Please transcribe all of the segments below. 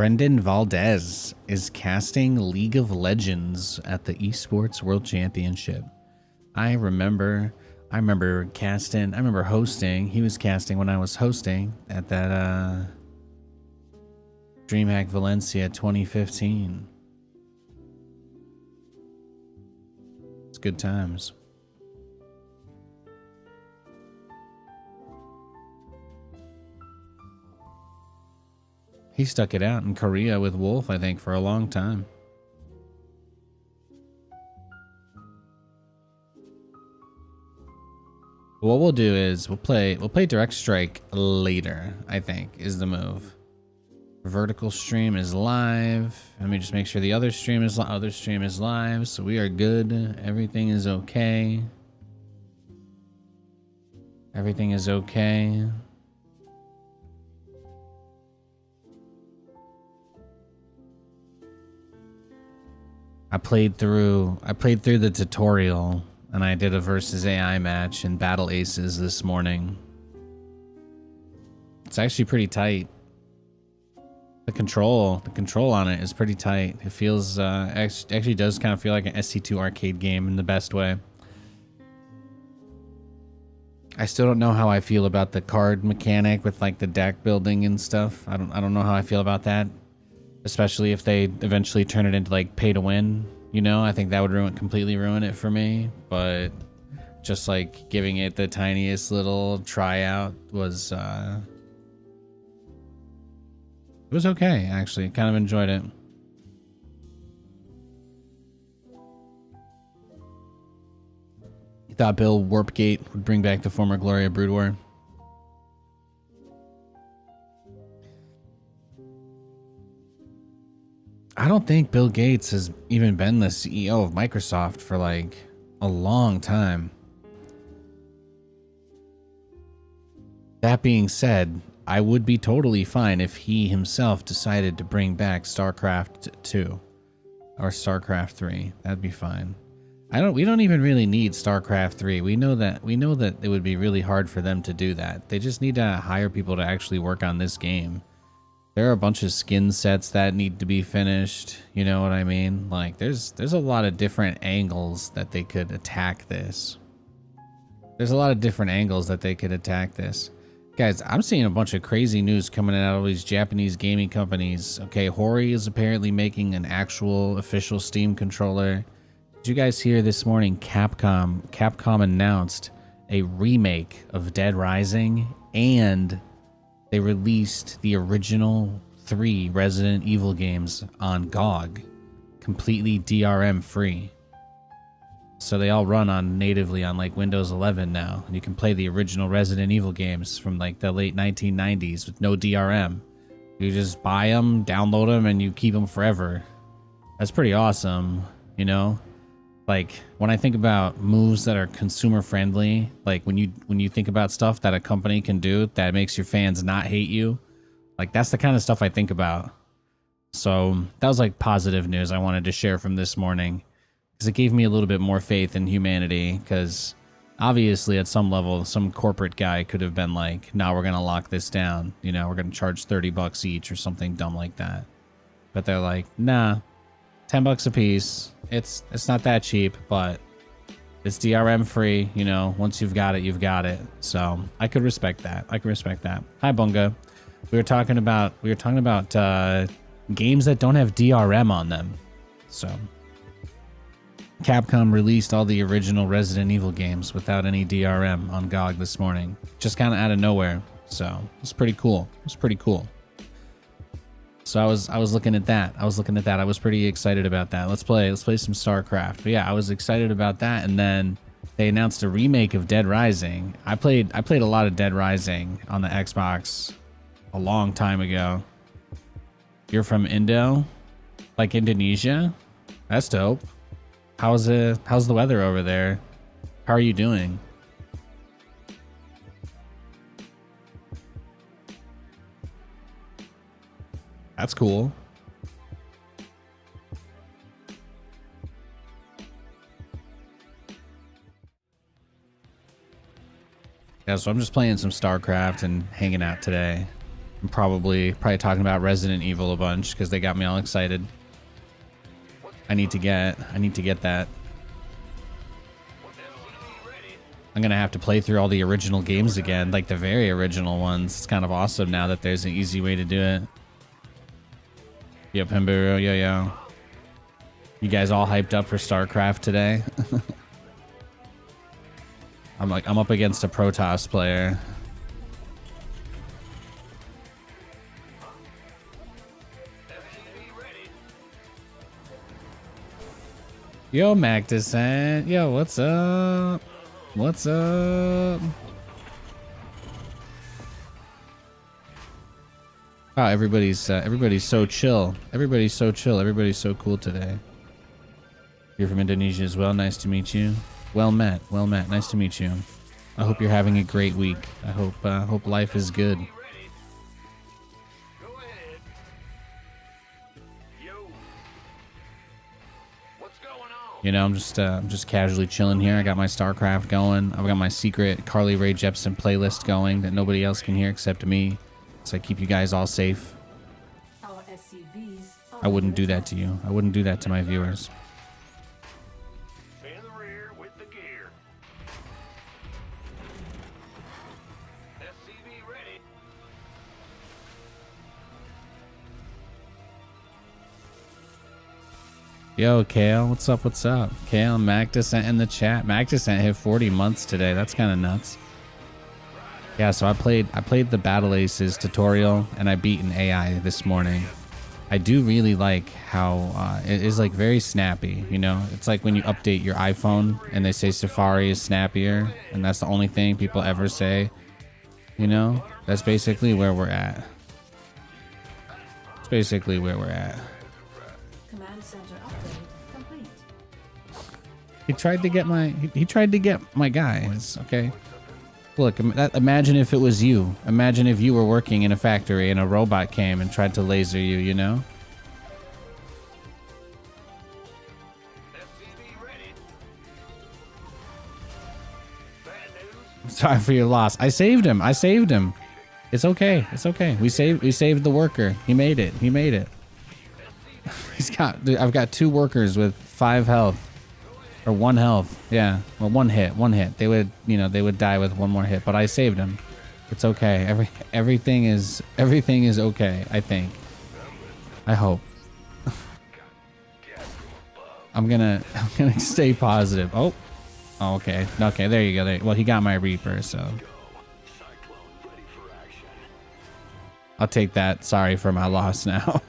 Brendan Valdez is casting League of Legends at the Esports World Championship. I remember casting, I remember hosting. He was casting when I was hosting at that DreamHack Valencia 2015. It's good times. He stuck it out in Korea with Wolf, I think, for a long time. What we'll do is we'll play Direct Strike later, I think, is the move. Vertical stream is live. Let me just make sure the other stream is live, so we are good. Everything is okay. Everything is okay. I played through the tutorial and I did a versus AI match in Battle Aces this morning. It's actually pretty tight. The control on it is pretty tight. It feels actually does kind of feel like an SC2 arcade game in the best way. I still don't know how I feel about the card mechanic with like the deck building and stuff. I don't know how I feel about that. Especially if they eventually turn it into like pay to win, you know, I think that would completely ruin it for me. But just like giving it the tiniest little tryout was, it was okay, actually. Kind of enjoyed it. You thought Bill Warpgate would bring back the former glory of Brood War? I don't think Bill Gates has even been the CEO of Microsoft for like a long time. That being said, I would be totally fine if he himself decided to bring back StarCraft 2 or StarCraft 3. That'd be fine. We don't even really need StarCraft 3. We know that it would be really hard for them to do that. They just need to hire people to actually work on this game. There are a bunch of skin sets that need to be finished. You know what I mean? Like, there's a lot of different angles that they could attack this. Guys, I'm seeing a bunch of crazy news coming out of these Japanese gaming companies. Okay, Hori is apparently making an actual official Steam controller. Did you guys hear this morning Capcom announced a remake of Dead Rising, and they released the original 3 Resident Evil games on GOG, completely DRM free. So they all run natively on like Windows 11 now, and you can play the original Resident Evil games from like the late 1990s with no DRM. You just buy them, download them, and you keep them forever. That's pretty awesome, you know? Like, when I think about moves that are consumer friendly, like when you think about stuff that a company can do that makes your fans not hate you, like that's the kind of stuff I think about. So that was like positive news I wanted to share from this morning, because it gave me a little bit more faith in humanity. Because obviously at some level, some corporate guy could have been like, no, we're going to lock this down. You know, we're going to charge $30 each or something dumb like that. But they're like, nah, $10 a piece. It's not that cheap, but it's DRM free. You know, once you've got it, you've got it. So I could respect that. Hi, Bunga. We were talking about games that don't have DRM on them. So Capcom released all the original Resident Evil games without any DRM on GOG this morning, just kind of out of nowhere. So it's pretty cool. So I was looking at that. I was pretty excited about that. Let's play some StarCraft. But yeah, I was excited about that. And then they announced a remake of Dead Rising. I played a lot of Dead Rising on the Xbox a long time ago. You're from Indo? Like Indonesia? That's dope. How's the weather over there? How are you doing? That's cool. Yeah, so I'm just playing some StarCraft and hanging out today. I'm probably talking about Resident Evil a bunch because they got me all excited. I need to get that. I'm gonna have to play through all the original games again, like the very original ones. It's kind of awesome now that there's an easy way to do it. Yep, Hemburo, yo. You guys all hyped up for StarCraft today? I'm up against a Protoss player. Yo, Mac Descent. Yo, what's up? What's up? Wow, everybody's so chill. Everybody's so chill. Everybody's so cool today. You're from Indonesia as well. Nice to meet you. Well met. Well met. Nice to meet you. I hope you're having a great week. I hope life is good. You know, I'm just casually chilling here. I got my StarCraft going. I've got my secret Carly Rae Jepsen playlist going that nobody else can hear except me. So I keep you guys all safe. I wouldn't do that to you. I wouldn't do that to my viewers. Yo, Kale, what's up? What's up? Kale, Mac Descent in the chat. Mac Descent hit 40 months today. That's kind of nuts. Yeah, so I played the Battle Aces tutorial and I beat an AI this morning. I do really like how it is like very snappy, you know? It's like when you update your iPhone and they say Safari is snappier and that's the only thing people ever say, you know? That's basically where we're at. It's basically where we're at. He tried to get my guys, okay? Look, imagine if it was you. Imagine if you were working in a factory and a robot came and tried to laser you, you know? Sorry for your loss. I saved him. I saved him. It's okay. It's okay. We saved the worker. He made it. He made it. I've got 2 workers with 5 health. Or 1 health, yeah. Well, one hit. They would die with 1 more hit, but I saved him. It's okay. Everything is okay. I think. I hope. I'm gonna stay positive. Oh, okay. Okay, there you go. Well, he got my Reaper, so I'll take that. Sorry for my loss now.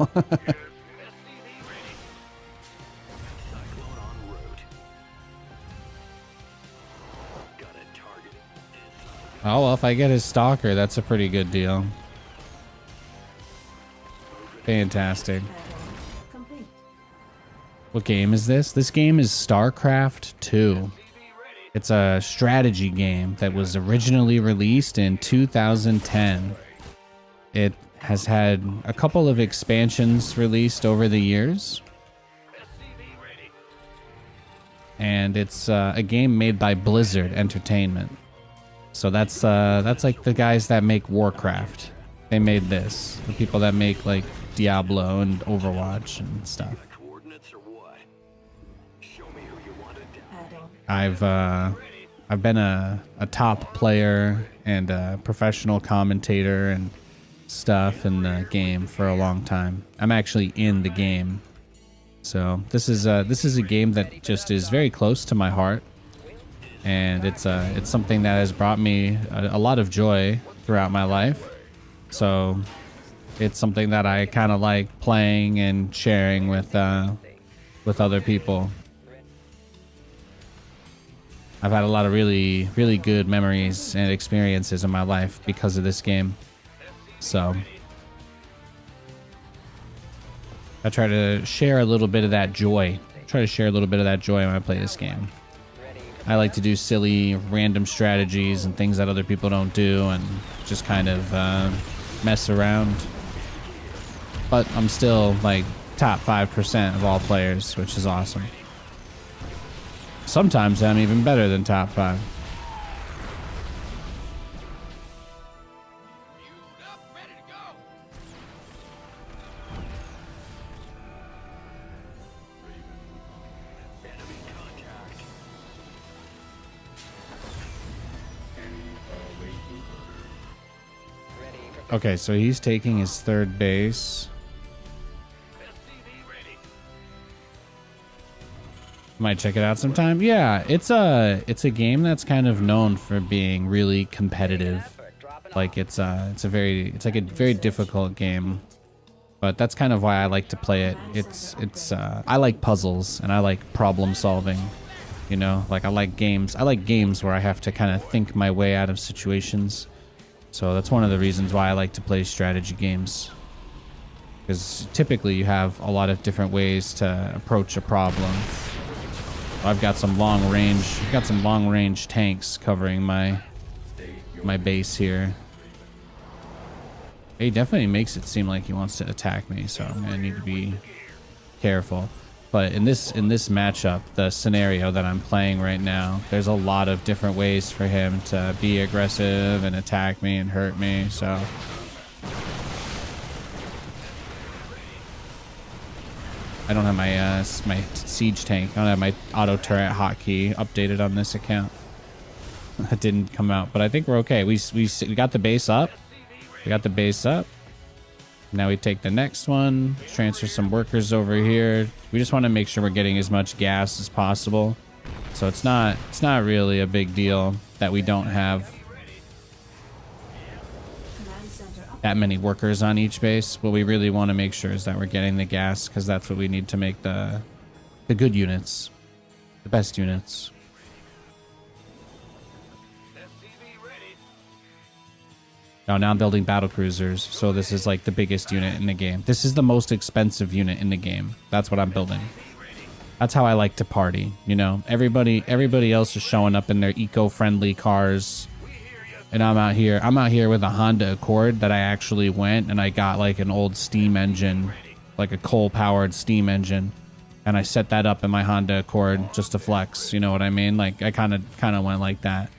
Oh, well, if I get his Stalker, that's a pretty good deal. Fantastic. What game is this? This game is StarCraft 2. It's a strategy game that was originally released in 2010. It has had a couple of expansions released over the years. And it's a game made by Blizzard Entertainment. So that's like the guys that make Warcraft. They made this. The people that make like Diablo and Overwatch and stuff. I've been a top player and a professional commentator and stuff in the game for a long time. I'm actually in the game. So this is a game that just is very close to my heart. And it's something that has brought me a lot of joy throughout my life. So it's something that I kind of like playing and sharing with other people. I've had a lot of really, really good memories and experiences in my life because of this game. So I try to share a little bit of that joy. When I play this game. I like to do silly, random strategies and things that other people don't do and just kind of mess around. But I'm still like top 5% of all players, which is awesome. Sometimes I'm even better than top 5. Okay, so he's taking his third base. Might check it out sometime. Yeah, it's a game that's kind of known for being really competitive. Like it's like a very difficult game. But that's kind of why I like to play it. I like puzzles and I like problem solving. You know, like I like games where I have to kind of think my way out of situations. So that's one of the reasons why I like to play strategy games. Because typically you have a lot of different ways to approach a problem. I've got some long range tanks covering my base here. He definitely makes it seem like he wants to attack me, so I'm gonna need to be careful. But in this matchup, the scenario that I'm playing right now, there's a lot of different ways for him to be aggressive and attack me and hurt me, so I don't have my my siege tank. I don't have my auto turret hotkey updated on this account. That didn't come out, but I think we're okay. We got the base up. We got the base up. Now we take the next one. Transfer some workers over here. We just want to make sure we're getting as much gas as possible. So it's not really a big deal that we don't have that many workers on each base. What we really want to make sure is that we're getting the gas, because that's what we need to make the good units, the best units. Oh, now I'm building battle cruisers, so this is like the biggest unit in the game. This is the most expensive unit in the game. That's what I'm building. That's how I like to party, you know. Everybody else is showing up in their eco-friendly cars. And I'm out here with a Honda Accord that I actually went and I got like an old steam engine, like a coal-powered steam engine, and I set that up in my Honda Accord just to flex. You know what I mean? Like I kind of went like that.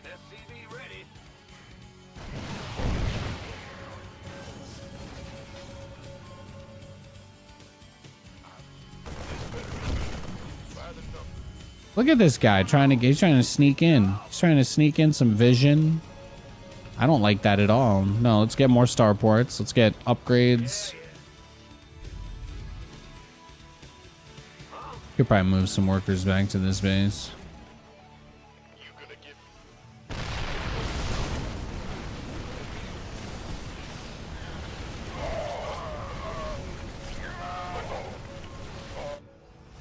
Look at this guy he's trying to sneak in. He's trying to sneak in some vision. I don't like that at all. No, let's get more starports. Let's get upgrades. Could probably move some workers back to this base.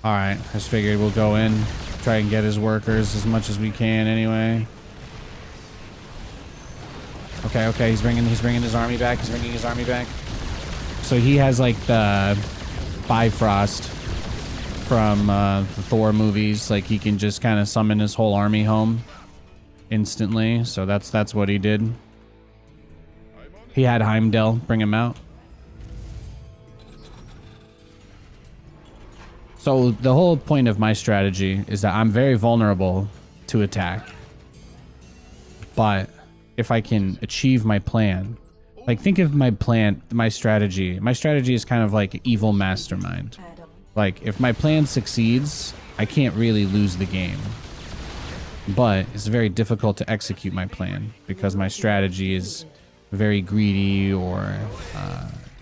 All right, I just figured we'll go in, try and get his workers as much as we can anyway. Okay, he's bringing his army back. So he has like the Bifrost from the Thor movies. Like he can just kind of summon his whole army home instantly. So that's what he did. He had Heimdall bring him out. So the whole point of my strategy is that I'm very vulnerable to attack. But if I can achieve my plan, like think of my plan, my strategy is kind of like evil mastermind. Like if my plan succeeds, I can't really lose the game, but it's very difficult to execute my plan because my strategy is very greedy or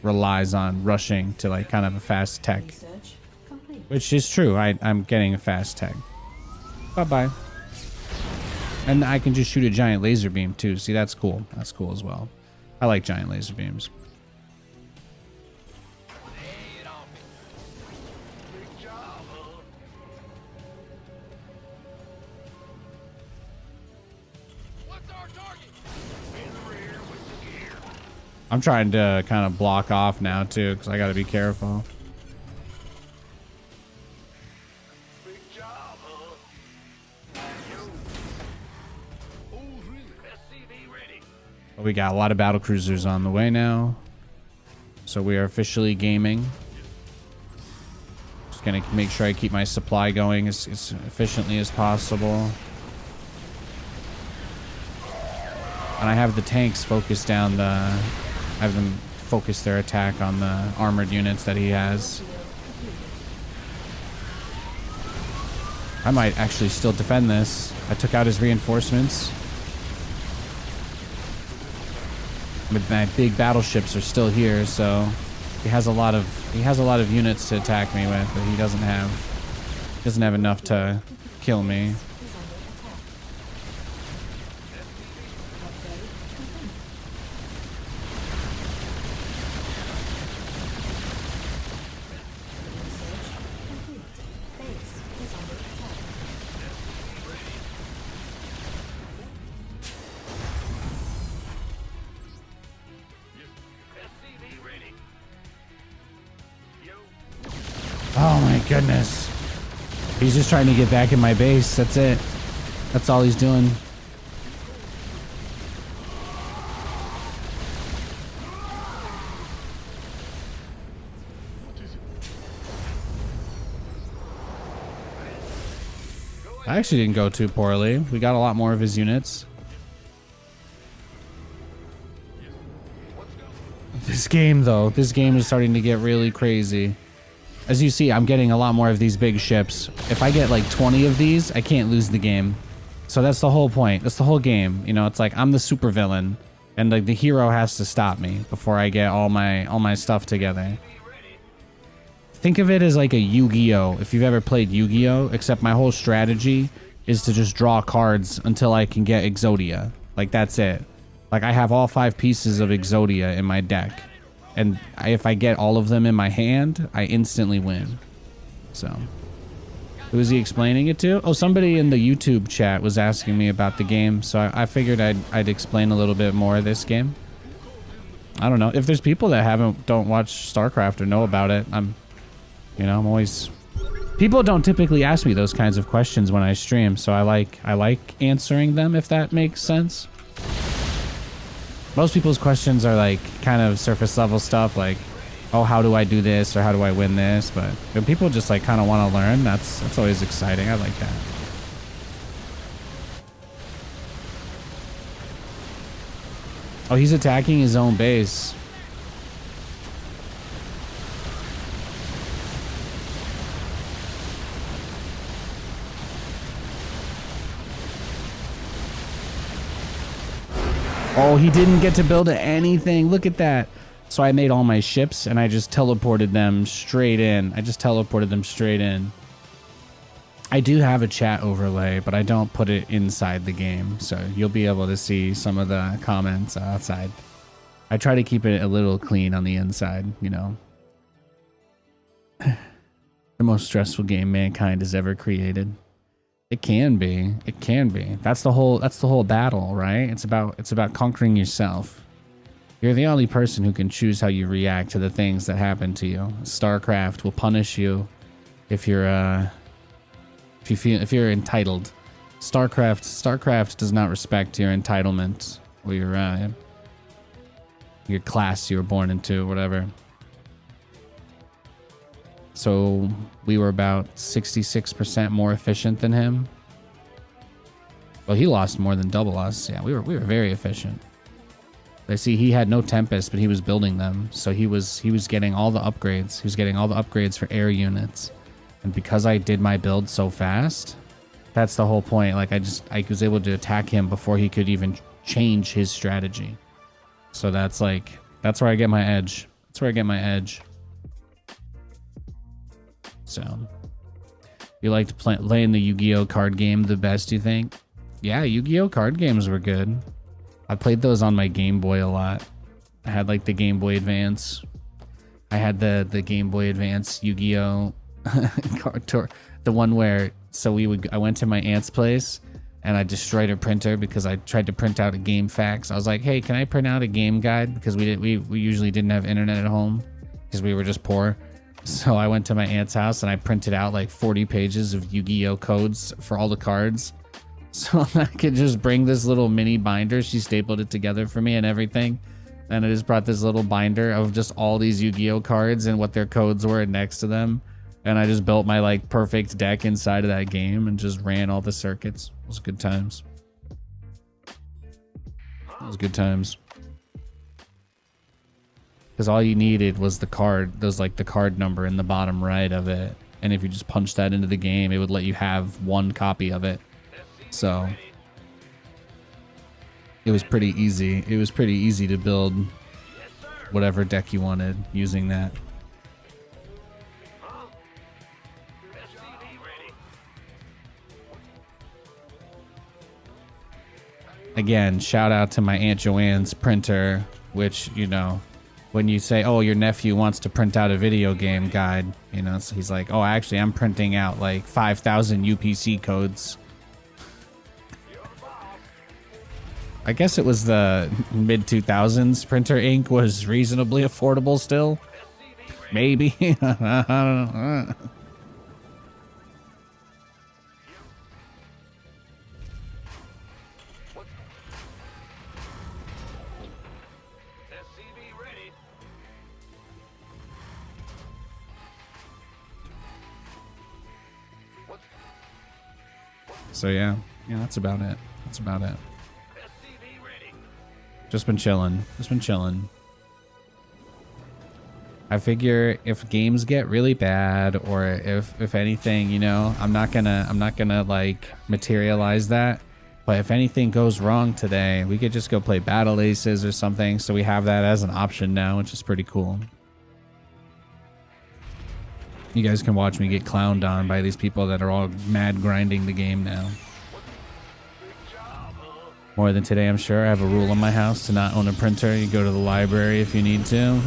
relies on rushing to like kind of a fast tech, which is true. I'm getting a fast tech. Bye-bye. And I can just shoot a giant laser beam too. See, that's cool. That's cool as well. I like giant laser beams. I'm trying to kind of block off now too, because I got to be careful. We got a lot of battle cruisers on the way now, so we are officially gaming. Just gonna make sure I keep my supply going as efficiently as possible. And I have the tanks focused down I have them focus their attack on the armored units that he has. I might actually still defend this. I took out his reinforcements. But my big battleships are still here, so he has a lot of units to attack me with, but he doesn't have enough to kill me. Oh my goodness. He's just trying to get back in my base. That's it. That's all he's doing. I actually didn't go too poorly. We got a lot more of his units. This game is starting to get really crazy. As you see, I'm getting a lot more of these big ships. If I get like 20 of these, I can't lose the game. So that's the whole point. That's the whole game. You know, it's like I'm the supervillain, and like the hero has to stop me before I get all my stuff together. Think of it as like a Yu-Gi-Oh! If you've ever played Yu-Gi-Oh! Except my whole strategy is to just draw cards until I can get Exodia. Like that's it. Like I have all 5 pieces of Exodia in my deck. And if I get all of them in my hand, I instantly win. So, who is he explaining it to? Oh, somebody in the YouTube chat was asking me about the game, so I figured I'd explain a little bit more of this game. I don't know if there's people that don't watch StarCraft or know about it. I'm always. People don't typically ask me those kinds of questions when I stream, so I like answering them, if that makes sense. Most people's questions are like kind of surface level stuff, like, oh, how do I do this, or how do I win this? But when people just like kind of want to learn, that's always exciting. I like that. Oh, he's attacking his own base. Oh, he didn't get to build anything. Look at that. So I made all my ships and I just teleported them straight in. I do have a chat overlay, but I don't put it inside the game. So you'll be able to see some of the comments outside. I try to keep it a little clean on the inside, you know. The most stressful game mankind has ever created. It can be. It can be. That's the whole battle, right? It's about conquering yourself. You're the only person who can choose how you react to the things that happen to you. StarCraft will punish you if you're entitled. StarCraft does not respect your entitlement or your class you were born into, whatever. So we were about 66% more efficient than him. Well, he lost more than double us. Yeah, we were very efficient. I see he had no Tempest, but he was building them. So he was getting all the upgrades. He was getting all the upgrades for air units. And because I did my build so fast, that's the whole point. Like I was able to attack him before he could even change his strategy. So that's where I get my edge. That's where I get my edge. So, you liked playing the Yu-Gi-Oh card game the best, you think? Yeah, Yu-Gi-Oh card games were good. I played those on my Game Boy a lot. I had like the Game Boy Advance. I had the Game Boy Advance Yu-Gi-Oh card tour. The one where, I went to my aunt's place and I destroyed her printer because I tried to print out a game fax. I was like, hey, can I print out a game guide? Because we usually didn't have internet at home because we were just poor. So I went to my aunt's house and I printed out like 40 pages of Yu-Gi-Oh codes for all the cards. So I could just bring this little mini binder. She stapled it together for me and everything. And I just brought this little binder of just all these Yu-Gi-Oh cards and what their codes were next to them. And I just built my like perfect deck inside of that game and just ran all the circuits. It was good times. It was good times. Because all you needed was the card. There's like the card number in the bottom right of it. And if you just punch that into the game, it would let you have one copy of it. So it was pretty easy. It was pretty easy to build whatever deck you wanted using that. Again, shout out to my Aunt Joanne's printer, which, you know, when you say, oh, your nephew wants to print out a video game guide, you know, so he's like, oh, actually, I'm printing out like 5,000 UPC codes. I guess it was the mid 2000s. Printer ink was reasonably affordable still. Maybe. I don't know. So yeah, that's about it. That's about it. Just been chilling. Just been chilling. I figure if games get really bad, or if anything, you know, I'm not gonna like materialize that. But if anything goes wrong today, we could just go play Battle Aces or something. So we have that as an option now, which is pretty cool. You guys can watch me get clowned on by these people that are all mad grinding the game now. More than today, I'm sure. I have a rule in my house to not own a printer. You go to the library if you need to.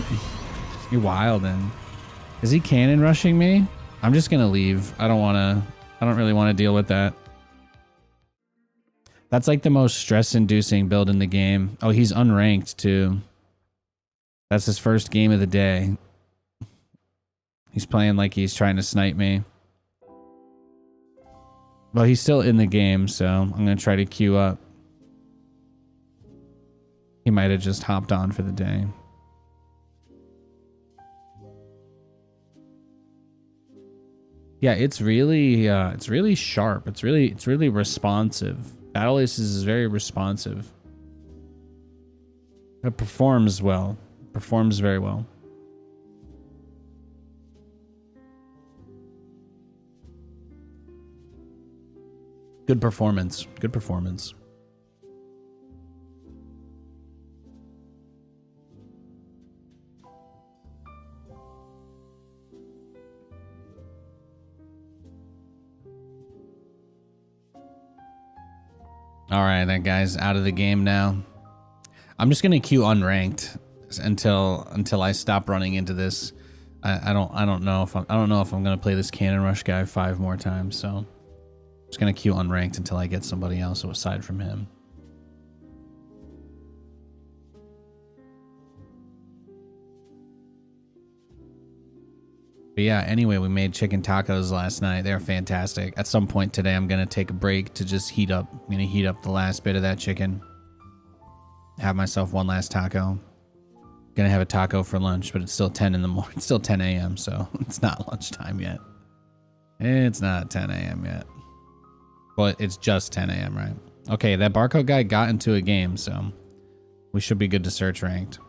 You're wildin'. Is he cannon rushing me? I'm just gonna leave. I don't really want to deal with that. That's like the most stress-inducing build in the game. Oh, he's unranked too. That's his first game of the day. He's playing like he's trying to snipe me. Well, he's still in the game, so I'm going to try to queue up. He might have just hopped on for the day. Yeah, it's really sharp. It's really responsive. Battle Aces is very responsive. It performs well. Performs very well. Good performance. Good performance. All right, that guy's out of the game now. I'm just gonna queue unranked until I stop running into this. I don't know if I'm gonna play this Cannon Rush guy 5 more times. So I'm just gonna queue unranked until I get somebody else aside from him. But yeah, anyway, we made chicken tacos last night. They're fantastic. At some point today, I'm going to take a break to just heat up. I'm going to heat up the last bit of that chicken. Have myself one last taco. Going to have a taco for lunch, but it's still 10 in the morning. It's still 10 a.m., so it's not lunchtime yet. It's not 10 a.m. yet. But it's just 10 a.m., right? Okay, that barcode guy got into a game, so we should be good to search ranked.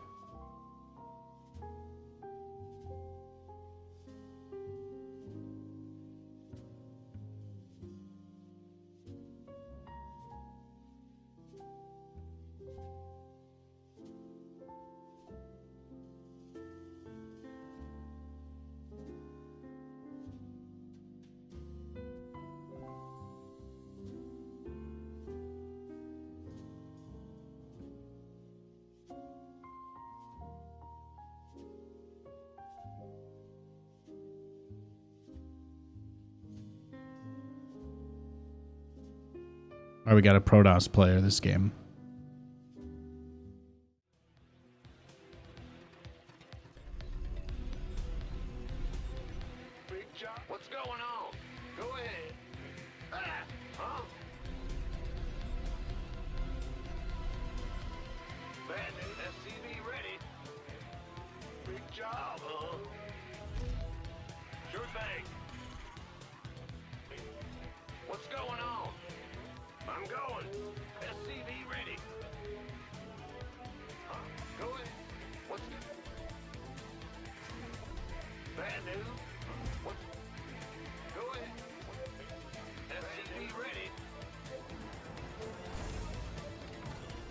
All right, we got a Protoss player this game. Big Jock, what's going on? Go ahead. Huh? Bandit, SCV ready. Big job, huh? Sure thing. What's going on? I'm going. SCV ready.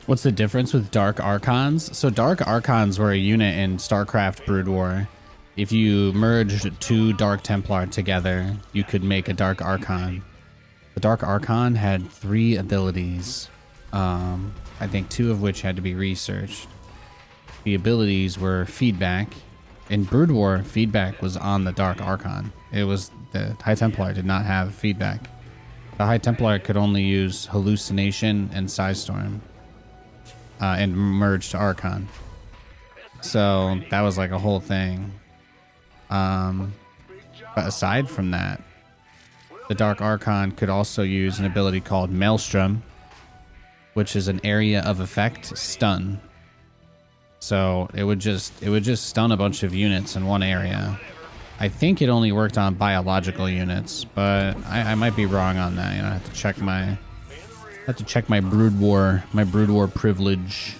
What's the difference with Dark Archons? So Dark Archons were a unit in StarCraft Brood War. If you merged 2 Dark Templar together, you could make a Dark Archon. The Dark Archon had 3 abilities. I think 2 of which had to be researched. The abilities were feedback. In Brood War, feedback was on the Dark Archon. It was the High Templar did not have feedback. The High Templar could only use hallucination and Psystorm. And merged Archon. So that was like a whole thing. But aside from that, the Dark Archon could also use an ability called Maelstrom, which is an area of effect stun. So it would just stun a bunch of units in one area. I think it only worked on biological units, but I might be wrong on that. You know, I have to check my Brood War privilege.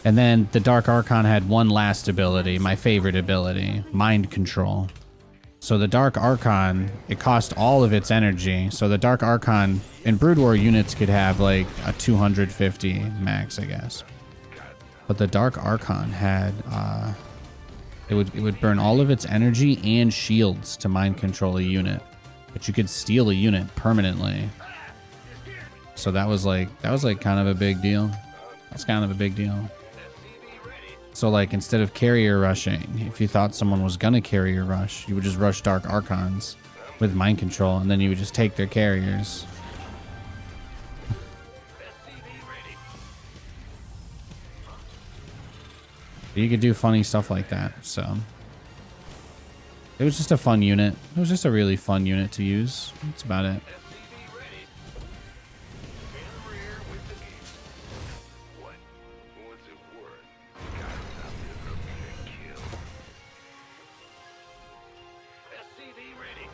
And then the Dark Archon had one last ability, my favorite ability, Mind Control. So the Dark Archon, it cost all of its energy. So the Dark Archon in Brood War units could have like a 250 max, I guess. But the Dark Archon had, it would burn all of its energy and shields to mind control a unit. But you could steal a unit permanently. So that was like kind of a big deal. That's kind of a big deal. So like instead of carrier rushing, if you thought someone was gonna carrier rush, you would just rush Dark Archons with mind control, and then you would just take their carriers. You could do funny stuff like that. So it was just a fun unit. It was just a really fun unit to use. That's about it.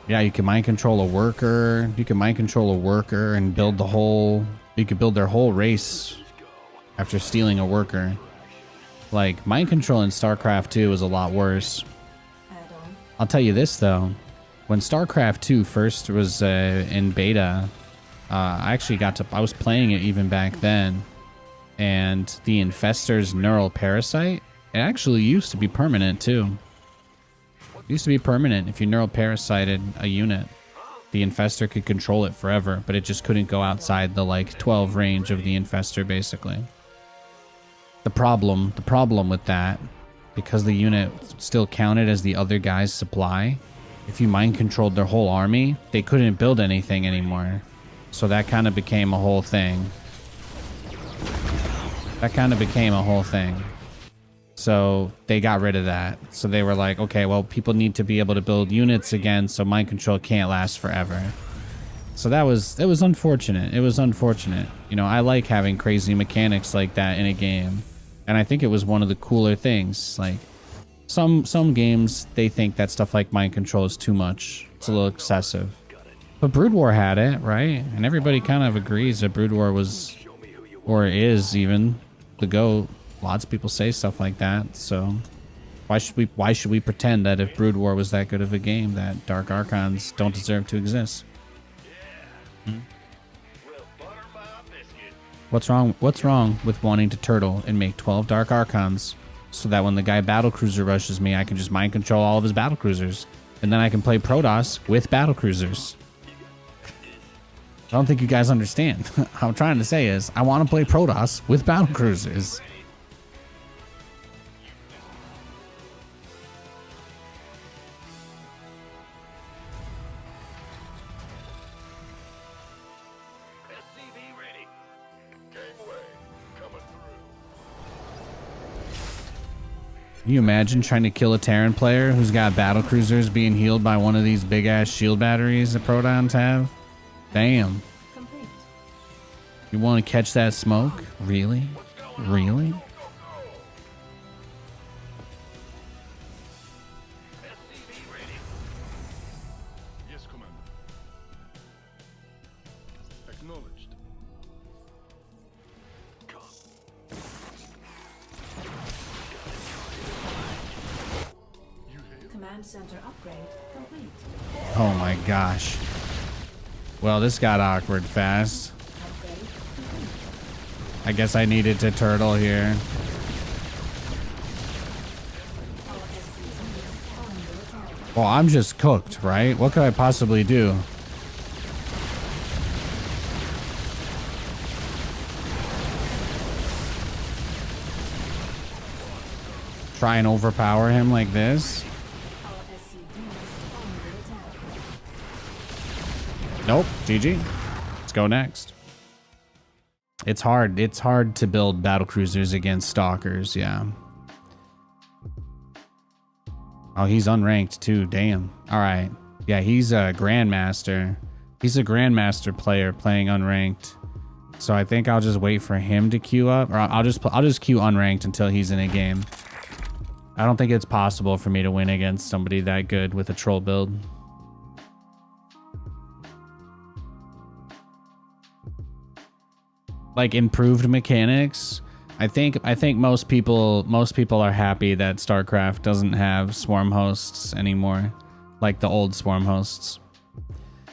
Yeah, you can mind control a worker. You can mind control a worker and build the whole... You could build their whole race after stealing a worker. Like, mind control in StarCraft 2 was a lot worse. I'll tell you this, though. When StarCraft 2 first was in beta, I actually I was playing it even back then. And the Infestor's Neural Parasite, it actually used to be permanent, too. It used to be permanent. If you neural parasited a unit, the Infestor could control it forever, but it just couldn't go outside the like 12 range of the Infestor, basically. The problem with that, because the unit still counted as the other guy's supply, if you mind controlled their whole army, they couldn't build anything anymore. So that kind of became a whole thing. So they got rid of that. So they were like, okay, well, people need to be able to build units again, so mind control can't last forever. So it was unfortunate. It was unfortunate. You know, I like having crazy mechanics like that in a game. And I think it was one of the cooler things. Like, some games, they think that stuff like mind control is too much. It's a little excessive. But Brood War had it, right? And everybody kind of agrees that Brood War was, or is even, the GOAT. Lots of people say stuff like that, so why should we pretend that if Brood War was that good of a game, that Dark Archons don't deserve to exist? What's wrong with wanting to turtle and make 12 Dark Archons so that when the guy battlecruiser rushes me, I can just mind control all of his battlecruisers, and then I can play Protoss with battlecruisers? I don't think you guys understand. What I'm trying to say is I want to play Protoss with battlecruisers. Can you imagine trying to kill a Terran player who's got battlecruisers being healed by one of these big ass shield batteries that Protons have? Damn. Complete. You want to catch that smoke? Really? Really? Yes, Commander. Acknowledged. Command center upgrade complete. Oh my gosh. Well, this got awkward fast. Upgrade complete. I guess I needed to turtle here. All SCVs under attack. Well, I'm just cooked, right? What could I possibly do? Try and overpower him like this? All SCVs under attack. Nope. GG. Let's go next. It's hard. It's hard to build battle cruisers against stalkers. Yeah. Oh, he's unranked too. Damn. All right. Yeah, he's a grandmaster. He's a grandmaster player playing unranked. So I think I'll just wait for him to queue up, or I'll just queue unranked until he's in a game. I don't think it's possible for me to win against somebody that good with a troll build. Like improved mechanics. I think most people are happy that StarCraft doesn't have swarm hosts anymore, like the old swarm hosts.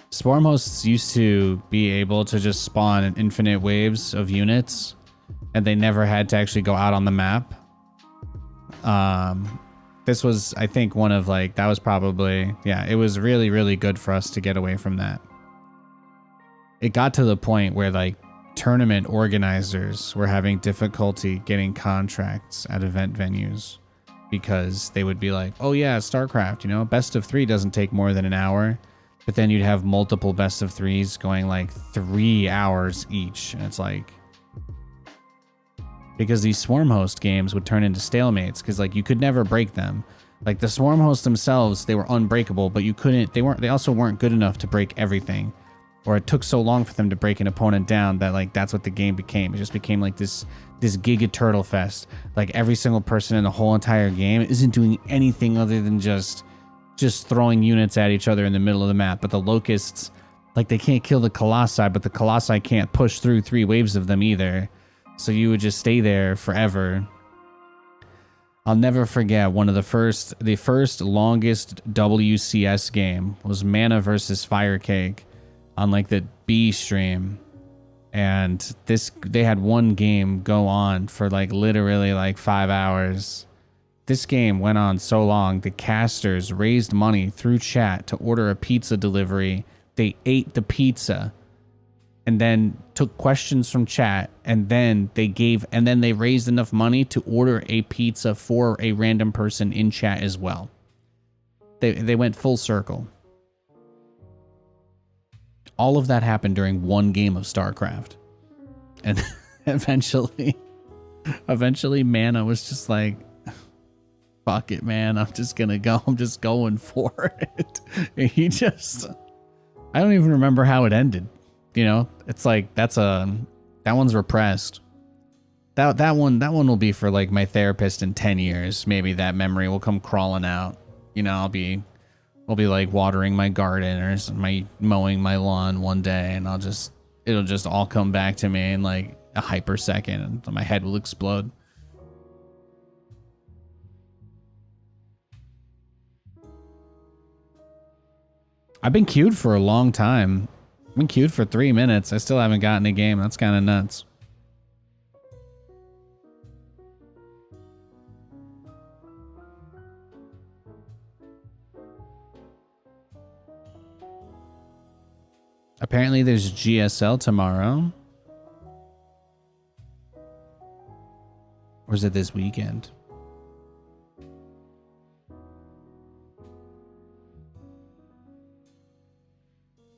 Swarm hosts used to be able to just spawn infinite waves of units, and they never had to actually go out on the map. This was, I think, one of like, that was probably, yeah, it was really, really good for us to get away from that. It got to the point where like tournament organizers were having difficulty getting contracts at event venues because they would be like, oh yeah, StarCraft, you know, best of 3 doesn't take more than an hour, but then you'd have multiple best of 3s going like 3 hours each. And it's like, because these swarm host games would turn into stalemates because like you could never break them. Like the swarm hosts themselves, they were unbreakable, but you couldn't, they also weren't good enough to break everything. Or it took so long for them to break an opponent down that like that's what the game became. It just became like this giga turtle fest. Like every single person in the whole entire game isn't doing anything other than just throwing units at each other in the middle of the map. But the locusts, like they can't kill the colossi, but the colossi can't push through 3 waves of them either. So you would just stay there forever. I'll never forget one of the first longest WCS game was Mana versus Firecake on like the B stream. And they had one game go on for like literally like 5 hours. This game went on so long, the casters raised money through chat to order a pizza delivery. They ate the pizza and then took questions from chat, and then they raised enough money to order a pizza for a random person in chat as well. They went full circle. All of that happened during one game of StarCraft. And eventually Mana was just like, fuck it, man. I'm just going for it. And I don't even remember how it ended. You know, it's like that one's repressed. That one will be for like my therapist in 10 years. Maybe that memory will come crawling out. You know, I'll be like watering my garden or mowing my lawn one day, and it'll just all come back to me in like a hyper second, and my head will explode. I've been queued for a long time. I've been queued for 3 minutes. I still haven't gotten a game. That's kind of nuts. Apparently there's GSL tomorrow. Or is it this weekend?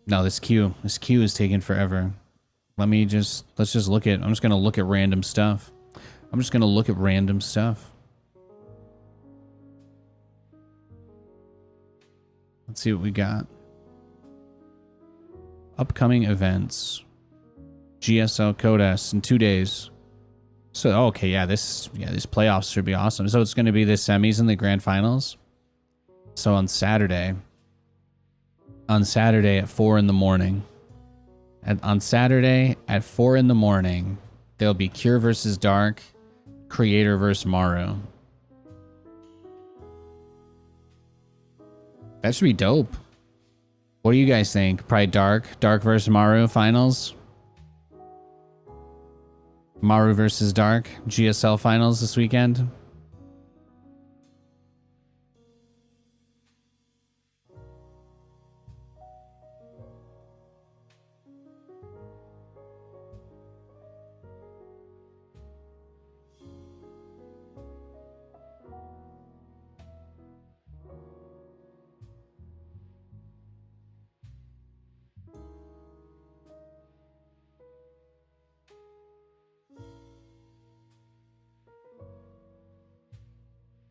No, this queue is taking forever. Let's just look at, I'm just going to look at random stuff. Let's see what we got. Upcoming events. GSL Code S in 2 days. So, okay, yeah, these playoffs should be awesome. So it's going to be the semis and the grand finals. So on Saturday at 4 in the morning. On Saturday at 4 in the morning, there'll be Cure versus Dark, Creator versus Maru. That should be dope. What do you guys think? Probably Dark versus Maru finals. Maru versus Dark GSL finals this weekend.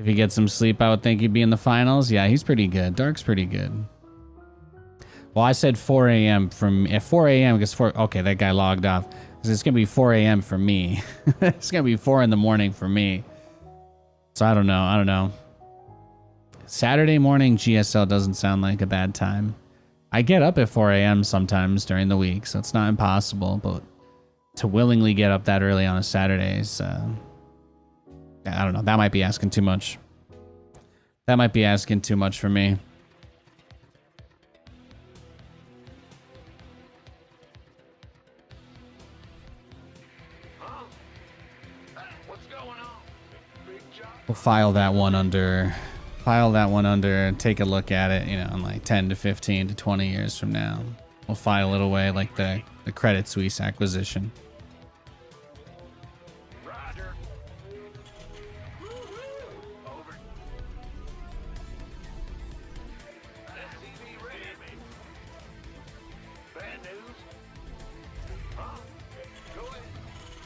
If he gets some sleep, I would think he'd be in the finals. Yeah, he's pretty good. Dark's pretty good. Well, I said 4 a.m. from... At 4 a.m. because 4... Okay, that guy logged off. It's going to be 4 a.m. for me. It's going to be 4 in the morning for me. So I don't know. Saturday morning GSL doesn't sound like a bad time. I get up at 4 a.m. sometimes during the week, so it's not impossible. But to willingly get up that early on a Saturday is... I don't know. That might be asking too much. That might be asking too much for me. What's going on? Big job. We'll file that one under, take a look at it, you know, in like 10 to 15 to 20 years from now. We'll file it away like the Credit Suisse acquisition. Roger. Over. SCV ready. Bad news. Huh? Go ahead.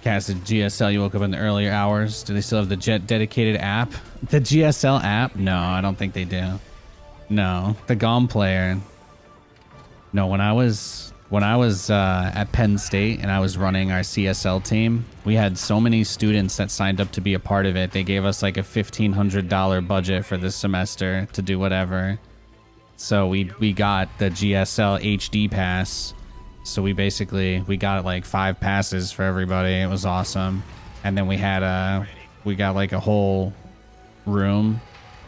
Casted GSL, you woke up in the earlier hours. Do they still have the Jet dedicated app? The GSL app? No, I don't think they do. No, the GOM player. No, when I was at Penn State and I was running our CSL team, we had so many students that signed up to be a part of it. They gave us like a $1,500 budget for this semester to do whatever. So we got the GSL HD pass. So we got like 5 passes for everybody. It was awesome. And then we got like a whole room.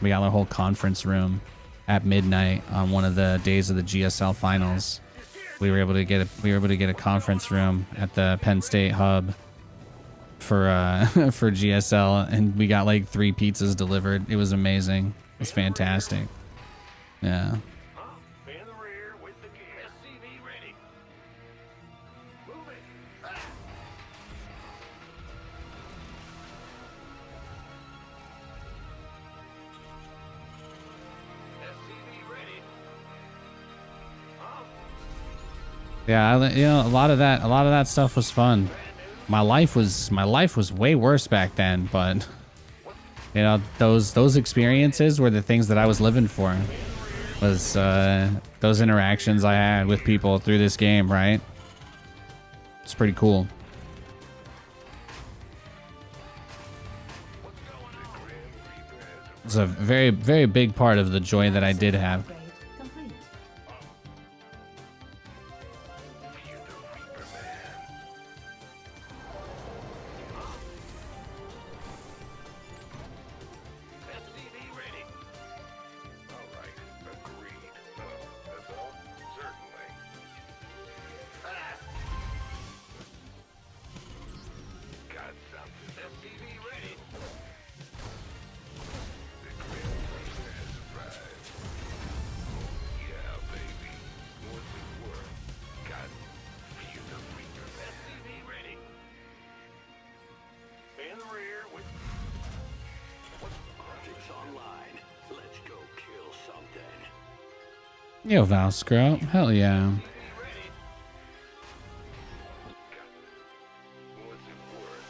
We got a whole conference room at midnight on one of the days of the GSL finals. We were able to get a conference room at the Penn State hub for for GSL, and we got like 3 pizzas delivered. It was amazing. It was fantastic. Yeah. In the rear with the gear. SCV ready. Move it. Ah. SCV ready. Huh? Yeah, you know, a lot of that stuff was fun. My life was way worse back then, but you know, those experiences were the things that I was living for. Was those interactions I had with people through this game, right? It's pretty cool. It's a very, very big part of the joy that I did have. Upgrade complete. SCV ready. All right, agreed. That's all? Certainly. Ah. Got something. SCV ready. The Grim Reaper has arrived. Oh, yeah, baby. What's it worth? Got Fear the Reaper. SCV ready. In the rear with... Project's online. Let's go kill something. Yo, Valscro. Hell yeah. Ready. What's it worth?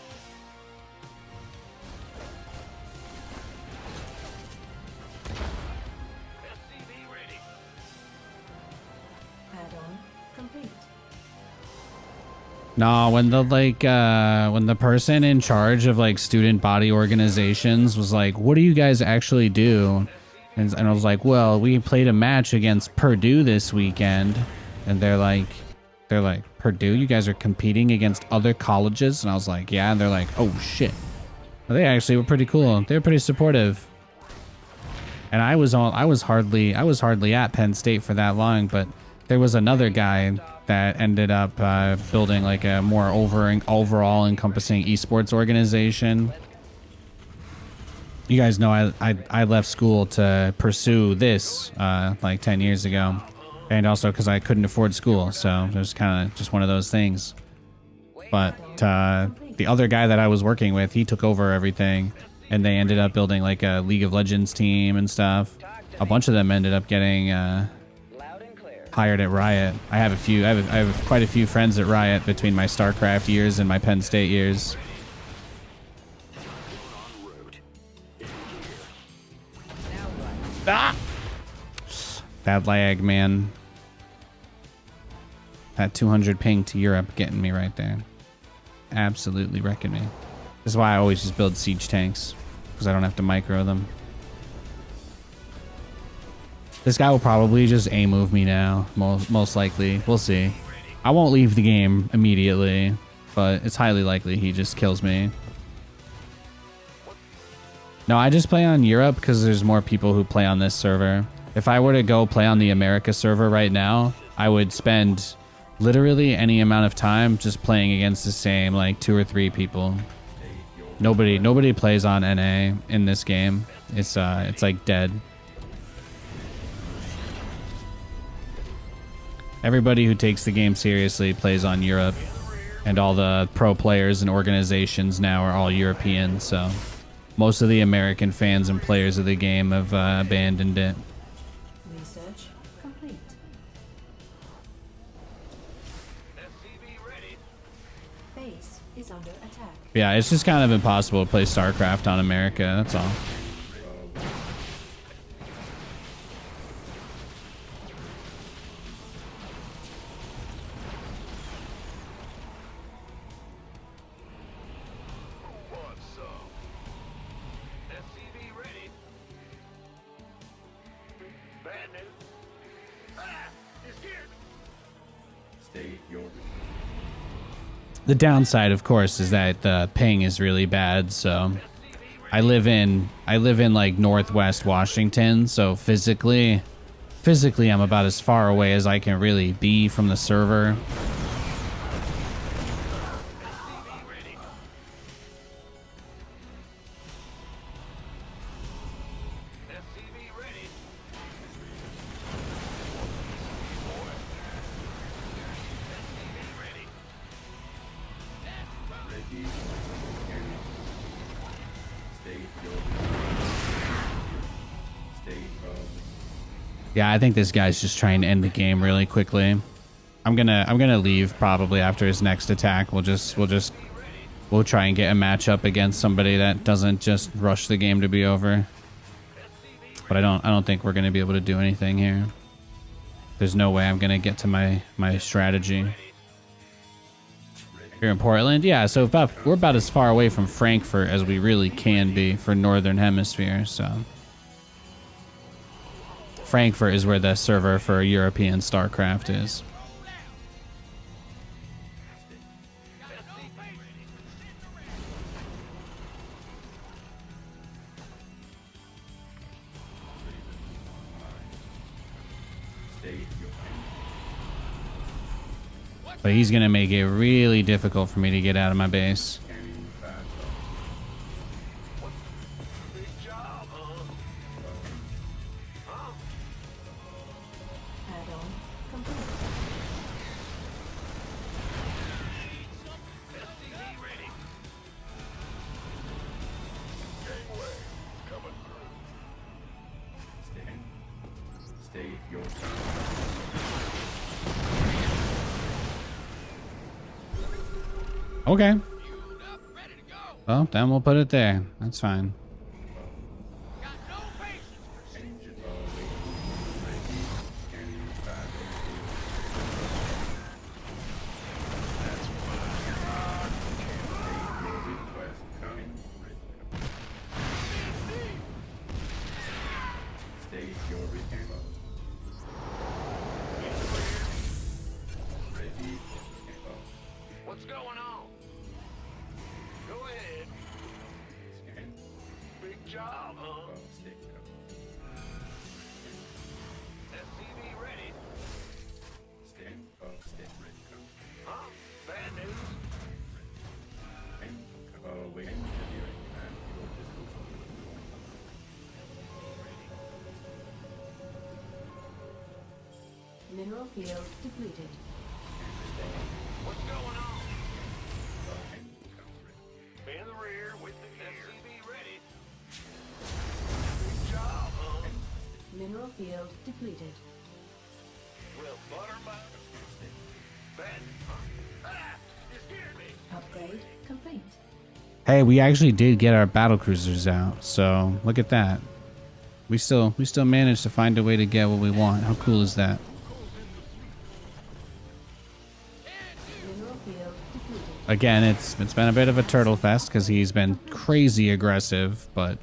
SCV ready. Add-on complete. No, when the person in charge of like student body organizations was like, "What do you guys actually do?" And I was like, "Well, we played a match against Purdue this weekend," and they're like, "Purdue, you guys are competing against other colleges?" And I was like, "Yeah." And they're like, "Oh shit." Well, they actually were pretty cool. They were pretty supportive. And I was hardly at Penn State for that long, but there was another guy that ended up building like a more overall encompassing esports organization. You guys know I left school to pursue this like 10 years ago, and also because I couldn't afford school, so it was kind of just one of those things. But the other guy that I was working with, he took over everything, and they ended up building like a League of Legends team and stuff. A bunch of them ended up getting hired at Riot. I have quite a few friends at Riot between my StarCraft years and my Penn State years. Ah! That lag, man. That 200 ping to Europe getting me right there. Absolutely wrecking me. This is why I always just build siege tanks, because I don't have to micro them. This guy will probably just A-move me now, most likely. We'll see. I won't leave the game immediately, but it's highly likely he just kills me. No, I just play on Europe because there's more people who play on this server. If I were to go play on the America server right now, I would spend literally any amount of time just playing against the same like 2 or 3 people. Nobody plays on NA in this game. It's like dead. Everybody who takes the game seriously plays on Europe, and all the pro players and organizations now are all European, so most of the American fans and players of the game have abandoned it. Research complete. Base is under attack. Yeah, it's just kind of impossible to play StarCraft on America, that's all. The downside, of course, is that the ping is really bad. So I live in like Northwest Washington. So physically, I'm about as far away as I can really be from the server. Yeah, I think this guy's just trying to end the game really quickly. I'm gonna leave probably after his next attack. We'll try and get a matchup against somebody that doesn't just rush the game to be over. But I don't think we're gonna be able to do anything here. There's no way I'm gonna get to my strategy. Here in Portland, yeah. So we're about as far away from Frankfurt as we really can be for Northern Hemisphere. So. Frankfurt is where the server for European StarCraft is. But he's gonna make it really difficult for me to get out of my base. Okay. Well, then we'll put it there. That's fine. What's going on? Go ahead. Big job, huh? SCV ready. Stand up, stand ready. Huh? Bad news? Wait, engineering and your disposal. Mineral field depleted. What's going on? Ready. In the rear with the gear. SCV ready. Big job, huh? Mineral field depleted. Well, butter my... Bad... Huh? Ah! You scared me! Upgrade complete. Hey, we actually did get our battle cruisers out, so look at that. We still managed to find a way to get what we want. How cool is that? Mineral field depleted. Again, it's been a bit of a turtle fest because he's been crazy aggressive, but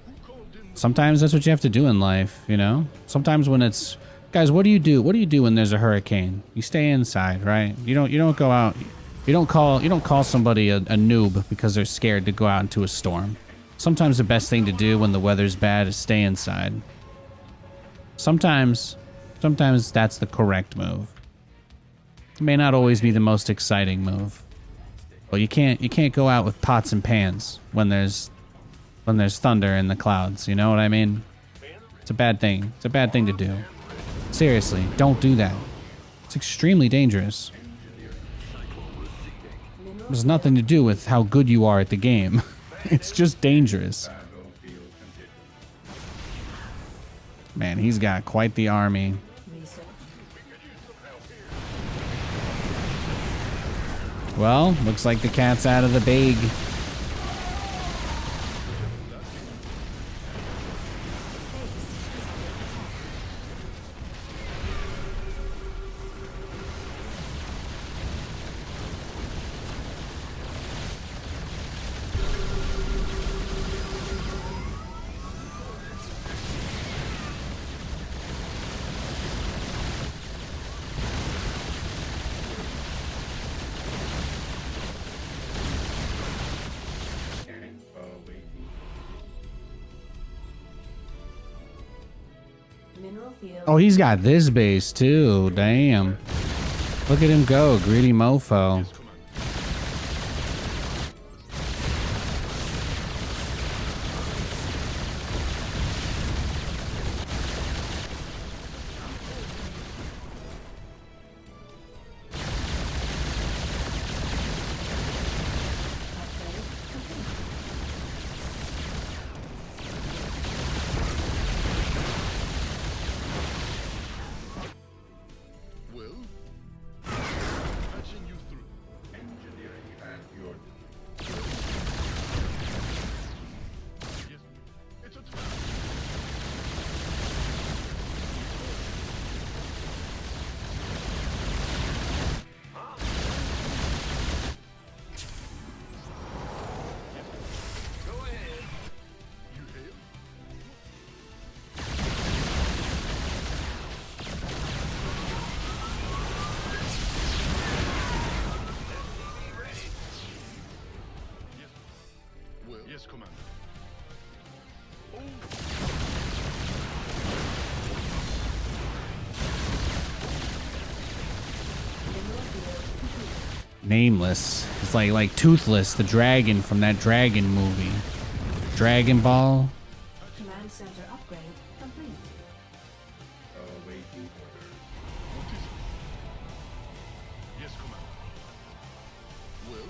sometimes that's what you have to do in life, you know? Sometimes when it's... Guys, what do you do? What do you do when there's a hurricane? You stay inside, right? You don't go out. You don't call somebody a noob because they're scared to go out into a storm. Sometimes the best thing to do when the weather's bad is stay inside. Sometimes that's the correct move. It may not always be the most exciting move. But you can't go out with pots and pans when there's thunder in the clouds, you know what I mean? It's a bad thing. It's a bad thing to do. Seriously, don't do that. It's extremely dangerous. Mineral There's nothing to do with how good you are at the game. It's just dangerous. Battlefield continues. Man, he's got quite the army. research. Well, looks like the cat's out of the bag. Base is under attack. Scanning. Waiting. Mineral field. Oh, he's got this base too. Damn. Look at him go, greedy mofo. Upgrade complete. Well, patching you through. Engineering and your Yes. It's a trap. Huh? Go ahead. You hail? SCV ready. Yes. Well. Yes, Commander. Mineral field complete. Nameless. It's like Toothless, the dragon from that dragon movie. Dragon Ball. Command center upgrade complete. waiting orders. What is it? Yes, Commander. Well,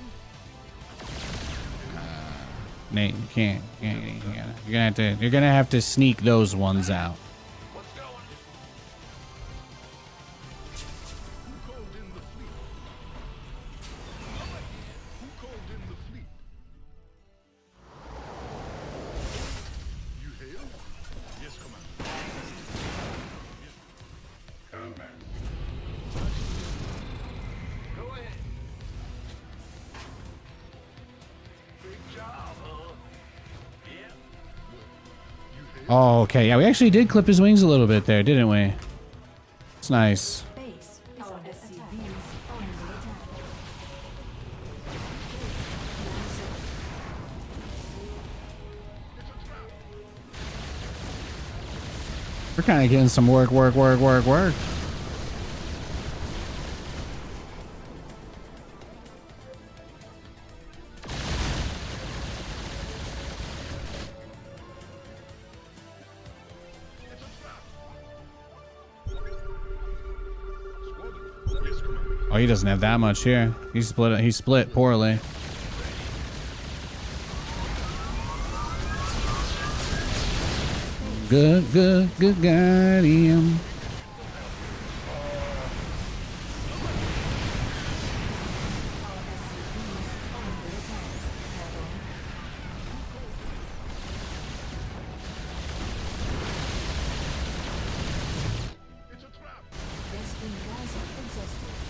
Nate, you can't. You're gonna have to sneak those ones out. what's going? Who called in the fleet? Who called in the fleet? You hail? Yes, Commander. Command. Go ahead. Big job, huh? Yeah. Well, you hail? Oh, okay. Yeah, we actually did clip his wings a little bit there, didn't we? It's nice. Base is under attack. Under attack. Command center. It's a trap. We're kind of getting some work. Oh, he doesn't have that much here. He split poorly. Good, guardian.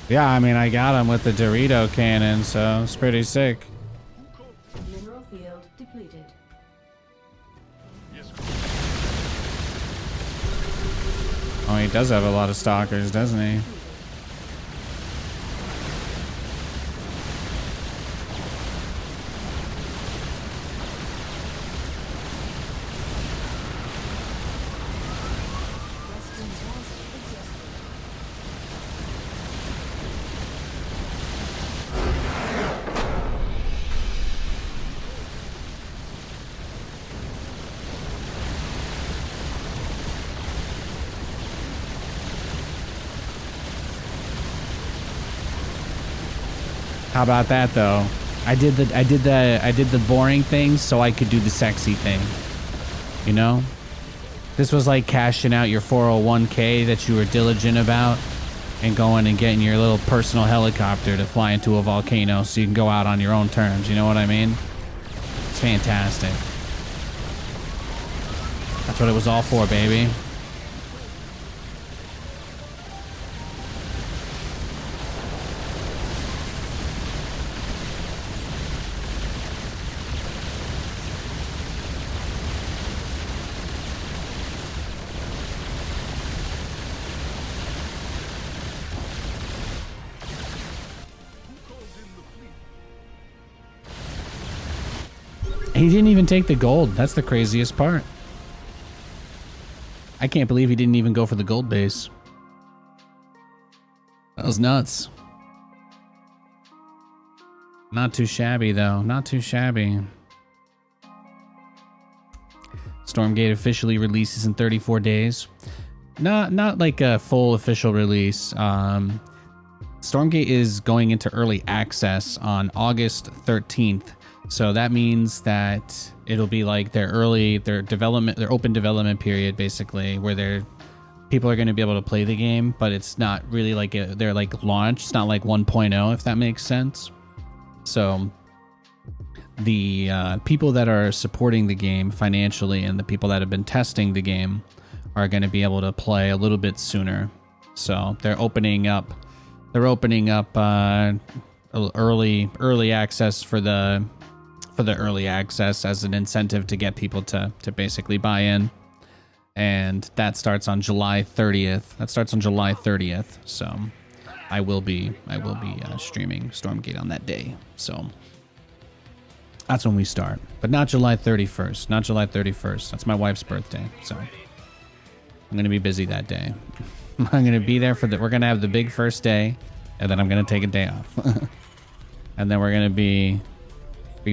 Yeah, I mean, I got him with the Dorito cannon, so it's pretty sick. Mineral field depleted. Oh, he does have a lot of stalkers, doesn't he? Western Gaza exhausted. How about that though? I did the boring thing so I could do the sexy thing. You know? This was like cashing out your 401k that you were diligent about and going and getting your little personal helicopter to fly into a volcano so you can go out on your own terms. You know what I mean? It's fantastic. That's what it was all for, baby. He didn't even take the gold. That's the craziest part. I can't believe he didn't even go for the gold base. That was nuts. Not too shabby though. Not too shabby. Stormgate officially releases in 34 days. Not like a full official release. Stormgate is going into early access on August 13th. So that means that it'll be like their open development period, basically, where people are going to be able to play the game, but it's not really like they're like launch. It's not like 1.0, if that makes sense. So the people that are supporting the game financially and the people that have been testing the game are going to be able to play a little bit sooner. So they're opening up early access for the early access as an incentive to get people to basically buy in, and that starts on July 30th. So I will be streaming Stormgate on that day. So that's when we start, but not July 31st. Not July 31st. That's my wife's birthday, so I'm gonna be busy that day. I'm gonna be there we're gonna have the big first day, and then I'm gonna take a day off, and then we're gonna be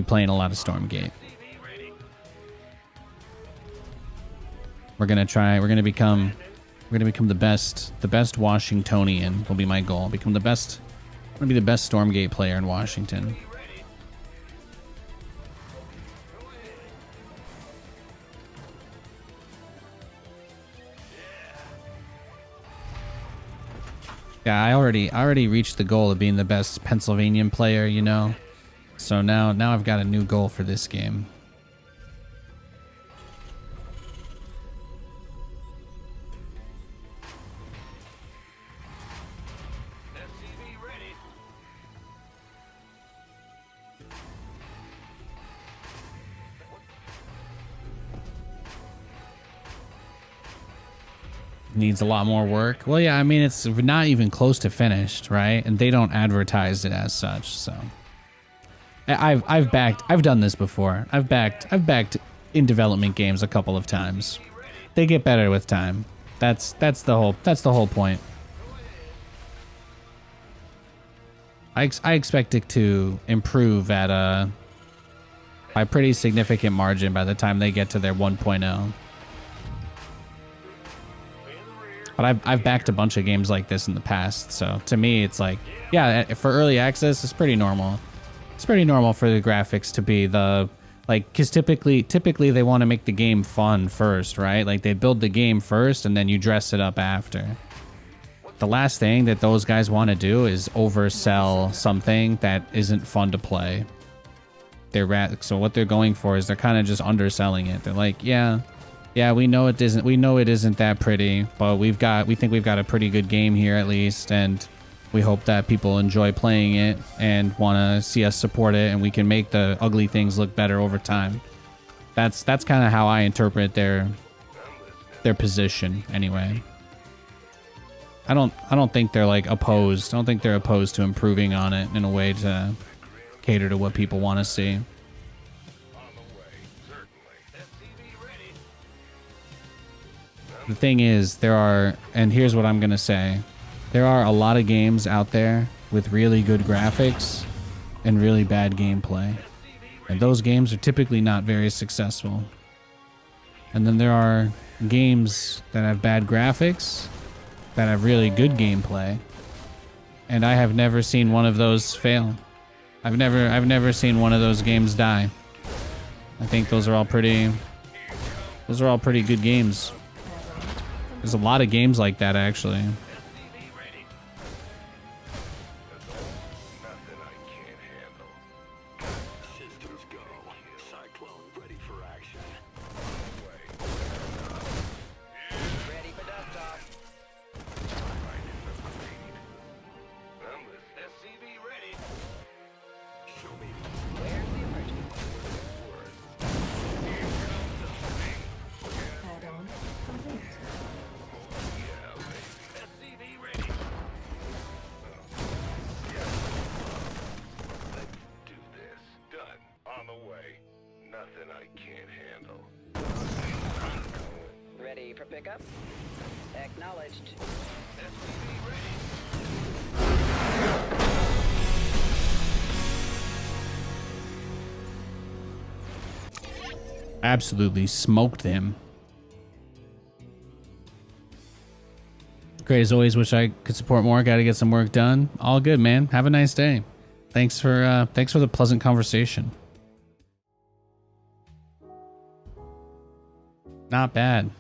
playing a lot of Stormgate. We're gonna become the best Washingtonian will be my goal. I'm gonna be the best Stormgate player in Washington. Yeah, I already reached the goal of being the best Pennsylvanian player, you know. So now I've got a new goal for this game. SCV ready. Needs a lot more work. Well, yeah, I mean, it's not even close to finished, right? And they don't advertise it as such, so I've done this before. I've backed in development games a couple of times. They get better with time. That's the whole point. I expect it to improve at by a pretty significant margin by the time they get to their 1.0. But I've backed a bunch of games like this in the past, so to me it's like, yeah, for early access it's pretty normal. It's pretty normal for the graphics to be the like, because typically they want to make the game fun first, right? Like they build the game first and then you dress it up after. The last thing that those guys want to do is oversell something that isn't fun to play. So what they're going for is they're kind of just underselling it. They're like, yeah, we know it isn't that pretty, but we think we've got a pretty good game here at least, and we hope that people enjoy playing it and want to see us support it, and we can make the ugly things look better over time. That's kind of how I interpret their position anyway. I don't think they're like opposed. I don't think they're opposed to improving on it in a way to cater to what people want to see. The thing is, and here's what I'm gonna say, there are a lot of games out there with really good graphics and really bad gameplay, and those games are typically not very successful. And then there are games that have bad graphics that have really good gameplay, and I have never seen one of those fail. I've never seen one of those games die. I think those are all pretty good games. There's a lot of games like that actually. Add-on complete. Nothing I can't handle. Ready for pickup? Acknowledged. Absolutely smoked him. Great as always. Wish I could support more. Got to get some work done. All good, man. Have a nice day. Thanks for the pleasant conversation. Not bad.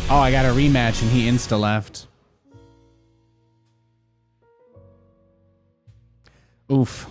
Oh, I got a rematch and he insta left. Oof.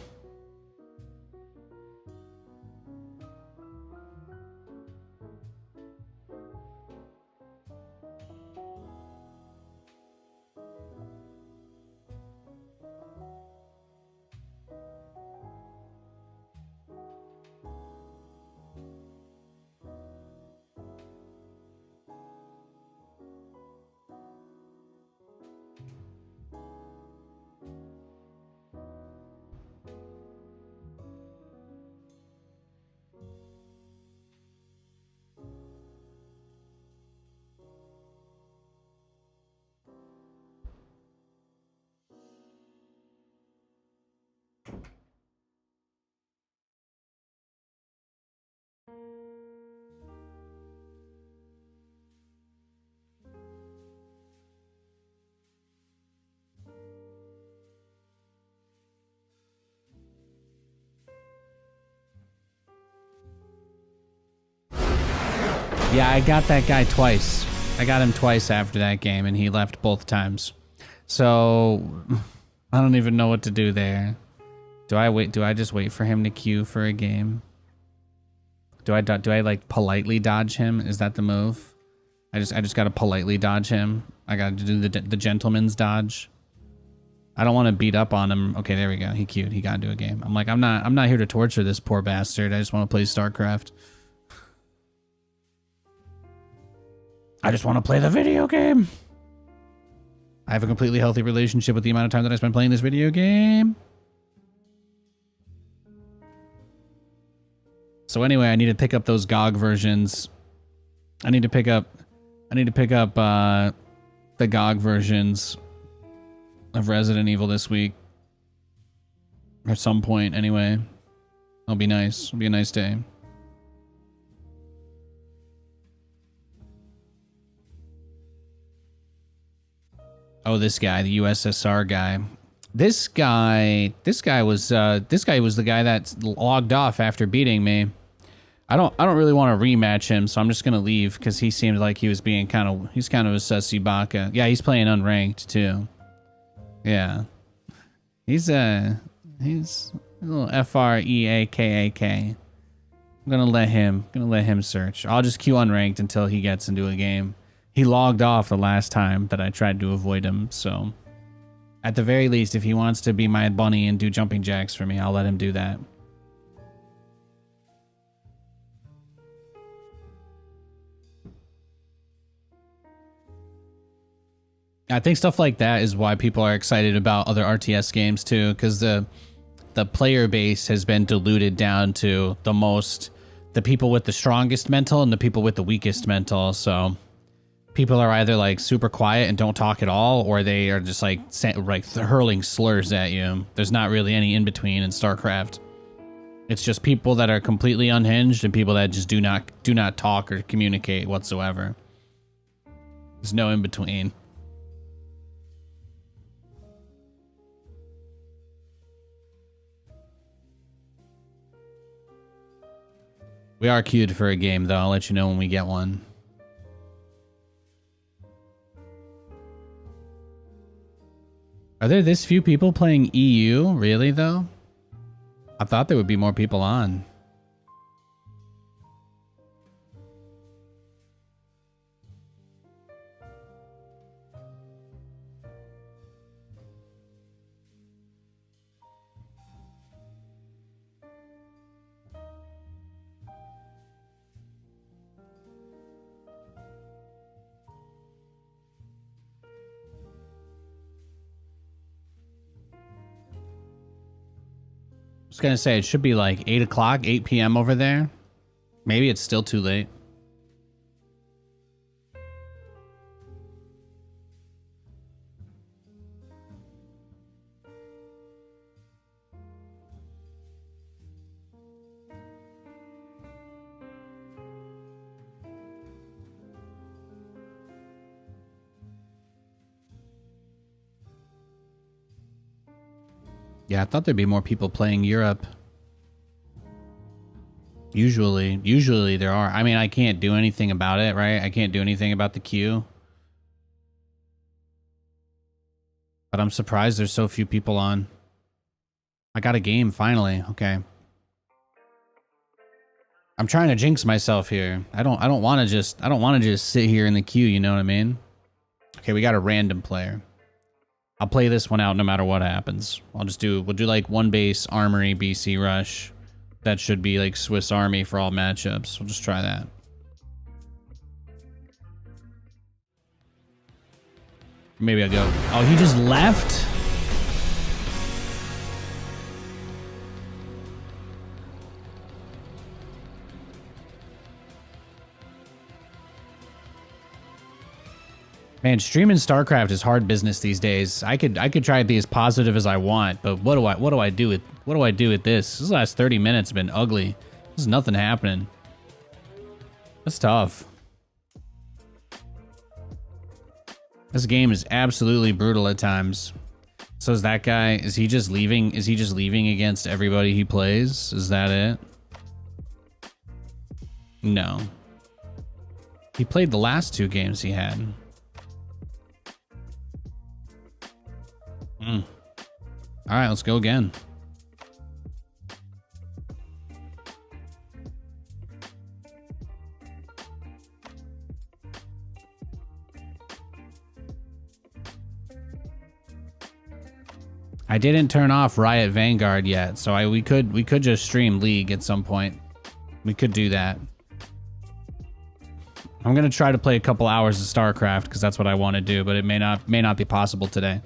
Yeah, I got that guy twice. I got him twice after that game, and he left both times. So, I don't even know what to do there. Do I wait? Do I just wait for him to queue for a game? Do I like politely dodge him? Is that the move? I just gotta politely dodge him. I gotta do the gentleman's dodge. I don't want to beat up on him. Okay, there we go. He queued. He got into a game. I'm like, I'm not here to torture this poor bastard. I just want to play StarCraft. I just want to play the video game. I have a completely healthy relationship with the amount of time that I spend playing this video game. So anyway, I need to pick up those GOG versions. I need to pick up the GOG versions of Resident Evil this week. At some point, anyway. It'll be nice. It'll be a nice day. Oh, this guy, the USSR guy. This guy was the guy that logged off after beating me. I don't really want to rematch him, so I'm just gonna leave because he seemed like he was being he's kind of a sussy baka. Yeah, he's playing unranked too. Yeah, he's a little FREAKAK. I'm gonna let him search. I'll just queue unranked until he gets into a game. He logged off the last time that I tried to avoid him, so at the very least, if he wants to be my bunny and do jumping jacks for me, I'll let him do that. I think stuff like that is why people are excited about other RTS games too, because the player base has been diluted down to the people with the strongest mental and the people with the weakest mental. So people are either like super quiet and don't talk at all, or they are just like hurling slurs at you. There's not really any in between in StarCraft. It's just people that are completely unhinged and people that just do not talk or communicate whatsoever. There's no in between. We are queued for a game, though. I'll let you know when we get one. Are there this few people playing EU? Really, though? I thought there would be more people on. I was gonna say it should be like 8 o'clock, 8 p.m. over there. Maybe it's still too late. Yeah, I thought there'd be more people playing Europe. Usually there are. I mean, I can't do anything about it, right? I can't do anything about the queue. But I'm surprised there's so few people on. I got a game finally. Okay. I'm trying to jinx myself here. I don't want to just sit here in the queue, you know what I mean? Okay, we got a random player. I'll play this one out no matter what happens. We'll do like one base, armory, BC rush. That should be like Swiss Army for all matchups. We'll just try that. Maybe I'll go. Oh, he just left? Man, streaming StarCraft is hard business these days. I could try to be as positive as I want, but what do I do with this? This last 30 minutes have been ugly. There's nothing happening. That's tough. This game is absolutely brutal at times. So is that guy, is he just leaving? Is he just leaving against everybody he plays? Is that it? No. He played the last 2 games he had. All right, let's go again. I didn't turn off Riot Vanguard yet, so we could just stream League at some point. We could do that. I'm gonna try to play a couple hours of StarCraft because that's what I want to do, but it may not be possible today.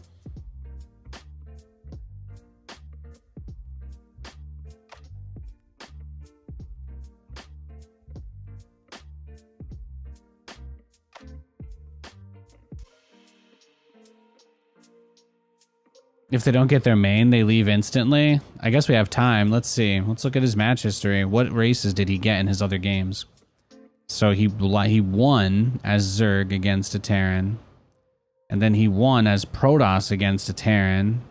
If they don't get their main, they leave instantly. I guess we have time. Let's see. Let's look at his match history. What races did he get in his other games? So he won as Zerg against a Terran. And then he won as Protoss against a Terran.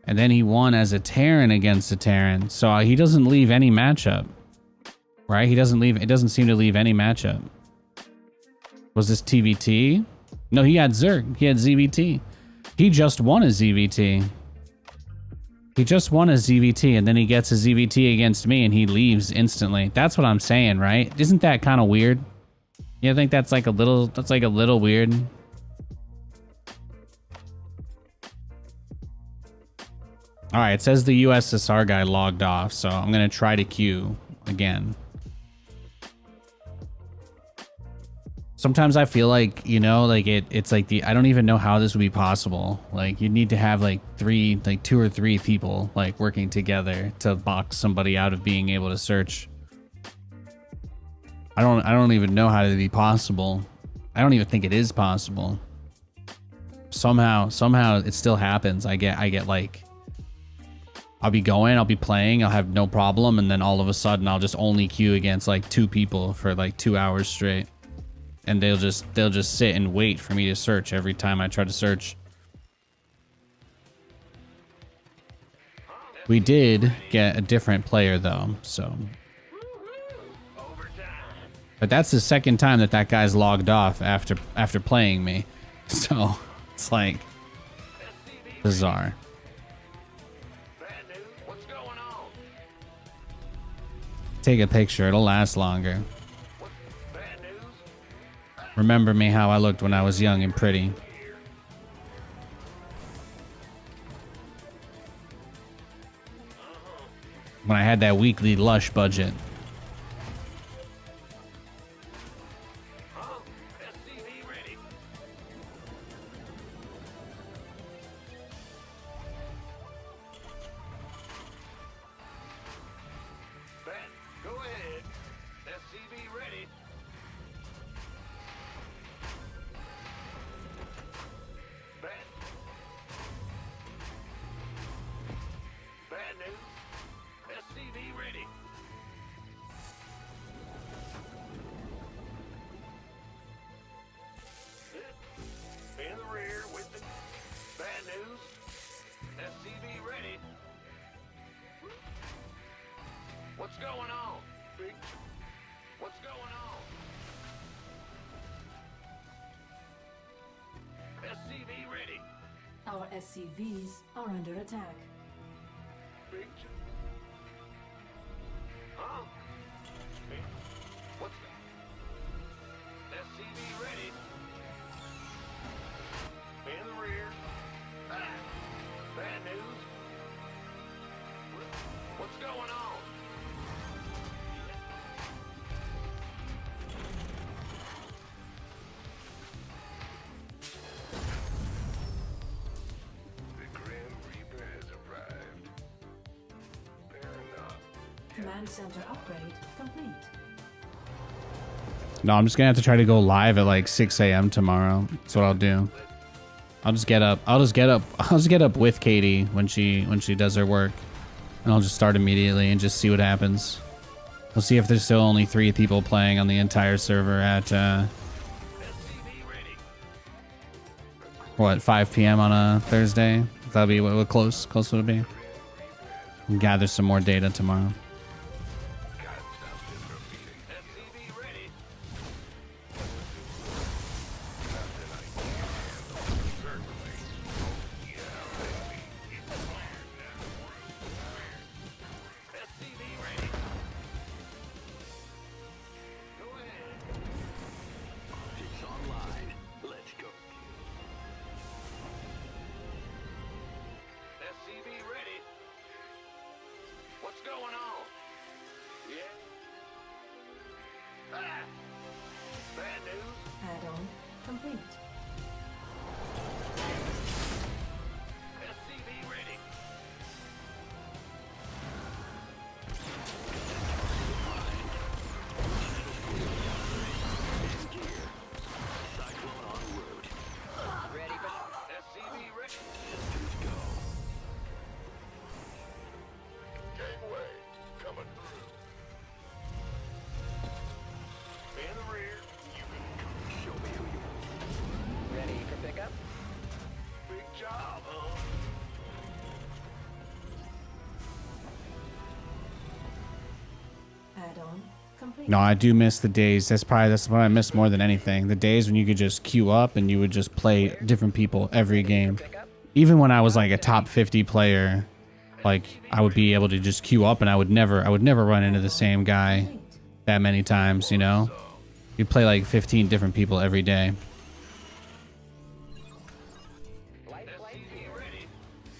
And then he won as a Terran against a Terran. So he doesn't leave any matchup. Right? He doesn't leave. It doesn't seem to leave any matchup. Was this TVT? No, he had Zerg. He had ZVT. He just won a ZVT. He just won a ZVT, and then he gets a ZVT against me, and he leaves instantly. That's what I'm saying, right? Isn't that kind of weird? You think that's like a little weird? All right, it says the USSR guy logged off, so I'm gonna try to queue again. Sometimes I feel like, you know, like it's like I don't even know how this would be possible. Like you need to have like two or three people like working together to box somebody out of being able to search. I don't even know how to be possible. I don't even think it is possible. Somehow it still happens. I get like, I'll be playing, I'll have no problem, and then all of a sudden I'll just only queue against like 2 people for like 2 hours straight. And they'll just sit and wait for me to search every time I try to search. We did get a different player though, so. But that's the second time that guy's logged off after playing me. So it's like bizarre. Take a picture, it'll last longer. Remember me how I looked when I was young and pretty. When I had that weekly Lush budget. Our SCVs are under attack. What's that? SCV ready. In the rear. Bad news. What's going on? Command center upgrade complete. No, I'm just gonna have to try to go live at like 6 a.m. tomorrow. That's what I'll do. I'll just get up with Katie when she does her work. And I'll just start immediately and just see what happens. We'll see if there's still only 3 people playing on the entire server at what, 5 p.m. on a Thursday? That'll be what close would it be? We'll gather some more data tomorrow. Bad news. Add-on complete. SCV ready. Ready for... SCV ready. Gangway coming through. In the rear. You can show me who you Ready for pickup? big job, huh? Add-on complete. No, I do miss the days. That's what I miss more than anything. The days when you could just queue up and you would just play different people every game. Pickup? Even when I was like a top 50 player, like I would be able to just queue up and I would never run into the same guy Complete. that many times, you know? You'd play like 15 different people every day. Light flight here.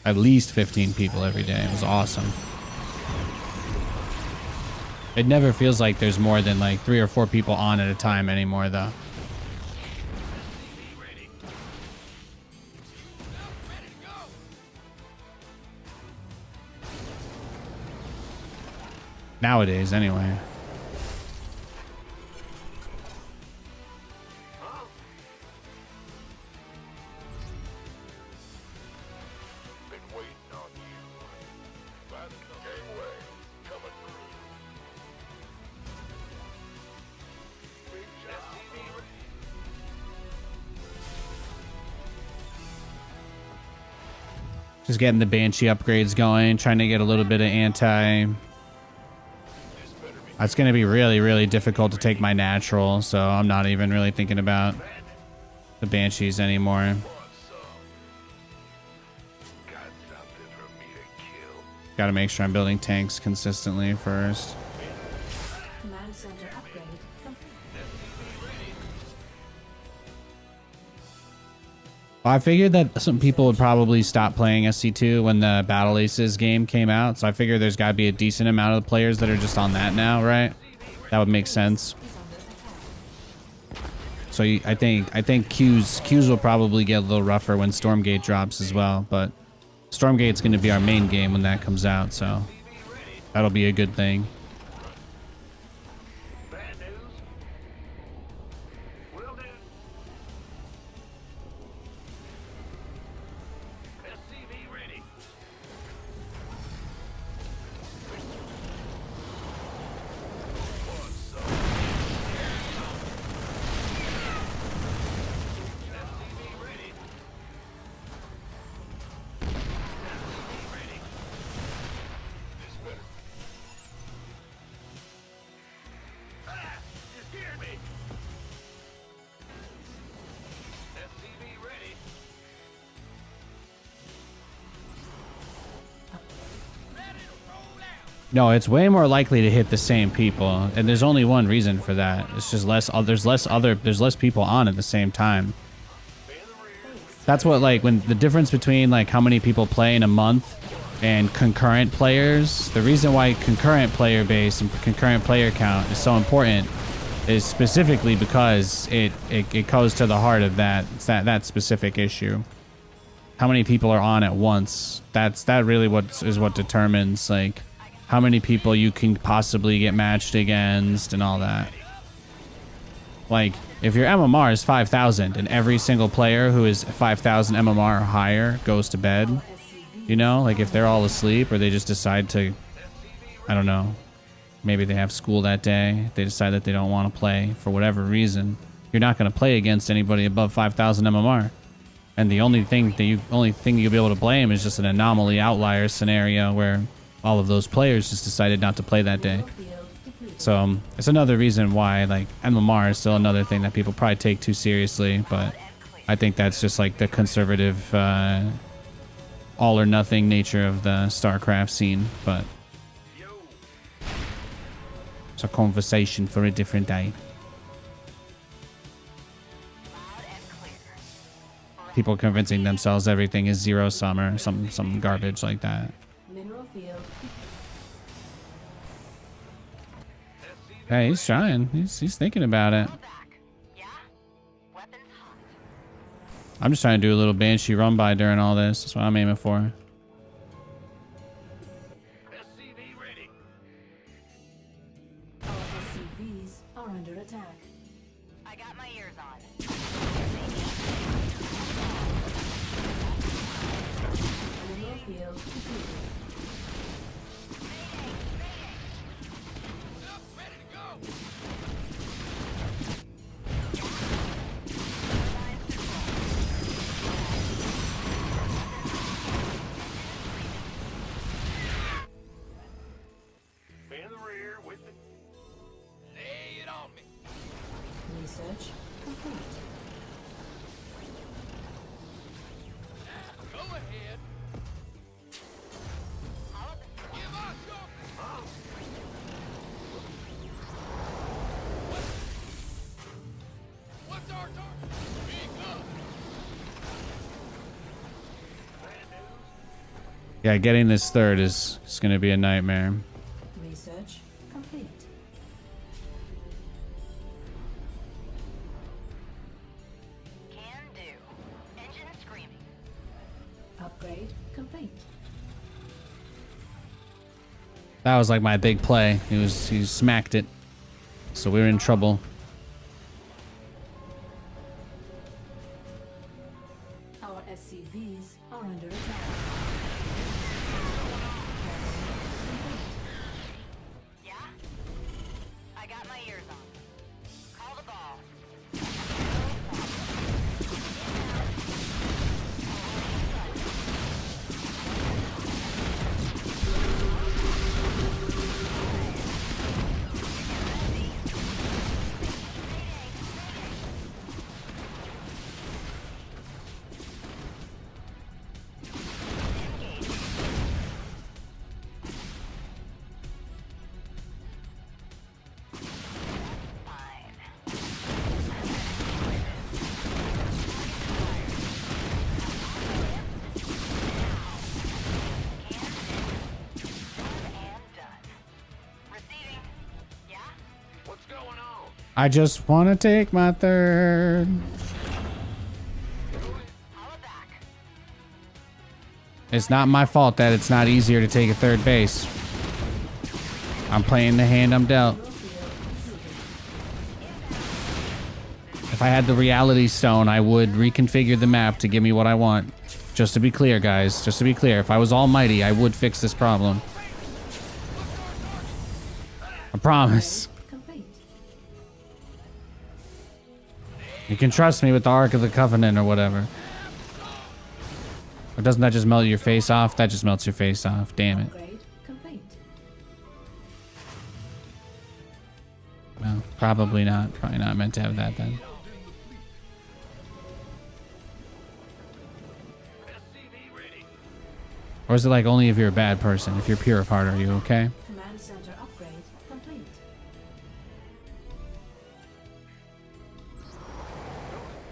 At least 15 people every day. It was awesome. It never feels like there's more than like 3 or 4 people on at a time anymore though. Nowadays anyway. Been waiting on you. That's the gangway coming through. Big job. SCV ready. Just getting the Banshee upgrades going, trying to get a little bit of anti. It's going to be really, really difficult to take my natural, so I'm not even really thinking about the Banshees anymore. Want some? Got something for me to kill. Got to make sure I'm building tanks consistently first. Command center upgrade complete. I figured that some people would probably stop playing SC2 when the Battle Aces game came out, so I figured there's got to be a decent amount of players that are just on that now, right? That would make sense. Is under attack. So I think Q's will probably get a little rougher when Stormgate drops as well, but Stormgate's going to be our main game when that comes out, so that'll be a good thing. Bad news. Will do. SCV ready. Want some? SCV ready. SCV ready. This better. Ah! You scared me. SCV ready. No, it's way more likely to hit the same people, and there's only one reason for that. It's just there's less people on at the same time. That's what, like, when the difference between like how many people play in a month and concurrent players, the reason why concurrent player base and concurrent player count is so important is specifically because it goes to the heart of that specific issue. How many people are on at once? That really what determines like how many people you can possibly get matched against and all that. Like, if your MMR is 5,000 and every single player who is 5,000 MMR or higher goes to bed, you know, like if they're all asleep or they just decide to, I don't know, maybe they have school that day, they decide that they don't want to play for whatever reason, you're not going to play against anybody above 5,000 MMR. And the only thing you'll be able to blame is just an anomaly outlier scenario where all of those players just decided not to play that day. Field depleted. So it's another reason why like MMR is still another thing that people probably take too seriously, but I think that's just like the conservative all or nothing nature of the StarCraft scene, but it's a conversation for a different day. People convincing themselves everything is zero sum or some garbage like that. Mineral field Hey, he's trying. He's thinking about it. I'm just trying to do a little Banshee run by during all this. That's what I'm aiming for. SCV ready. Our SCVs are under attack. I got my ears on. Mineral field depleted. Ready to go. In the rear with it. Lay it on me. Research complete. Go ahead. Give us your... What's our target? Big up. Bad news. Yeah, getting this third is going to be a nightmare. Research complete. Can do. Engine screaming. Upgrade complete. That was like my big play. He smacked it. So we were in trouble. Our SCVs are under attack. Yeah? I got my ears on. Call the ball. What's going on? I just want to take my third. It's not my fault that it's not easier to take a third base. I'm playing the hand I'm dealt. If I had the reality stone, I would reconfigure the map to give me what I want. Just to be clear, guys. Just to be clear. If I was almighty, I would fix this problem. I promise. Complete. You can trust me with the Ark of the Covenant or whatever. Or doesn't that just melt your face off? That just melts your face off. Damn it. Upgrade complete. Well, probably not. Probably not meant to have that then. SCV ready. Or is it like only if you're a bad person? If you're pure of heart, are you okay? Command center upgrade complete.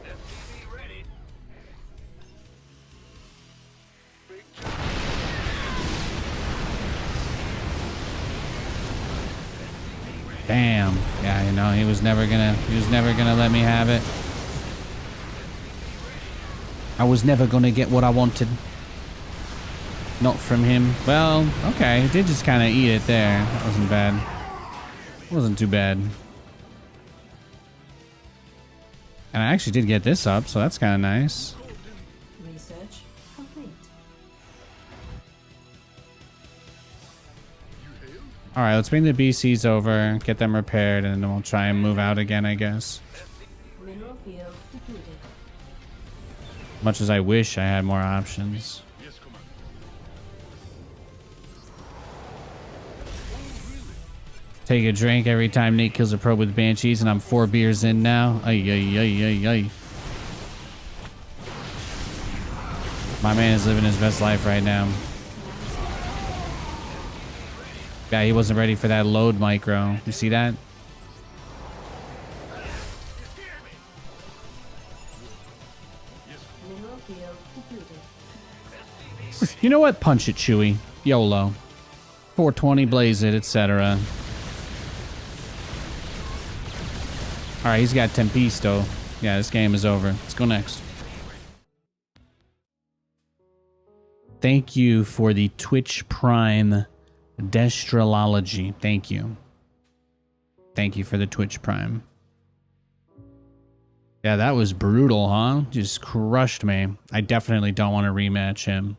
SCV ready. Big Damn. Yeah, you know, he was never gonna let me have it. I was never gonna get what I wanted. Not from him. Well, okay, he did just kind of eat it there. That wasn't bad. Wasn't too bad. And I actually did get this up, so that's kind of nice. Research complete. All right, let's bring the BCs over, get them repaired, and then we'll try and move out again, I guess. Mineral field depleted. Much as I wish I had more options. Yes, Commander. Take a drink every time Nate kills a probe with Banshees, and I'm 4 beers in now. Ay, ay, ay, ay, ay. My man is living his best life right now. Yeah, he wasn't ready for that load micro. You see that? Mineral field depleted. You know what? Punch it, Chewy. YOLO. 420, blaze it, etc. All right, he's got Tempesto. Yeah, this game is over. Let's go next. Thank you for the Twitch Prime Destrology. Thank you. Thank you for the Twitch Prime. Yeah, that was brutal, huh? Just crushed me. I definitely don't want to rematch him.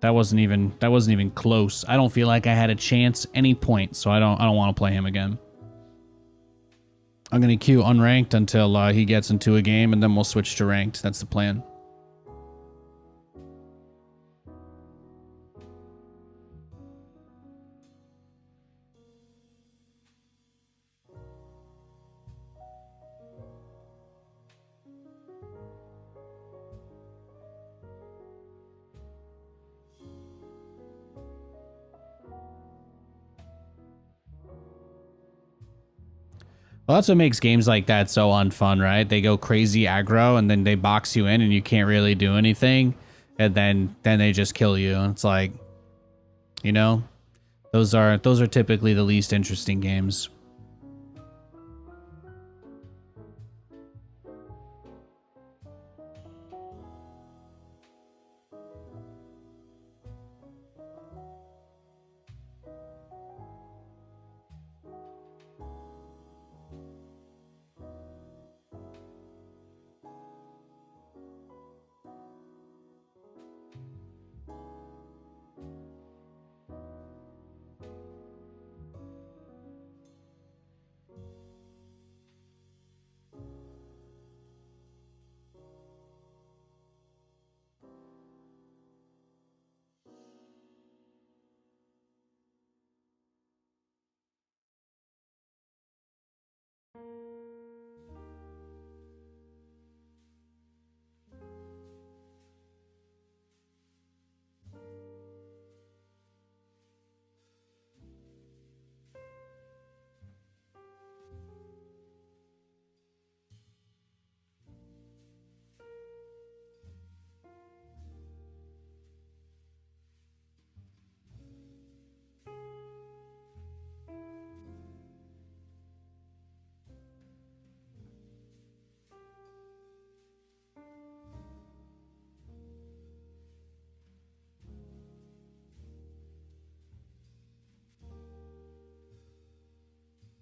That wasn't even close. I don't feel like I had a chance any point, so I don't want to play him again. I'm gonna queue unranked until he gets into a game, and then we'll switch to ranked. That's the plan. Well, that's what makes games like that so unfun, right? They go crazy aggro, and then they box you in, and you can't really do anything, and then they just kill you. And it's like, you know, those are typically the least interesting games.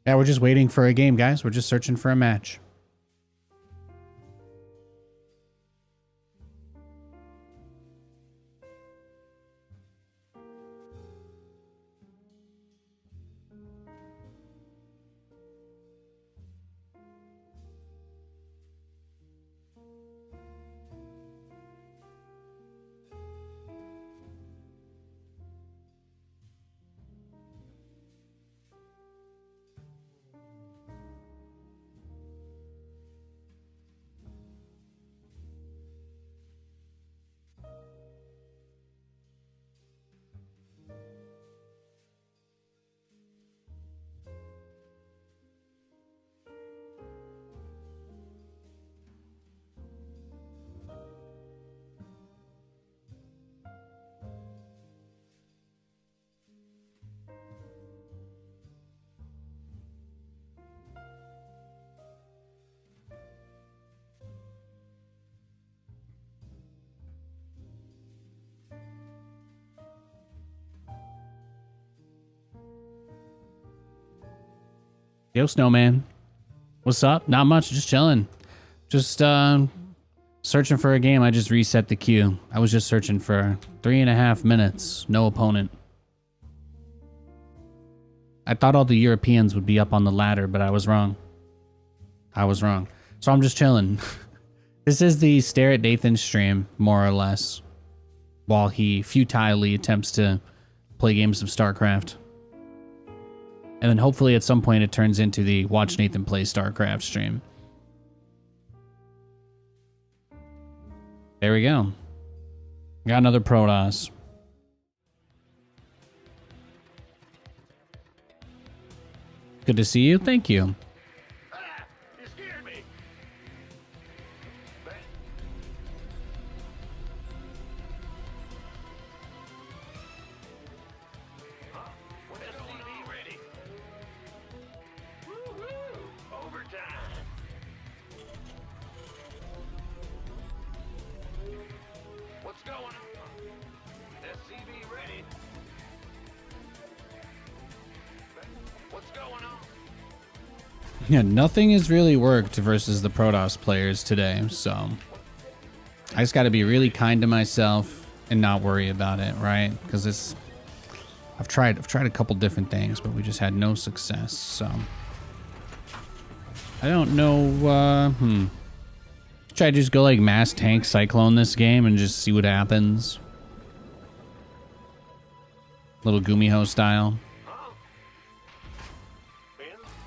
Yeah, we're just waiting for a game, guys. We're just searching for a match. Yo, Snowman. What's up? Not much. Just chilling. Just searching for a game. I just reset the queue. I was just searching for 3.5 minutes. No opponent. I thought all the Europeans would be up on the ladder, but I was wrong. I was wrong. So I'm just chilling. This is the stare at Nathan stream, more or less, while he futilely attempts to play games of StarCraft. And then hopefully at some point it turns into the watch Nathan play StarCraft stream. There we go. Got another Protoss. Good to see you. Thank you. Ah! You scared me! Huh? When is SCV ready? Woohoo! Yeah, nothing has really worked versus the Protoss players today, so I just got to be really kind to myself and not worry about it, right? Because it's I've tried a couple different things, but we just had no success. So I don't know. Should I just go like mass tank cyclone this game and just see what happens? Little Gumiho style.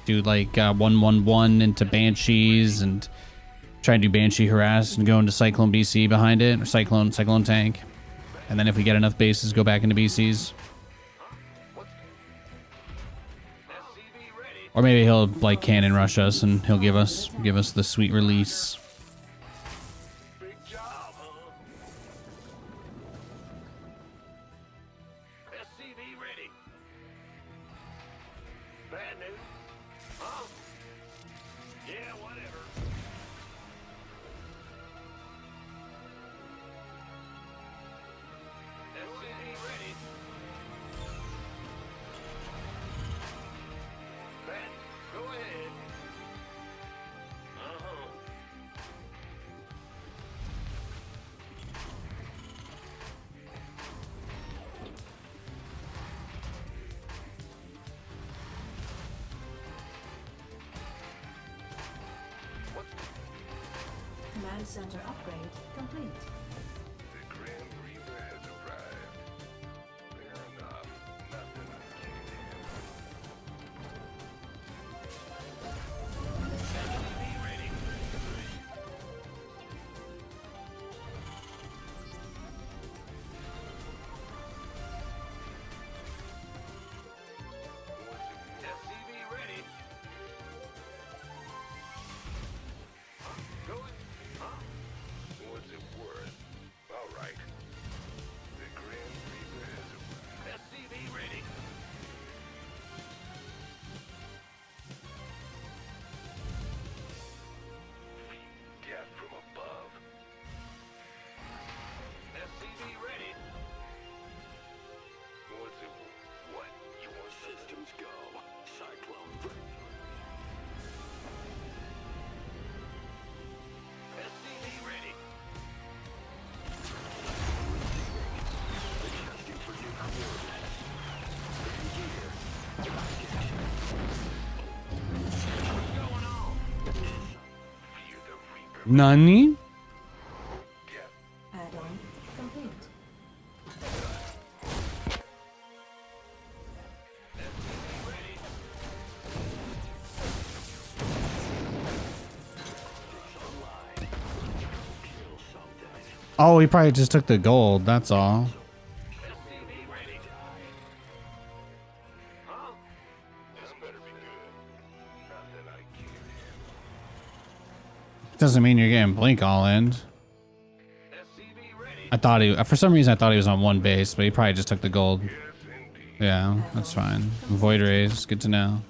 Do like 1-1-1 into Banshees and try and do Banshee harass and go into Cyclone BC behind it, or Cyclone tank. And then if we get enough bases, go back into BCs. Or maybe he'll like cannon rush us and he'll give us the sweet release. Big job, huh? SCV ready. Bad news? Huh? Yeah, whatever. SCV ready. Bad, go ahead. Uh-huh. Command center upgrade complete. The Grand Reaper has arrived. Fair enough. Nothing I can't handle. Be ready. SCV ready. Go it. Huh? What's it worth? All right. The Grand Reaper has arrived. SCV ready. Death from above. SCV ready. What's it? What? You want systems go? Cyclone. SCV ready. Adjusting for new coordinates. Here. What's going on? Fear the Reaper. Nani? Death. Add-on complete. SCV ready. Online. Kill something. Oh, he probably just took the gold. That's all. SCV ready. Huh? This better be good. Not that I can't handle. Doesn't mean you're getting blink all in. SCV ready. I thought he, for some reason, I thought he was on one base, but he probably just took the gold. Yes, indeed. Yeah, that's fine. Void rays, good to know.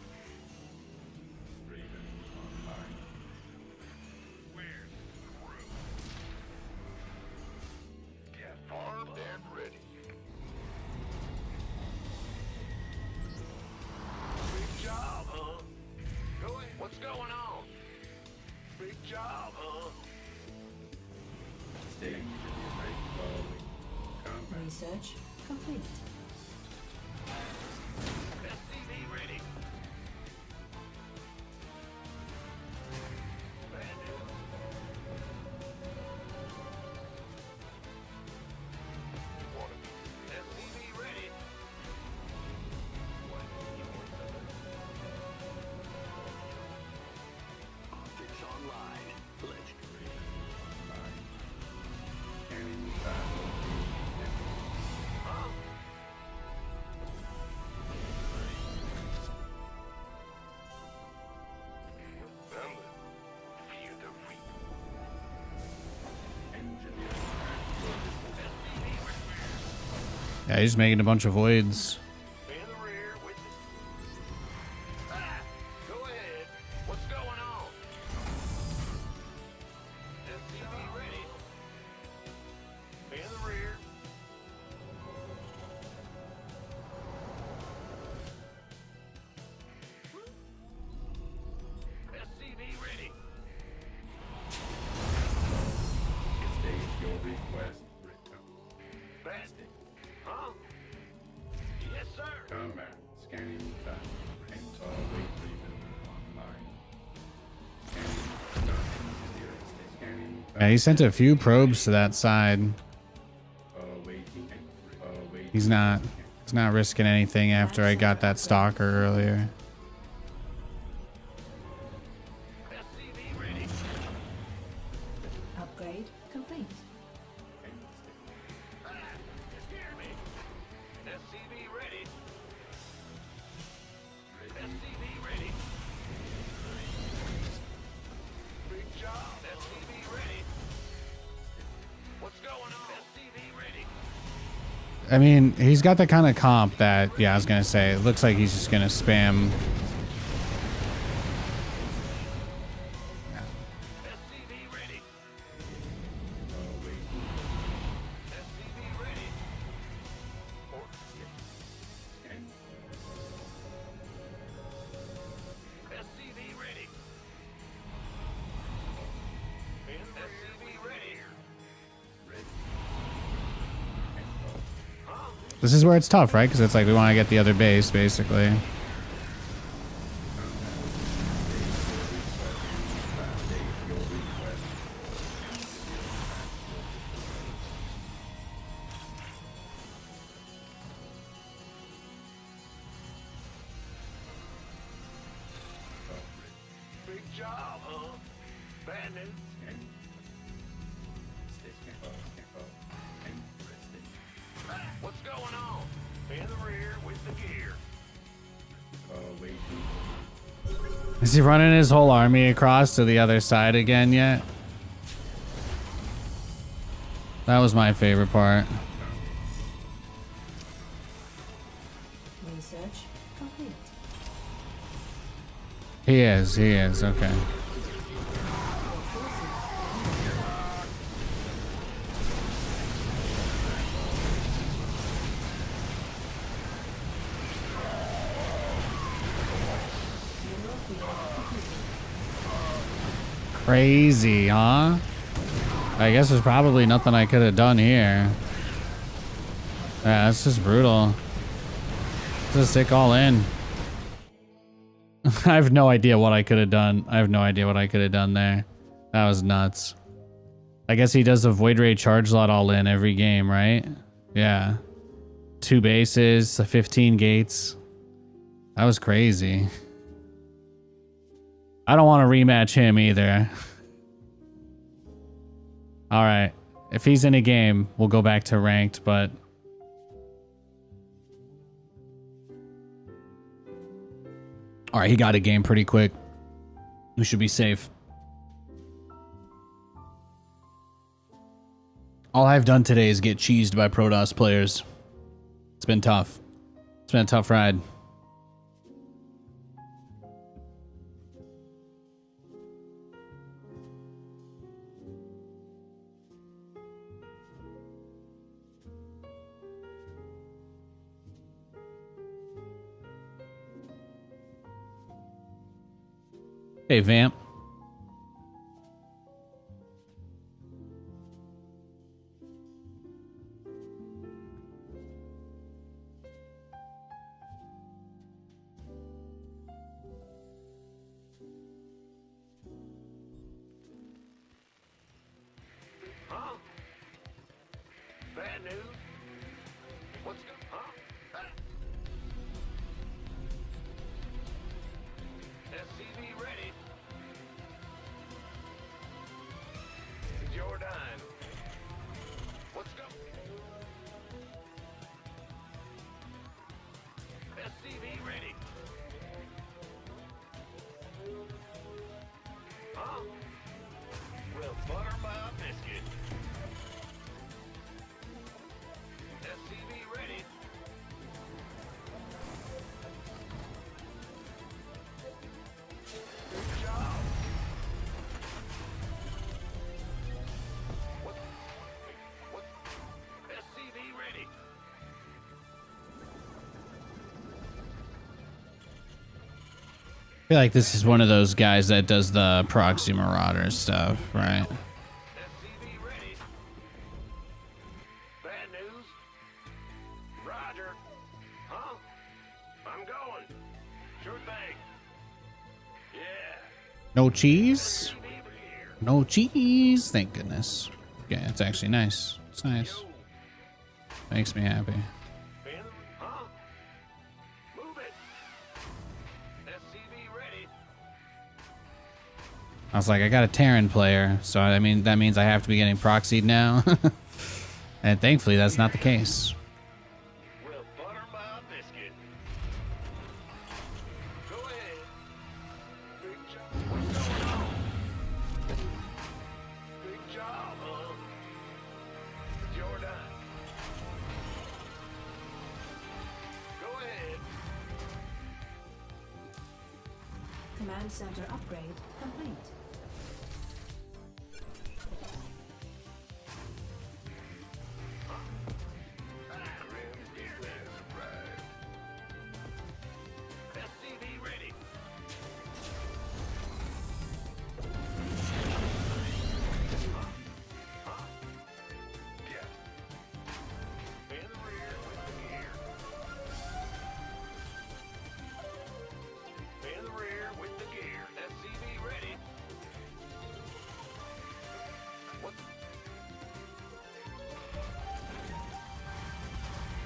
Get armed and ready. Big job, huh? Go ahead. What's going on? Big job, huh? Stay right following combat. Research complete. SCV ready. Bad news. SCV ready. What? You want something? Optics online. Let's go. Scanning silo. Huh? Fear the Reaper. Engineering Yeah, he's making a bunch of voids. In the rear with you. Ah! Go ahead. What's going on? SCV ready. In the rear. Yeah, he sent a few probes to that side. He's not risking anything after I got that stalker earlier. SCV ready. Upgrade complete. Hear me. SCV ready. SCV ready. Big job. SCV ready. What's going on? SCV ready. I mean, he's got the kind of comp that, yeah, I was gonna say, it looks like he's just gonna spam. SCV ready. SCV ready. SCV ready. SCV ready. This is where it's tough, right? Because it's like we want to get the other base, basically. Big job, huh? Bad news. What's going on? In the rear with the gear. Is he running his whole army across to the other side again yet? That was my favorite part. Research complete. He is, okay. Crazy, huh? I guess there's probably nothing I could have done here. Yeah, that's just brutal. Just stick all in. I have no idea what I could have done. I have no idea what I could have done there. That was nuts. I guess he does the Void Ray charge lot all in every game, right? Yeah. 2 bases, 15 gates. That was crazy. I don't want to rematch him either. All right. If he's in a game, we'll go back to ranked, but... All right, he got a game pretty quick. We should be safe. All I've done today is get cheesed by Protoss players. It's been tough. It's been a tough ride. Hey, Vamp. Huh? Bad news? What's going on? Huh? SCV ready. It's your dime. What's go? SCV ready. Huh? Well, butter my biscuit. SCV ready. Good job. What? SCV ready. I feel like this is one of those guys that does the proxy marauder stuff, right? SCV ready. Bad news? Roger. Huh? I'm going. Sure thing. Yeah. No cheese? SCV here. No cheese. Thank goodness. Okay, it's actually nice. It's nice. Makes me happy. Phantom, huh? Move it. SCV ready. I was like, I got a Terran player, so I mean that means I have to be getting proxied now. And thankfully that's not the case. We'll butter my biscuit. Go ahead. Big job. What's going on? Big job, huh? Jordan. Go ahead. Command center upgrade complete. Grim Reaper has arrived. SCV ready. Yeah. In the rear with the gear. In the rear with the gear. SCV ready. What?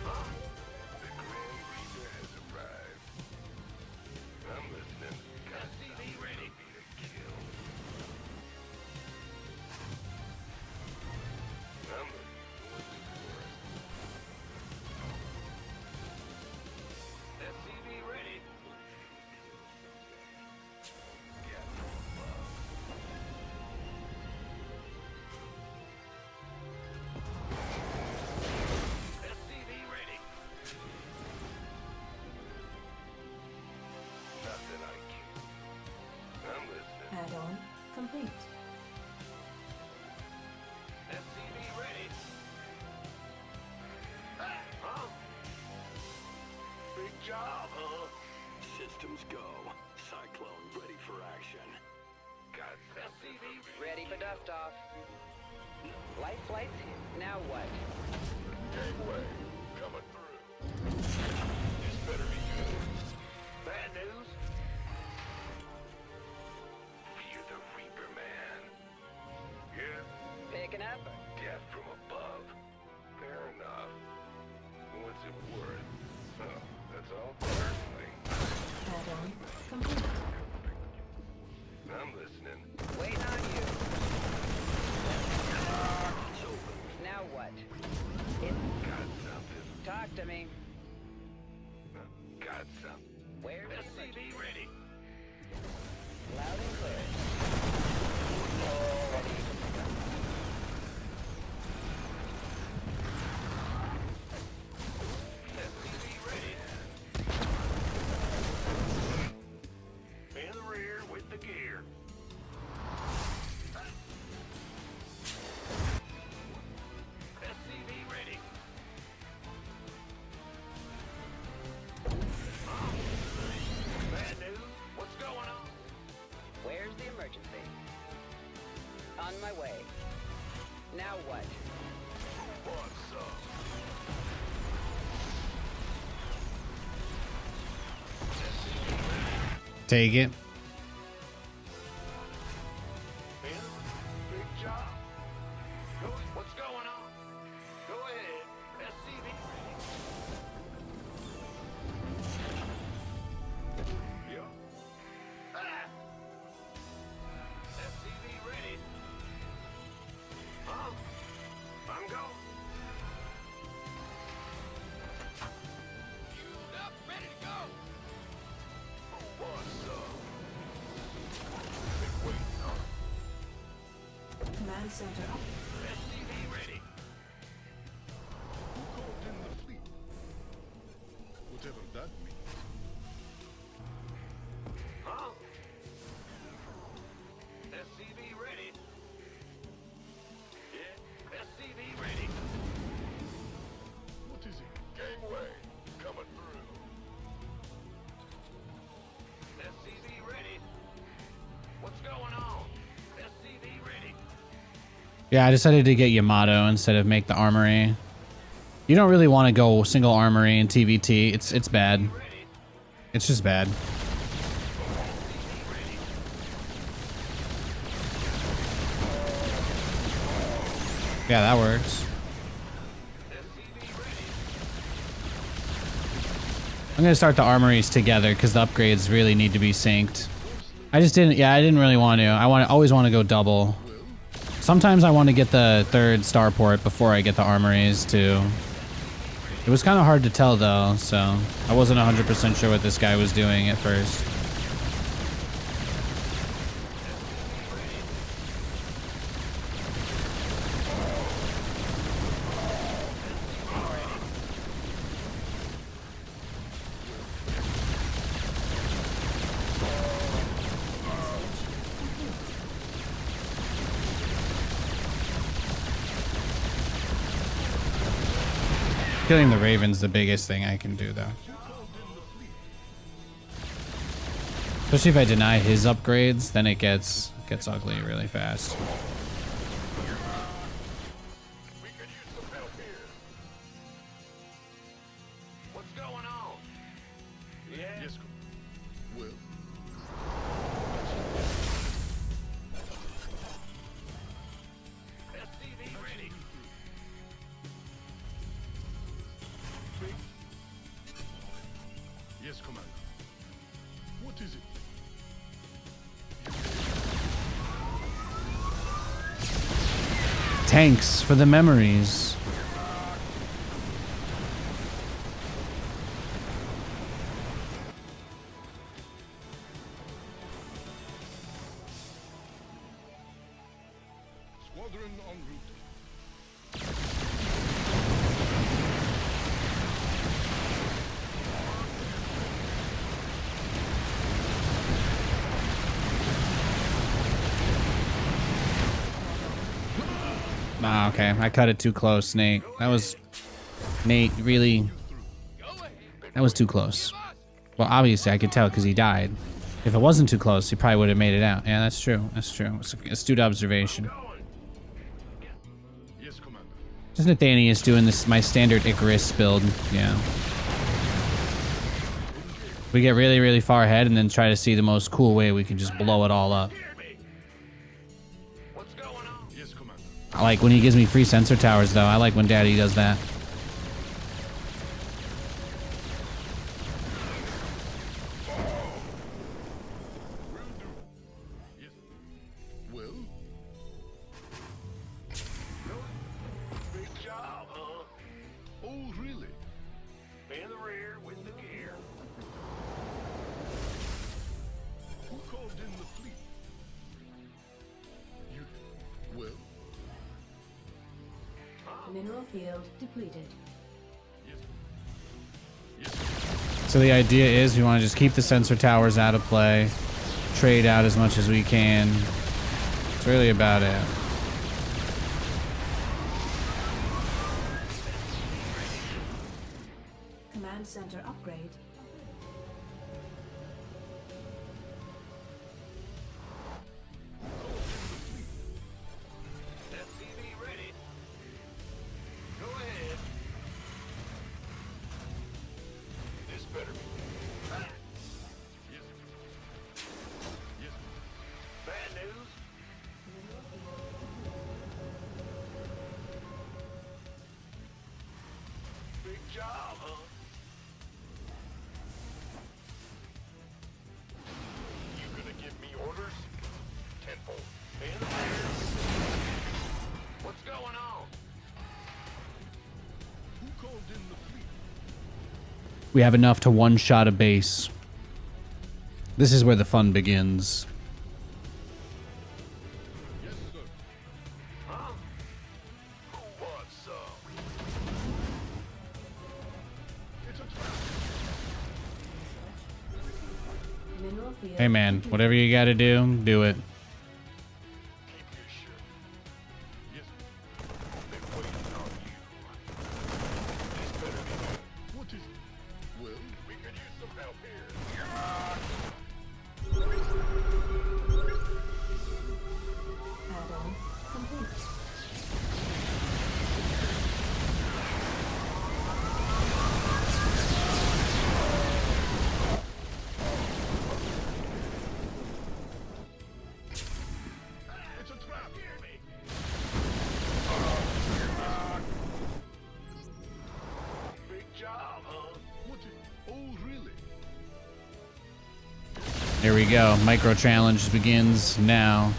Huh? The Grim Reaper has arrived. I'm listening. SCV ready. Be a kill. I'm listening. What's it worth? SCV ready. Yeah. SCV ready. Nothing I can. I'm listening. Add-on complete. SCV ready. Huh? Big job, huh? Systems go. Cyclone ready for action. Got SCV Ready for dust off. Light flight's here. Now what? Gateway coming through. This better be good. Bad news? Fear the Reaper, man. Yeah, Picking up? death from above. Fair enough. What's it worth? Oh, that's all personally. Add-on complete. I'm listening. Waiting on you. Now what? Got something. Talk to me. Got something. Where's the SCV ready. loud and clear? SCV ready. In the rear with the gear. SCV ready. Bad news? What's going on? Where's the emergency? On my way. Now what? What's up? Take it. Big job. What's going on? Go ahead. SCV ready. Yup. SCV ready. Huh? I'm going. Queued up, ready to go. What's up? Been waiting on. Command center up. SCV ready. Who called in the fleet? Whatever that means. Huh? SCV ready. Yeah, SCV ready. What is it? Gangway coming through. SCV ready. What's going on? SCV ready. Yeah, I decided to get Yamato instead of make the armory. You don't really want to go single armory in TVT. It's bad. Ready. It's just bad. SCV ready. Yeah, that works. I'm gonna start the armories together because the upgrades really need to be synced. I didn't really want to. Always want to go double. Sometimes I want to get the 3rd starport before I get the armories too. It was kind of hard to tell though, so I wasn't 100% sure what this guy was doing at first. Killing the Raven's the biggest thing I can do, though. Especially if I deny his upgrades, then it gets ugly really fast. We could use some help here. What's going on? Yeah. Yes, well, SCV ready. yes, Commander. What is it? Tanks for the memories. Squadron en route. Ah, okay. I cut it too close, Nate. Nate, really... That was too close. Well, obviously I could tell because he died. If it wasn't too close, he probably would have made it out. Yeah, that's true. That's true. It's an astute observation. Yes, Commander. Just Nathanias doing this, my standard Icarus build. Yeah. We get really, really far ahead and then try to see the most cool way we can just blow it all up. What's going on? Yes, Commander. I like when he gives me free sensor towers, though. I like when Daddy does that. Yes. Well, Big job, huh? oh, really? In the rear with the gear. Who called in the fleet? You, well, Mineral field depleted. yes. Yes, So the idea is we want to just keep the sensor towers out of play, trade out as much as we can. That's really about it. Command center upgrade. SCV ready. Go ahead. This better be. yes. Yes. Bad news. Big job, huh? You gonna give me orders? Tenfold. In the rear. What's going on? Who called in the fleet? We have enough to one-shot a base. This is where the fun begins. Yes, sir. Huh? Who wants some? It's a trap. Mineral field. Hey man, whatever you gotta do it. Keep your shirt. Yes. Been waiting on you. This better be good. What is it? Well, We could use some help here. Add-on complete. Here we go. Micro challenge begins now.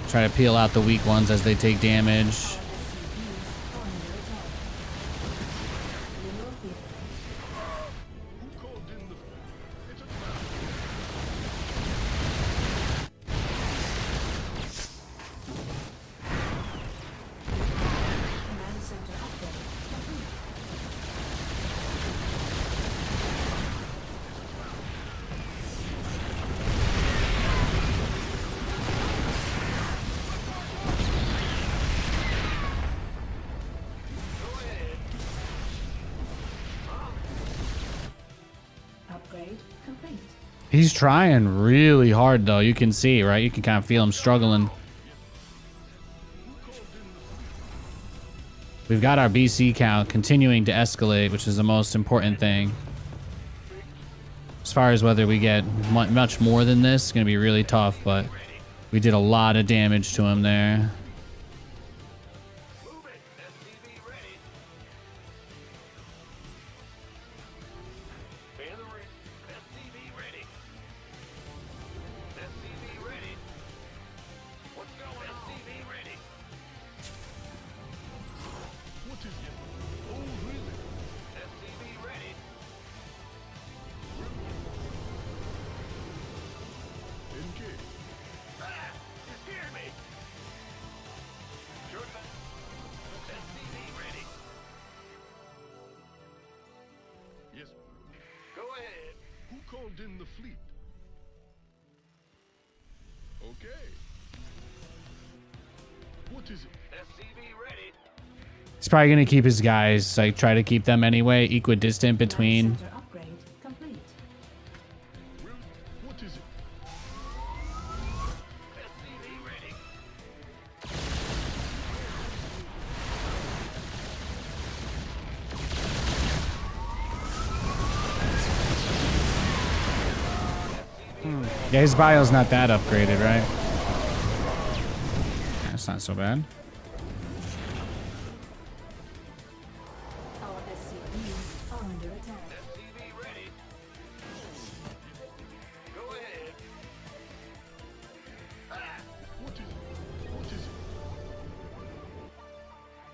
Try to peel out the weak ones as they take damage. SCVs are under attack. Mineral field. Who called in the... It's a trap. Command center upgrade complete. Upgrade complete. He's trying really hard, though. You can see, right? You can kind of feel him struggling. We've got our BC count continuing to escalate, which is the most important thing. As far as whether we get much more than this, it's going to be really tough, but we did a lot of damage to him there. Move it. SCV ready. Fan the ring. SCV ready. SCV ready. What's going on? SCV ready. What is it? Oh, really? SCV ready. Engage. Ah! You scared me. Sure enough. SCV ready. Yes. Go ahead. Who called in the fleet? Okay. What is it? SCV ready. He's probably going to keep his guys, like, try to keep them anyway, equidistant between. Command center upgrade complete. Well, what is it? SCV ready. Yeah, his bio's not that upgraded, right? That's not so bad. Our SCVs are under attack. SCV ready. Go ahead. Ah! What is it? What is it?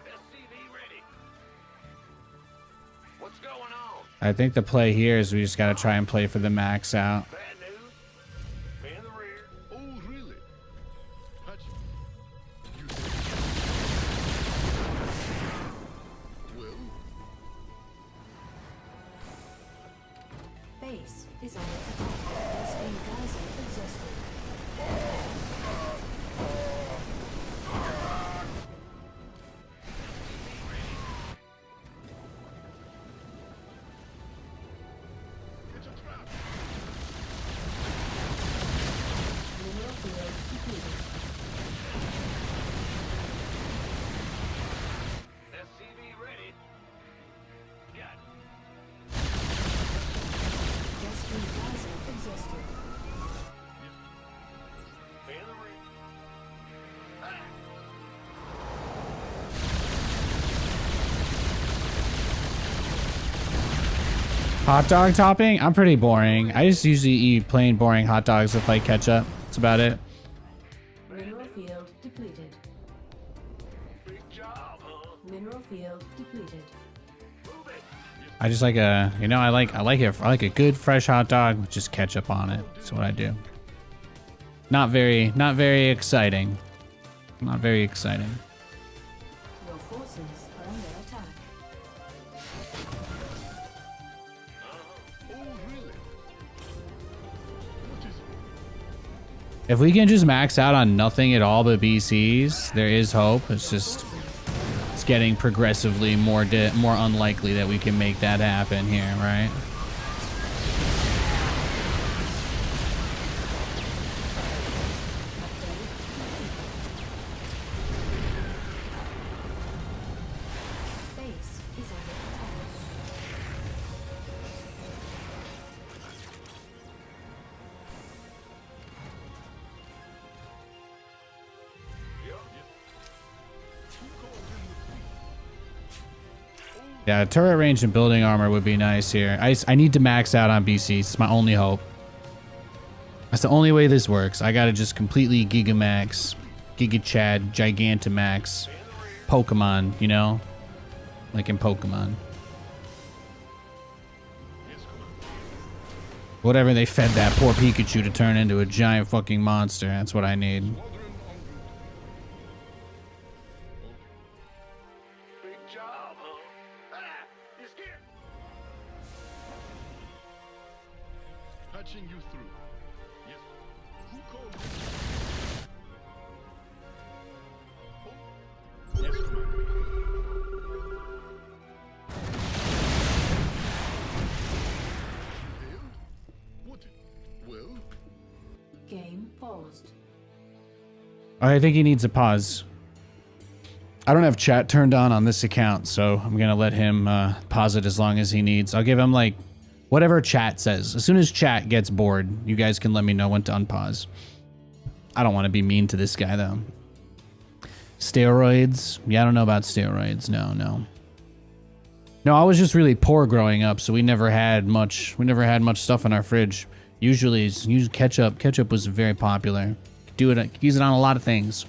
SCV ready. What's going on? I think the play here is we just got to try and play for the max out. Bad news? Fan the rear. Oh, really? Hutch. You well, Base is under attack. Best guys are exhausted. it's a trap. Mineral field depleted. SCV ready. Got it. Best guys are exhausted. Fan the rear. Ah! Hot dog topping? I'm pretty boring. I just usually eat plain boring hot dogs with like ketchup. That's about it. Mineral field depleted. Big job, huh? Mineral field depleted. Move it. I just like a, you know, I like a good fresh hot dog with just ketchup on it. That's what I do. Not very exciting. Not very exciting. Your forces are under attack. Oh, really? What is it? If we can just max out on nothing at all but BCs, there is hope. It's just, it's getting progressively more unlikely that we can make that happen here, right? Base is under attack. Yeah, turret range and building armor would be nice here. I need to max out on BCs. It's my only hope. That's the only way this works. I gotta just completely Gigamax, Giga Chad, Gigantamax, Pokemon, you know? Like in Pokemon. Whatever they fed that poor Pikachu to turn into a giant fucking monster. That's what I need. Big job, huh? Ah, he's here. Patching you through. Yes. Who called you? Oh. Yes, Commander. Failed? What? Well, Game paused. I think he needs a pause. I don't have chat turned on this account, so I'm gonna let him pause it as long as he needs. I'll give him like whatever chat says. As soon as chat gets bored, you guys can let me know when to unpause. I don't want to be mean to this guy though. Steroids? Yeah, I don't know about steroids. No, I was just really poor growing up, so we never had much stuff in our fridge. Usually ketchup. Ketchup was very popular. Use it on a lot of things.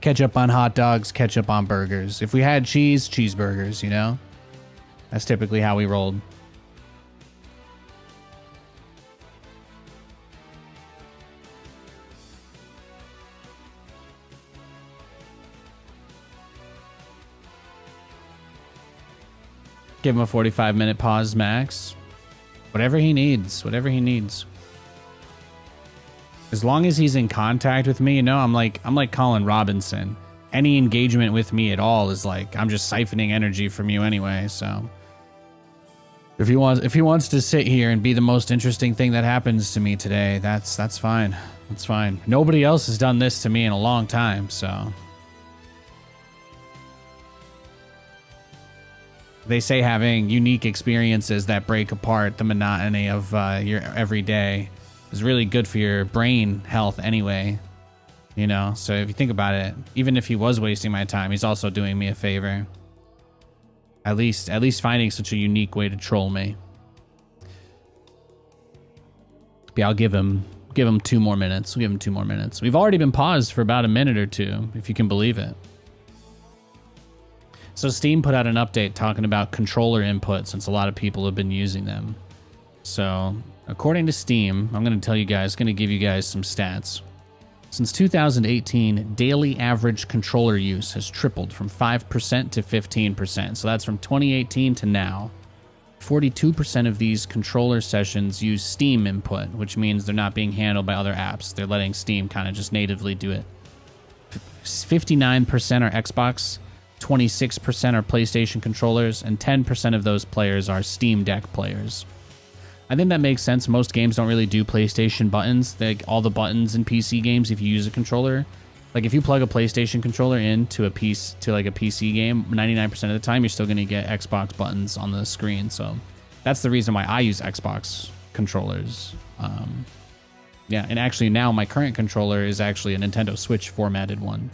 Ketchup on hot dogs, ketchup on burgers. If we had cheese, cheeseburgers, you know? That's typically how we rolled. Give him a 45-minute pause max. Whatever he needs. As long as he's in contact with me, you know, I'm like Colin Robinson. Any engagement with me at all is like I'm just siphoning energy from you anyway, so if he wants to sit here and be the most interesting thing that happens to me today, that's fine. That's fine. Nobody else has done this to me in a long time, so they say having unique experiences that break apart the monotony of your everyday is really good for your brain health anyway, you know? So if you think about it, even if he was wasting my time, he's also doing me a favor. At least finding such a unique way to troll me. But yeah, I'll give him 2 more minutes. We'll give him 2 more minutes. We've already been paused for about a minute or two, if you can believe it. So Steam put out an update talking about controller input since a lot of people have been using them. So according to Steam, I'm going to give you guys some stats. Since 2018, daily average controller use has tripled from 5% to 15%. So that's from 2018 to now. 42% of these controller sessions use Steam input, which means they're not being handled by other apps. They're letting Steam kind of just natively do it. 59% are Xbox, 26% are PlayStation controllers, and 10% of those players are Steam Deck players. I think that makes sense. Most games don't really do PlayStation buttons. Like all the buttons in PC games, if you use a controller, like if you plug a PlayStation controller into like a PC game, 99% of the time you're still going to get Xbox buttons on the screen. So that's the reason why I use Xbox controllers. Yeah, and actually now my current controller is actually a Nintendo Switch formatted one.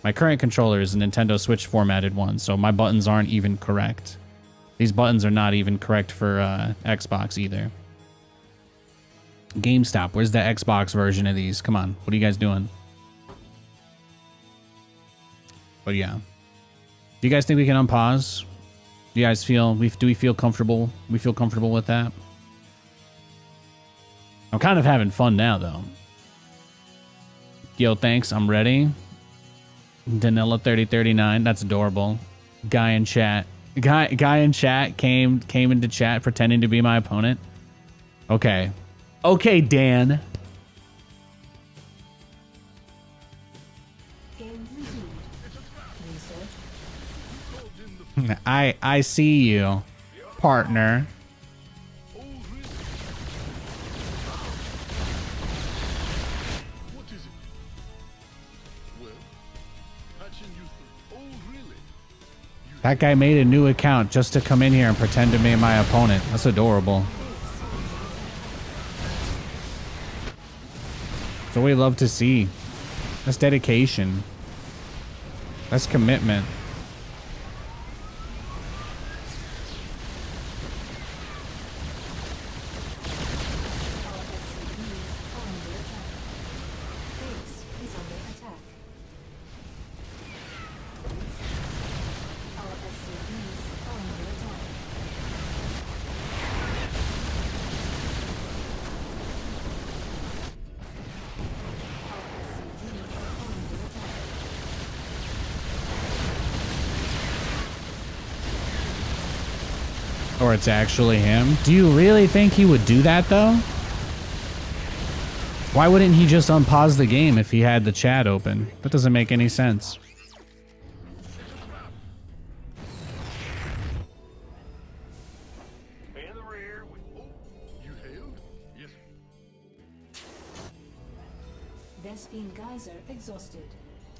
My current controller is a Nintendo Switch formatted one, so my buttons aren't even correct. These buttons are not even correct for Xbox either. GameStop, where's the Xbox version of these? Come on, what are you guys doing? But yeah. Do you guys think we can unpause? Do you guys do we feel comfortable? We feel comfortable with that? I'm kind of having fun now though. Yo, thanks, I'm ready. Danilla3039, that's adorable. Guy in chat came into chat pretending to be my opponent. Okay, Dan. Game resumed. Research. I see you, partner. what is it? Well, patching you through. Oh, really? That guy made a new account just to come in here and pretend to be my opponent. That's adorable. That's what we love to see. That's dedication. That's commitment. Or it's actually him. Do you really think he would do that though? Why wouldn't he just unpause the game if he had the chat open? That doesn't make any sense. In the rear. Oh, you hailed? Yes. Vespene geyser exhausted.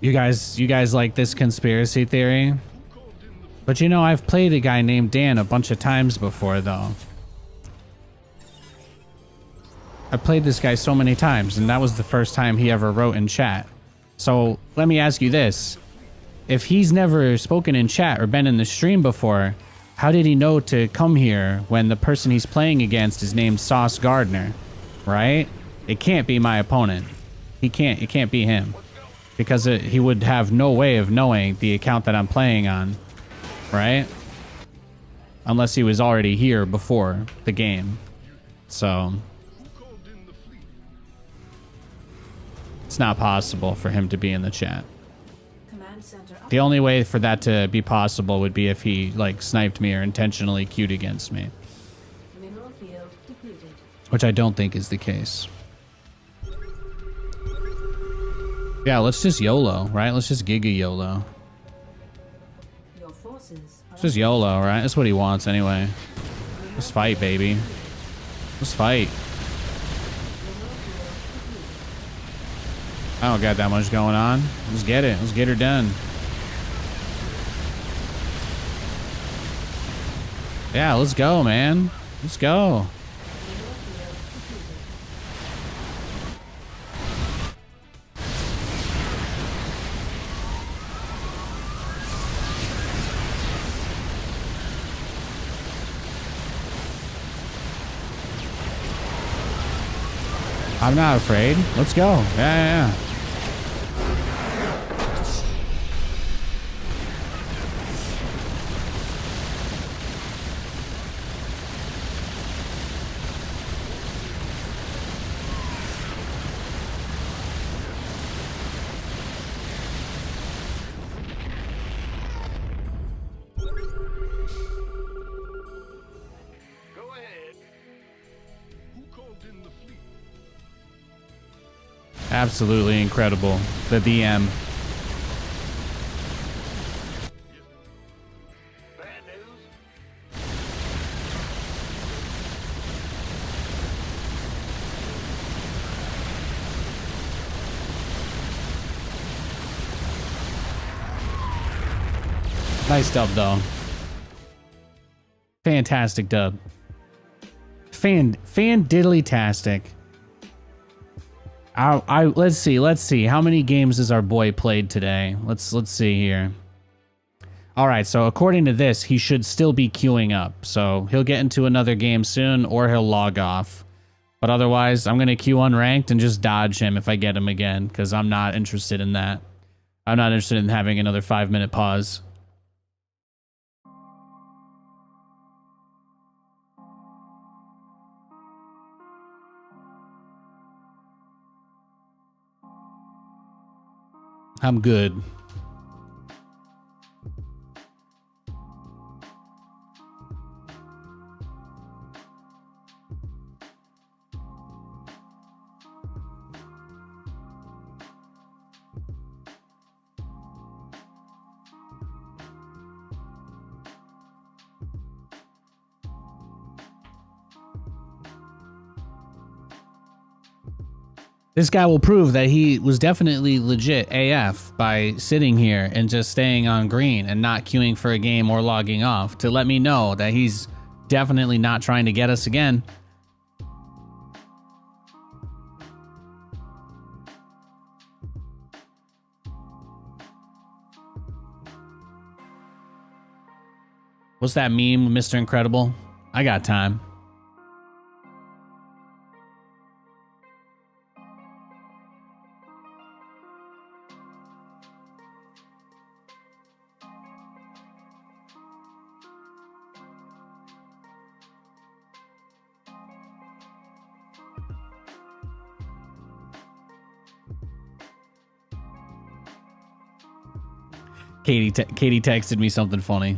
You guys like this conspiracy theory? Who called in the But you know, I've played a guy named Dan a bunch of times before though. I played this guy so many times, and that was the first time he ever wrote in chat. So let me ask you this. If he's never spoken in chat or been in the stream before, how did he know to come here when the person he's playing against is named Sauce Gardner? Right? It can't be my opponent. It can't be him. Because he would have no way of knowing the account that I'm playing on. Right? Unless he was already here before the game. So who called in the fleet? it's not possible for him to be in the chat. Command center up. The only way for that to be possible would be if he like sniped me or intentionally queued against me, Mineral field depleted. which I don't think is the case. Yeah, let's just YOLO, right? Let's just Giga YOLO. Your forces are Let's just YOLO, right? That's what he wants anyway. Let's fight, baby. Let's fight. I don't got that much going on. Let's get it. Let's get her done. Yeah, let's go, man. Let's go. I'm not afraid. Let's go. Yeah. Go ahead. Who called in the fleet? Absolutely incredible. The DM. Bad news? Nice dub, though. Fantastic dub. Fan-diddly-tastic. Let's see. How many games has our boy played today? Let's see here. All right, so according to this, he should still be queuing up. So he'll get into another game soon, or he'll log off. But otherwise, I'm gonna queue unranked and just dodge him if I get him again, because I'm not interested in that. I'm not interested in having another 5-minute pause. I'm good. This guy will prove that he was definitely legit AF by sitting here and just staying on green and not queuing for a game or logging off to let me know that he's definitely not trying to get us again. What's that meme, Mr. Incredible? I got time. Katie texted me something funny.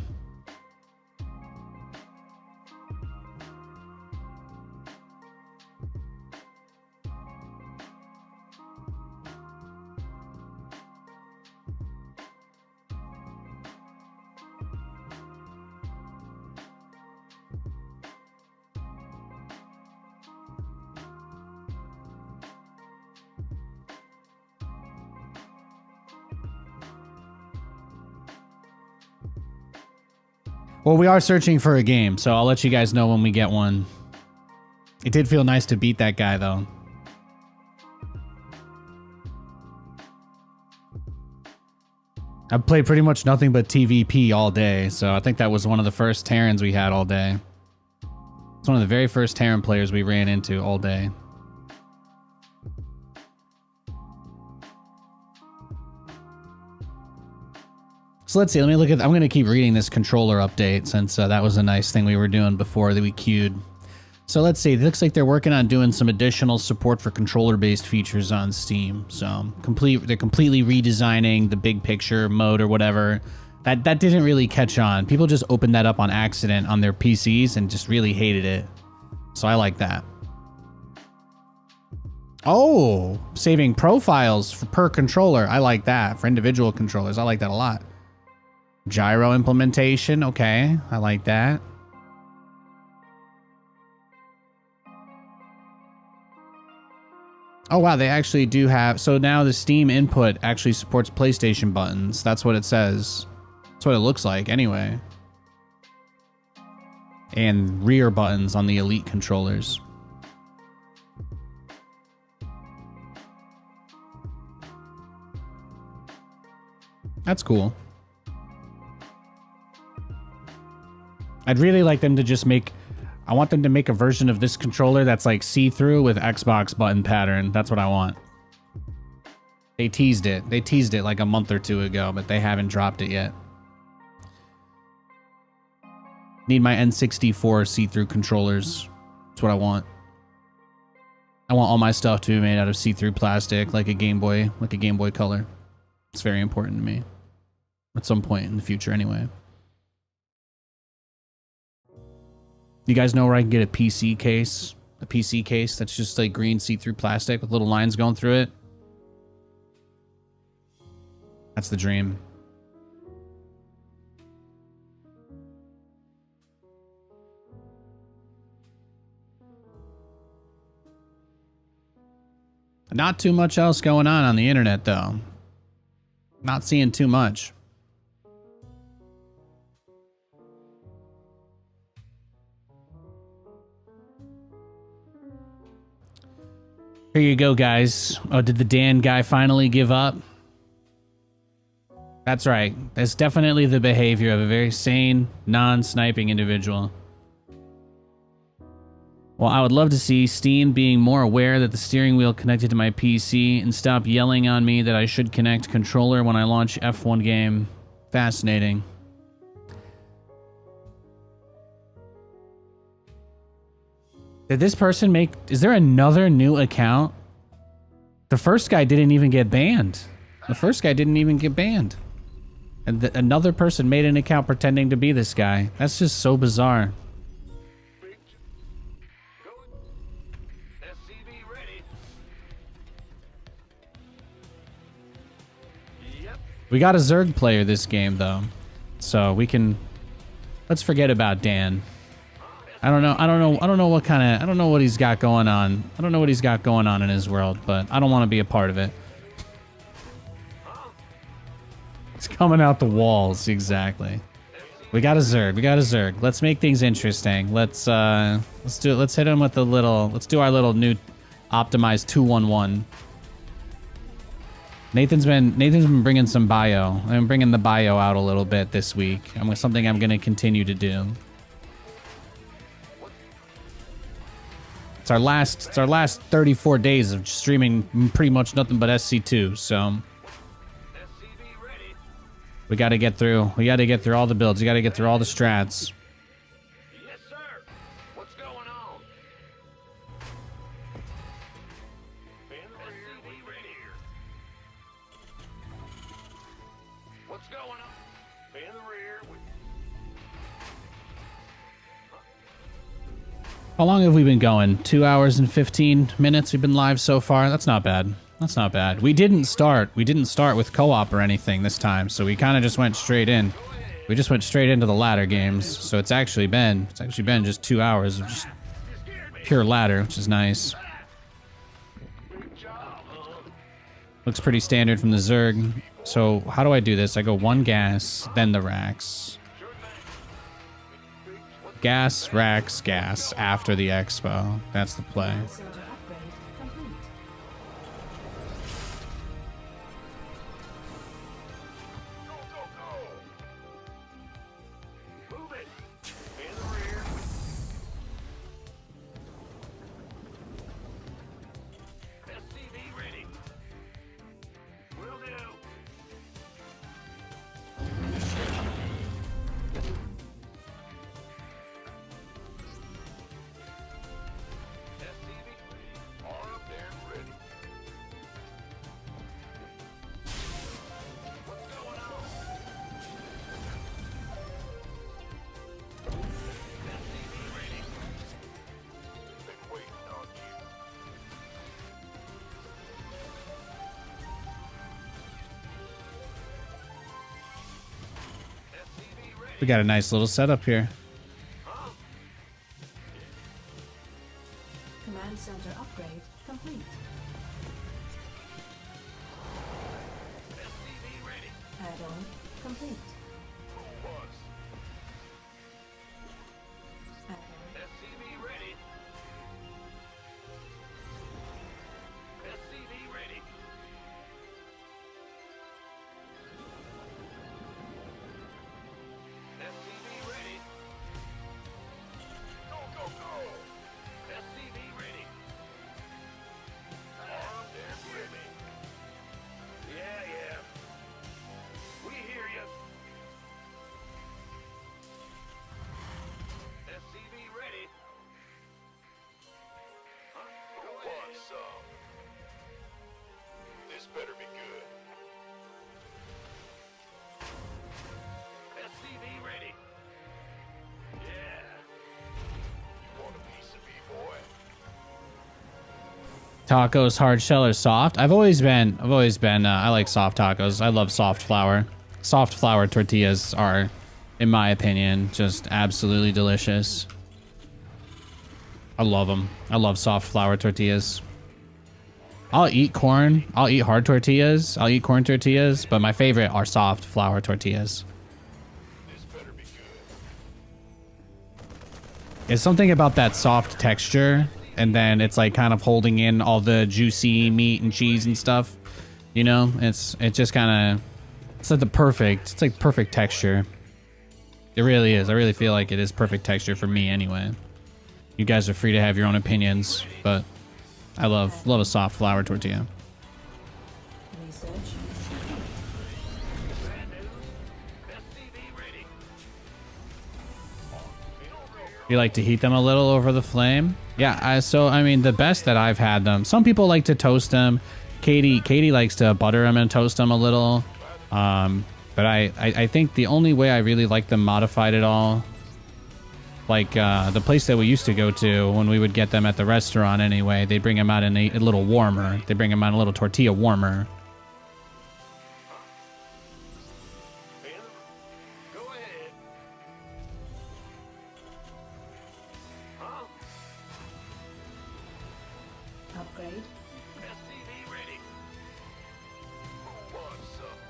Well, we are searching for a game, so I'll let you guys know when we get one. It did feel nice to beat that guy, though. I've played pretty much nothing but TVP all day, so I think that was one of the first Terrans we had all day. It's one of the very first Terran players we ran into all day. So let's see, let me look at, I'm going to keep reading this controller update since that was a nice thing we were doing before that we queued. So let's see, it looks like they're working on doing some additional support for controller-based features on Steam. So they're completely redesigning the big picture mode or whatever. That didn't really catch on. People just opened that up on accident on their PCs and just really hated it. So I like that. Oh, saving profiles per controller. I like that. For individual controllers, I like that a lot. Gyro implementation, okay, I like that. Oh wow, they actually do have, so now the Steam input actually supports PlayStation buttons. That's what it says. That's what it looks like anyway. And rear buttons on the Elite controllers. That's cool. I'd really like them to just make, I want them to make a version of this controller that's like see-through with Xbox button pattern. That's what I want. They teased it. They teased it like a month or two ago, but they haven't dropped it yet. Need my N64 see-through controllers. That's what I want. I want all my stuff to be made out of see-through plastic, like a Game Boy Color. It's very important to me. At some point in the future, anyway. You guys know where I can get a PC case? A PC case that's just like green see-through plastic with little lines going through it. That's the dream. Not too much else going on the internet, though. Not seeing too much. Here you go, guys. Oh, did the Dan guy finally give up? That's right. That's definitely the behavior of a very sane, non-sniping individual. Well, I would love to see Steam being more aware that the steering wheel connected to my PC and stop yelling on me that I should connect controller when I launch F1 game. Fascinating. Did this person make... Is there another new account? The first guy didn't even get banned. The first guy didn't even get banned. And another person made an account pretending to be this guy. That's just so bizarre. SCV ready. Yep. We got a Zerg player this game, though. So we can... Let's forget about Dan. I don't know what he's got going on. I don't know what he's got going on in his world, but I don't want to be a part of it. It's coming out the walls, exactly. We got a Zerg. Let's make things interesting. Let's do it. Let's hit him with a little, let's do our little new optimized 2-1-1. Nathan's been bringing some bio. I'm bringing the bio out a little bit this week. Something I'm going to continue to do. It's our last 34 days of streaming pretty much nothing but SC2, so we got to get through all the builds. We got to get through all the strats. Yes, sir. What's going on? SCV ready. What's going on? In the rear. How long have we been going? 2 hours and 15 minutes we've been live so far. That's not bad. That's not bad. We didn't start with co-op or anything this time, so we kind of just went straight in. We just went straight into the ladder games, so it's actually been just 2 hours of just pure ladder, which is nice. Looks pretty standard from the Zerg. So how do I do this? I go one gas, then the racks. gas, racks, gas after the expo. That's the play. Command center upgrade complete. Go, go, go! Move it! In the rear. SCV ready. Will do. SCV armed and ready. What's going on? SCV ready. Been waiting on you. SCV ready. We got a nice little setup here. Command center upgrade complete. SCV ready. Add-on complete. Who wants? Add-on SCV ready. SCV ready. SCV ready. Go, go, go! SCV ready. Armed and ready. Yeah, yeah. We hear you. SCV ready. Huh? Who wants some? This better be good. SCV ready. Yeah. You want a piece of me, boy? Tacos, hard shell or soft? I've always been I like soft tacos. I love soft flour. Soft flour tortillas are, in my opinion, just absolutely delicious. I love them. I love soft flour tortillas. I'll eat corn. I'll eat hard tortillas. I'll eat corn tortillas, but my favorite are soft flour tortillas. This better be good. It's something about that soft texture, and then it's like kind of holding in all the juicy meat and cheese and stuff. You know, it's just kind of, it's like perfect texture. It really is. I really feel like it is perfect texture for me anyway. You guys are free to have your own opinions, but I love a soft flour tortilla. research. Bad news. SCV ready. You like to heat them a little over the flame? Yeah, I mean, the best that I've had them. Some people like to toast them. Katie likes to butter them and toast them a little. But I think the only way I really like them modified at all, like the place that we used to go to when we would get them at the restaurant anyway, they bring them out in a little warmer. They bring them out in a little tortilla warmer. Go ahead. Huh? Upgrade. SCV ready. Who wants some?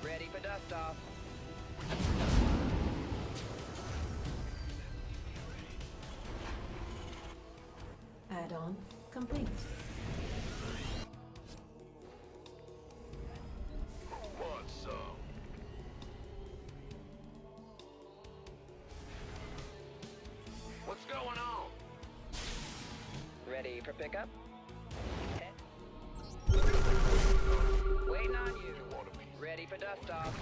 Ready for dust off. Add-on complete. Who wants some? What's going on? Ready for pickup? Waiting on you. Ready for dust off.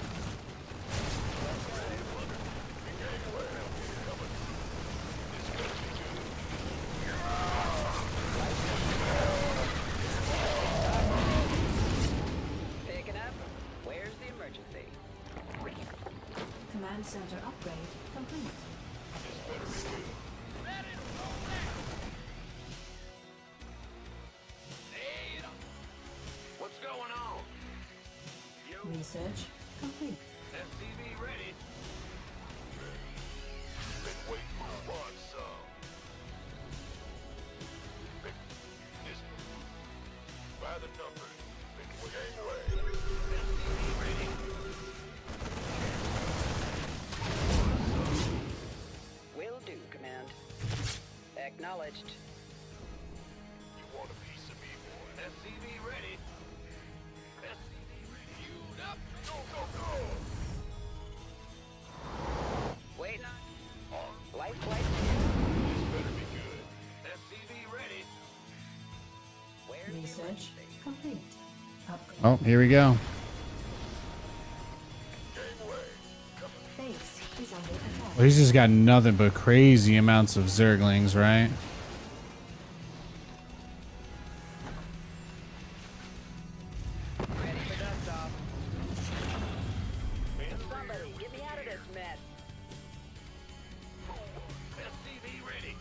Picking up. Where's the emergency? Command center upgrade complete. What's going on? You Research complete. SCV ready. Been waiting for one, some. This by the numbers. Will do, Command. Acknowledged. You want a piece of me, boy? SCV ready. SCV ready. Queued up. Go, go, go. Waiting on. Life flight. This better be good. SCV ready. Where's the Research complete. Upgrade. Oh, here we go. Base is under attack. Well, he's just got nothing but crazy amounts of Zerglings, right? ready for dust off? Somebody, get me out of this mess. SCV ready.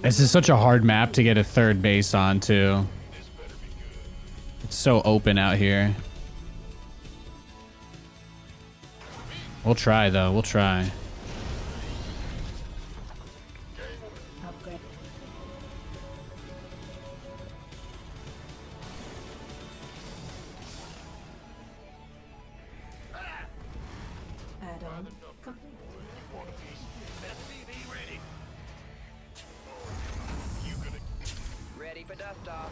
This is such a hard map to get a third base on, too. This better be good. It's so open out here. We'll try, though. We'll try. Upgrade. Add-on complete. Want a piece? SCV ready. You gonna Ready for dust off.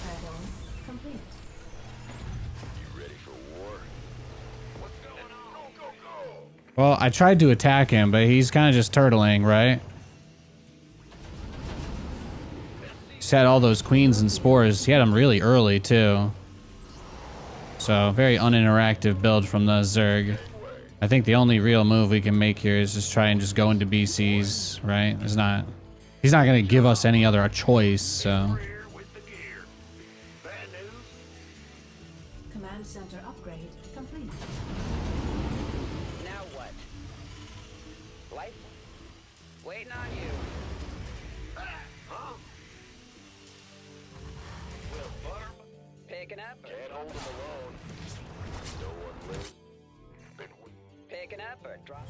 Add-on complete. You ready for war? What's going on? Go, go, go. Well, I tried to attack him, but he's kind of just turtling, right? He's had all those queens and spores. He had them really early, too. So, very uninteractive build from the Zerg. I think the only real move we can make here is just try and just go into BCs, right? He's not going to give us any other choice, so... Here with the gear. Bad news? Command center upgrade complete. Now what? Life? Waiting on you. Huh? Well, butter. Picking up. Can't hold him alone. No one lives. Been Picking up or drop.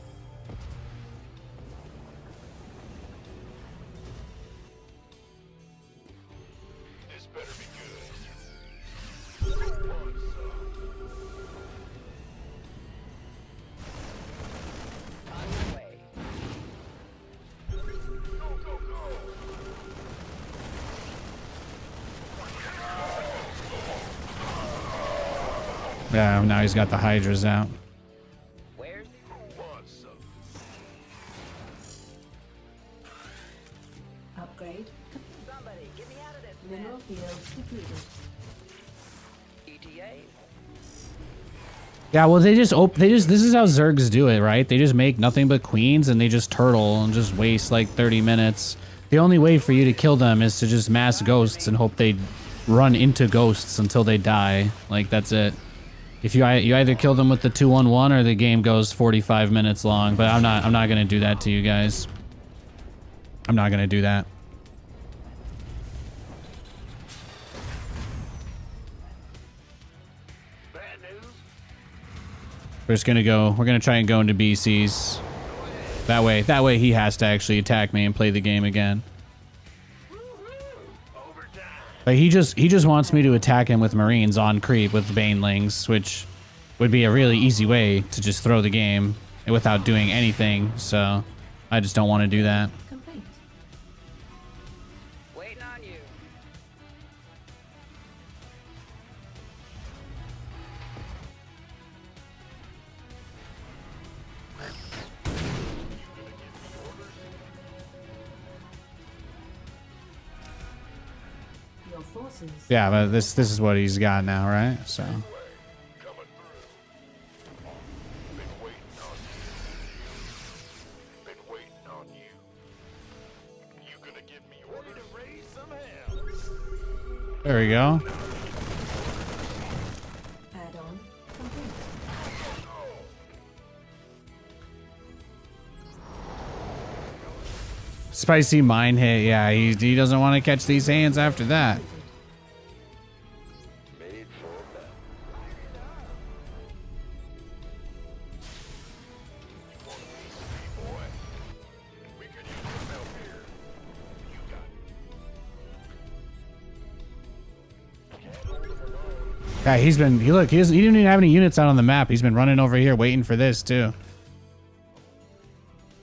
This better be good. Want some? On your way. Go, go, go. Yeah, now he's got the Hydras out. Where's Who wants some? Upgrade. somebody? Get me out of this Mineral field depleted. ETA. Yeah, well, this is how Zergs do it, right? They just make nothing but queens and they just turtle and just waste like 30 minutes. The only way for you to kill them is to just mass ghosts and hope they run into ghosts until they die. Like, that's it. If you either kill them with the 2-1-1 or the game goes 45 minutes long, but I'm not going to do that to you guys. I'm not going to do that. Bad news? We're going to try and go into BCs. That way he has to actually attack me and play the game again. Overtime. But he just wants me to attack him with Marines on creep with Banelings, which would be a really easy way to just throw the game without doing anything. So I just don't want to do that. Complete. Waiting on you. Your forces. Yeah, but this is what he's got now, right? So Coming through. Been waiting on you. Been waiting on you. You gonna give me orders to raise some hell? there we go. Add-on complete. Spicy mine hit. Yeah, he doesn't want to catch these hands after that. Made for that. Boy, we could use some help here. You got it. Yeah, he didn't even have any units out on the map. He's been running over here waiting for this too.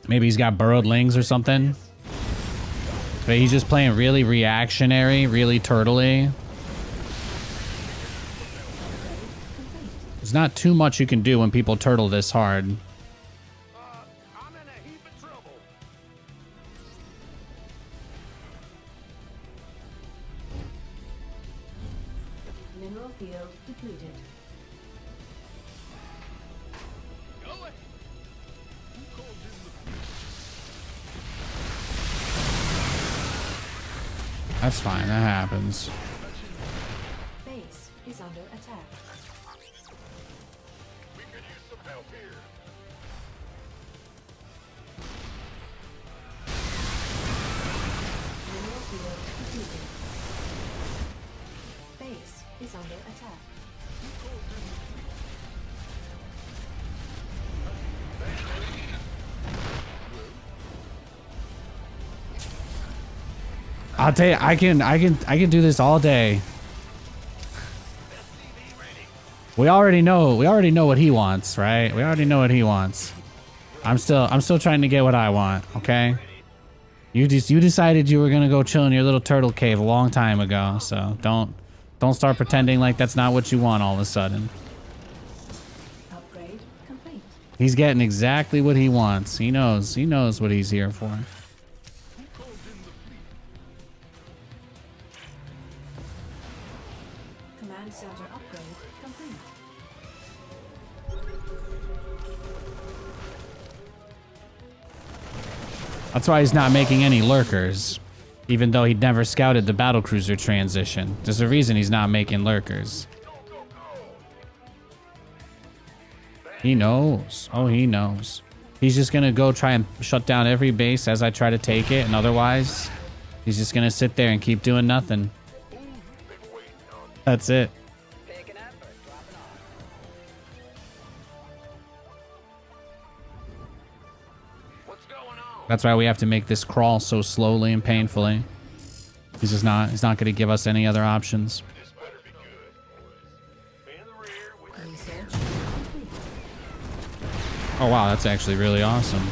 Maybe he's got burrowed lings or something. But he's just playing really reactionary, really turtly. There's not too much you can do when people turtle this hard. I'm in a heap of trouble. Mineral field depleted. Go ahead. Who called in the That's fine, that happens. Base is under attack. We could use some help here. Mineral field depleted. Base is under attack. I'll tell you, I can do this all day. We already know what he wants, right? We already know what he wants. I'm still trying to get what I want, okay? You decided you were gonna go chill in your little turtle cave a long time ago, so don't start pretending like that's not what you want all of a sudden. Upgrade complete. He's getting exactly what he wants. He knows what he's here for. Command center upgrade complete. That's why he's not making any lurkers, even though he never scouted the battlecruiser transition. There's a reason he's not making lurkers. He knows. Oh, he knows. He's just gonna go try and shut down every base as I try to take it, and otherwise, he's just gonna sit there and keep doing nothing. That's it. Picking up or dropping off? What's going on? That's why we have to make this crawl so slowly and painfully. He's not gonna give us any other options. This better be good, boys. In the rear with Research complete. Oh wow, that's actually really awesome.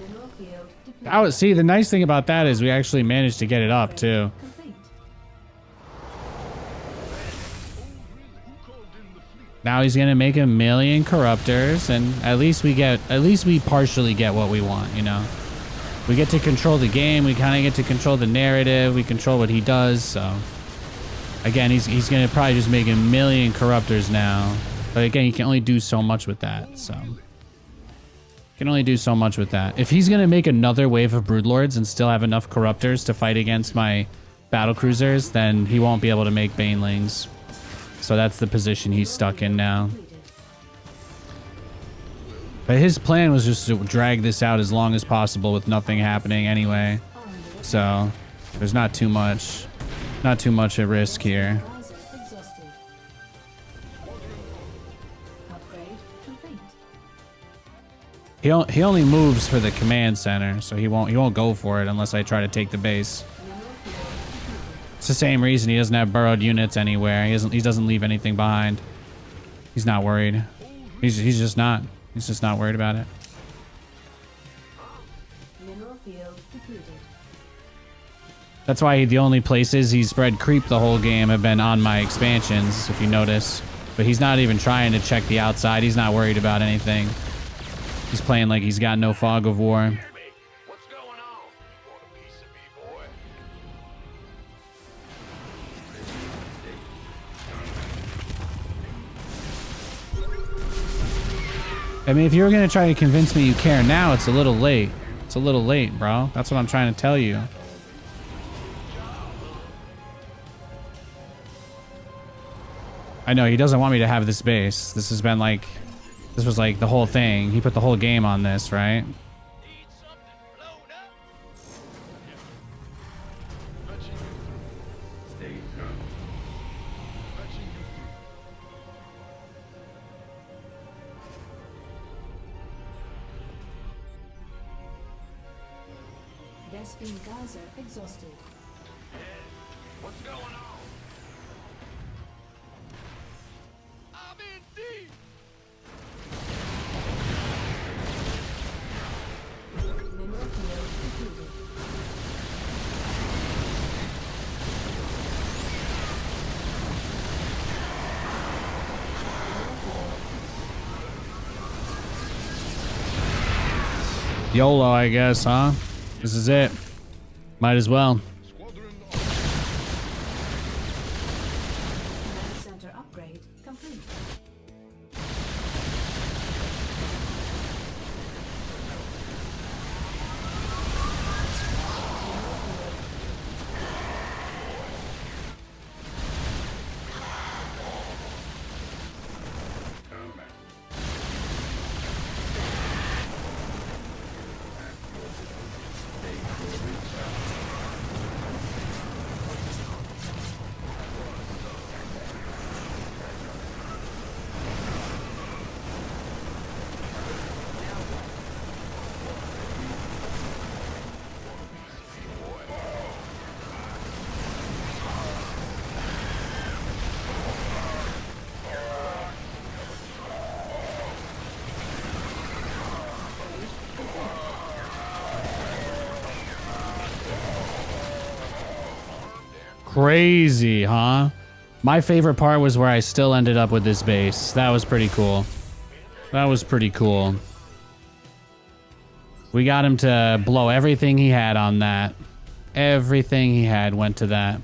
Mineral field depleted. See, the nice thing about that is we actually managed to get it up too. Complete. Now he's gonna make 1,000,000 corruptors, and at least we partially get what we want, you know. We get to control the game, we kind of get to control the narrative, we control what he does, so. Again, he's gonna probably just make 1,000,000 corruptors now. But again, you can only do so much with that, so. Can only do so much with that. If he's gonna make another wave of broodlords and still have enough corruptors to fight against my battlecruisers, then he won't be able to make banelings. So that's the position he's stuck in now. Depleted. But his plan was just to drag this out as long as possible with nothing happening anyway. So there's not too much at risk here. Geyser exhausted. Upgrade complete. He only moves for the command center, so he won't go for it unless I try to take the base. Mineral field depleted. It's the same reason he doesn't have burrowed units anywhere. He doesn't leave anything behind. He's not worried. He's just not. He's just not worried about it. Mineral field depleted. That's why the only places he's spread creep the whole game have been on my expansions, if you notice. But he's not even trying to check the outside. He's not worried about anything. He's playing like he's got no fog of war. me. What's going on? Want a piece of me, boy? I mean, if you were going to try to convince me you care now, it's a little late. It's a little late, bro. That's what I'm trying to tell you. I know, he doesn't want me to have this base. This has This was like the whole thing. He put the whole game on this, right? Need something blown up? Fetching you through. Stay calm. Fetching you through. Despin Geyser exhausted. What's going on? I'm in deep. Mineral field completed. YOLO, I guess, huh? This is it. Might as well. Squadron on. Command center upgrade complete. Crazy, huh? My favorite part was where I still ended up with this base. That was pretty cool. That was pretty cool. We got him to blow everything he had on that. Everything he had went to that.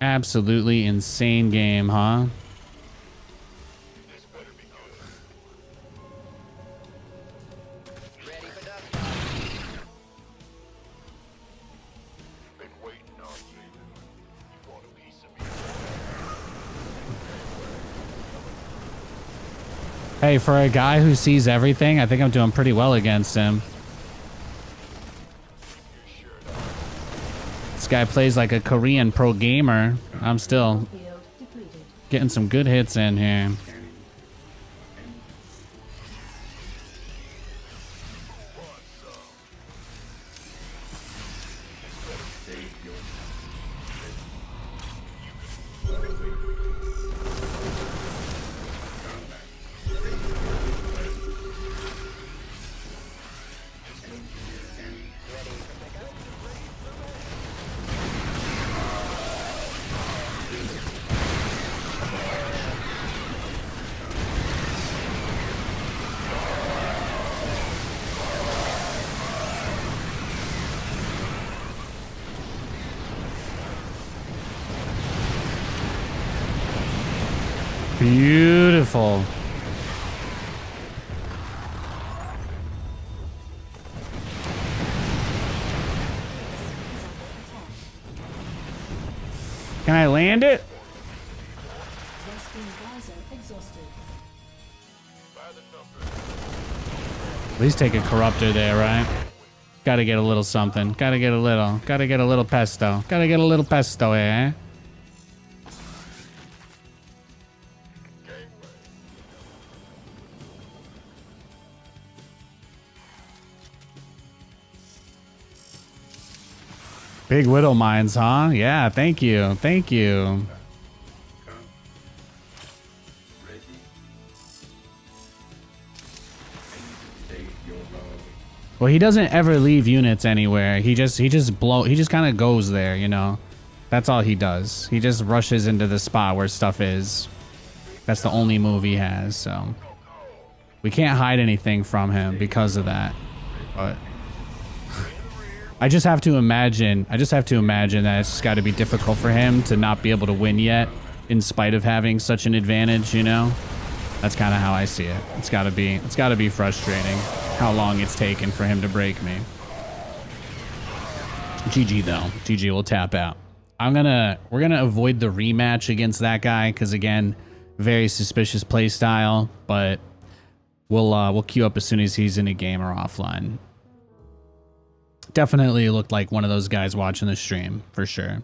Absolutely insane game, huh? This better be good. Ready for dust. Been waiting on you. You want a piece of me? Hey, for a guy who sees everything, I think I'm doing pretty well against him. This guy plays like a Korean pro gamer. I'm still Field depleted. getting some good hits in here. Beautiful. Can I land it? Despin Geyser exhausted. At least take a corruptor there, right? Gotta get a little something. Gotta get a little pesto. Gotta get a little pesto, eh? Big Widow mines, huh? Yeah, thank you. Thank you. Well, he doesn't ever leave units anywhere. He just kind of goes there, you know. That's all he does. He just rushes into the spot where stuff is. That's the only move he has, so we can't hide anything from him because of that. But I just have to imagine that it's just got to be difficult for him to not be able to win yet, in spite of having such an advantage, you know? That's kind of how I see it. It's got to be frustrating how long it's taken for him to break me. GG though. GG will tap out. we're gonna avoid the rematch against that guy because again, very suspicious play style. But we'll queue up as soon as he's in a game or offline. Definitely looked like one of those guys watching the stream for sure.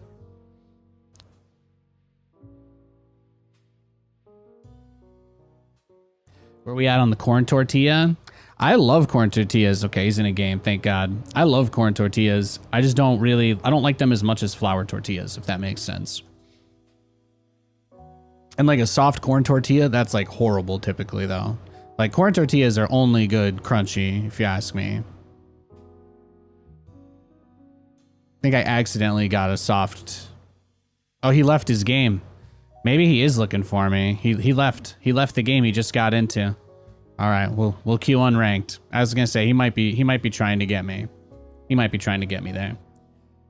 Where we at on the corn tortilla? I love corn tortillas. Okay, he's in a game, thank God. I love corn tortillas. I just don't like them as much as flour tortillas, if that makes sense. And like a soft corn tortilla, that's like horrible typically though. Like corn tortillas are only good crunchy, if you ask me. I think I accidentally got a soft. Oh, he left his game. Maybe he is looking for me. He left the game he just got into. All right, we'll queue unranked. I was gonna say he might be trying to get me. He might be trying to get me there.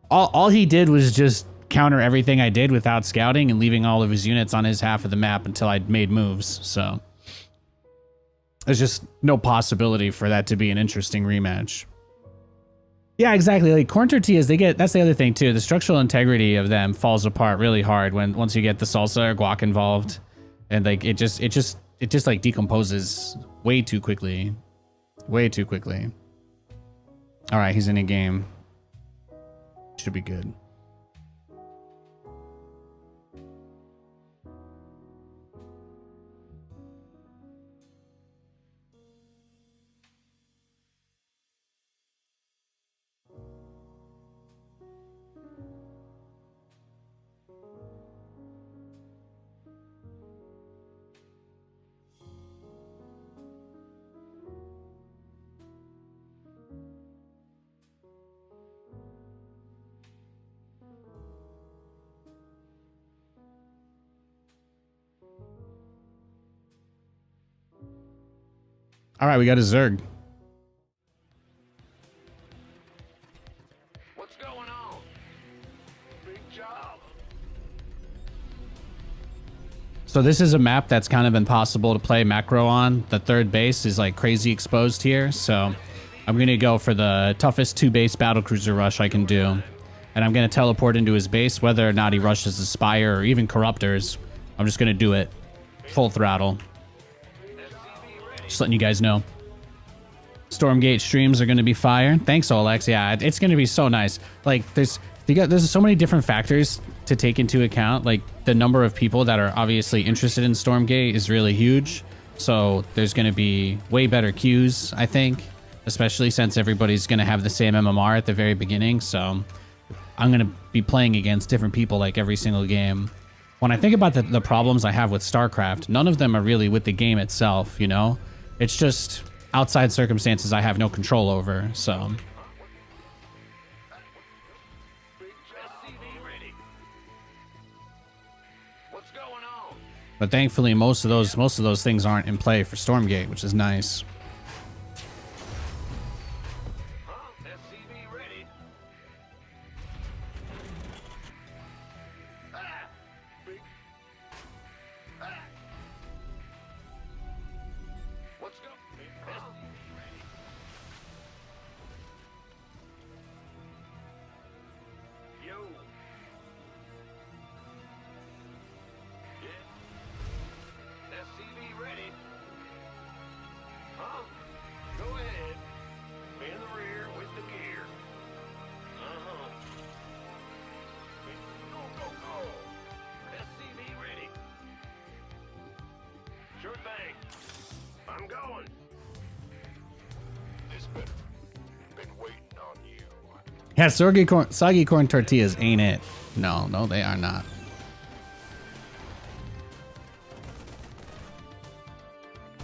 All he did was just counter everything I did without scouting and leaving all of his units on his half of the map until I'd made moves. So there's just no possibility for that to be an interesting rematch. Yeah, exactly. Like corn tortillas, that's the other thing too. The structural integrity of them falls apart really hard once you get the salsa or guac involved, and like it just like decomposes way too quickly. Way too quickly. All right, he's in a game. Should be good. All right, we got a Zerg. What's going on? Big job. So this is a map that's kind of impossible to play macro on. The third base is like crazy exposed here. So I'm going to go for the toughest 2-base battlecruiser rush I can do. And I'm going to teleport into his base, whether or not he rushes the Spire or even Corruptors. I'm just going to do it. Full throttle. Just letting you guys know. Stormgate streams are going to be fire. Thanks, Olex. Yeah, it's going to be so nice. Like, there's so many different factors to take into account. Like, the number of people that are obviously interested in Stormgate is really huge. So there's going to be way better queues, I think. Especially since everybody's going to have the same MMR at the very beginning. So I'm going to be playing against different people like every single game. When I think about the problems I have with StarCraft, none of them are really with the game itself, you know? It's just outside circumstances I have no control over, so. What's going on? But thankfully most of those things aren't in play for Stormgate, which is nice. SCV ready. What's going on? Yo. Yeah. SCV ready. Huh? Go ahead. In the rear with the gear. Uh-huh. Go, go, go. SCV ready. Sure thing. I'm going. This better. Been waiting on you. Yeah, soggy corn tortillas ain't it. No, they are not.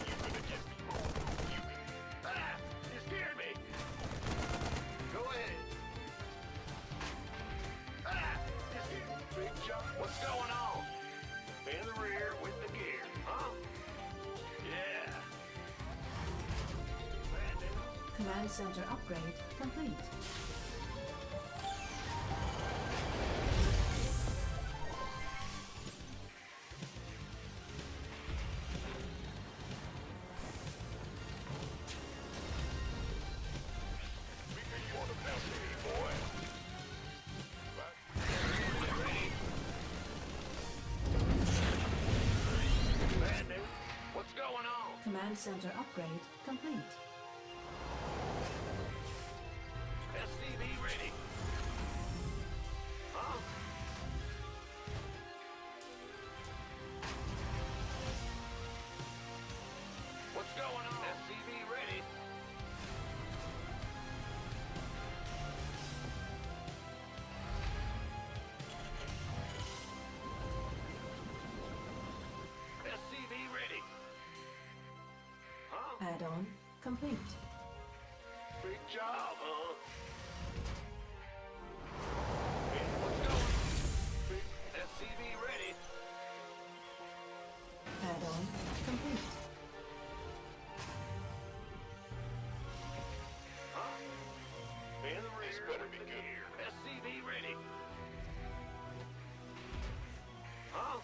You scared me. Go ahead. You scared me. Big jump. What's going on? In the rear with the gear, huh? Yeah. Command center upgrade complete. Command center upgrade complete. SCV ready. Huh? What's going on? SCV ready. SCV ready. Huh? Add-on complete. Big job, huh? Hey, what's going? Big SCV ready. Add-on complete. Huh? In the rear. This better be good. SCV ready. Huh?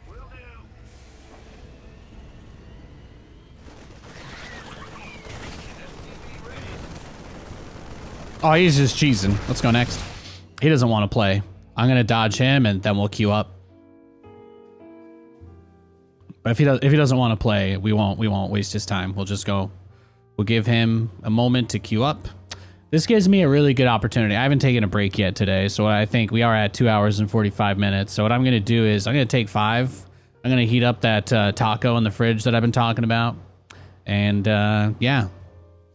Will do. SCV ready. Oh, he's just cheesing. Let's go next. He doesn't want to play. I'm gonna dodge him, and then we'll queue up. But if he doesn't want to play, we won't waste his time. We'll just go. We'll give him a moment to queue up. This gives me a really good opportunity. I haven't taken a break yet today, so I think we are at 2 hours and 45 minutes. So what I'm gonna do is I'm gonna take 5. I'm gonna heat up that taco in the fridge that I've been talking about, and yeah,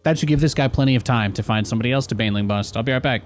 that should give this guy plenty of time to find somebody else to Baneling bust. I'll be right back.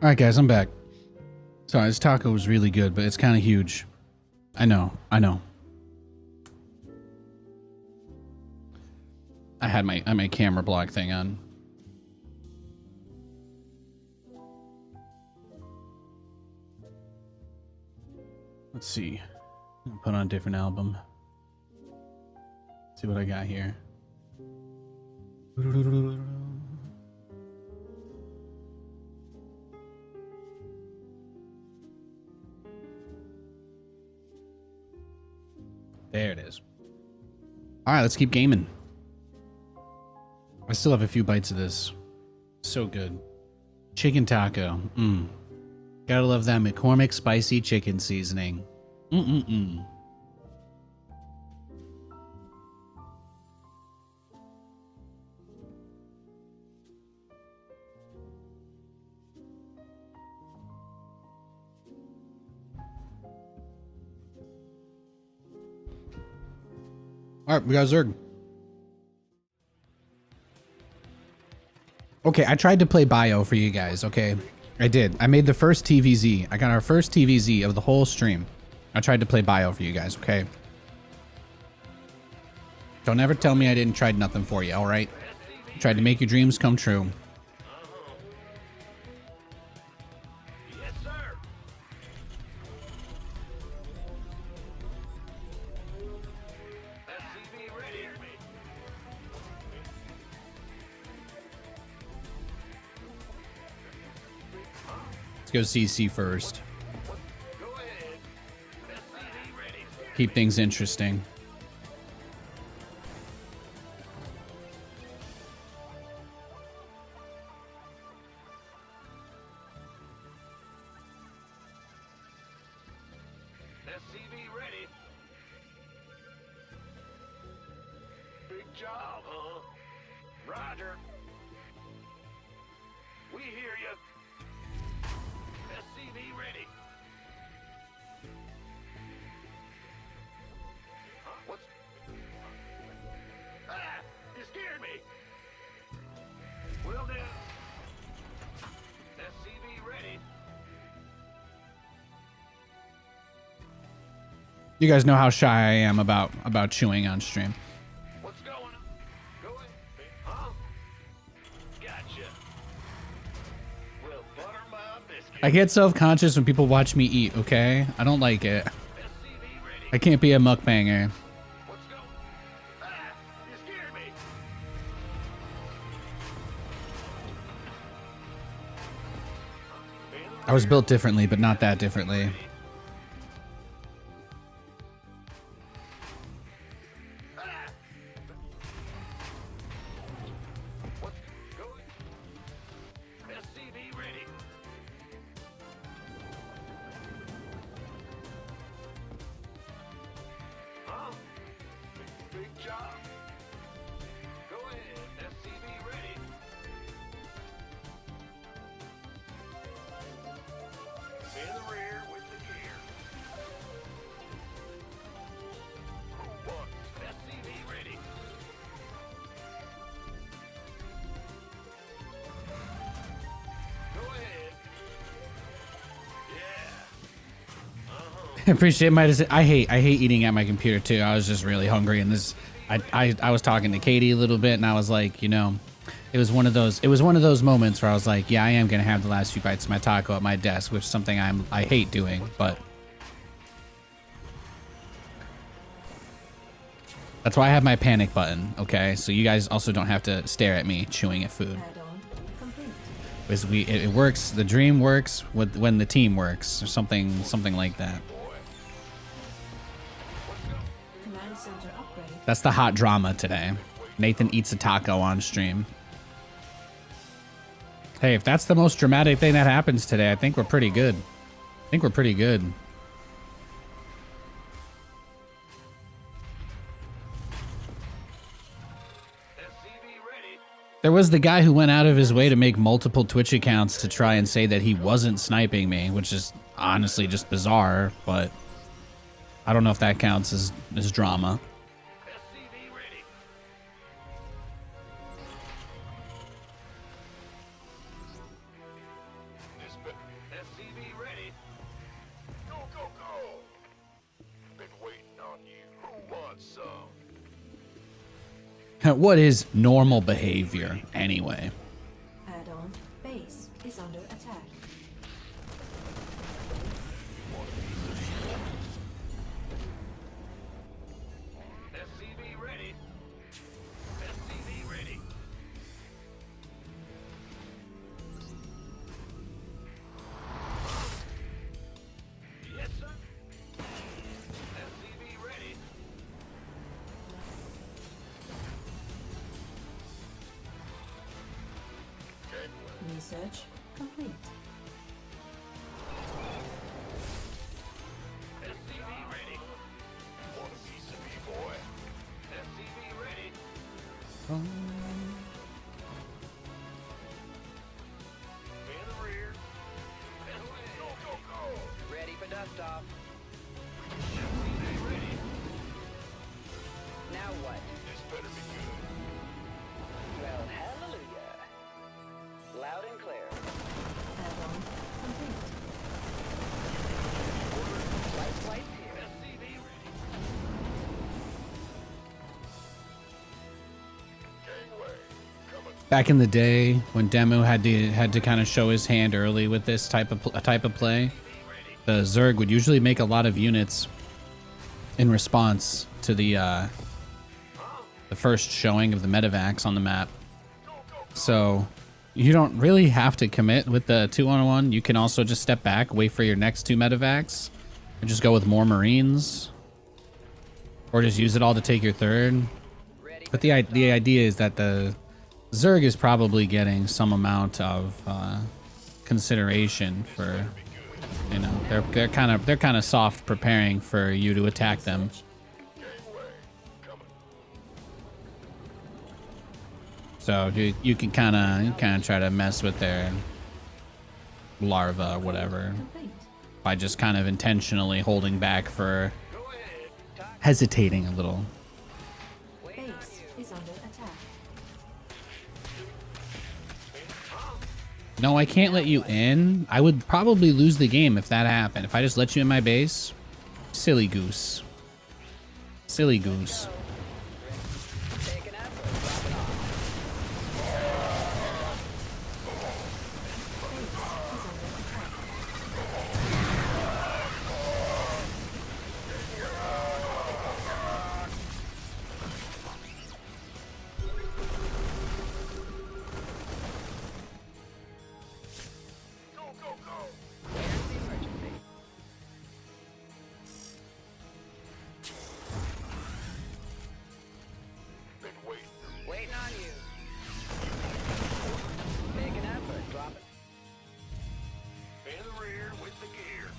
All right, guys, I'm back. Sorry, this taco was really good, but it's kind of huge. I know. I had my camera block thing on. Let's see. I'll put on a different album. See what I got here. There it is. All right, let's keep gaming. I still have a few bites of this. So good. Chicken taco. Gotta love that McCormick spicy chicken seasoning. All right, we got Zerg. Okay, I tried to play bio for you guys, okay? I did. I made the first TVZ. I got our first TVZ of the whole stream. I tried to play bio for you guys, okay? Don't ever tell me I didn't try nothing for you, alright? Tried to make your dreams come true. Yes, sir. SCV ready. Let's go CC first. Go ahead. SCV ready. Keep things interesting. SCV ready. Big job, huh? Roger. We hear you. SCV ready. Huh? What's... Ah! You scared me. Will do. SCV ready. You guys know how shy I am about chewing on stream. What's going on? Go ahead. Huh? Gotcha. Well, butter my biscuit. I get self-conscious when people watch me eat, okay? I don't like it. SCV ready. I can't be a mukbanger. What's going... Ah! You scared me. I was built differently, but not that differently. What's going... SCV ready. Huh? Big job. Go ahead. SCV ready. In the rear with the gear. Who wants SCV ready? Go ahead. Yeah. Uh-huh. Appreciate my decision. I hate eating at my computer too. I was just really hungry, and this I was talking to Katie a little bit, and I was like, you know, it was one of those moments where I was like, yeah, I am gonna have the last few bites of my taco at my desk, which is something I hate doing, but that's why I have my panic button. Okay, so you guys also don't have to stare at me chewing at food. Add-on complete. Because it works. The dream works when the team works, or something like that. Command center upgrade. That's the hot drama today. Nathan eats a taco on stream. Hey, if that's the most dramatic thing that happens today, I think we're pretty good. I think we're pretty good. SCV ready. There was the guy who went out of his way to make multiple Twitch accounts to try and say that he wasn't sniping me, which is honestly just bizarre, but I don't know if that counts as drama. SCV ready. What is normal behavior anyway? Add-on base is under attack. SCV ready. SCV ready. Yes, sir. SCV ready. Research complete. SCV ready. Want a piece of me, boy? SCV ready. In the rear. Go, go, go. Ready for dust off. SCV ready. Now what? This better be good. Well, hallelujah. Loud and clear. Add-on complete. Light flights here. SCV ready. Gangway. Coming. Back in the day when Demu had to kind of show his hand early with this type of play, the Zerg would usually make a lot of units in response to the first showing of the medevacs on the map. So you don't really have to commit with the 2-on-1. You can also just step back, wait for your next 2 medevacs, and just go with more Marines, or just use it all to take your third. But the idea is that the Zerg is probably getting some amount of consideration for, you know, they're kind of soft preparing for you to attack them. So you can kind of try to mess with their larva, whatever, Complete. by just kind of intentionally holding back for hesitating a little. Base is under attack. No, I can't let you in. I would probably lose the game if that happened. If I just let you in my base, silly goose. Silly goose. Taking up or dropping off. Base is under attack. Go, go, go. Where's the emergency? Been waiting. Waiting on you. Taking up or dropping. In the rear with the gear.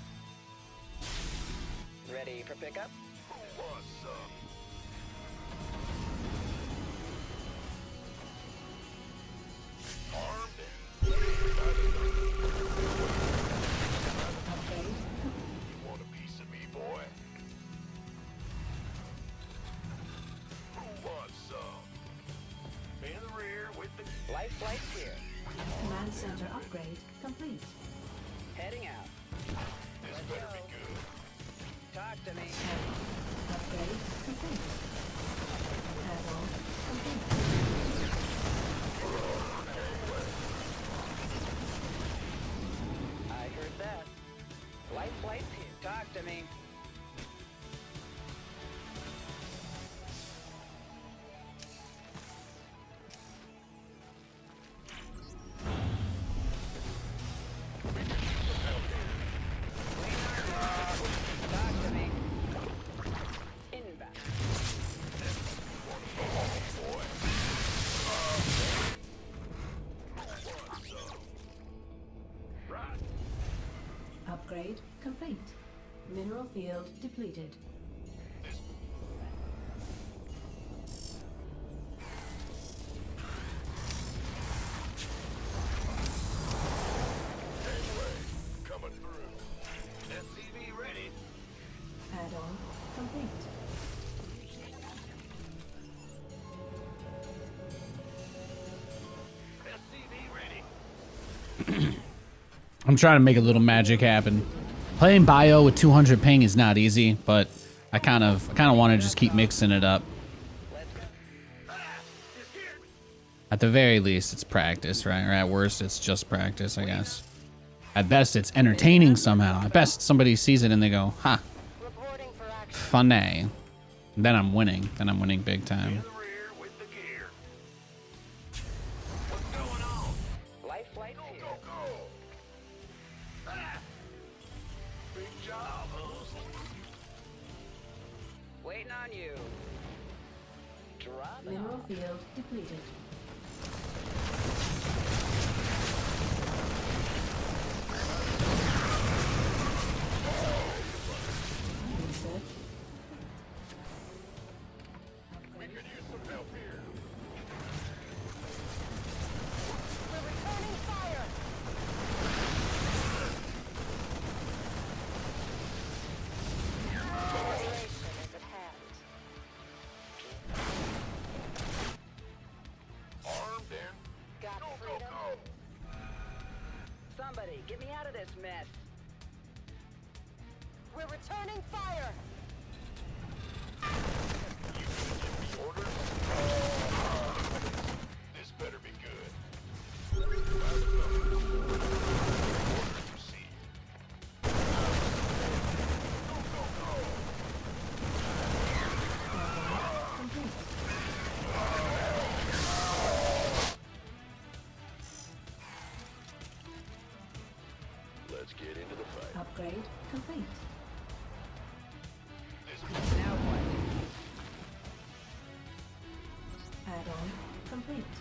Ready for pickup? Who wants some? Armed and Upgrade you want a piece of me, boy? Who wants some? In the rear with the Light flights here. command center upgrade complete. Heading out. This better be good. Talk to me. Upgrade complete. Add-on complete. I heard that. Light flights here. Talk to me. Talk to me. Inbound. Right. Upgrade complete. Mineral field depleted. Gangway. Coming through. SCV ready. Add-on complete. SCV ready. I'm trying to make a little magic happen. Playing bio with 200 ping is not easy, but I kind of want to just keep mixing it up. Let's go. At the very least, it's practice, right? Or at worst, it's just practice, I guess. At best, it's entertaining somehow. At best, somebody sees it and they go, "Ha, Reporting for action. funny." Then I'm winning. Then I'm winning big time. In the rear with the gear. What's going on? Life flight's here. Go, go! Ah! Big job, host. Waiting on you. Drop it Mineral off. field depleted. Research. We could use some help here. We're returning fire. Liberation is at hand. Armed and Got go, freedom. go! Somebody, get me out of this mess. We're returning fire. Orders? This better be good. Orders received. Go, go, go! Complete. Let's get into the fight. Upgrade complete. Now what? Add-on complete.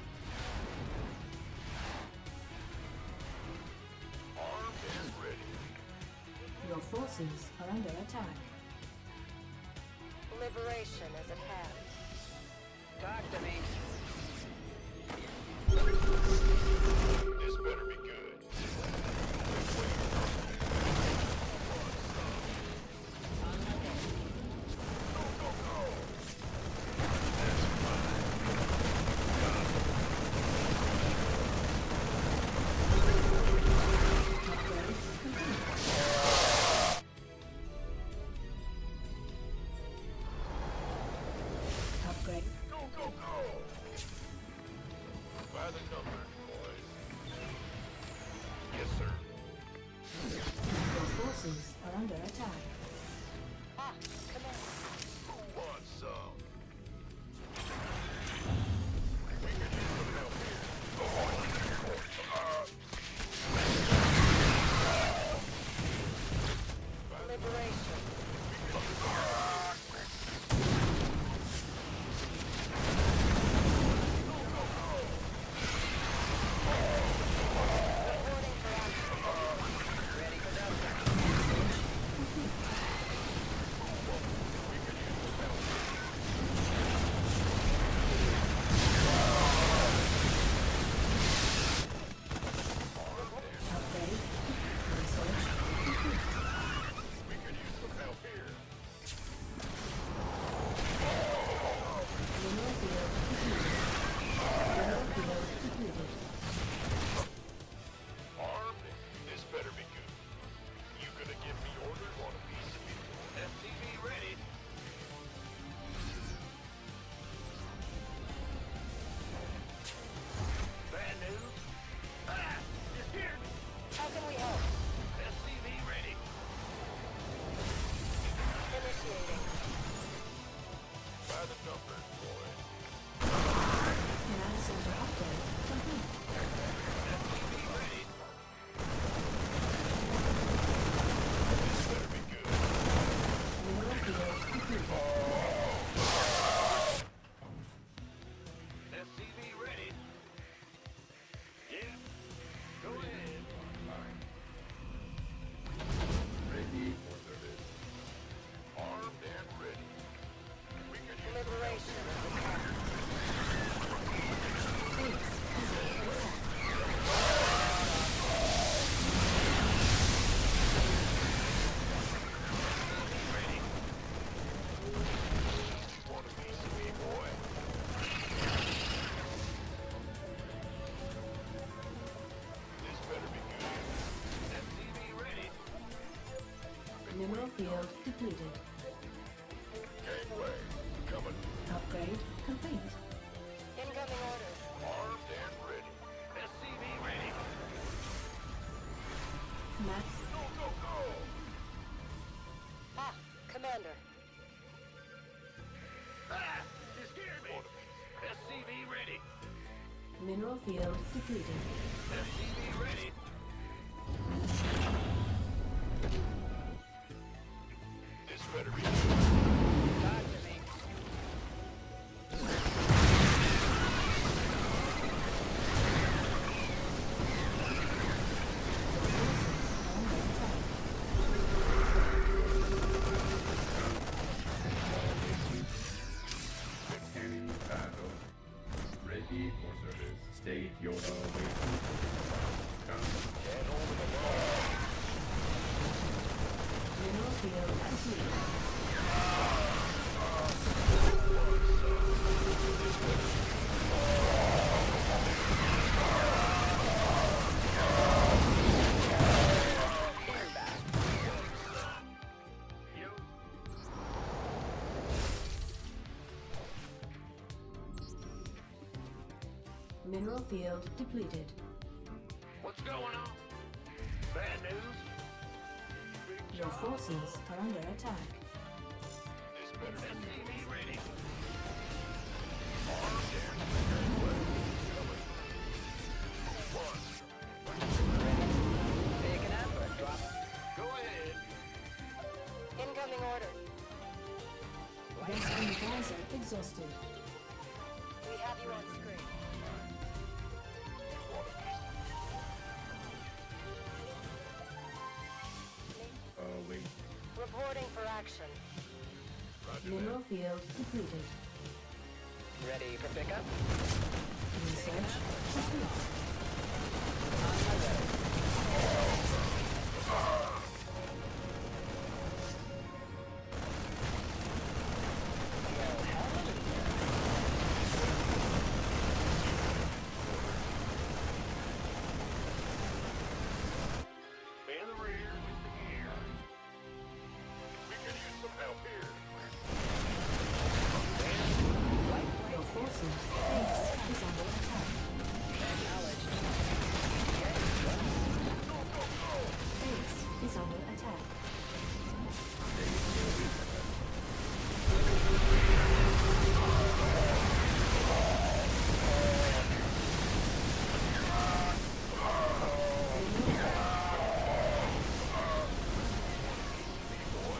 Armed and ready. Your forces are under attack. Liberation is at hand. Talk to me. This better be good. Upgrade complete. Upgrade. Go, go, go! By the numbers, boys. Yes, sir. Your forces are under attack. Ah, command. Who wants some? We could use some help here. Liberation. Reporting for action. Ready for dust. Upgrade. Research complete. We could use some help here. Mineral field depleted. Mineral field depleted. Armed? This better be good. You gonna give me orders on a piece of it? FTV ready. Bad news? Ah! It's here! How can we help? SCV ready. Initiating. By the numbers, boys. Command center upgrade complete. FTV ready. This better be good. Mineral field depleted. SCV ready. Yeah. Go ahead. Ready for service. Armed and ready. We can use Liberation is at hand. Base is under attack. ready. You want a piece of me, boy? This better be good. SCV ready. Mineral field depleted. Gangway. Coming. Upgrade complete. Incoming orders. Armed Commander. Ah! You scared me! SCV ready! Mineral field depleted. SCV ready! This better be... Talk to me. Preparing battle. Ready for service. State your waiting. Can't hold them alone. Mineral field complete. Mineral field depleted. What's going on? Bad news? Your forces are under attack. This better be... SCV ready! Taken up or drop? Go ahead! Incoming order. Rescue geyser exhausted. We have you on screen. Wait. Reporting for action. Mineral field depleted. Ready for pickup? Research complete. On my way. Well, hallelujah. In the rear. Here. We can use some help here. Your forces base is under attack. Acknowledged. Base is under attack.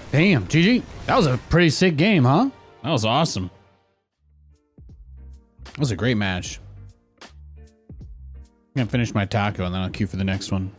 Damn, GG. That was a pretty sick game, huh? That was awesome. That was a great match. I'm gonna finish my taco and then I'll queue for the next one.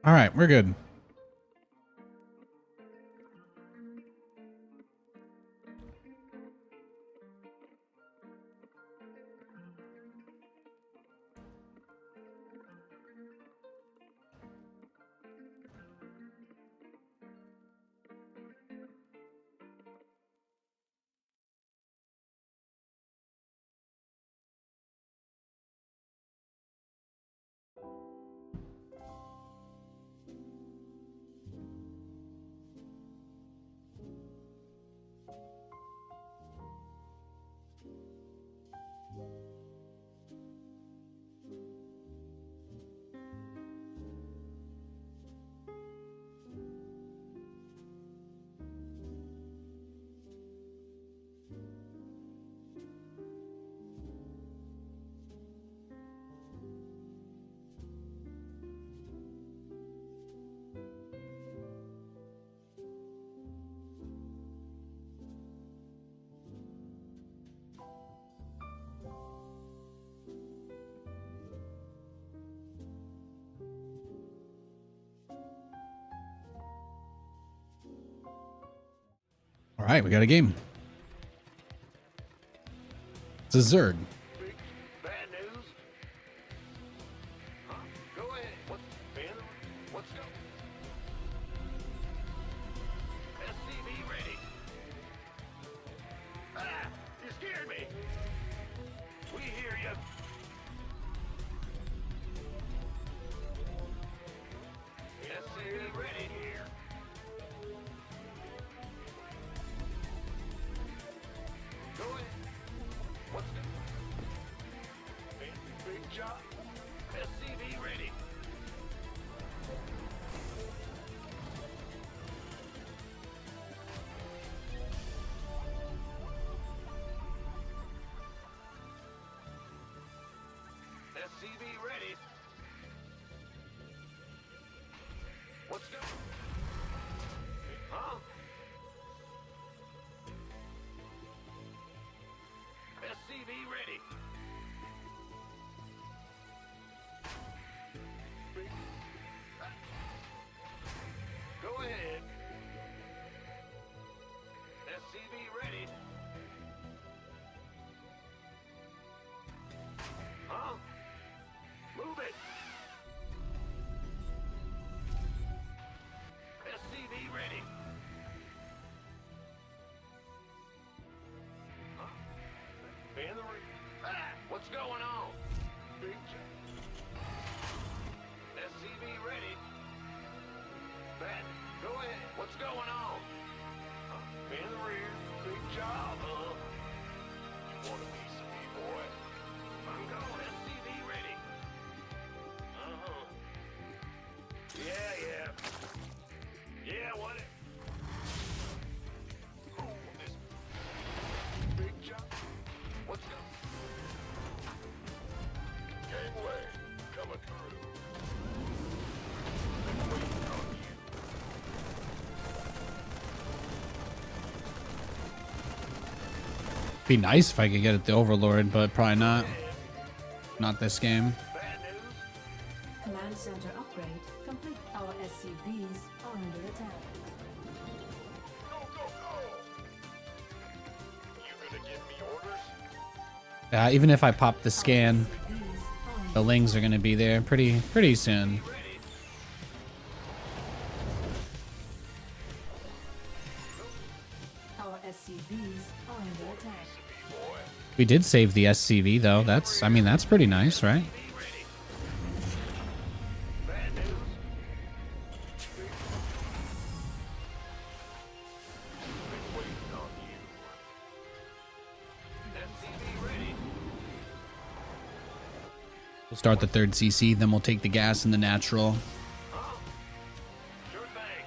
All right, we're good. right, we got a game. It's a Zerg. Big bad news? Huh? Go ahead. What's Banner? What's up? SCV ready. Ah! You scared me. We hear you. SCV ready here. Go ahead. What's the big job? SCV ready. SCV ready. What's go? Huh? SCV ready. Go ahead. SCV ready. Huh? Move it. SCV ready. Huh? Ban the ring. Ah! What's going on? Big job. SCV ready. Bat, go ahead. What's going on? In the rear. Big job, huh? You want a piece of me, boy? I'm going. SCV ready. Uh-huh. Yeah. Yeah, what? Ooh, this big job. What's going? Gangway coming through. Been waiting on you. Be nice if I could get it the Overlord, but probably not. Not this game. Bad news? Command center upgrade complete. Our SCVs are under attack. Go! You gonna give me orders? Even if I pop the scan, SCVs are under the Lings are gonna be there pretty soon. Our SCVs are under attack. We did save the SCV though. That's pretty nice, right? Bad news? Been waiting on you. SCV ready. We'll start the third CC, then we'll take the gas and the natural. Sure thing.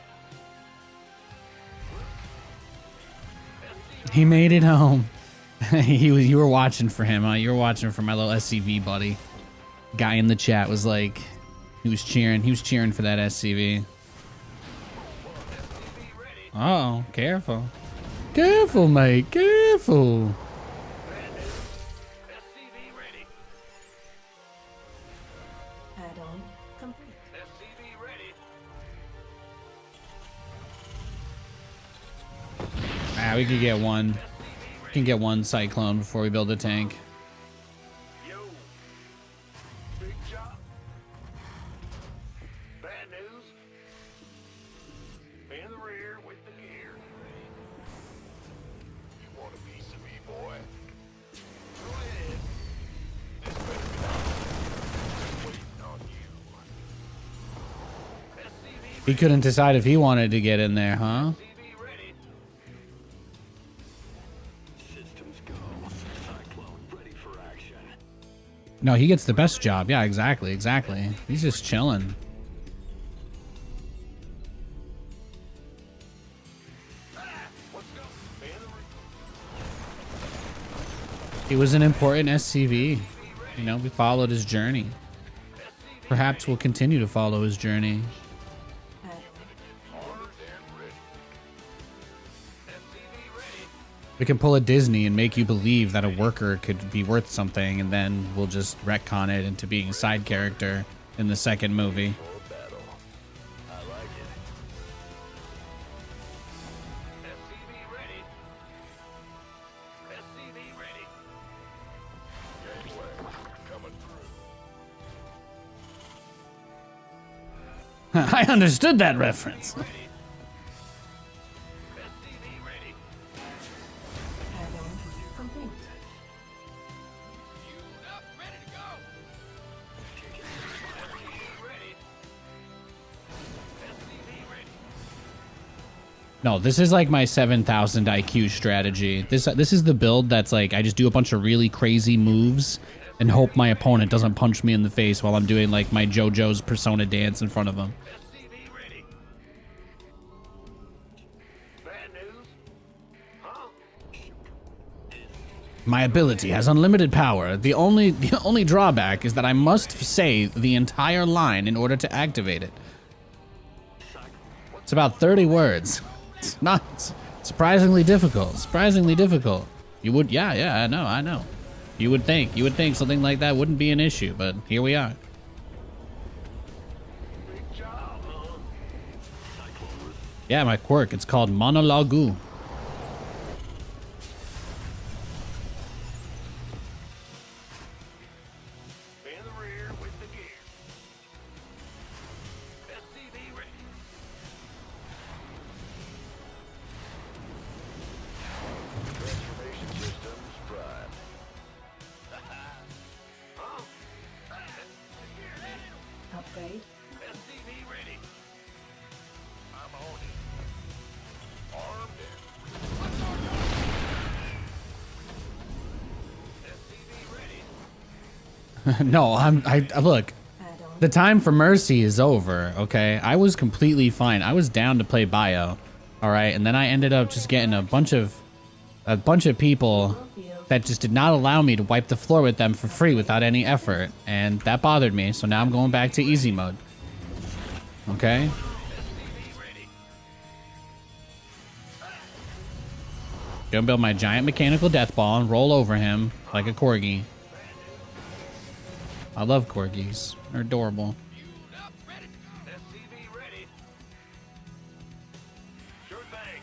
He made it home. You were watching for him, huh? You were watching for my little SCV buddy. Guy in the chat was like, he was cheering for that SCV. Oh, careful. Careful, mate, careful. SCV ready. Add-on complete. SCV ready. Ah, we could get one. We can get one Cyclone before we build a tank. Yo. Big job. Bad news. In the rear with the gear. You want a piece of me, boy? Go ahead. This better be done. Waiting on you. SCV He couldn't decide if he wanted to get in there, huh? SCV ready. Systems go. Cyclone ready for action. No, he gets the best job. Yeah, exactly. He's just chilling. Let's go. In the rear. He was an important SCV. You know, we followed his journey. Perhaps we'll continue to follow his journey. Add-on. Armed and ready. SCV ready. We can pull a Disney and make you believe that a worker could be worth something, and then we'll just retcon it into being a side character in the second movie. For battle. I like it. SCV ready. I understood that reference. SCV ready. Add-on complete. Fueled up, ready to go. SCV ready. SCV ready. No, this is like my 7,000 IQ strategy. This is the build that's like I just do a bunch of really crazy moves and hope my opponent doesn't punch me in the face while I'm doing like my JoJo's Persona dance in front of him. SCV ready. Bad news? Huh? My ability has unlimited power. The only drawback is that I must say the entire line in order to activate it. It's about 30 words. It's not surprisingly difficult. Surprisingly difficult. You would, yeah, I know. You would think something like that wouldn't be an issue, but here we are. Big job, huh? Yeah, my quirk. It's called Monologu. In the rear with the gear. SCV ready. Transformation systems prime. Huh? Upgrade. SCV ready. I'm on it. Armed and... SCV ready. No, I look. Add-on. The time for mercy is over, okay? I was completely fine. I was down to play bio, all right? And then I ended up just getting a bunch of people that just did not allow me to wipe the floor with them for free without any effort, and that bothered me. So now I'm going back to easy mode. Okay? SCV ready. Gonna build my giant mechanical death ball and roll over him like a corgi. I love corgis. They're adorable. Fueled up, ready. SCV ready. Sure thing.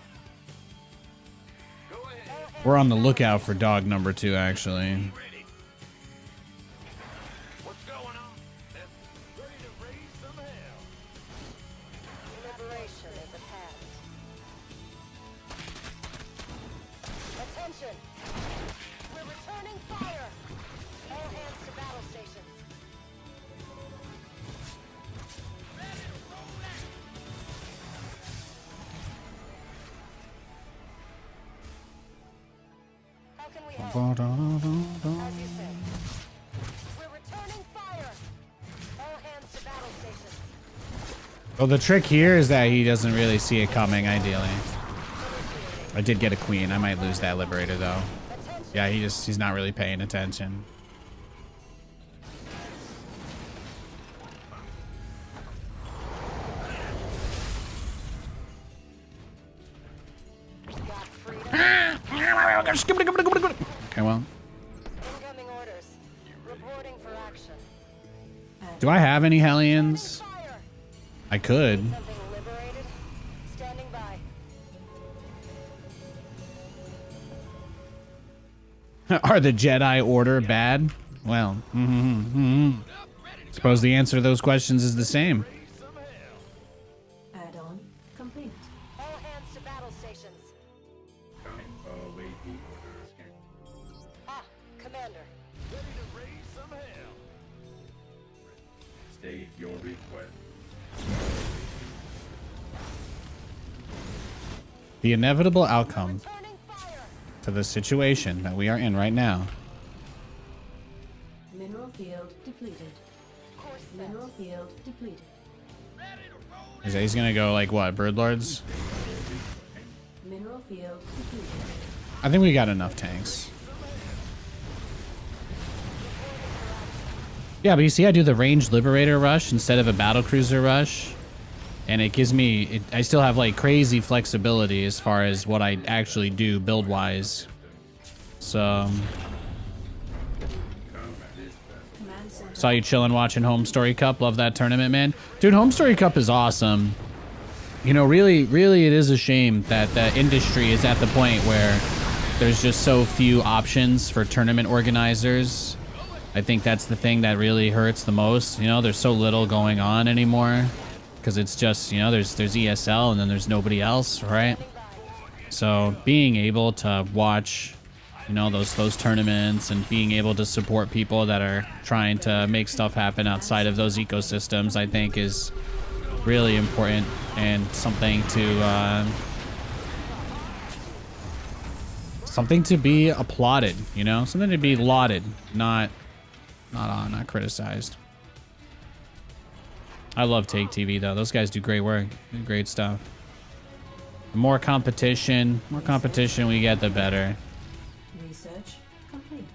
Go ahead. We're on the lookout for dog number 2, actually. Ready. What's going on? Ready to raise some hell. Liberation is at hand. Attention! We're returning fire! All hands to battle stations. How can we help? As you say. We're returning fire! All hands to battle stations. Well, the trick here is that he doesn't really see it coming, ideally. I did get a queen. I might lose that liberator, though. Yeah, he's not really paying attention. Got freedom. Okay, well. Incoming orders. Reporting for action. Do I have any Hellions? Fire! I could. Something liberated. Standing by. Are the Jedi Order bad? Well, suppose the answer to those questions is the same. Add-on complete. All hands to battle stations. Wait the orders. Ah, Commander. Ready to raise some hell. State your request. The inevitable outcome Turning fire! to the situation that we are in right now. Mineral field depleted. Course set. Mineral field depleted. Is that he's gonna go like what, Bird Lords? Mineral field depleted. I think we got enough tanks. Yeah, but you see I do the ranged Liberator rush instead of a battle cruiser rush. And it gives me, I still have like crazy flexibility as far as what I actually do build wise. So, Command center. saw you chilling watching Home Story Cup. Love that tournament, man. Dude, Home Story Cup is awesome. You know, really it is a shame that the industry is at the point where there's just so few options for tournament organizers. I think that's the thing that really hurts the most. You know, there's so little going on anymore. because it's just, you know, there's ESL and then there's nobody else, right? So being able to watch, you know, those tournaments and being able to support people that are trying to make stuff happen outside of those ecosystems, I think is really important and something to be applauded, you know, something to be lauded, not criticized. I love Take TV though. Those guys do great work, do great stuff. The more competition we get, the better. Research complete.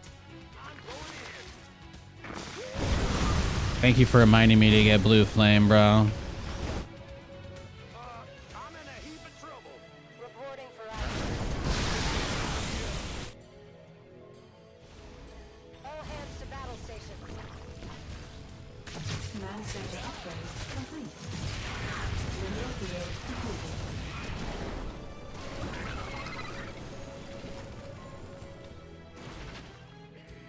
Thank you for reminding me to get Blue Flame, bro. I'm in a heap of trouble. Reporting for action. All hands to battle stations. Command center upgrade complete. Mineral field completed.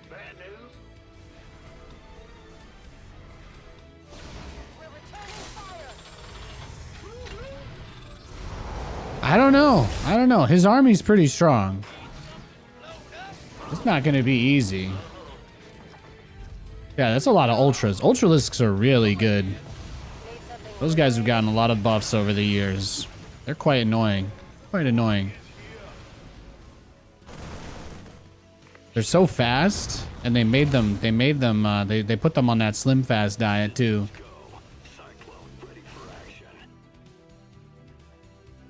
Bad news. We're returning fire. I don't know. His army's pretty strong. It's not gonna be easy. Yeah, that's a lot of ultras. Ultralisks are really good. Those guys have gotten a lot of buffs over the years. They're quite annoying. Quite annoying. They're so fast, and they put them on that slim fast diet too.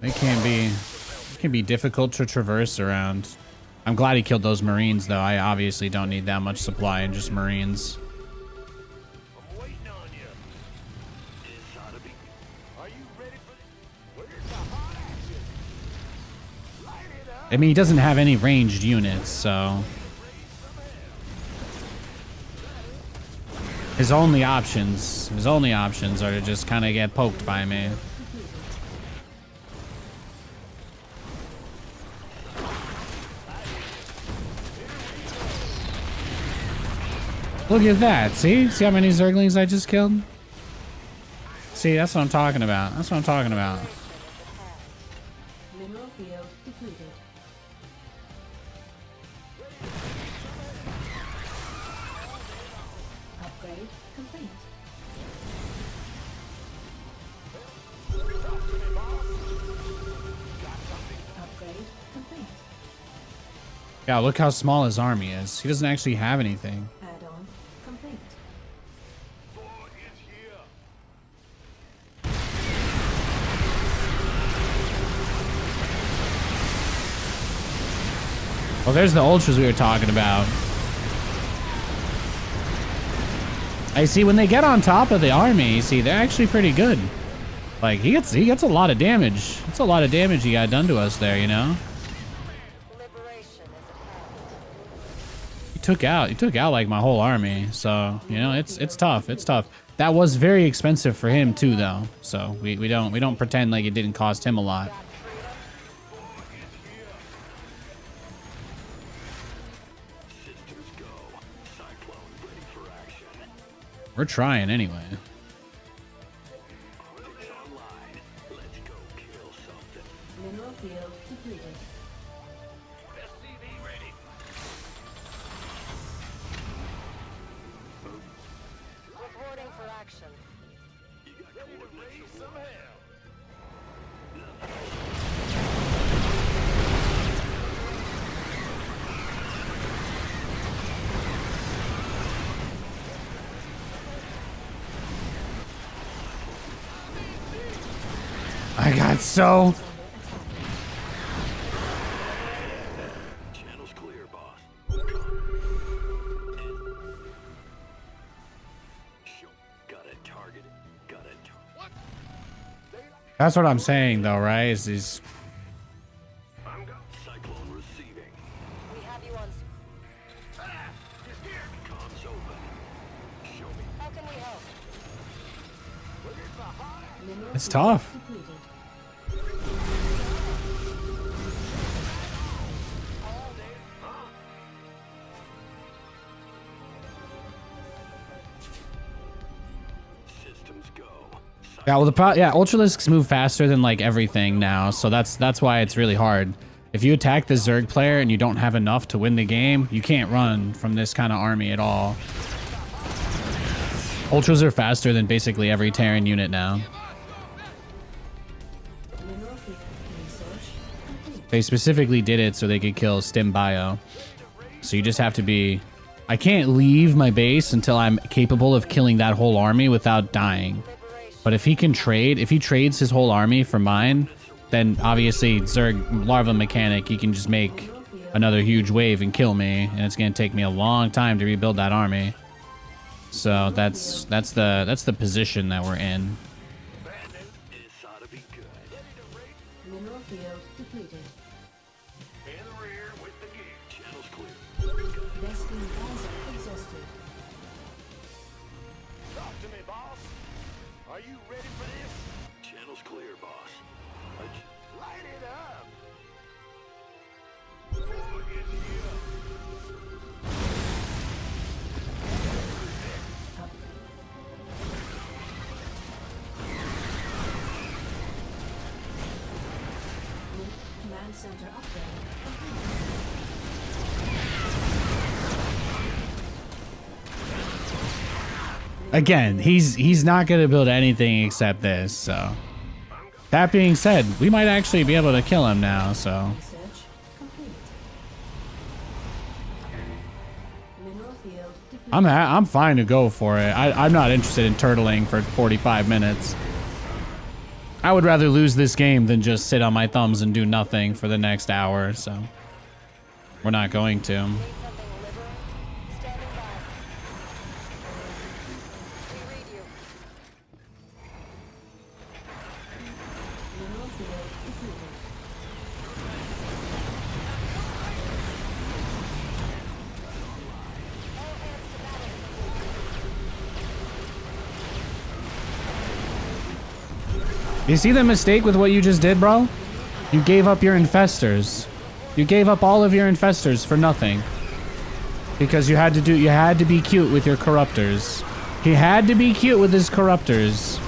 They can be difficult to traverse around. I'm glad he killed those Marines though. I obviously don't need that much supply in just Marines. I'm waiting on you. This ought to be. Are you ready for this? Where's the hot action? Light it up. I mean, he doesn't have any ranged units, so his only options are to just kind of get poked by me. Look at that. See how many Zerglings I just killed? See, that's what I'm talking about. That's what I'm talking about. Mineral field depleted. Upgrade complete. Upgrade complete. Yeah, look how small his army is. He doesn't actually have anything. Add-on complete. Boy, it's here. Well, there's the ultras we were talking about. I see when they get on top of the army, see, they're actually pretty good. Like, he gets a lot of damage. It's a lot of damage he got done to us there, you know? Liberation is ahead. He took out like my whole army. So, you know, it's tough. It's tough. That was very expensive for him too though. So we don't pretend like it didn't cost him a lot. Systems go. Cyclone ready for action. We're trying anyway. Optics online. Let's go kill something. Mineral field depleted. SCV ready. Reporting for action. You got Ready to coordinates raise or some what? hell. I got so... Channel's clear, boss. Show. Got it targeted. Got it. What? That's what I'm saying though, right? Is I'm go. Cyclone receiving. We have you on. Ah, he's here. Comms open. Show me. How can we help? Where's the hot action? Mineral It's field tough. depleted. All day. Huh? Systems go. Yeah, well, yeah, Ultralisks move faster than like everything now, so that's why it's really hard. If you attack the Zerg player and you don't have enough to win the game, you can't run from this kind of army at all. Ultras are faster than basically every Terran unit now. Mineral field research complete. They specifically did it so they could kill Stim Bio. So you just have to be... I can't leave my base until I'm capable of killing that whole army without dying. But if he can trade, if he trades his whole army for mine, then obviously Zerg Larva Mechanic, he can just make another huge wave and kill me, and it's gonna take me a long time to rebuild that army. So that's the position that we're in. This ought to be good. Mineral field depleted. In the rear with the gear. Channel's clear. Rescue Gaza exhausted. Talk to me, boss. Are you ready for this? Channel's clear, boss. Light it up. Look at you. Command center upgrade complete. Again, he's not gonna build anything except this, so. That being said, we might actually be able to kill him now, so. Research complete. Mineral field depleted. I'm fine to go for it. I'm not interested in turtling for 45 minutes. I would rather lose this game than just sit on my thumbs and do nothing for the next hour, so. We're not going to. Need something liberal? Standing by. We read you. Mineral field depleted. All hands to battle. You see the mistake with what you just did, bro? You gave up your infestors. You gave up all of your infestors for nothing. Because you had to be cute with your corruptors. He had to be cute with his corruptors.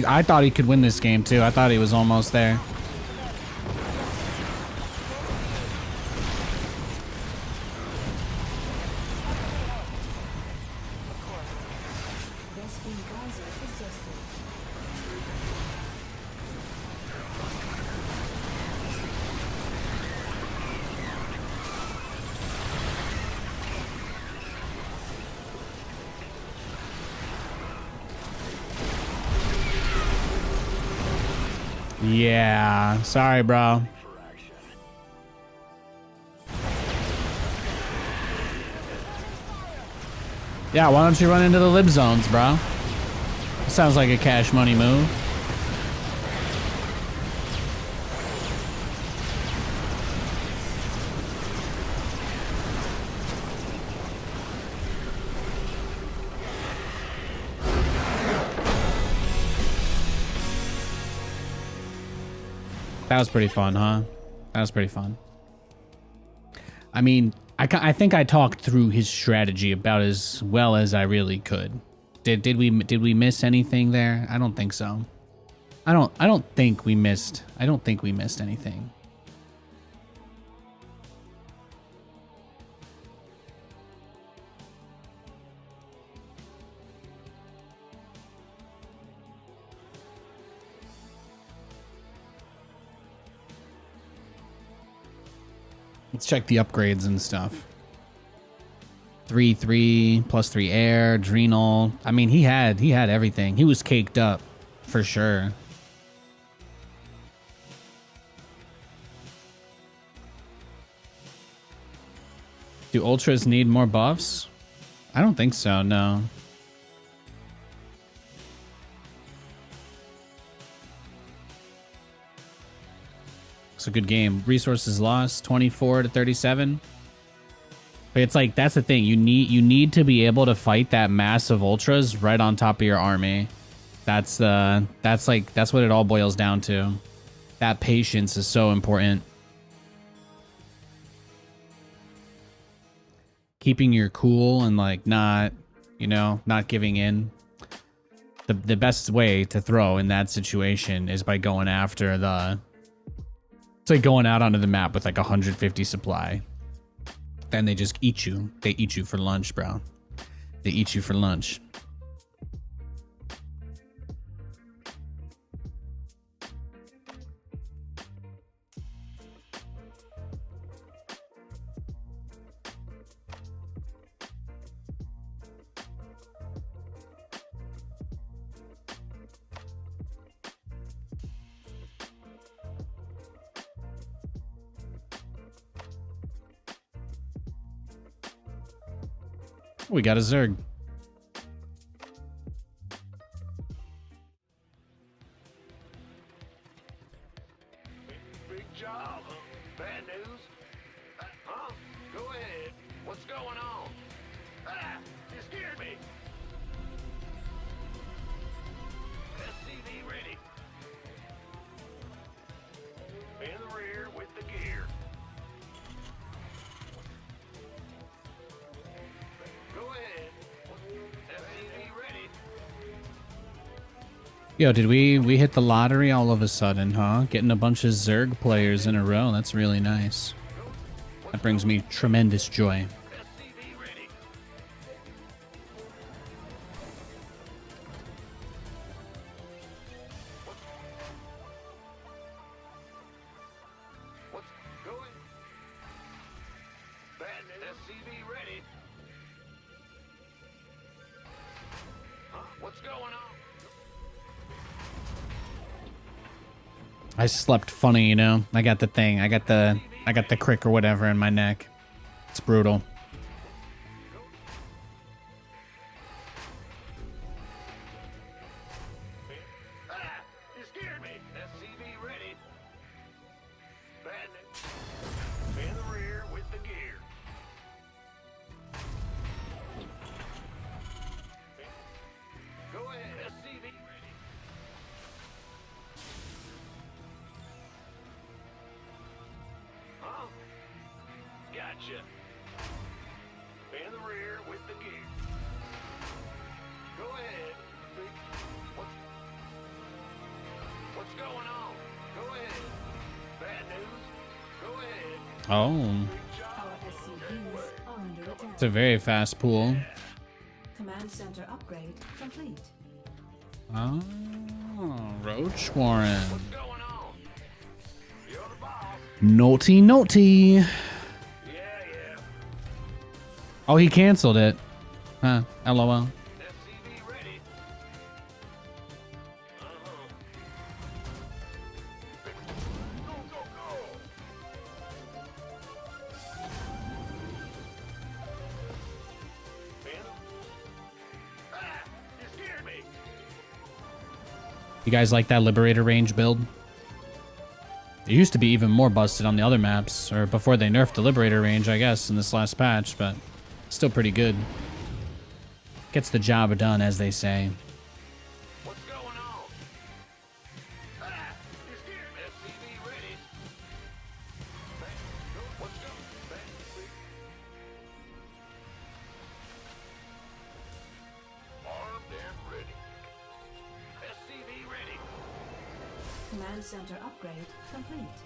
I thought he could win this game too. I thought he was almost there. Rescue Gaza exhausted. Yeah. Sorry, bro. Yeah, why don't you run into the lib zones, bro? Sounds like a cash money move. That was pretty fun, huh? That was pretty fun. I mean, I think I talked through his strategy about as well as I really could. Did we miss anything there? I don't think so. I don't think we missed anything. Let's check the upgrades and stuff. 3/3 +3 air, adrenal. I mean, he had everything. He was caked up for sure. Do ultras need more buffs? I don't think so, no. It's a good game. Resources lost 24 to 37. But it's like, that's the thing. You need to be able to fight that mass of ultras right on top of your army. That's what it all boils down to. That patience is so important. keeping your cool and like not, you know, not giving in. The best way to throw in that situation is by going after the... It's like going out onto the map with like 150 supply. Then they just eat you. They eat you for lunch, bro. They eat you for lunch. We got a Zerg. Big job, huh? Bad news? Huh? Go ahead. What's going on? Ah! You scared me! SCV ready. In the rear with the gear. Go ahead. SCV ready. Yo, did we hit the lottery all of a sudden, huh? Getting a bunch of Zerg players in a row. That's really nice. That brings me tremendous joy. SCV ready. What's going? Bad news. SCV ready. Huh? What's going on? I slept funny, you know. I got the thing. I got the crick or whatever in my neck. It's brutal. Ah! You scared me. SCV ready. Bad news. In the rear with the gear. Go ahead. SCV ready. Huh? Gotcha. In the rear with the gear. Go ahead. What's going on? Go ahead. Bad news. Go ahead. Oh, Big job. Our SCVs are under attack. it's a very fast pool. Command center upgrade complete. Oh, Roach Warren. What's going on? You're the boss. Naughty, naughty. Yeah. Oh, he canceled it. Huh, LOL. SCV ready. Go, go, go. Ah! You scared me. You guys like that Liberator range build? It used to be even more busted on the other maps, or before they nerfed the Liberator range, I guess, in this last patch, but still pretty good. Gets the job done, as they say. What's going on? Ah! You scared me. SCV ready. What's going? Armed and ready. SCV ready. Command center upgrade complete.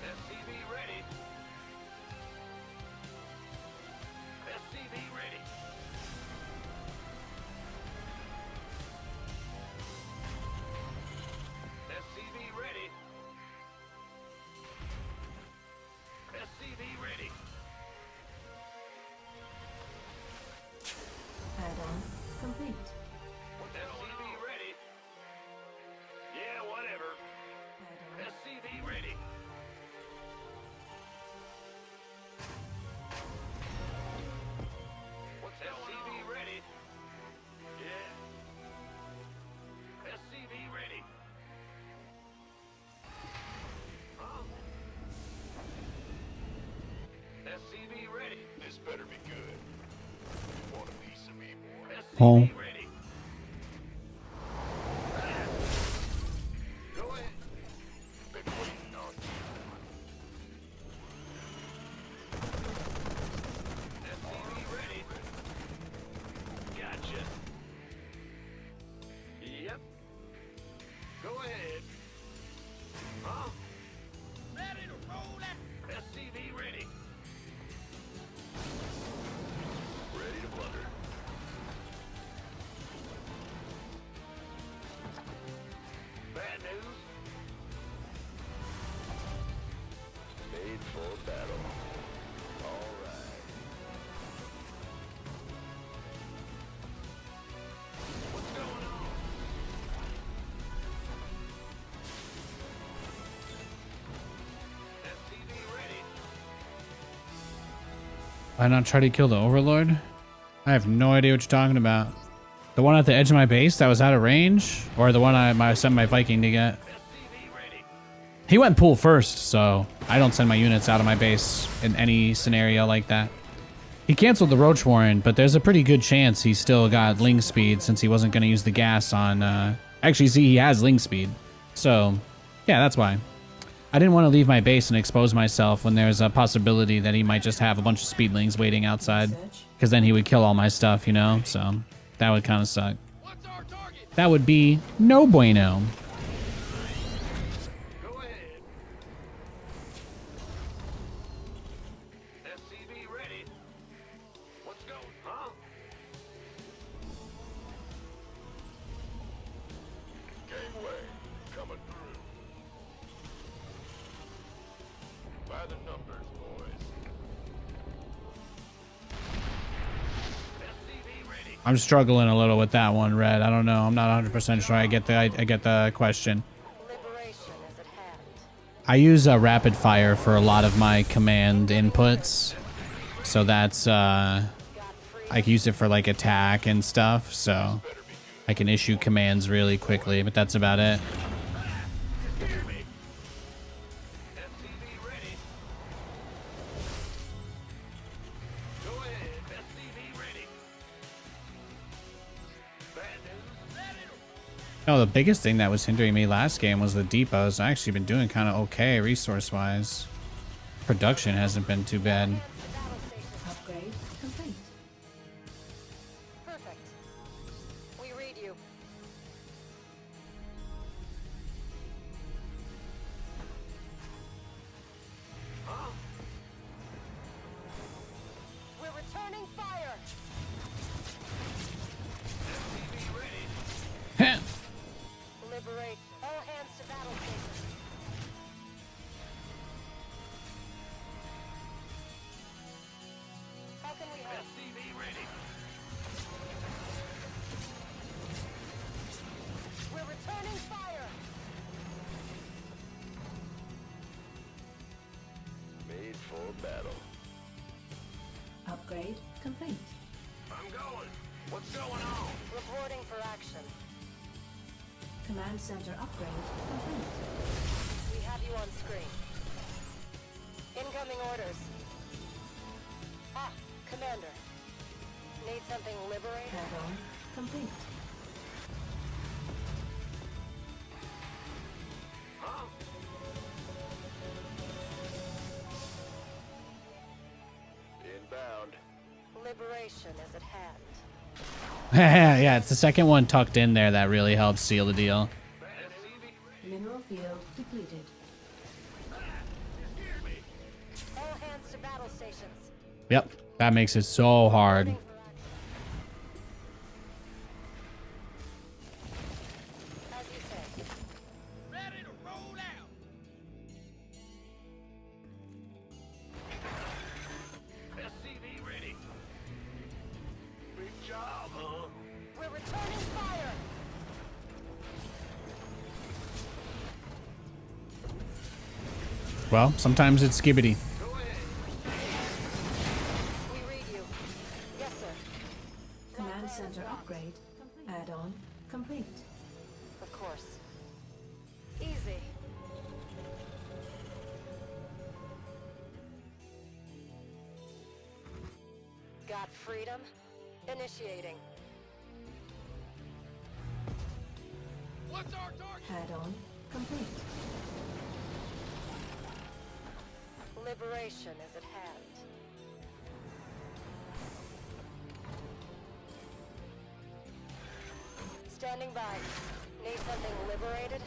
SCV ready. SCV ready. SCV ready. SCV ready. Add-on complete. SCV ready. Yeah, whatever. Add-on SCV ready. What's SCV ready? Yeah. SCV ready. Huh? SCV ready. This better be good. You want a piece of me, boy? SCV Oh. ready. Go ahead. Go ahead. Huh? Ready to roll out. SCV ready. Ready to plunder. Bad news. Made for battle. All right. What's going on? SCV ready. Why not try to kill the Overlord? I have no idea what you're talking about. The one at the edge of my base that was out of range? Or the one I sent my Viking to get? SCV ready. He went pool first, so I don't send my units out of my base in any scenario like that. He canceled the Roach Warren, but there's a pretty good chance he still got Ling Speed since he wasn't going to use the gas on... Actually, see, he has Ling Speed. So, yeah, that's why. I didn't want to leave my base and expose myself when there's a possibility that he might just have a bunch of speedlings waiting outside. Because then he would kill all my stuff, you know? So, that would kind of suck. What's our target? That would be no bueno. Go ahead. SCV ready. What's going? Huh? Gangway coming through. By the numbers, boys. SCV ready. I'm struggling a little with that one, Red. I don't know. I'm not 100% sure I get the question. Liberation is at hand. I use rapid fire for a lot of my command inputs. So that's I can use it for like attack and stuff, so I can issue commands really quickly, but that's about it. Hear me. SCV ready. Go ahead. SCV ready. Bad news. Ready to No, the biggest thing that was hindering me last game was the depots. I've actually been doing kind of okay resource-wise. Production hasn't been too bad. Battle stations. Upgrade complete. Perfect. We read you. Huh? We're returning fire. SCV ready. Heh. Liberate. All hands to battle stations. How can we help? SCV ready. We're returning fire. Made for battle. Upgrade complete. I'm going. What's going on? Reporting for action. Command center upgrade complete. We have you on screen. Incoming orders. Ah, Commander. Need something liberated? Add-on complete. Huh? Inbound. Liberation is at hand. Yeah, it's the second one tucked in there that really helps seal the deal. SCV Mineral field depleted. hear me. All hands to battle stations. Yep, that makes it so hard. Reporting for action. As you say. Ready to roll out. SCV ready. Big job, huh? We're returning fire. Well, sometimes it's skibbity. Go ahead. We read you. Yes, sir. Command center upgrade. Add-on complete. Of course. Easy. Got freedom? Initiating. What's our target? Add-on complete. Liberation is at hand. Standing by. Need something liberated? liberated?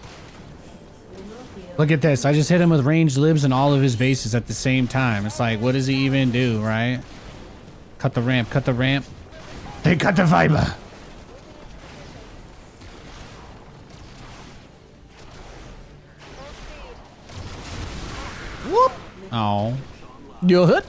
Look at this. I just hit him with ranged libs and all of his bases at the same time. It's like, what does he even do, right? Cut the ramp, cut the ramp. They cut the fiber. Whoop. Oh. You hit?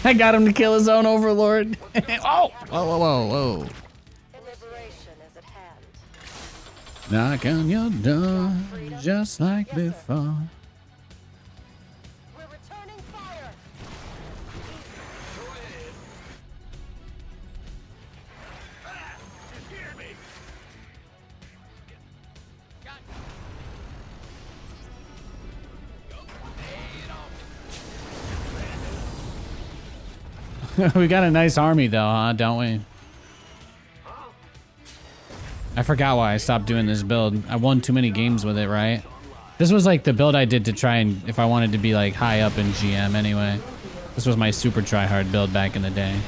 I got him to kill his own overlord. Oh! Whoa, whoa, whoa, whoa. Liberation is at hand. Knock on your door, just like before. We're returning fire. You scared me. We got a nice army though, huh? Don't we? I forgot why I stopped doing this build. I won too many games with it, right? This was like the build I did to try and, if I wanted to be like high up in GM anyway. This was my super tryhard build back in the day.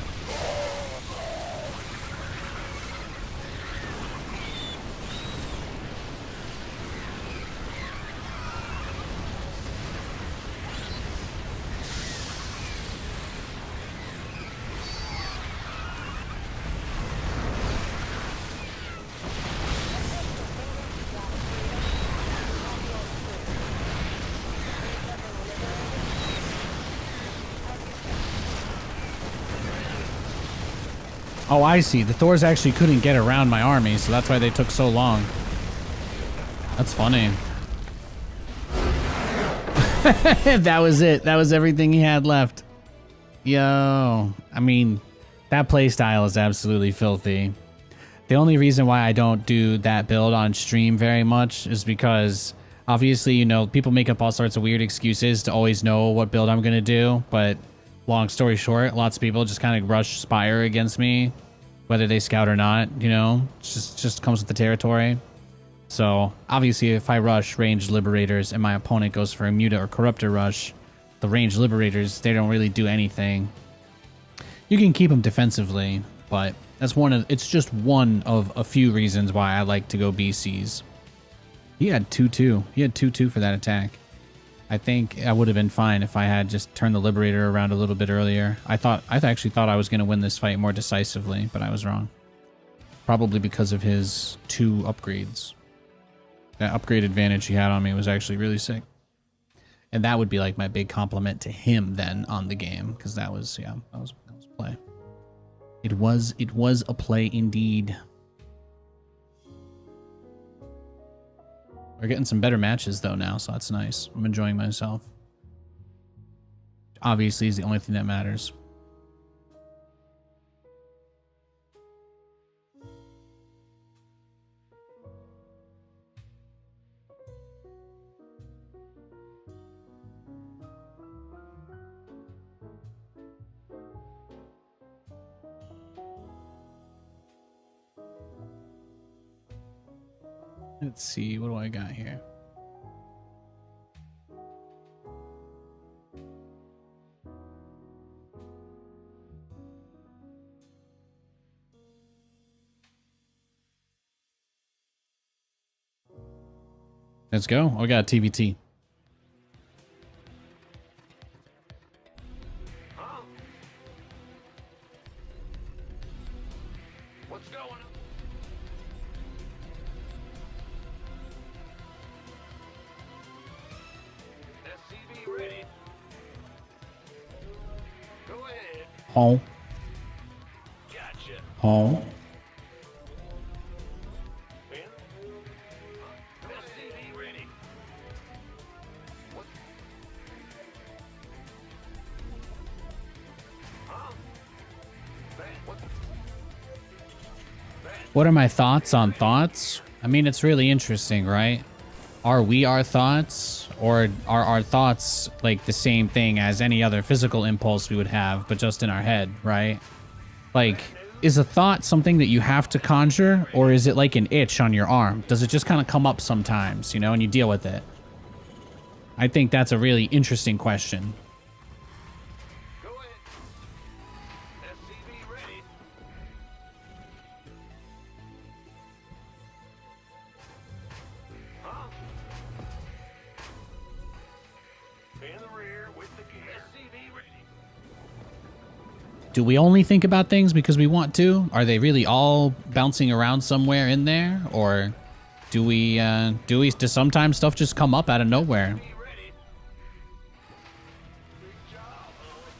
Oh, I see. The Thors actually couldn't get around my army, so that's why they took so long. That's funny. That was it. That was everything he had left. Yo. I mean, that playstyle is absolutely filthy. The only reason why I don't do that build on stream very much is because, obviously, you know, people make up all sorts of weird excuses to always know what build I'm going to do, but long story short, lots of people just kind of rush Spire against me, whether they scout or not, you know? It's just comes with the territory. So, obviously, if I rush ranged liberators and my opponent goes for a Muta or Corruptor rush, the ranged liberators, they don't really do anything. You can keep them defensively, but it's just one of a few reasons why I like to go BCs. He had 2-2. He had 2-2 for that attack. I think I would have been fine if I had just turned the Liberator around a little bit earlier. I actually thought I was going to win this fight more decisively, but I was wrong. Probably because of his 2 upgrades. That upgrade advantage he had on me was actually really sick. And that would be like my big compliment to him then on the game, because that was play. It was a play indeed. We're getting some better matches though now, so that's nice. I'm enjoying myself. Obviously is the only thing that matters. Let's see, what do I got here? Let's go. Oh, I got a TVT. What's going on? SCV ready. Go ahead. Oh. Gotcha. Oh. SCV ready. What? Huh? What? What are my thoughts on thoughts? I mean, it's really interesting, right? Are we our thoughts, or are our thoughts like the same thing as any other physical impulse we would have, but just in our head, right? Like, is a thought something that you have to conjure, or is it like an itch on your arm? Does it just kind of come up sometimes, you know, and you deal with it? I think that's a really interesting question. Go ahead. SCV ready. Huh? In the rear with the gear. SCV ready. Do we only think about things because we want to? Are they really all bouncing around somewhere in there? Or does sometimes stuff just come up out of nowhere? Be ready. Big job, huh?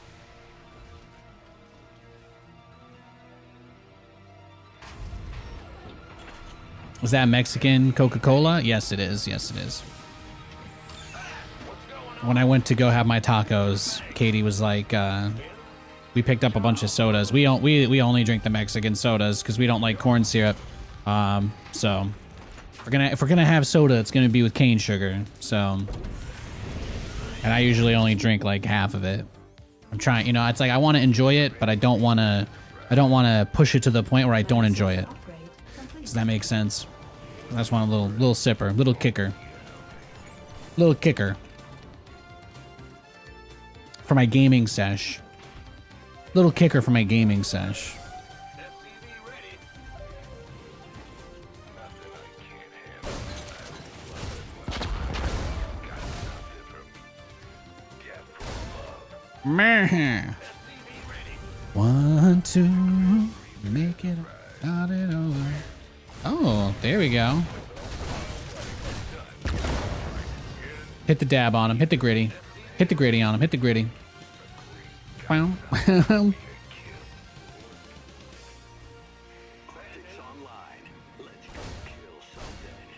Is that Mexican Coca-Cola? Yes, it is. Yes, it is. When I went to go have my tacos, Katie was like, we picked up a bunch of sodas. We only drink the Mexican sodas because we don't like corn syrup. So if we're gonna have soda, it's gonna be with cane sugar. So, and I usually only drink like half of it. I'm trying, you know, it's like I want to enjoy it, but I don't want to push it to the point where I don't enjoy it. Upgrade complete. Does that make sense? I just want a little sipper, little kicker for my gaming sesh. Little kicker for my gaming sesh. SCV ready. Nothing I can't handle. Meh. SCV ready. 1, 2, make it, start it over. Oh, there we go. Hit the dab on him. Hit the gritty. Hit the gritty on him. Hit the gritty. Wow. Optics online. Let's go kill something.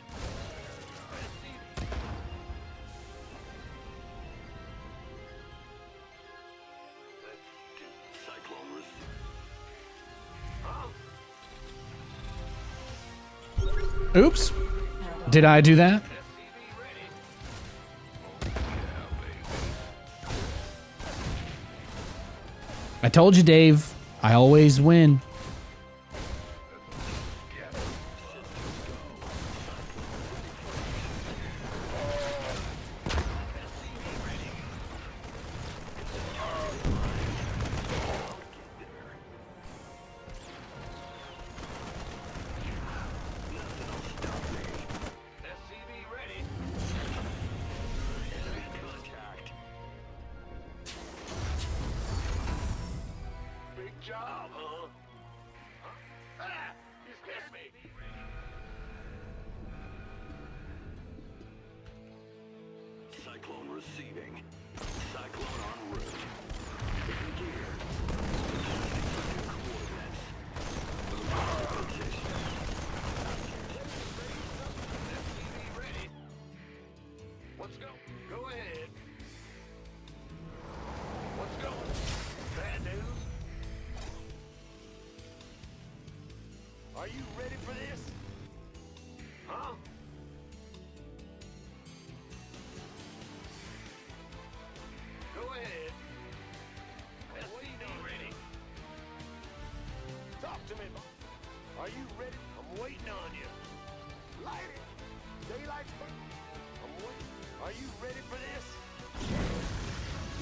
Let's do Cyclone Receiver. Oops. Did I do that? I told you, Dave. I always win. SCV ready. Contact. Big job, huh? Ah! He's missed me. Cyclone receiving. Cyclone en route. In gear. Coordinates. Position. SCV ready. Let's go. Go ahead. Let's go. Bad news. Are you ready for this? Huh? Go ahead. SCV ready. Talk to me. Are you ready? I'm waiting on you. Light it. Daylight's burning. I'm waiting. Are you ready for this?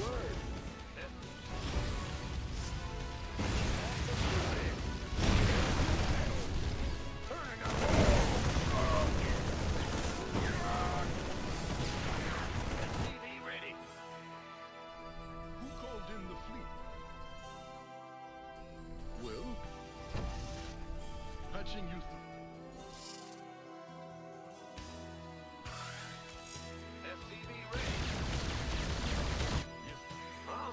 Word. Turning up. SCV ready. Who called in the fleet? Well, patching you SCV ready. Yes. Huh?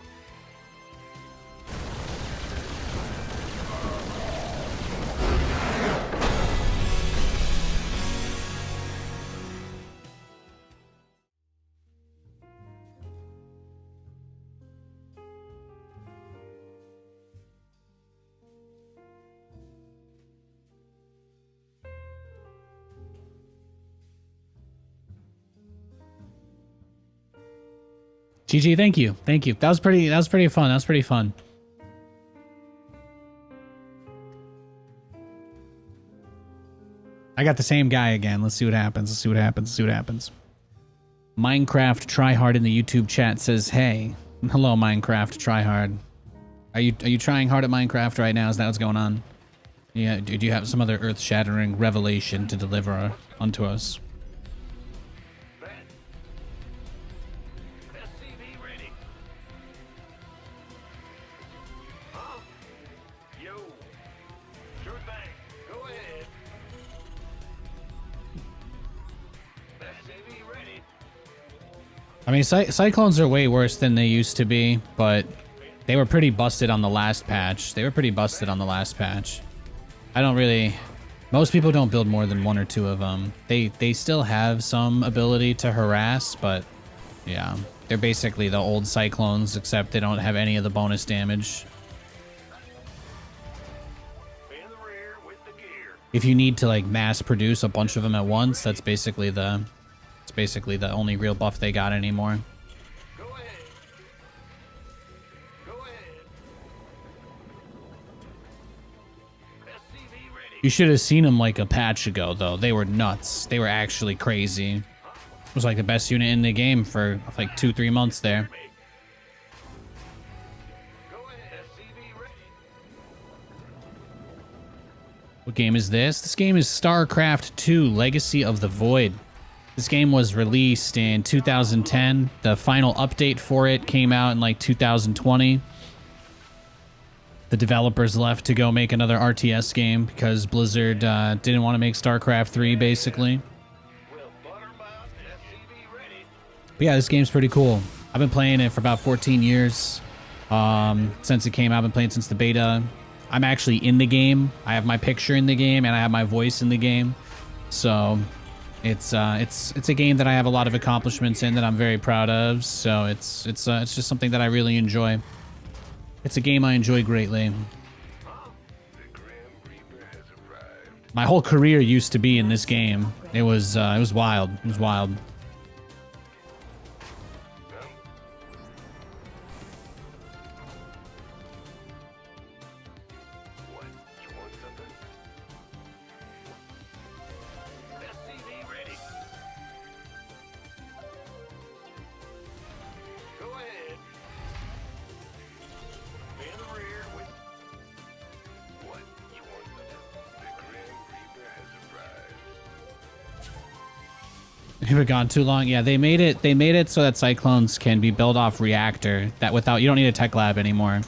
GG, thank you. Thank you. That was pretty fun. That was pretty fun. I got the same guy again. Let's see what happens. Let's see what happens. Let's see what happens. Minecraft Tryhard in the YouTube chat says, "Hey, hello, Minecraft Tryhard. Are you trying hard at Minecraft right now? Is that what's going on? Yeah. Do you have some other earth-shattering revelation to deliver unto us?" SCV ready. Huh? Yo. Sure thing. Go ahead. SCV ready. I mean, cyclones are way worse than they used to be, but they were pretty busted on the last patch. I don't really... Most people don't build more than 1 or 2 of them. They still have some ability to harass, but yeah. They're basically the old cyclones, except they don't have any of the bonus damage. In the rear with the gear. If you need to like mass produce a bunch of them at once, that's basically the... It's basically the only real buff they got anymore. Go ahead. Go ahead. SCV ready. You should have seen them like a patch ago, though. They were nuts. They were actually crazy. It was like the best unit in the game for like 2-3 months there. Go ahead. SCV ready. What game is this? This game is StarCraft 2 Legacy of the Void. This game was released in 2010. The final update for it came out in like 2020. The developers left to go make another RTS game because Blizzard didn't want to make StarCraft 3, basically. Well, Buttermouth, SCV ready. But yeah, this game's pretty cool. I've been playing it for about 14 years. Since it came out, I've been playing since the beta. I'm actually in the game. I have my picture in the game, and I have my voice in the game. So... It's a game that I have a lot of accomplishments in that I'm very proud of. So it's just something that I really enjoy. It's a game I enjoy greatly. The Grim Reaper has arrived. My whole career used to be in this game. It was wild. It was wild. What? You want something? SCV ready. Go ahead. In the rear with... What? You want something? The Grim Reaper has arrived. Have it gone too long? Yeah, they made it so that cyclones can be built off reactor. That without you don't need a tech lab anymore.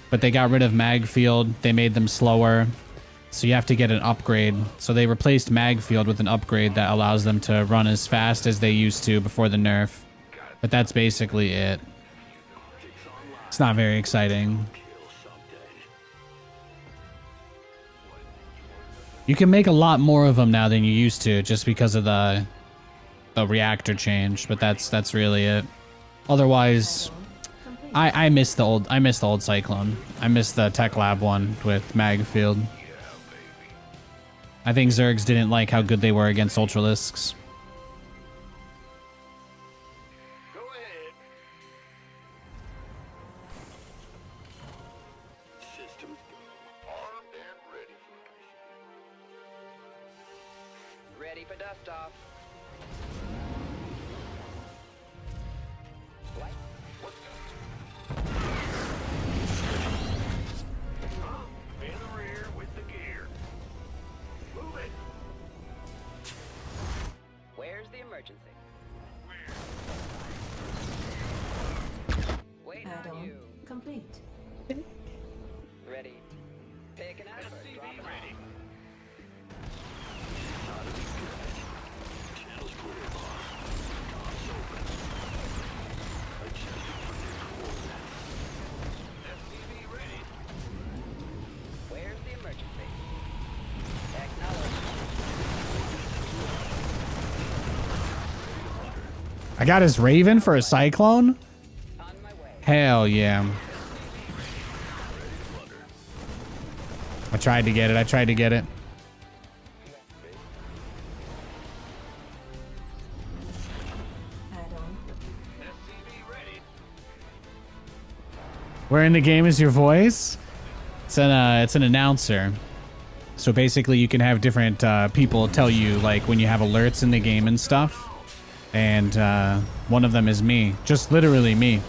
But they got rid of mag field. They made them slower. So you have to get an upgrade. So they replaced mag field with an upgrade that allows them to run as fast as they used to before the nerf. But that's basically it. It's not very exciting. You can make a lot more of them now than you used to just because of the reactor change, but that's really it. Otherwise, I miss the old cyclone. I miss the tech lab one with mag field. I think Zergs didn't like how good they were against ultralisks. Go ahead. Systems go. Armed and ready for Ready for dust off. Light. In the rear with the gear. Move it. Where's the emergency? Waiting on Add-on you. complete. Ready. Pick an effort. SCV Drop it off. ready. Channels clear, boss. Comms open. Adjusting for new coordinates. SCV ready. Where's the emergency? Acknowledge. I got his Raven for a cyclone? On my way. Hell yeah. I tried to get it. Add-on. SCV ready. Where in the game is your voice? It's an announcer. So basically you can have different people tell you like when you have alerts in the game and stuff. And one of them is me, just literally me.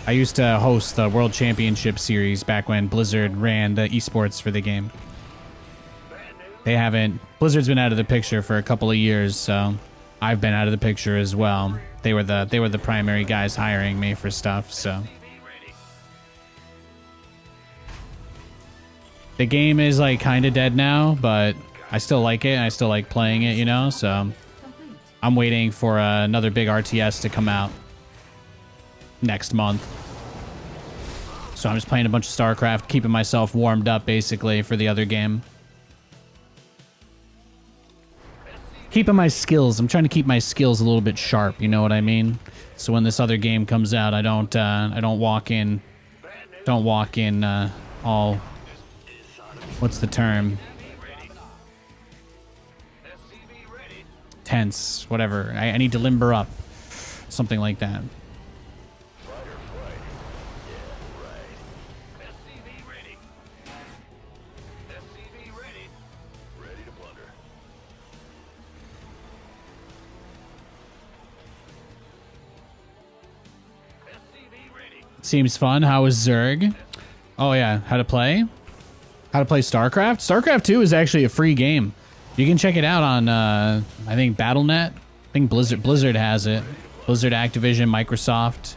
I used to host the World Championship Series back when Blizzard ran the esports for the game. They haven't. Blizzard's been out of the picture for a couple of years, so I've been out of the picture as well. They were the primary guys hiring me for stuff, so. The game is like kind of dead now, but I still like it. And I still like playing it, you know, so I'm waiting for another big RTS to come out next month. So I'm just playing a bunch of StarCraft, keeping myself warmed up basically for the other game. Keeping my skills. I'm trying to keep my skills a little bit sharp, you know what I mean? So when this other game comes out, I don't walk in all, what's the term? Tense, whatever. I need to limber up. Something like that. Seems fun. How is Zerg? Oh yeah, how to play StarCraft? StarCraft 2 is actually a free game. You can check it out on I think Battle.net. I think Blizzard has it. Blizzard, Activision, Microsoft.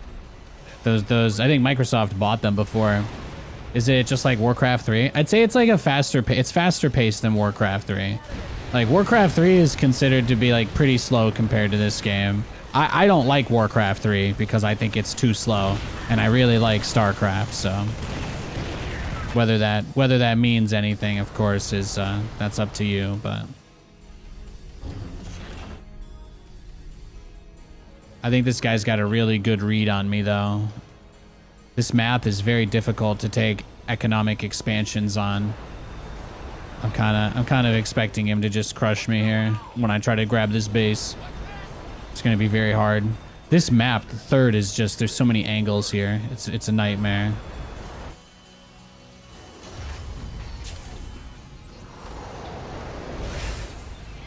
Those I think Microsoft bought them before. Is it just like Warcraft 3? I'd say it's like a faster paced than Warcraft 3. Like Warcraft 3 is considered to be like pretty slow compared to this game. I don't like Warcraft 3 because I think it's too slow, and I really like StarCraft, so whether that means anything, of course, is that's up to you, but I think this guy's got a really good read on me though. This map is very difficult to take economic expansions on. I'm kind of expecting him to just crush me here when I try to grab this base. It's going to be very hard. This map, the third, is just, there's so many angles here. It's a nightmare.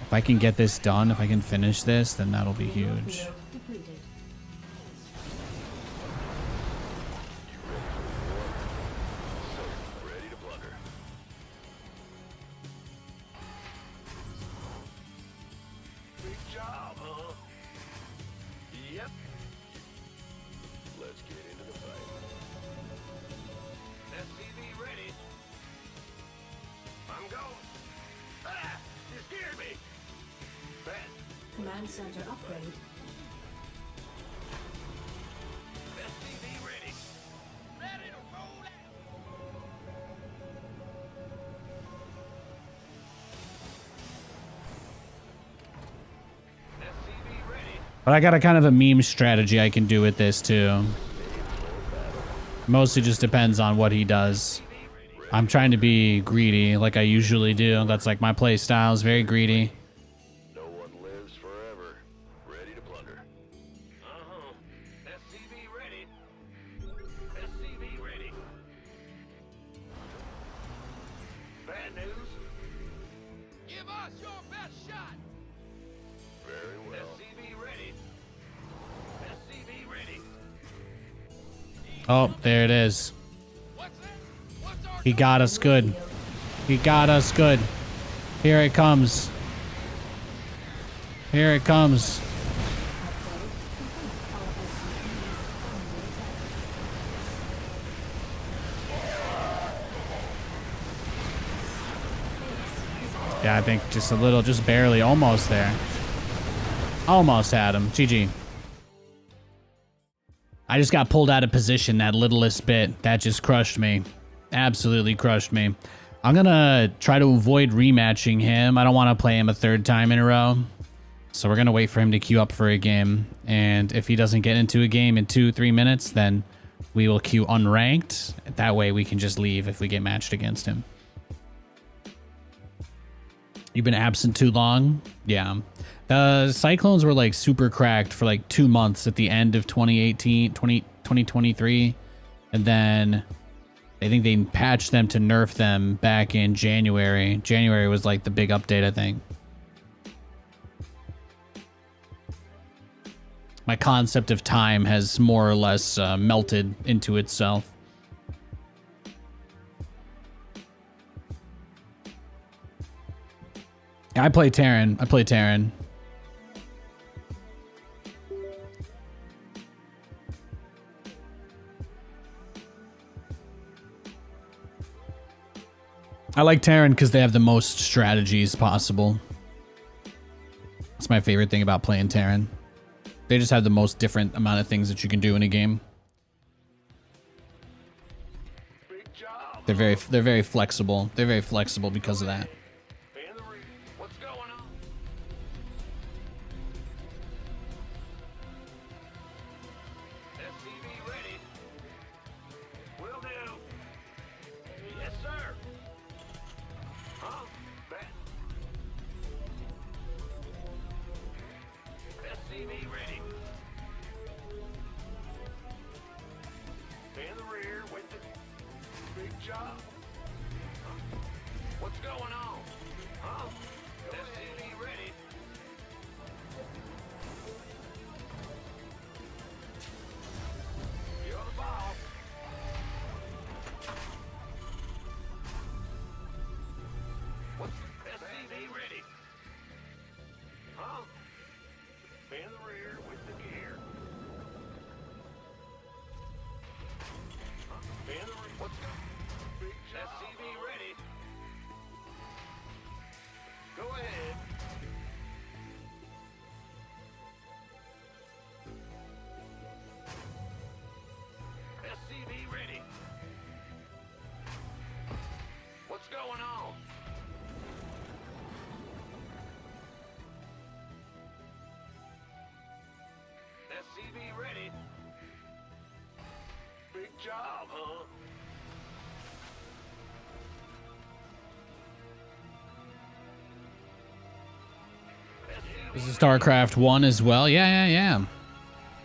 If I can get this done, if I can finish this, then that'll be huge. Command center upgrade. But I got a kind of a meme strategy I can do with this too. Mostly just depends on what he does. I'm trying to be greedy like I usually do. That's like my play style is very greedy. No one lives forever. Ready to plunder. SCV ready. SCV ready. Bad news. Give us your best shot. Very well. SCV ready. SCV ready. Oh, there it is. What's that? What's our He got us good. He got us good. Here it comes. Here it comes. Yeah, I think just a little, just barely, almost there. Almost had him. GG. I just got pulled out of position that littlest bit. That just crushed me. Absolutely crushed me. I'm gonna try to avoid rematching him. I don't want to play him a third time in a row. So we're gonna wait for him to queue up for a game. And if he doesn't get into a game in 2-3 minutes, then we will queue unranked. That way we can just leave if we get matched against him. You've been absent too long? Yeah. The Cyclones were like super cracked for like 2 months at the end of 2023. And then I think they patched them to nerf them back in January. January was like the big update, I think. My concept of time has more or less melted into itself. I play Terran. I like Terran because they have the most strategies possible. That's my favorite thing about playing Terran. They just have the most different amount of things that you can do in a game. Big job. They're very flexible. They're very flexible because of that. Fan the rear. What's going on? SCV ready. Will do. Yes, sir. Huh? Bat. SCV ready. Fan the rear with the big job. Huh? What's going on? Huh? SCV ready. You're the boss. What's SCV ready? Huh? Fan the rear with the gear. Huh? Fan the rear. What's going? Big SCV ready. Go ahead. SCV ready. What's going on? SCV ready. Big job, huh? This is StarCraft 1 as well. Yeah,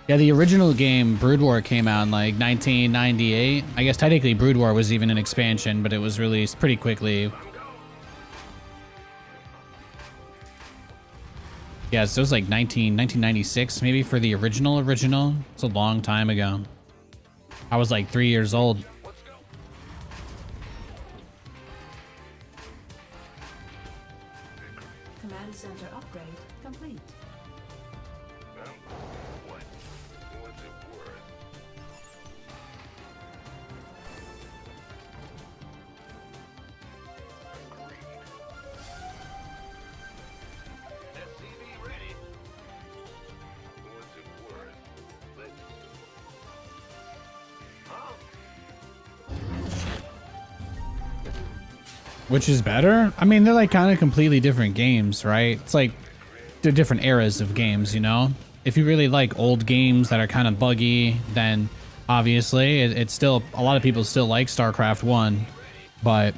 the original game, Brood War, came out in like 1998. I guess technically Brood War was even an expansion, but it was released pretty quickly. Yeah, so it was like 1996 maybe for the original. It's a long time ago. I was like 3 years old. Let's go. Command center upgrade complete. What? What's it worth? SCV ready. What's it worth? Let's... Huh? Which is better? I mean, they're like kind of completely different games, right? It's like they're different eras of games, you know? If you really like old games that are kind of buggy, then obviously it's still, a lot of people still like StarCraft 1, but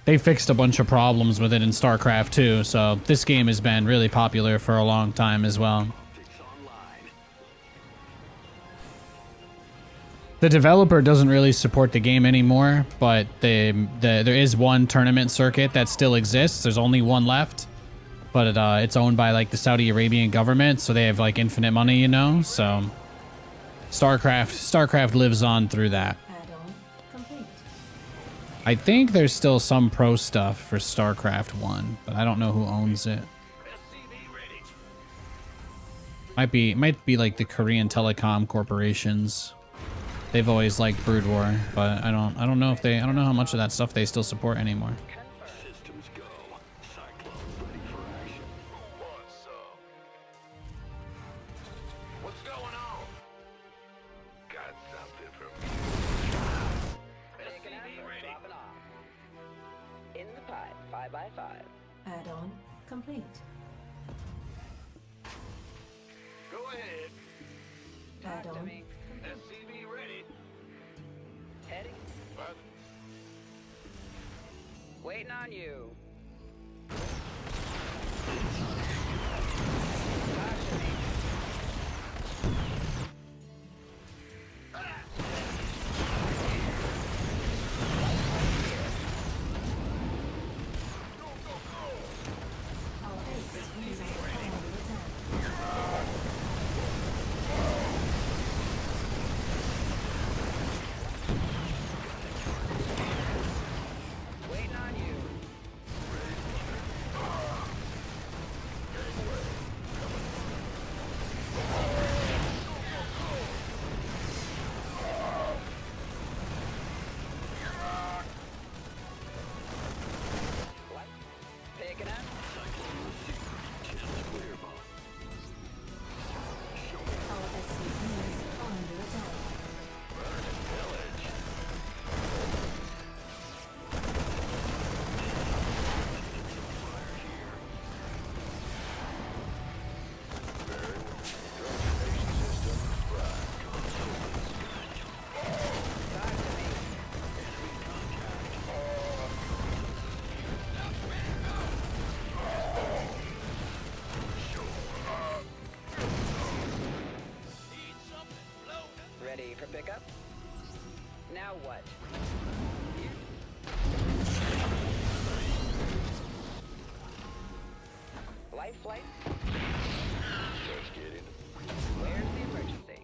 they fixed a bunch of problems with it in StarCraft 2, so this game has been really popular for a long time as well. The developer doesn't really support the game anymore, but there is one tournament circuit that still exists. There's only one left, but it's owned by like the Saudi Arabian government, so they have like infinite money, you know. So StarCraft lives on through that. Add-on complete. I think there's still some pro stuff for StarCraft 1, but I don't know who owns it. SCV ready. Might be like the Korean telecom corporations. They've always liked Brood War, but I don't know how much of that stuff they still support anymore. Systems go. Cyclone ready for action. What's up? What's going on? Got something for me. Taking out SCV or ready. dropping off. In the pipe, 5x5. Add-on complete. Go ahead. Talk to Add-on me. SCV ready. Heading. But Waiting on you. pickup? Now what? Life flights? Let's get in. Where's the emergency?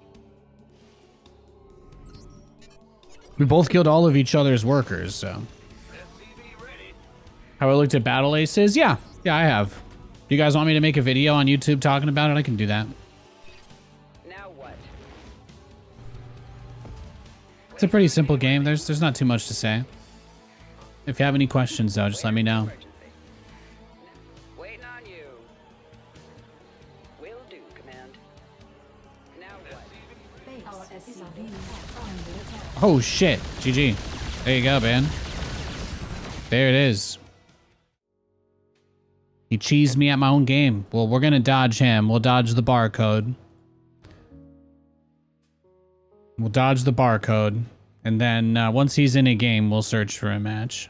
We both killed all of each other's workers, so. SCV ready. Have I looked at Battle Aces? Yeah, I have. Do you guys want me to make a video on YouTube talking about it? I can do that. Now what? It's a pretty simple game. There's not too much to say. If you have any questions, though, just let me know. Emergency. Waiting on you. Will do, Command. Now what? Our SCV is under attack. Oh, shit. GG. There you go, man. There it is. He cheesed me at my own game. Well, we're going to dodge him. We'll dodge the barcode. We'll dodge the barcode. And then once he's in a game, we'll search for a match.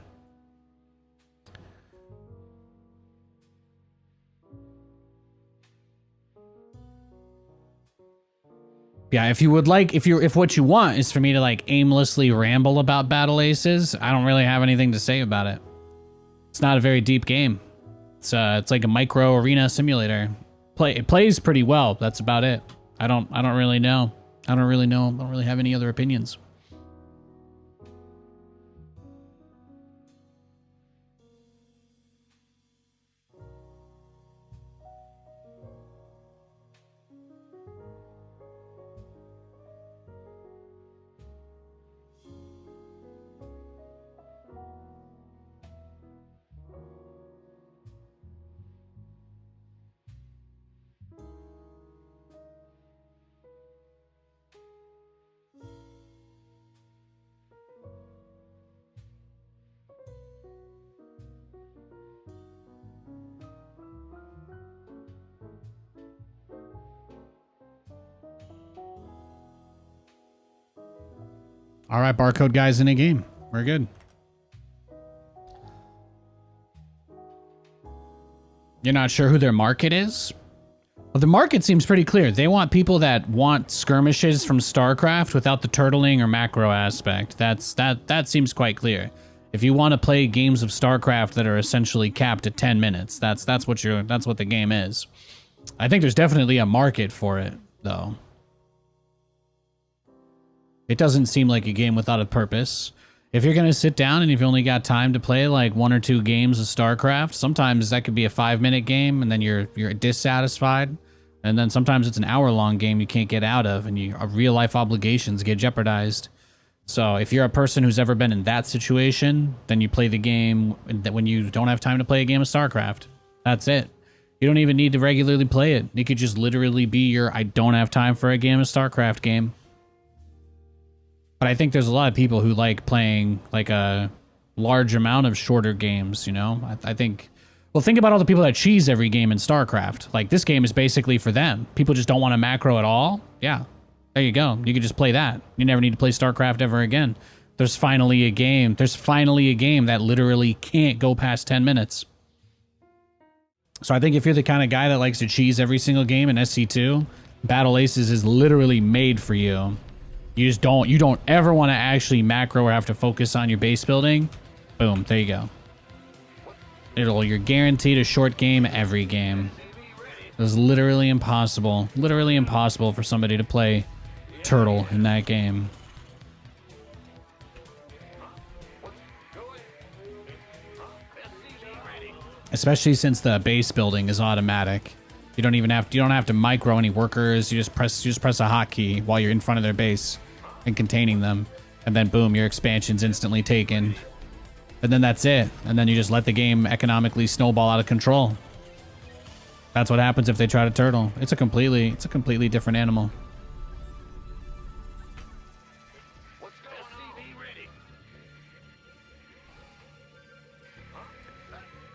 Yeah, if you would like, if what you want is for me to like aimlessly ramble about Battle Aces, I don't really have anything to say about it. It's not a very deep game. It's like a micro arena simulator. It plays pretty well. That's about it. I don't really know. I don't really have any other opinions. All right, barcode guys in a game. We're good. You're not sure who their market is? Well, the market seems pretty clear. They want people that want skirmishes from StarCraft without the turtling or macro aspect. That seems quite clear. If you want to play games of StarCraft that are essentially capped at 10 minutes, that's what the game is. I think there's definitely a market for it, though. It doesn't seem like a game without a purpose. If you're going to sit down and you've only got time to play like 1 or 2 games of StarCraft, sometimes that could be a 5-minute game and then you're dissatisfied. And then sometimes it's an hour-long game you can't get out of and your real-life obligations get jeopardized. So if you're a person who's ever been in that situation, then you play the game when you don't have time to play a game of StarCraft. That's it. You don't even need to regularly play it. It could just literally be your I don't have time for a game of StarCraft game. But I think there's a lot of people who like playing like a large amount of shorter games, you know? I think, well, think about all the people that cheese every game in StarCraft. Like, this game is basically for them. People just don't want a macro at all. Yeah, there you go. You can just play that. You never need to play StarCraft ever again. There's finally a game. There's finally a game that literally can't go past 10 minutes. So I think if you're the kind of guy that likes to cheese every single game in SC2, Battle Aces is literally made for you. You don't ever want to actually macro or have to focus on your base building. Boom, there you go. You're guaranteed a short game every game. It's literally impossible for somebody to play Turtle in that game. Especially since the base building is automatic. You don't have to micro any workers. You just press a hotkey while you're in front of their base and containing them, and then boom, your expansion's instantly taken. And then that's it. And then you just let the game economically snowball out of control. That's what happens if they try to turtle. It's a completely different animal.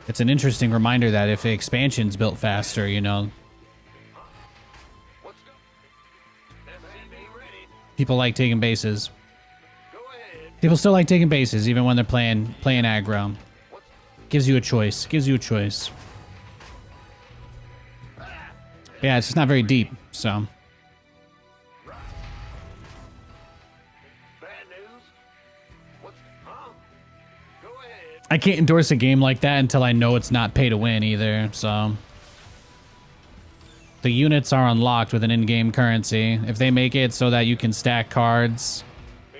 It's an interesting reminder that if the expansion's built faster, you know, people like taking bases. People still like taking bases, even when they're playing aggro. Gives you a choice. Yeah, it's just not very deep, so. I can't endorse a game like that until I know it's not pay to win either, so. The units are unlocked with an in-game currency. If they make it so that you can stack cards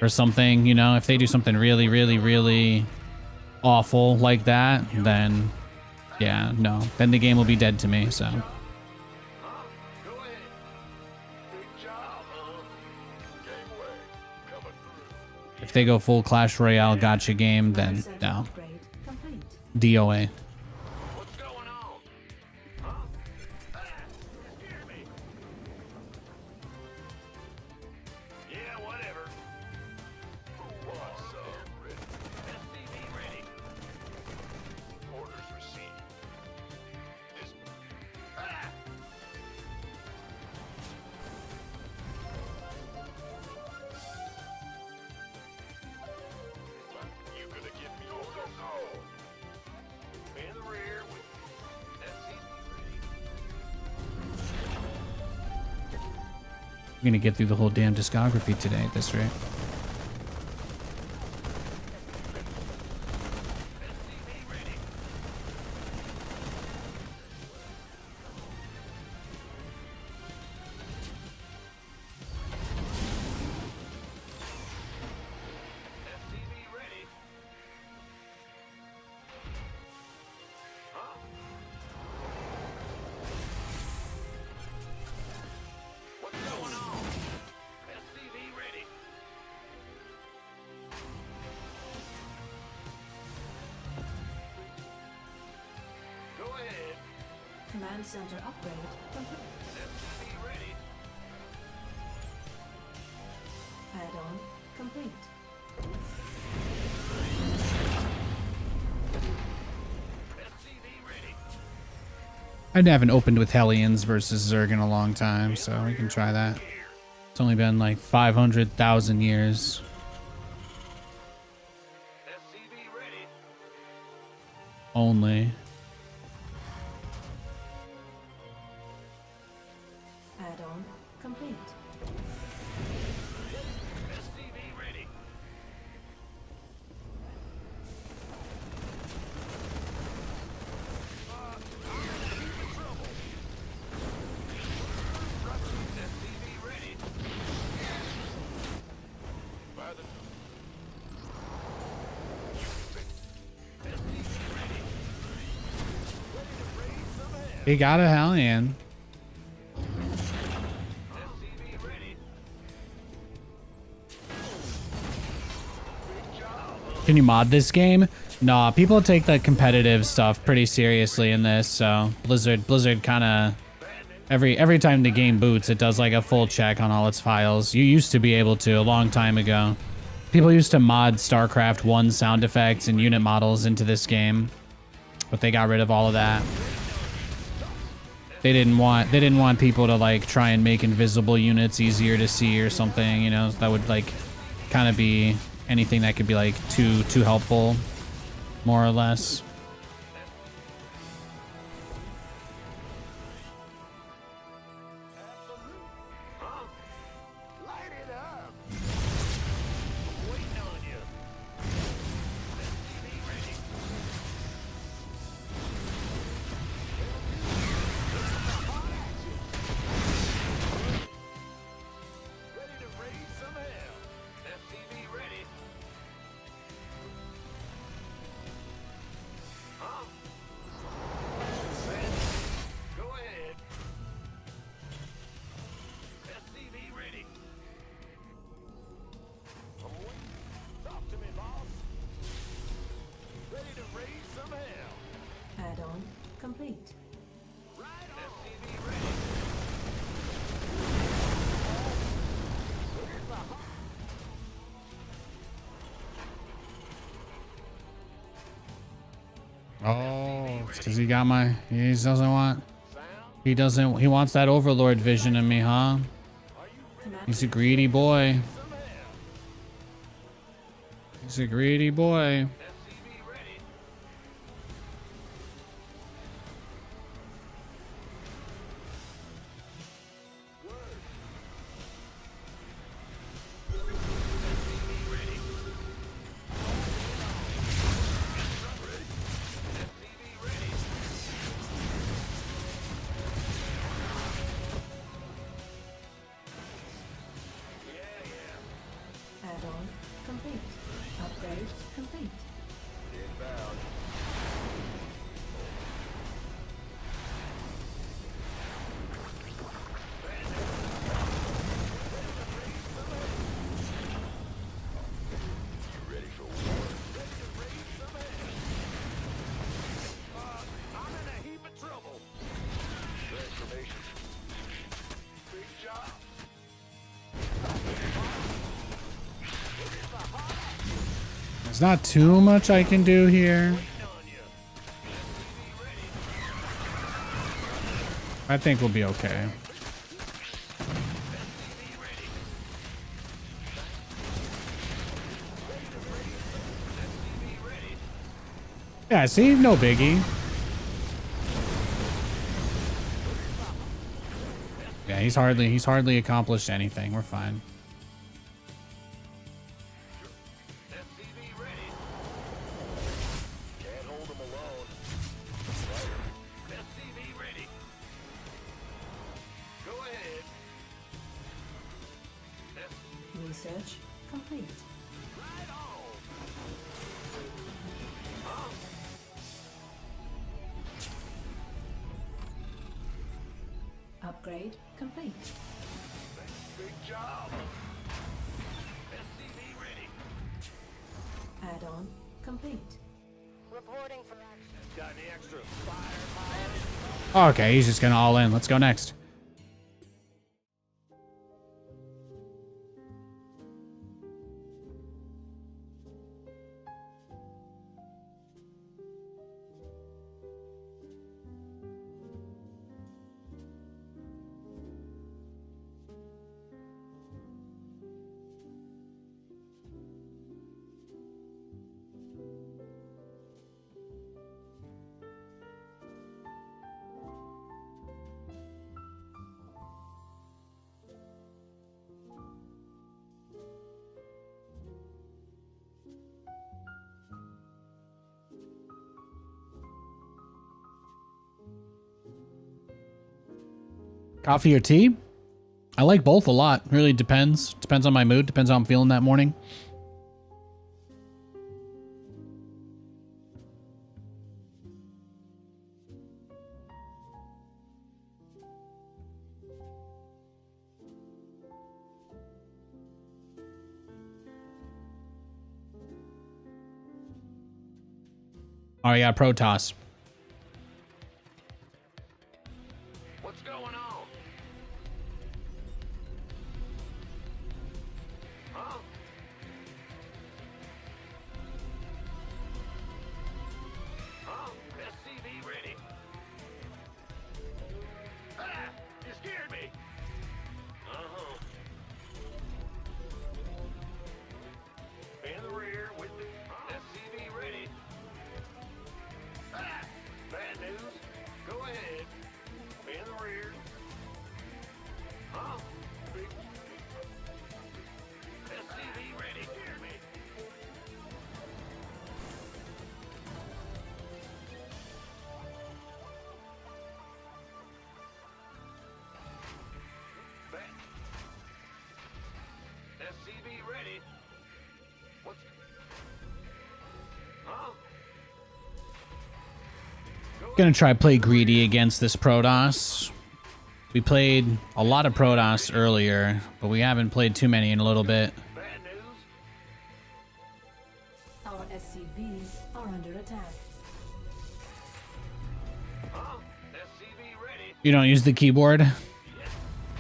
or something, you know, if they do something really, really, really awful like that, then yeah, no. Then the game will be dead to me, so. Huh? Go ahead. Big job, huh? Gateway coming through. If they go full Clash Royale gotcha game, then Center no. upgrade complete. DOA. What's going on? Huh? Ah, you scared me. Yeah, whatever. What's up? SCV ready. Orders received. This. Ah! You gonna get me? Go, go, go! In the rear with SCV ready. We're gonna get through the whole damn discography today at this rate. SCV ready. SCV ready. Huh? What's going on? SCV ready. Go ahead. Command center upgrade complete. SCV ready. Add-on complete. SCV ready. I haven't opened with Hellions versus Zerg in a long time, so we can try that. It's only been like 500,000 years. SCV ready. Only. Add-on complete. SCV ready. SCV ready. By the SCV ready. Ready to raise some hell. He got a Hellion. SCV ready. Big job, huh? Can you mod this game? Nah, people take the competitive stuff pretty seriously in this, so Blizzard kind of every time the game boots, it does like a full check on all its files. You used to be able to a long time ago. People used to mod StarCraft 1 sound effects and unit models into this game, but they got rid of all of that. They didn't want people to like try and make invisible units easier to see or something, you know, that would like kind of be anything that could be like too helpful, more or less. Huh? Light it up. Waiting on you. SCV ready. Ready to raise some hell. SCV ready. Huh? Go ahead. SCV ready. I'm waiting. Talk to me, boss. Ready to raise some hell. Add-on complete. Right on. SCV ready. Where's the hot? Oh, it's because he got my. He doesn't want. Sound? He wants that Overlord vision in me, huh? Are you Command He's a greedy boy. some hell? He's a greedy boy. SCV ready. SCV ready. complete. Upgrade complete. Inbound. Ready for war? Ready to raise some hell. I'm in a heap of trouble. Transformation. Big job. There's not too much I can do here. I think we'll be okay. Yeah, see, no biggie. Yeah, he's hardly accomplished anything. We're fine. SCV ready. Can't hold him alone. SCV ready. Go ahead. Research complete. Right on. Upgrade complete. Big job. SCV ready. Add-on complete. Reporting for action. Got any extra firepower? Okay, he's just gonna all in. Let's go next. Coffee or tea? I like both a lot. Really depends. Depends on my mood. Depends how I'm feeling that morning. All right, got Protoss. What's going on? Huh? Huh? SCV ready. Ah! You scared me. Uh-huh. In the rear with the SCV ready. Ah! Bad news. Go ahead. In the rear. Huh? Big. SCV ready. Hear me. Back. SCV ready. What's... Huh? Gonna try play greedy against this Protoss. We played a lot of Protoss earlier, but we haven't played too many in a little bit. Bad news. Our SCVs are under attack. Huh? SCV ready. You don't use the keyboard?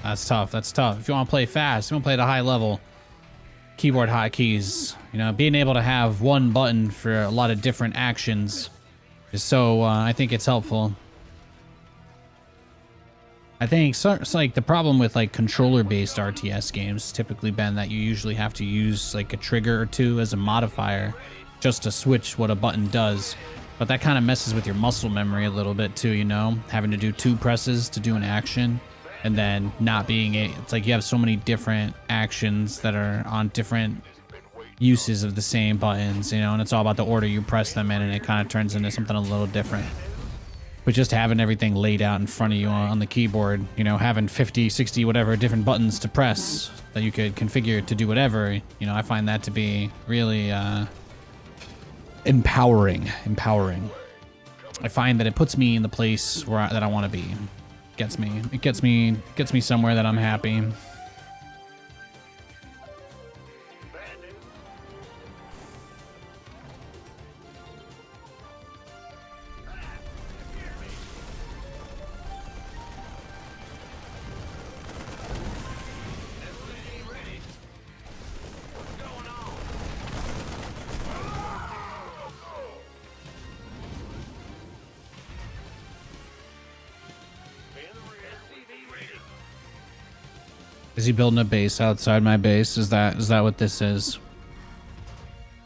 That's tough. That's tough. If you want to play fast, you want to play at a high level, keyboard hotkeys. You know, being able to have one button for a lot of different actions is so, I think it's helpful. I think it's like the problem with like controller-based RTS games typically been that you usually have to use like a trigger or two as a modifier just to switch what a button does. But that kind of messes with your muscle memory a little bit too, you know, having to do 2 presses to do an action and then not being it's like you have so many different actions that are on different uses of the same buttons, you know, and it's all about the order you press them in, and it kind of turns into something a little different. But just having everything laid out in front of you on the keyboard, you know, having 50, 60, whatever different buttons to press that you could configure to do whatever, you know, I find that to be really empowering. I find that it puts me in the place that I want to be. It gets me somewhere that I'm happy. Bad news. Hear me. SCV ready. What's going on? SCV ready. Is he building a base outside my base? Is that what this is?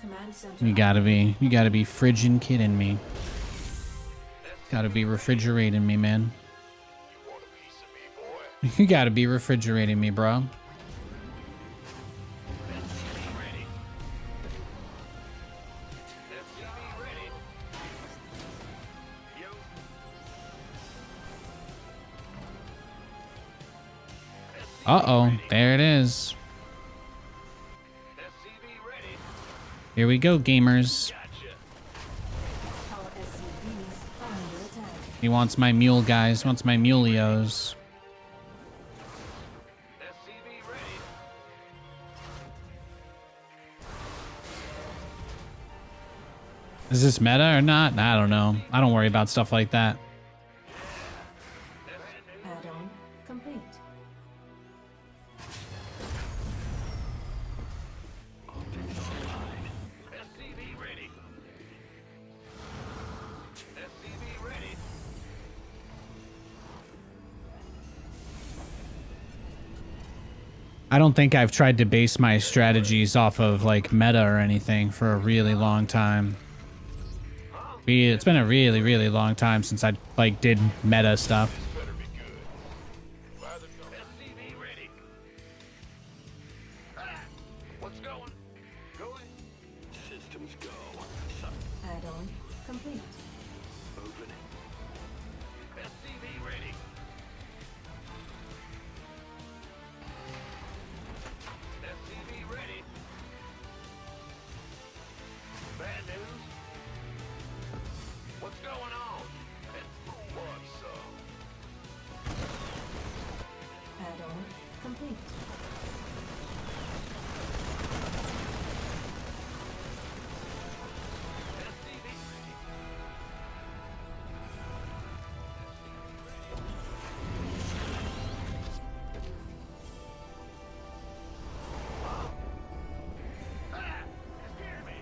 Command center. You gotta be friggin' kidding me. Gotta be refrigerating me, man. You want a piece of me, boy? You gotta be refrigerating me, bro. SCV ready. SCV ready. Yo. Uh-oh, there it is. SCV ready. Here we go, gamers. Gotcha. Our SCVs are under attack. He wants my mule, guys. Wants my muleos. SCV ready. Is this meta or not? I don't know. I don't worry about stuff like that. Add-on complete. SCV ready. SCV ready. I don't think I've tried to base my strategies off of like meta or anything for a really long time. It's been a really, really long time since I like did meta stuff. Better be good. Father, SCV ready. Ah, what's going? Going. Systems go. Add-on complete. Opening. SCV ready. SCV ready. Bad news. What's going on? Who wants some? Add-on complete. SCV ready. Ah, hear me.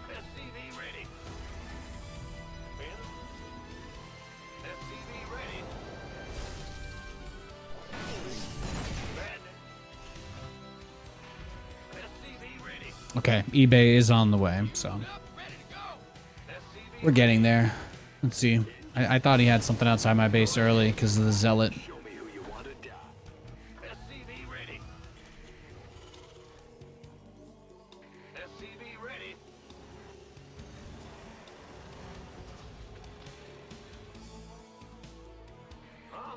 SCV ready. SCV ready. Bad SCV ready. Okay, eBay is on the way, so Ready to go. SCV we're getting there. Let's see. I thought he had something outside my base early because of the zealot. Show me who you want to die. SCV ready. SCV ready. Huh?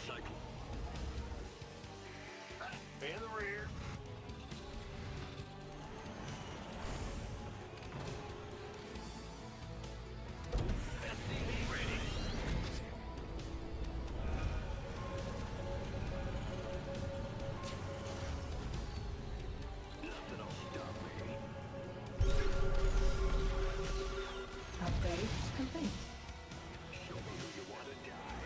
Cycle. In the rear. SCV ready. Nothing will stop me. Upgrade complete. Show me who you want to die.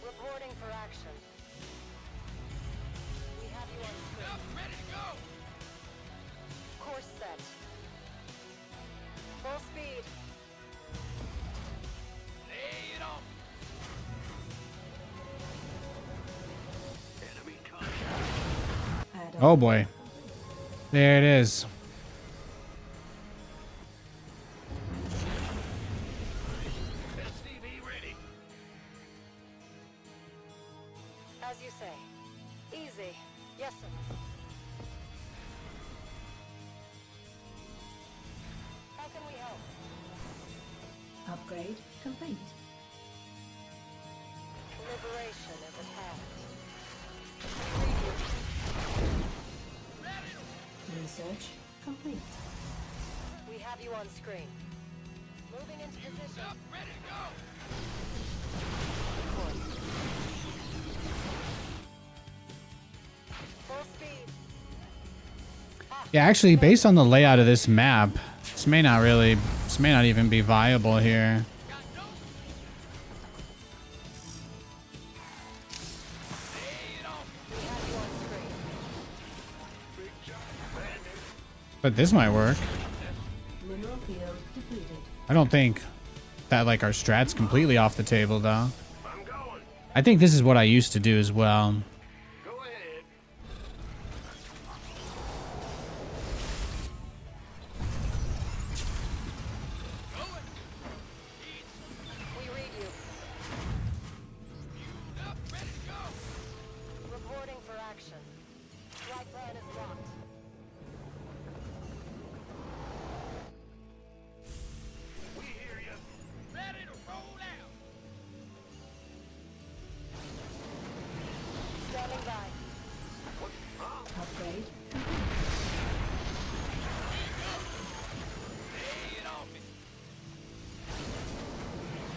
Reporting for action. We have you on screen. Ready to go. Course set. Full speed. Lay it on. Enemy contact. Add-on. Oh boy. There it is. SCV ready. As you say. Easy. How can we help? Upgrade complete. Liberation is at hand. Research complete. We have you on screen. Moving into position. Up, ready to go. Full speed. Yeah, actually, based on the layout of this map, this may not even be viable here. We have you on screen. But this might work. Mineral field depleted. I don't think that like our strat's completely off the table though. I'm going. I think this is what I used to do as well. Go ahead. We read you. Up, ready to go. Reporting for action. Flight plan is locked. We hear you. Ready to roll out. Standing by. Upgrade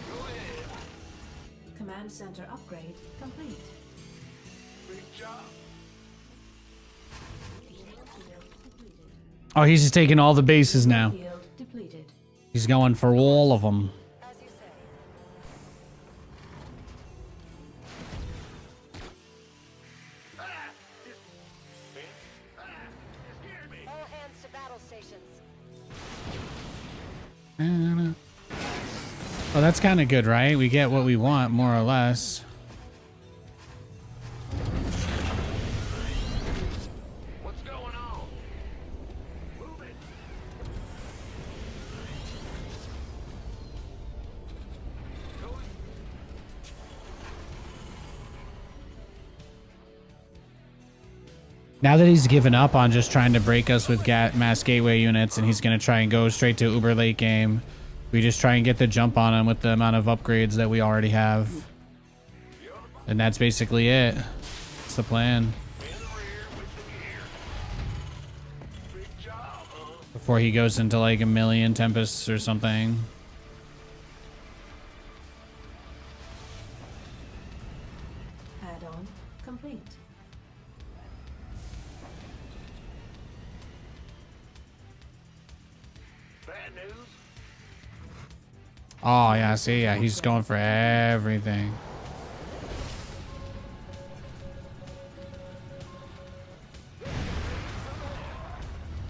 Go ahead. command center upgrade complete. Big job. Mineral field depleted. Oh, he's just taking all the bases now. Field depleted. He's going for all of them. As you say. Ah! This... Ah! It scared me. All hands to battle stations. Oh, that's kind of good, right? We get what we want, more or less. What's going on? Move it. Go ahead. Now that he's given up on just trying to break us with mass gateway units and he's going to try and go straight to uber late game, we just try and get the jump on him with the amount of upgrades that we already have. And that's basically it. That's the plan. In the rear with the gear. Big job, huh? Before he goes into like a million Tempests or something. Add-on complete. Bad news. Oh, yeah, see, yeah, he's going for everything.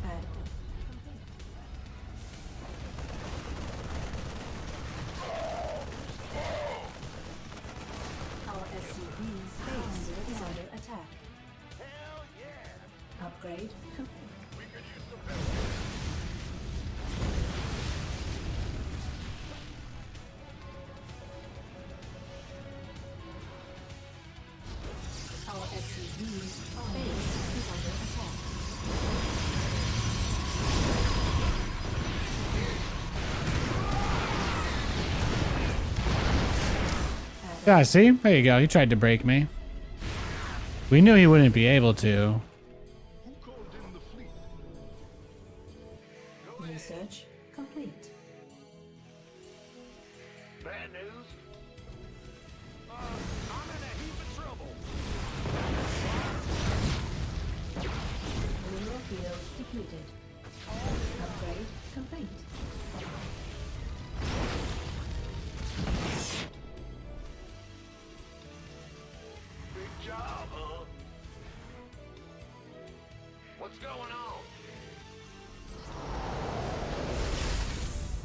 Add-on complete. Our SCV's base is under attack. Hell yeah. Upgrade complete. We could use some help. Our SCV's base is under attack. Yeah, see? There you go. He tried to break me. We knew he wouldn't be able to. Who called in the fleet? Research complete. Bad news. I'm in a heap of trouble. Mineral field depleted. Upgrade complete. Big job, huh? What's going on?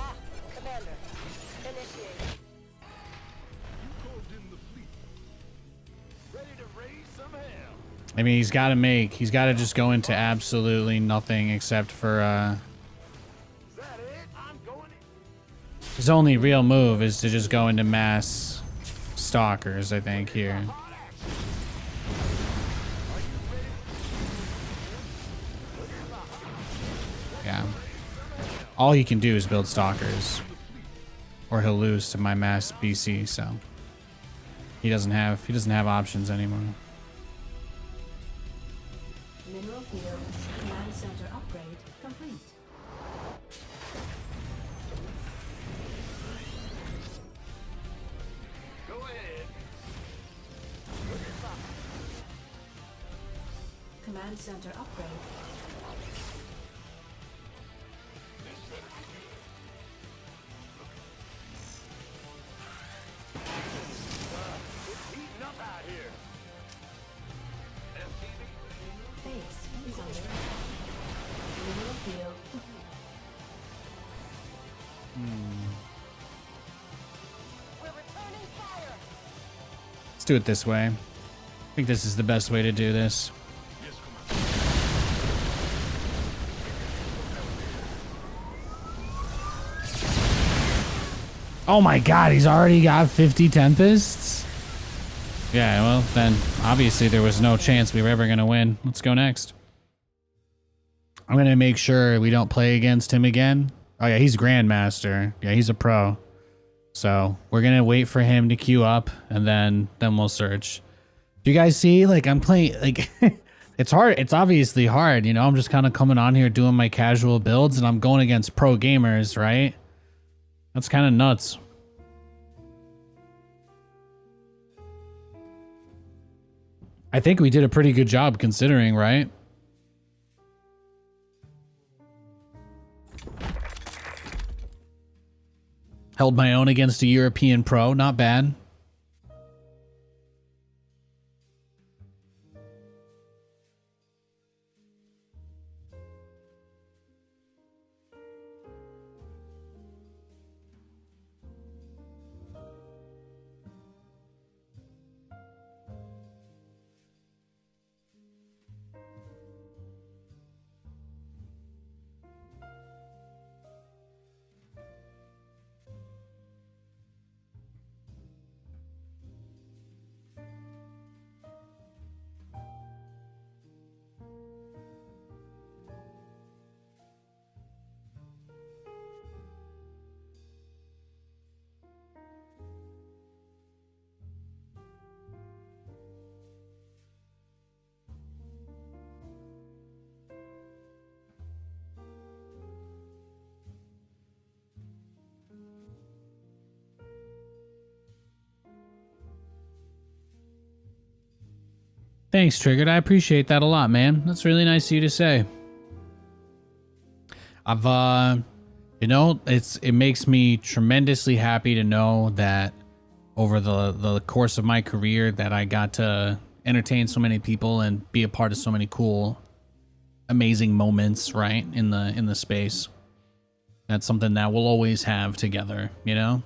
Ah, Commander. Initiate. Who called in the fleet? Ready to raise some hell. I mean, he's got to just go into absolutely nothing except for, Is that it? I'm going in. his only real move is to just go into mass stalkers, I think, here. Hot action. Are you ready? Yeah. All he can do is build stalkers, or he'll lose to my mass BC. So he doesn't have options anymore. Mineral field command center upgrade complete. Go ahead. Command center upgrade. It's heating up out here. SCV. Base is under attack. Mineral field. We're returning fire. Let's do it this way. I think this is the best way to do this. Oh my god, he's already got 50 Tempests? Yeah, well, then obviously there was no chance we were ever going to win. Let's go next. I'm going to make sure we don't play against him again. Oh yeah, he's Grandmaster. Yeah, he's a pro. So we're going to wait for him to queue up, and then we'll search. Do you guys see? Like, I'm playing, like, it's hard. It's obviously hard, you know? I'm just kind of coming on here doing my casual builds, and I'm going against pro gamers, right? That's kind of nuts. I think we did a pretty good job considering, right? Held my own against a European pro, not bad. Thanks, Triggered. I appreciate that a lot, man. That's really nice of you to say. I've, you know, it makes me tremendously happy to know that over the course of my career that I got to entertain so many people and be a part of so many cool, amazing moments, right, in the space. That's something that we'll always have together, you know?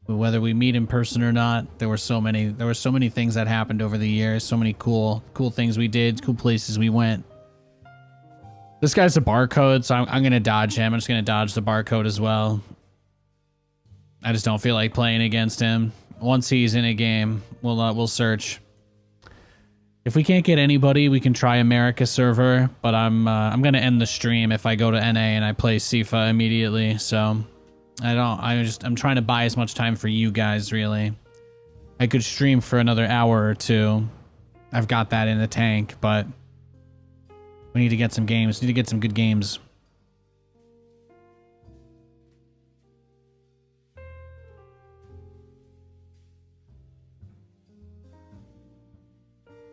Whether we meet in person or not, there were so many things that happened over the years, so many cool things we did, cool places we went. This guy's a barcode, so I'm gonna dodge him. I'm just gonna dodge the barcode as well. I just don't feel like playing against him. Once he's in a game, we'll search. If we can't get anybody, we can try America server, but I'm gonna end the stream if I go to NA and I play SIFA immediately, so I'm trying to buy as much time for you guys, really. I could stream for another hour or two. I've got that in the tank, but we need to get some games. We need to get some good games.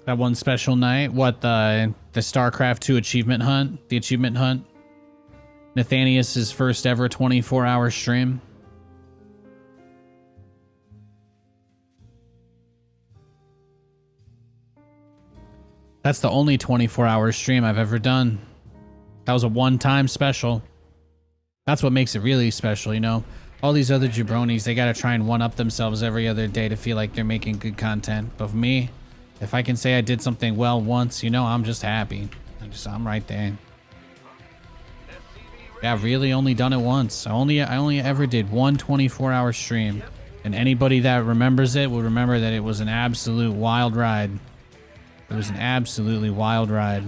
That one special night? What, the StarCraft 2 achievement hunt? The achievement hunt? Nathanias' first ever 24-hour stream. That's the only 24-hour stream I've ever done. That was a one-time special. That's what makes it really special, you know? All these other jabronis, they gotta try and one-up themselves every other day to feel like they're making good content. But for me, if I can say I did something well once, you know, I'm just happy. I'm right there. Yeah, I've really only done it once. I only ever did one 24-hour stream. And anybody that remembers it will remember that it was an absolute wild ride. It was an absolutely wild ride.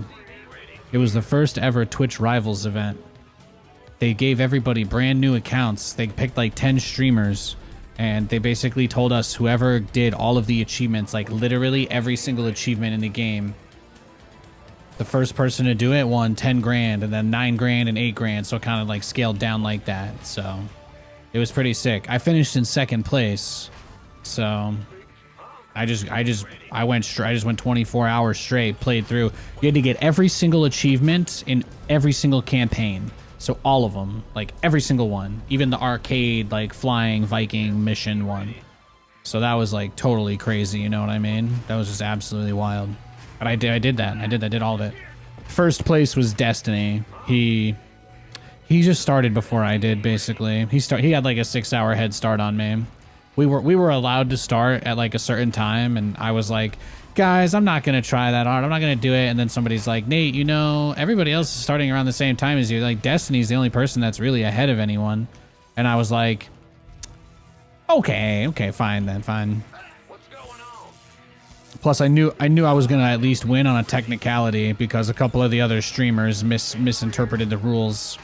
It was the first ever Twitch Rivals event. they gave everybody brand new accounts. They picked like 10 streamers, and they basically told us whoever did all of the achievements, like literally every single achievement in the game, the first person to do it won 10 grand, and then 9 grand and 8 grand. So it kind of like scaled down like that. So it was pretty sick. I finished in 2nd place. So I just went 24 hours straight, played through. You had to get every single achievement in every single campaign. So all of them, like every single one, even the arcade, like flying Viking mission one. So that was like totally crazy. You know what I mean? That was just absolutely wild. But I did that. I did all of it. First place was Destiny. He just started before I did, basically. He had like a 6-hour head start on me. We were allowed to start at like a certain time, and I was like, guys, I'm not gonna try that hard. I'm not gonna do it. And then somebody's like, Nate, you know, everybody else is starting around the same time as you. Like, Destiny's the only person that's really ahead of anyone. And I was like, okay, fine then, fine. What's going on? Plus, I knew I was gonna at least win on a technicality because a couple of the other streamers misinterpreted the rules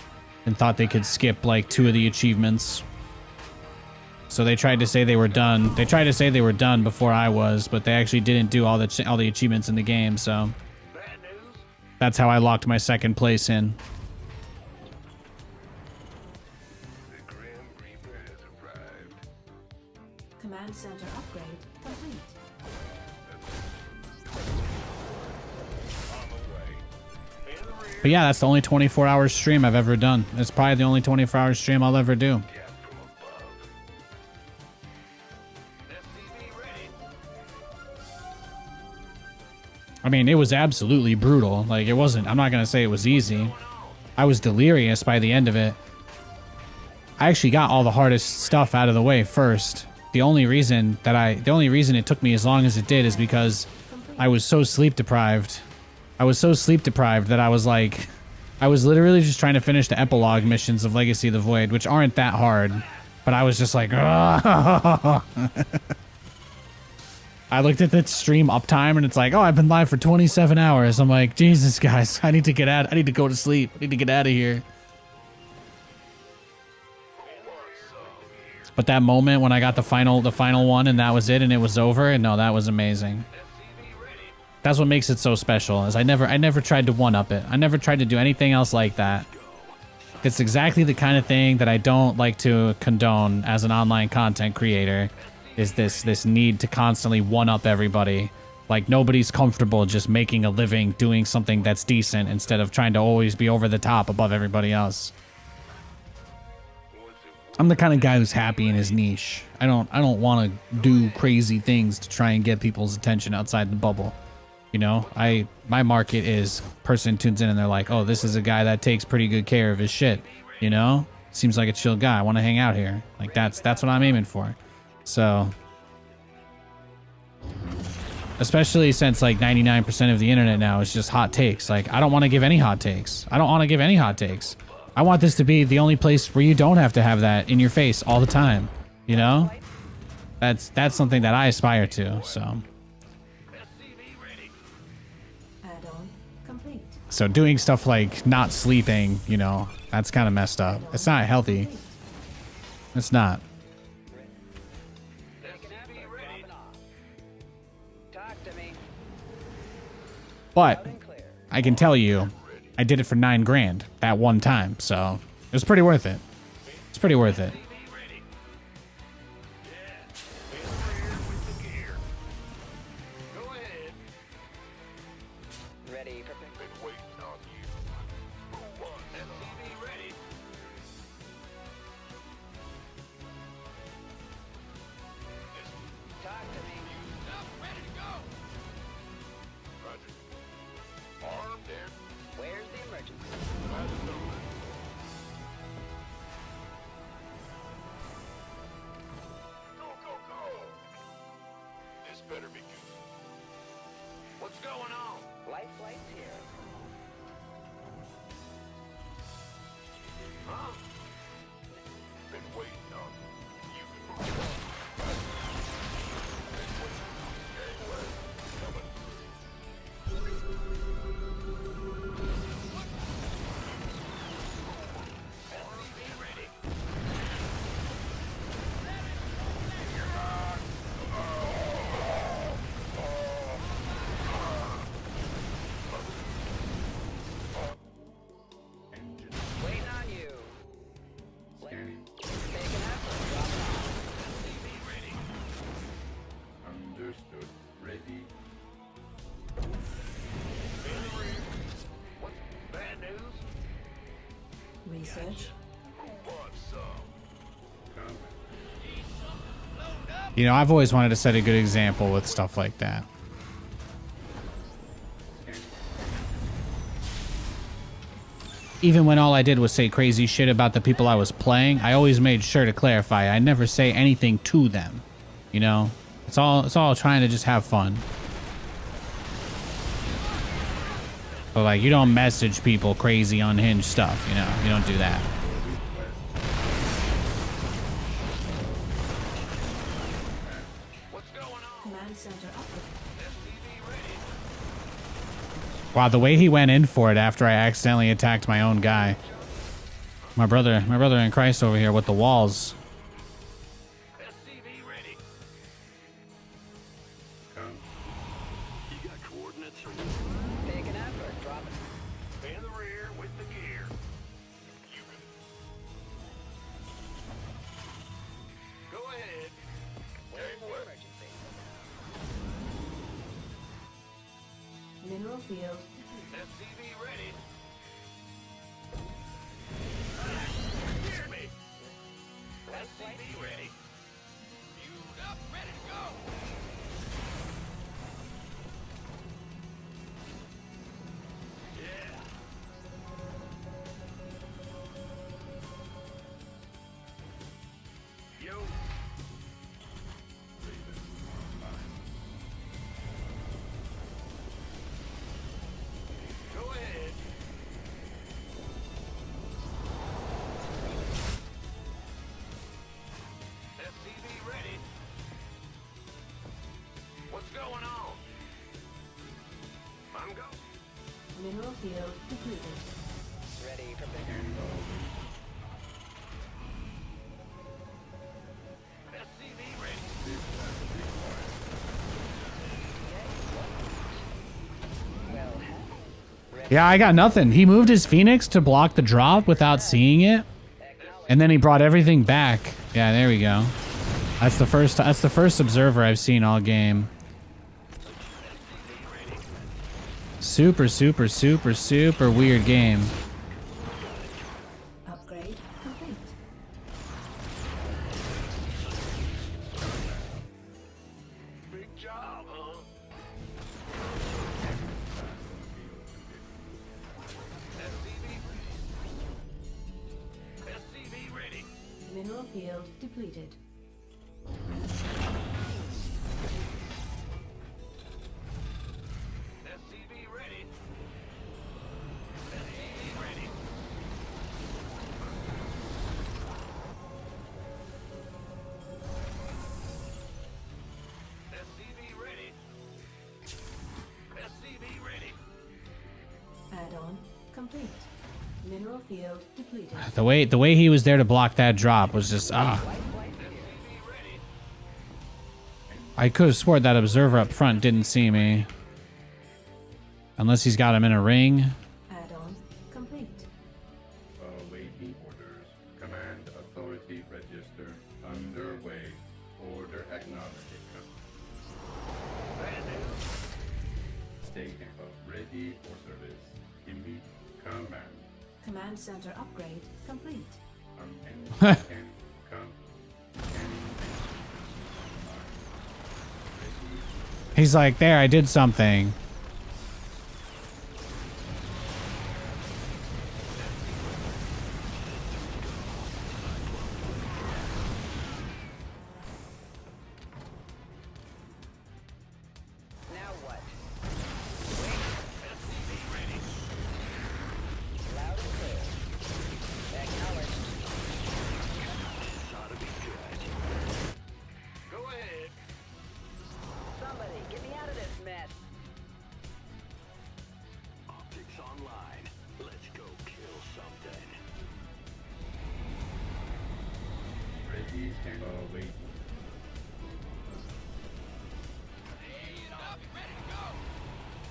and thought they could skip like 2 of the achievements. So they tried to say they were done. They tried to say they were done before I was, but they actually didn't do all the achievements in the game. So Bad news? that's how I locked my 2nd place in. The Grim Reaper has arrived. Command center upgrade complete. On the way. In the rear. But yeah, that's the only 24-hour stream I've ever done. It's probably the only 24-hour stream I'll ever do. Gas from above. SCV ready. I mean, it was absolutely brutal. Like, it wasn't, I'm not going to say it was easy. I was delirious by the end of it. I actually got all the hardest stuff out of the way first. The only reason it took me as long as it did is because I was so sleep deprived. I was so sleep deprived that I was like, I was literally just trying to finish the epilogue missions of Legacy of the Void, which aren't that hard. But I was just like, I looked at the stream uptime and it's like, oh, I've been live for 27 hours. I'm like, Jesus, guys, I need to get out. I need to go to sleep. I need to get out of here. But that moment when I got the final one and that was it and it was over, and no, that was amazing. That's what makes it so special. Is I never tried to one-up it. I never tried to do anything else like that. It's exactly the kind of thing that I don't like to condone as an online content creator. Is this need to constantly one-up everybody. Like, nobody's comfortable just making a living doing something that's decent instead of trying to always be over the top above everybody else. I'm the kind of guy who's happy in his niche. I don't want to do crazy things to try and get people's attention outside the bubble. You know, my market is person tunes in and they're like, oh, this is a guy that takes pretty good care of his shit. You know, seems like a chill guy. I want to hang out here. Like, that's what I'm aiming for. So, especially since like 99% of the internet now is just hot takes. Like, I don't want to give any hot takes. I want this to be the only place where you don't have to have that in your face all the time. You know, that's something that I aspire to. So. Add-on complete. So doing stuff like not sleeping, you know, that's kind of messed up. It's not healthy. It's not. Talk to me. But I can tell you, I did it for 9 grand that one time. So it was pretty worth it. It's pretty worth it. Go ahead. Ready for Been waiting on you. Who won? SCV ready. talk to me. Ready to go. Roger. Armed and Where's the emergency? by the number. Go, go, go. This better be good. What's going on? Life flight's here. Huh? Been waiting on you. You can move. Research. You know, I've always wanted to set a good example with stuff like that. Even when all I did was say crazy shit about the people I was playing, I always made sure to clarify. I never say anything to them. You know? It's all trying to just have fun. But like, you don't message people crazy unhinged stuff, you know? You don't do that. Command center upgrade. Wow, the way he went in for it after I accidentally attacked my own guy. My brother in Christ over here with the walls. SCV ready. You got coordinates or Taking effort. Drop it. In the rear with the gear. Go ahead. Emergency. Mineral field. SCV ready. Hear me. SCV ready. Queued up, ready to go. Yeah. Yo. Go ahead. SCV ready. What's going on? I'm go. Mineral field depleted. Ready for bigger. SCV ready. Well, Yeah, I got nothing. He moved his Phoenix to block the drop without seeing it. And then he brought everything back. Yeah, there we go. That's the first observer I've seen all game. Super, super, super, super weird game. Upgrade complete. Big job, huh? SCV ready. Mineral field depleted. SCV ready. SCV ready. SCV ready. SCV ready. Add-on complete. Mineral field depleted. The way he was there to block that drop was just SCV ready. I could have swore that observer up front didn't see me. Unless he's got him in a ring. Add-on complete. Awaiting orders. Command authority register underway. Order acknowledged. State ready for service. Immediate command. Command center upgrade complete. Come. He's like, there, I did something. Now what? Wait. SCV ready. Loud and clear. Acknowledged. ought to be good. Go ahead. Somebody, get me out of this mess. Optics online. Let's go kill something. Ready stand awaiting.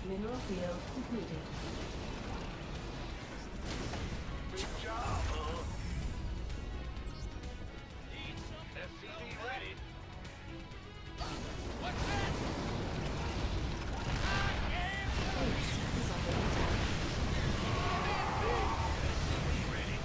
Mineral field depleted. Big job, huh? SCV ready. Base is under attack. SCV ready.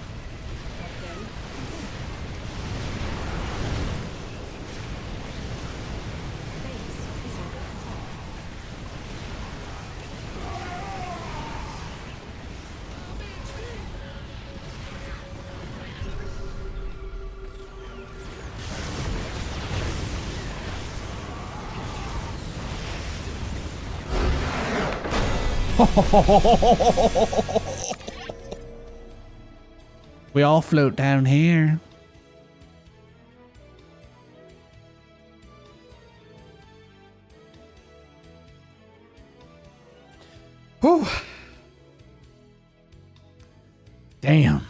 We all float down here. Whew. Damn.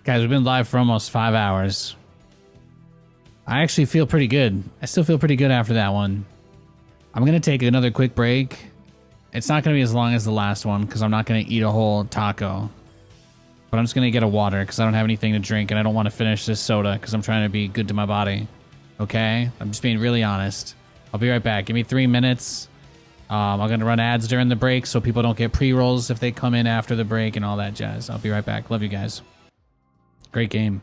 Guys, we've been live for almost 5 hours. I actually feel pretty good. I still feel pretty good after that one. I'm going to take another quick break. It's not going to be as long as the last one because I'm not going to eat a whole taco. But I'm just going to get a water because I don't have anything to drink and I don't want to finish this soda because I'm trying to be good to my body. Okay? I'm just being really honest. I'll be right back. Give me 3 minutes. I'm going to run ads during the break so people don't get pre-rolls if they come in after the break and all that jazz. I'll be right back. Love you guys. Great game.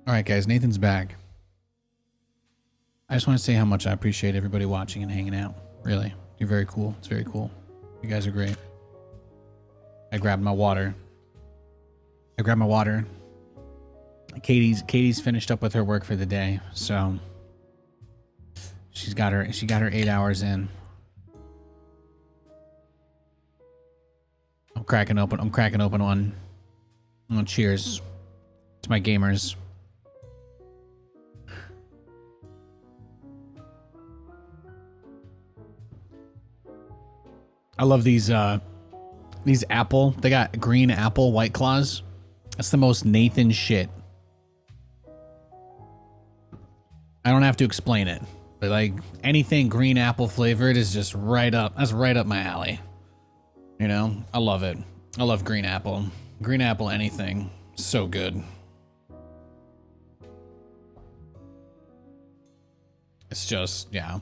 All right, guys, Nathan's back. I just want to say how much I appreciate everybody watching and hanging out. Really, you're very cool. It's very cool. You guys are great. I grabbed my water. Katie's finished up with her work for the day, so she got her 8 hours in. I'm cracking open one. Oh, cheers to my gamers. I love these apple. They got green apple White Claws. That's the most Nathan shit. I don't have to explain it, but like anything green apple flavored is just right up. That's right up my alley. You know, I love it. I love green apple. Green apple anything. So good. It's just, yeah.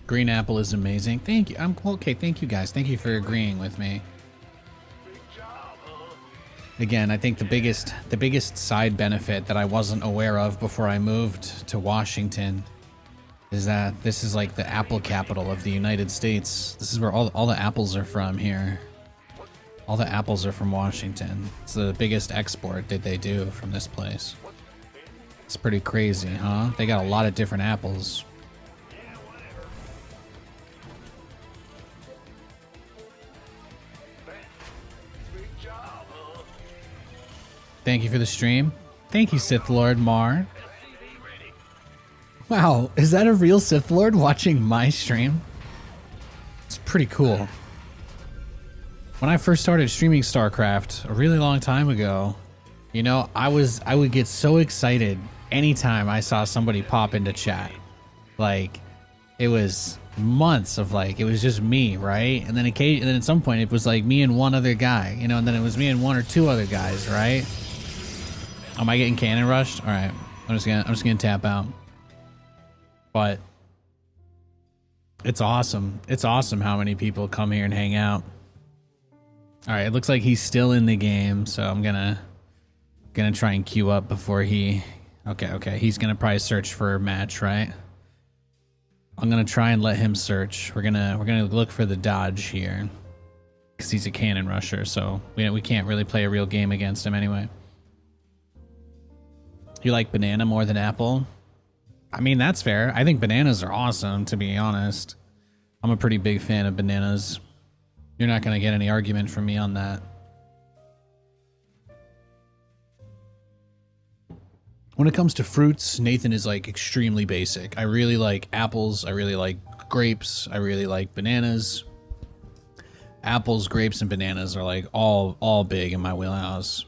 Green apple is amazing. Thank you. I'm okay. Thank you guys. Thank you for agreeing with me. Again, I think the biggest side benefit that I wasn't aware of before I moved to Washington is that this is like the apple capital of the United States. This is where all the apples are from here. All the apples are from Washington. It's the biggest export that they do from this place. It's pretty crazy, huh? They got a lot of different apples. Thank you for the stream. Thank you, Sith Lord Mar. Wow, is that a real Sith Lord watching my stream? It's pretty cool. When I first started streaming StarCraft a really long time ago, you know, I would get so excited anytime I saw somebody pop into chat. Like, it was months of like, it was just me, right? And then at some point it was like me and one other guy, you know, and then it was me and one or two other guys, right? Am I getting cannon rushed? All right, I'm just gonna tap out. But it's awesome. It's awesome how many people come here and hang out. All right, it looks like he's still in the game, so I'm gonna try and queue up before he. Okay. He's gonna probably search for a match, right? I'm gonna try and let him search. We're gonna look for the dodge here, because he's a cannon rusher, so we can't really play a real game against him anyway. You like banana more than apple? I mean, that's fair. I think bananas are awesome, to be honest. I'm a pretty big fan of bananas. You're not going to get any argument from me on that. When it comes to fruits, Nathan is like extremely basic. I really like apples. I really like grapes. I really like bananas. Apples, grapes, and bananas are like all big in my wheelhouse.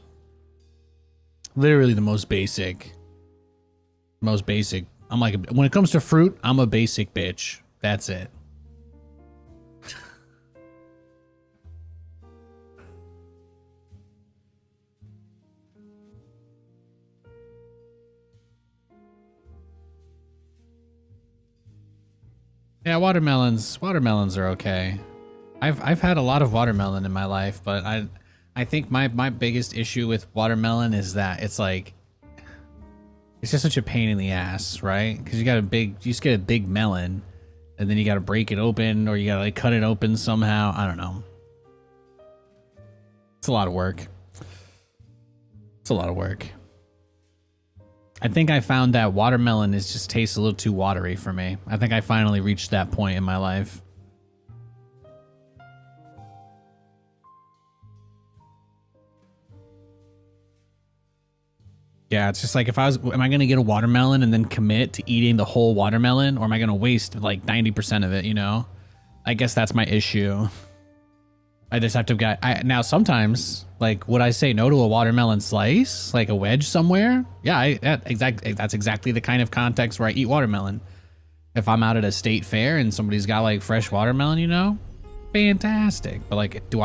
Literally the most basic. I'm like, when it comes to fruit, I'm a basic bitch. That's it. Yeah, watermelons are okay. I've had a lot of watermelon in my life, but I think my biggest issue with watermelon is that it's like, it's just such a pain in the ass, right? Because you just get a big melon, and then you got to break it open, or you got to like cut it open somehow. I don't know. It's a lot of work. I think I found that watermelon just tastes a little too watery for me. I think I finally reached that point in my life. Yeah, it's just like, am I going to get a watermelon and then commit to eating the whole watermelon, or am I going to waste like 90% of it, you know? I guess that's my issue. I just have to now sometimes, like, would I say no to a watermelon slice, like a wedge somewhere? Yeah, that's exactly the kind of context where I eat watermelon. If I'm out at a state fair and somebody's got like fresh watermelon, you know, fantastic. But like, do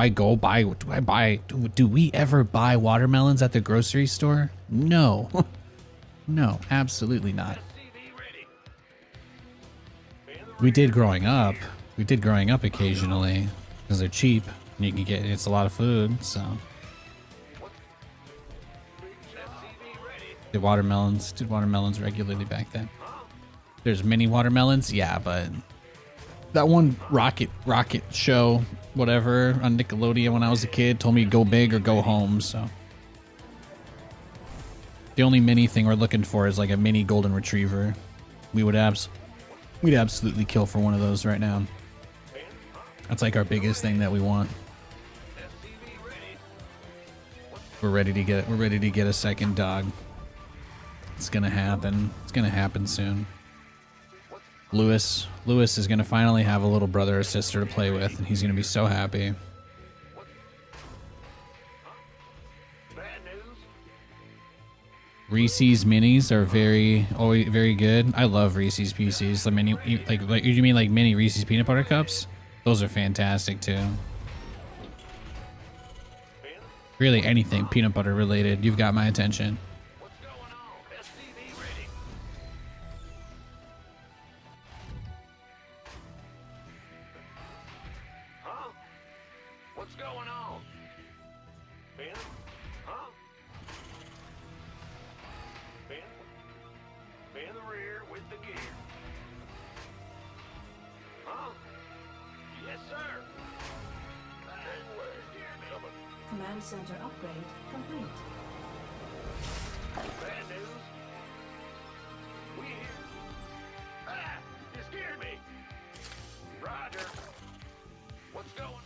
we ever buy watermelons at the grocery store? No. No, absolutely not. We did growing up, We did growing up occasionally because they're cheap and you can get it's a lot of food. So did watermelons regularly back then. There's mini watermelons, yeah, but that one rocket show, whatever, on Nickelodeon when I was a kid told me go big or go home. So the only mini thing we're looking for is like a mini golden retriever. We'd absolutely kill for one of those right now. That's like our biggest thing that we want. We're ready to get a second dog. It's gonna happen. It's gonna happen soon. Lewis is gonna finally have a little brother or sister to play with, and he's gonna be so happy. Reese's minis are very good. I love Reese's Pieces. The mini, like you mean like mini Reese's peanut butter cups? Those are fantastic too. Really anything peanut butter related, you've got my attention. What's going on? Ben? Huh? Ben in the rear with the gear. Huh? Yes, sir. And where's gear coming? Command center upgrade complete. Bad news. We here. Ah! You scared me. Roger. What's going?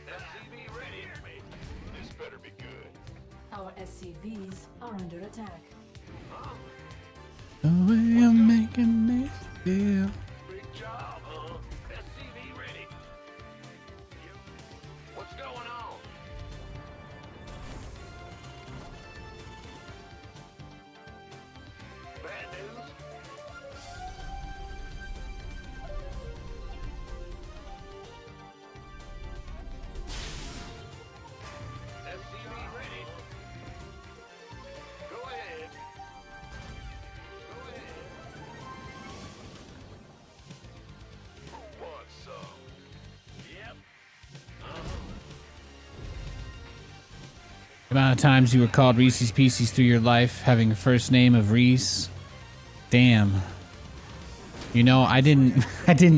SCV ready. This better be good. Our SCVs are under attack. Huh? The way I'm making me feel. Big job, huh? SCV ready. What's going on? Bad news? SCV ready. Go ahead. Go ahead. Want some? Yep. The amount of times you were called Reese's Pieces through your life, having a first name of Reese. Damn. You know, I didn't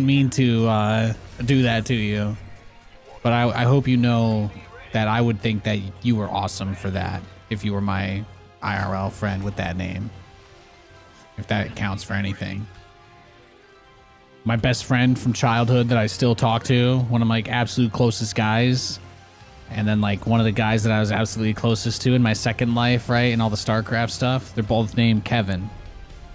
mean to do that to you. But I hope you know that I would think that you were awesome for that if you were my IRL friend with that name. If that counts for anything. My best friend from childhood that I still talk to, one of my absolute closest guys. And then like one of the guys that I was absolutely closest to in my second life, right? And all the StarCraft stuff. They're both named Kevin.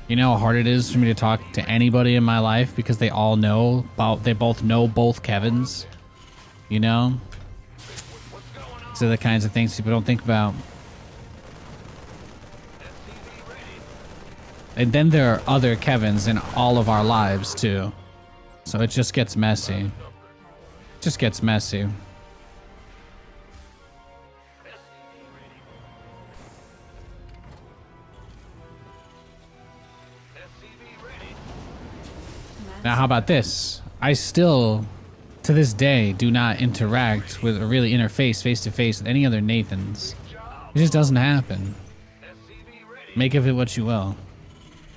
You know how hard it is for me to talk to anybody in my life because they all know about, they both know both Kevins. You know? These are the kinds of things people don't think about. And then there are other Kevins in all of our lives too. So it just gets messy. It just gets messy. Now, how about this? I still, to this day, do not interact with or really interface face to face with any other Nathans. It just doesn't happen. Make of it what you will.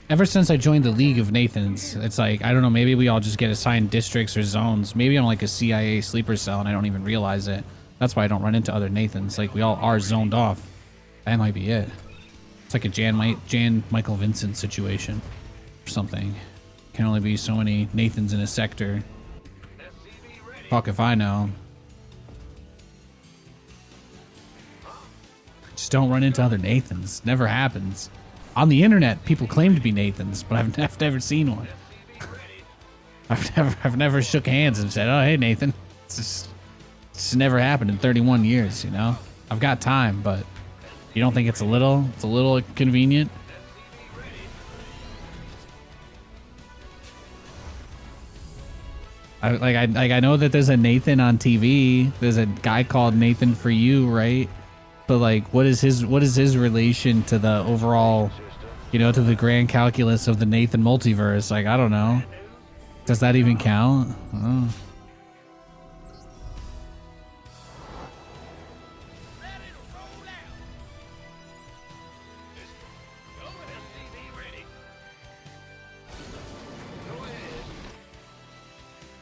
Ever since I joined the League of Nathans, it's like, I don't know, maybe we all just get assigned districts or zones. Maybe I'm like a CIA sleeper cell and I don't even realize it. That's why I don't run into other Nathans. Like, we all are zoned off. That might be it. It's like a Jan Michael Vincent situation or something. Can only be so many Nathans in a sector. Fuck if I know. Just don't run into other Nathans. Never happens. On the internet, people claim to be Nathans, but I've never seen one. I've never shook hands and said, "Oh, hey, Nathan." It's just never happened in 31 years. You know, I've got time, but you don't think it's a little convenient? I know that there's a Nathan on TV. There's a guy called Nathan for You, right? But like, what is his relation to the overall, you know, to the grand calculus of the Nathan multiverse? Like, I don't know. Does that even count? Oh. Ready to roll out. Go ahead. SCV ready. Go ahead.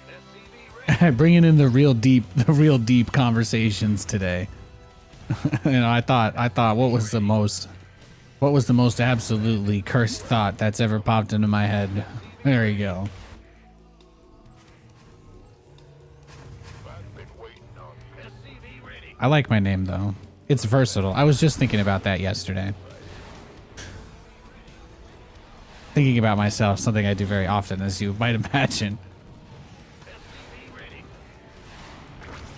SCV ready. Bringing in the real deep conversations today. You know, I thought what was the most absolutely cursed thought that's ever popped into my head. There you go. I've been waiting on SCV ready. I like my name though. It's versatile. I was just thinking about that yesterday. Thinking about myself, something I do very often, as you might imagine. SCV ready.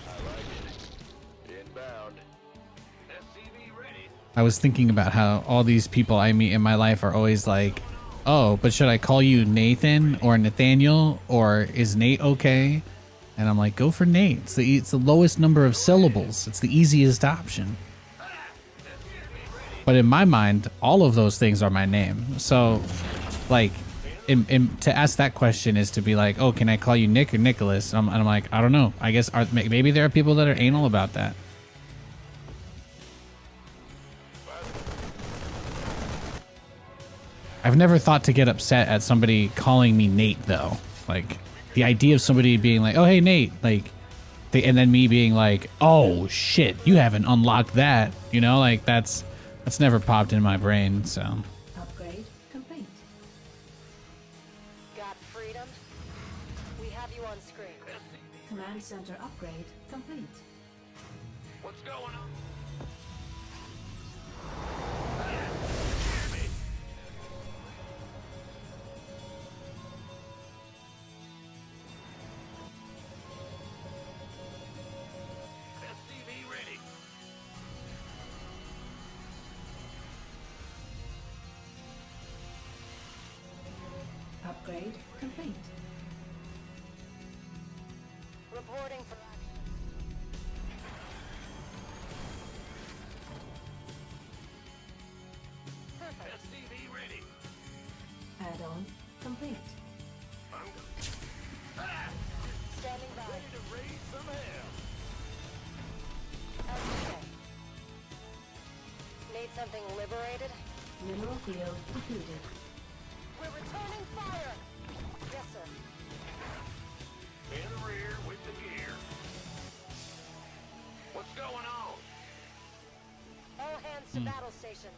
I like it. Inbound. SCV ready. I was thinking about how all these people I meet in my life are always like, oh, but should I call you Nathan or Nathaniel, or is Nate okay? And I'm like, go for Nate. It's the lowest number of syllables. It's the easiest option. But in my mind, all of those things are my name. So, like, to ask that question is to be like, oh, can I call you Nick or Nicholas? And I'm like, I don't know. I guess maybe there are people that are anal about that. I've never thought to get upset at somebody calling me Nate, though. Like, the idea of somebody being like, oh, hey, Nate, like, and then me being like, oh, shit, you haven't unlocked that. You know, like, that's never popped in my brain, so. Upgrade complete. Got freedom? We have you on screen. Command center upgrade complete. What's going on? SCV ready. Upgrade complete. Reporting for action. Perfect. SCV ready. Add-on complete. I'm going. Standing by. Ready to raise some hell. As you say. Need something liberated? Mineral field depleted. We're returning fire! Yes, sir. In the rear with the gear. What's going on? All hands to battle stations.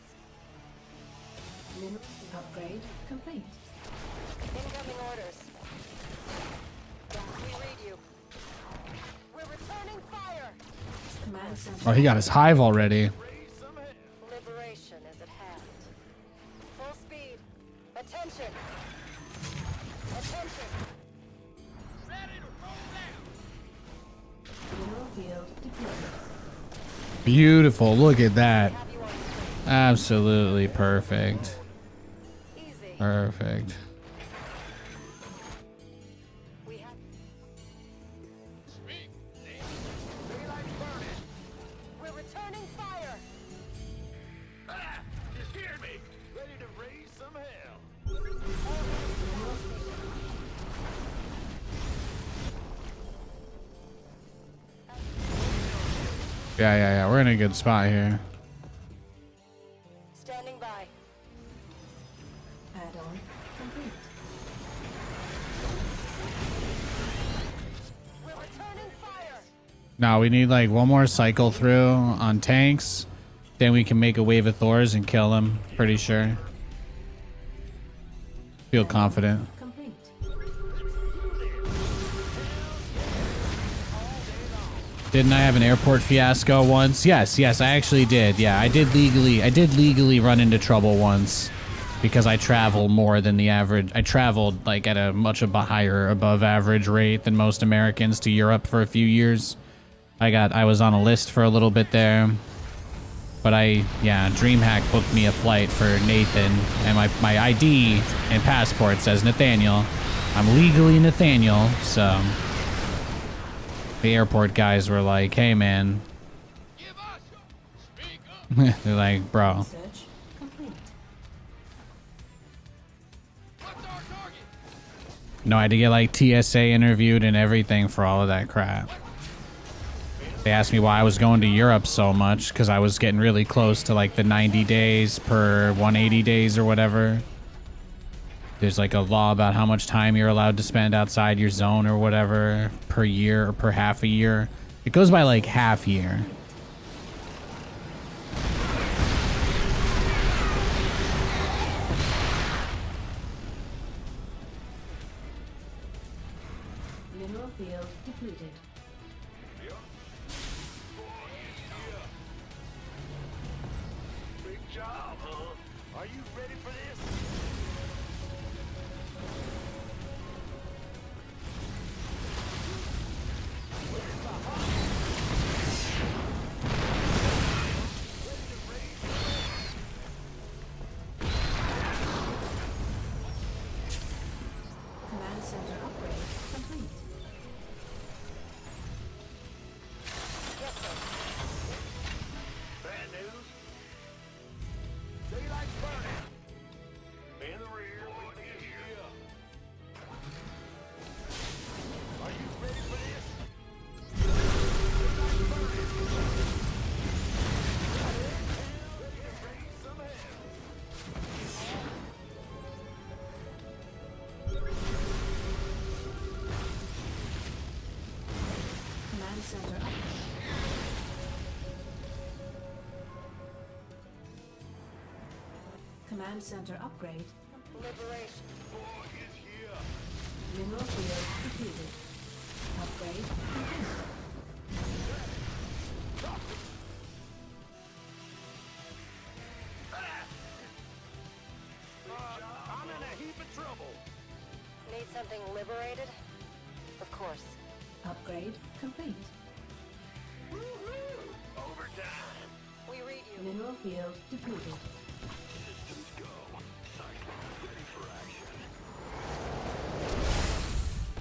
Mineral upgrade complete. Incoming orders. We read you. We're returning fire! Command center. Oh, he got his hive already. Raise some hell. Liberation is at hand. Full speed. Attention! Attention! Ready to roll out. Mineral field depleted. Beautiful. Look at that. Have you on screen. Absolutely perfect. Easy. Perfect. We have... Speak. Daylight burning. We're returning fire! You scared me. Ready to raise some hell. Yeah. We're in a good spot here. Standing by. Add-on complete. We're returning fire! Now we need like one more cycle through on tanks. Then we can make a wave of Thors and kill them. Pretty sure. Feel confident. Complete. Didn't I have an airport fiasco once? Yes, I actually did. Yeah, I did legally run into trouble once because I travel more than the average. I traveled like at a much of a higher above average rate than most Americans to Europe for a few years. I was on a list for a little bit there. But DreamHack booked me a flight for Nathan, and my ID and passport says Nathaniel. I'm legally Nathaniel, so the airport guys were like, hey man. Give us. Speak up. They're like, bro. Search complete. What's our target? No, I had to get like TSA interviewed and everything for all of that crap. They asked me why I was going to Europe so much because I was getting really close to like the 90 days per 180 days or whatever. There's like a law about how much time you're allowed to spend outside your zone or whatever per year or per half a year. It goes by like half year. Mineral field depleted. Big job, huh? Are you ready for this? Command center upgrade complete. Yes, sir. Bad news. Daylight's burning. In the rear, with the gear. Are you ready for this? Daylight's burning. Ready to raise some hell. Command center upgrade. Command center upgrade. Liberation. Boy is here. Mineral field depleted. Upgrade complete. I'm in a heap of trouble. Need something liberated? Of course. Upgrade complete. Overtime. We read you. Mineral field depleted. Systems go. Cyclone ready for action.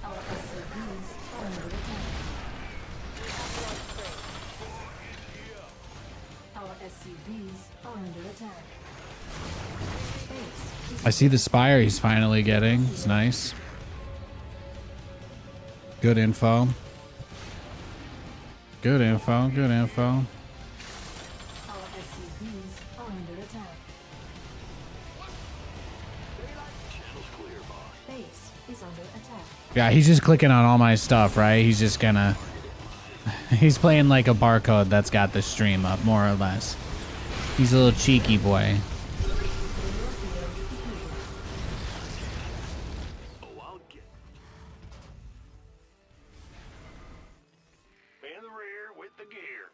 Our SCVs are under attack. One spring. Our SCVs are under attack. Base is I see the spire he's finally getting. It's nice. Good info. Good info. Good info. Our SCVs are under attack. Channel's clear, boss. Base is under attack. Yeah, he's just clicking on all my stuff, right? He's just gonna... He's playing like a barcode that's got the stream up, more or less. He's a little cheeky boy. Oh, I'll get. In the rear with the gear.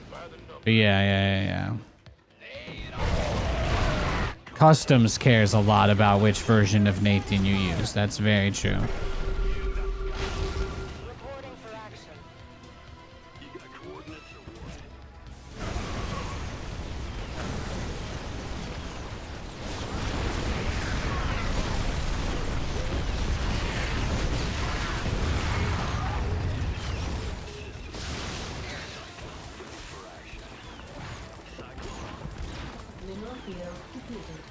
By the number. But yeah. Customs cares a lot about which version of Nathan you use. That's very true. Reporting for action. You got coordinates or what? Mineral field depleted.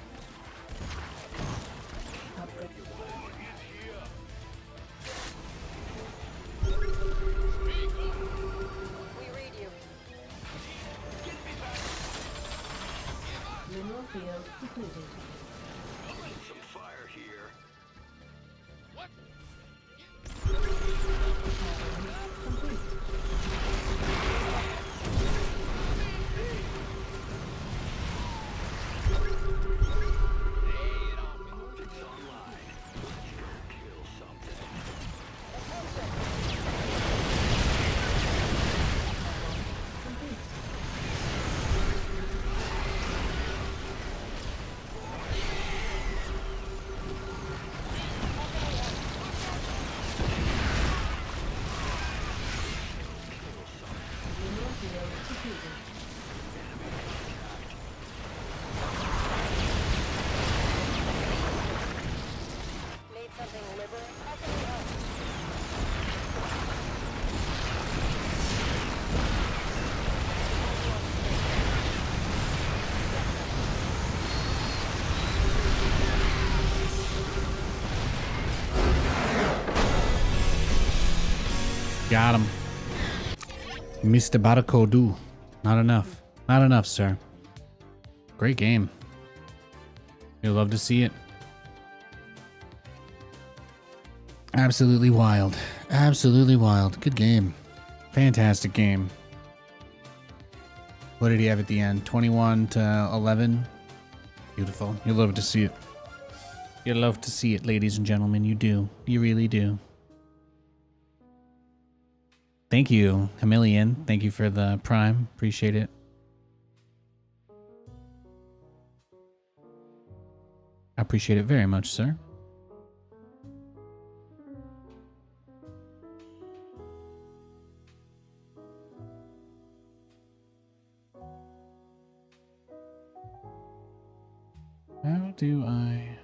Upgrade. We read you. Mineral field depleted. Some fire here. Complete. Optics online. Let's go kill something. Complete. Got him. Mr. Barakodu. Not enough. Not enough, sir. Great game. You'll love to see it. Absolutely wild. Absolutely wild. Good game. Fantastic game. What did he have at the end? 21 to 11. Beautiful. You'll love to see it. You'll love to see it, ladies and gentlemen. You do. You really do. Thank you, Chameleon. Thank you for the Prime. Appreciate it. I appreciate it very much, sir. How do I...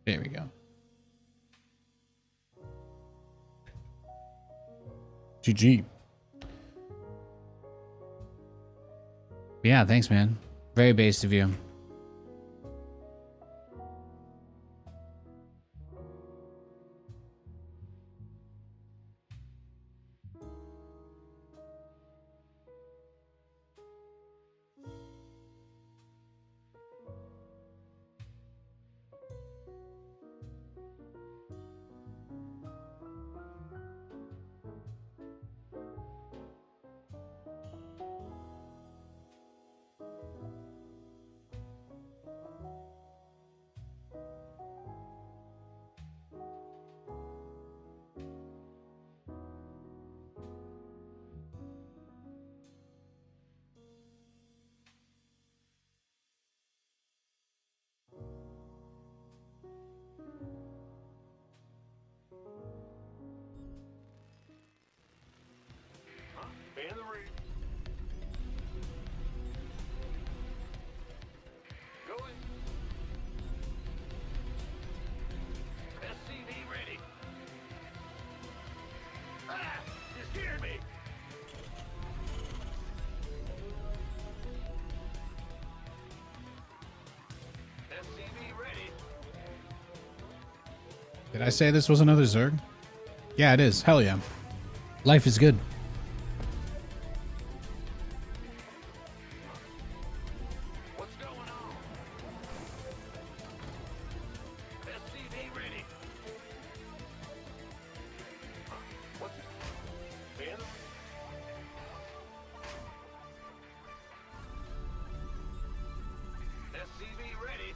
There we go. GG. Yeah, thanks, man. Very based of you. In the rear. Going. SCV ready. Ah! You scared me. SCV ready. Did I say this was another Zerg? Yeah, it is. Hell yeah. Life is good. What's going on? SCV ready. What's in? SCV ready.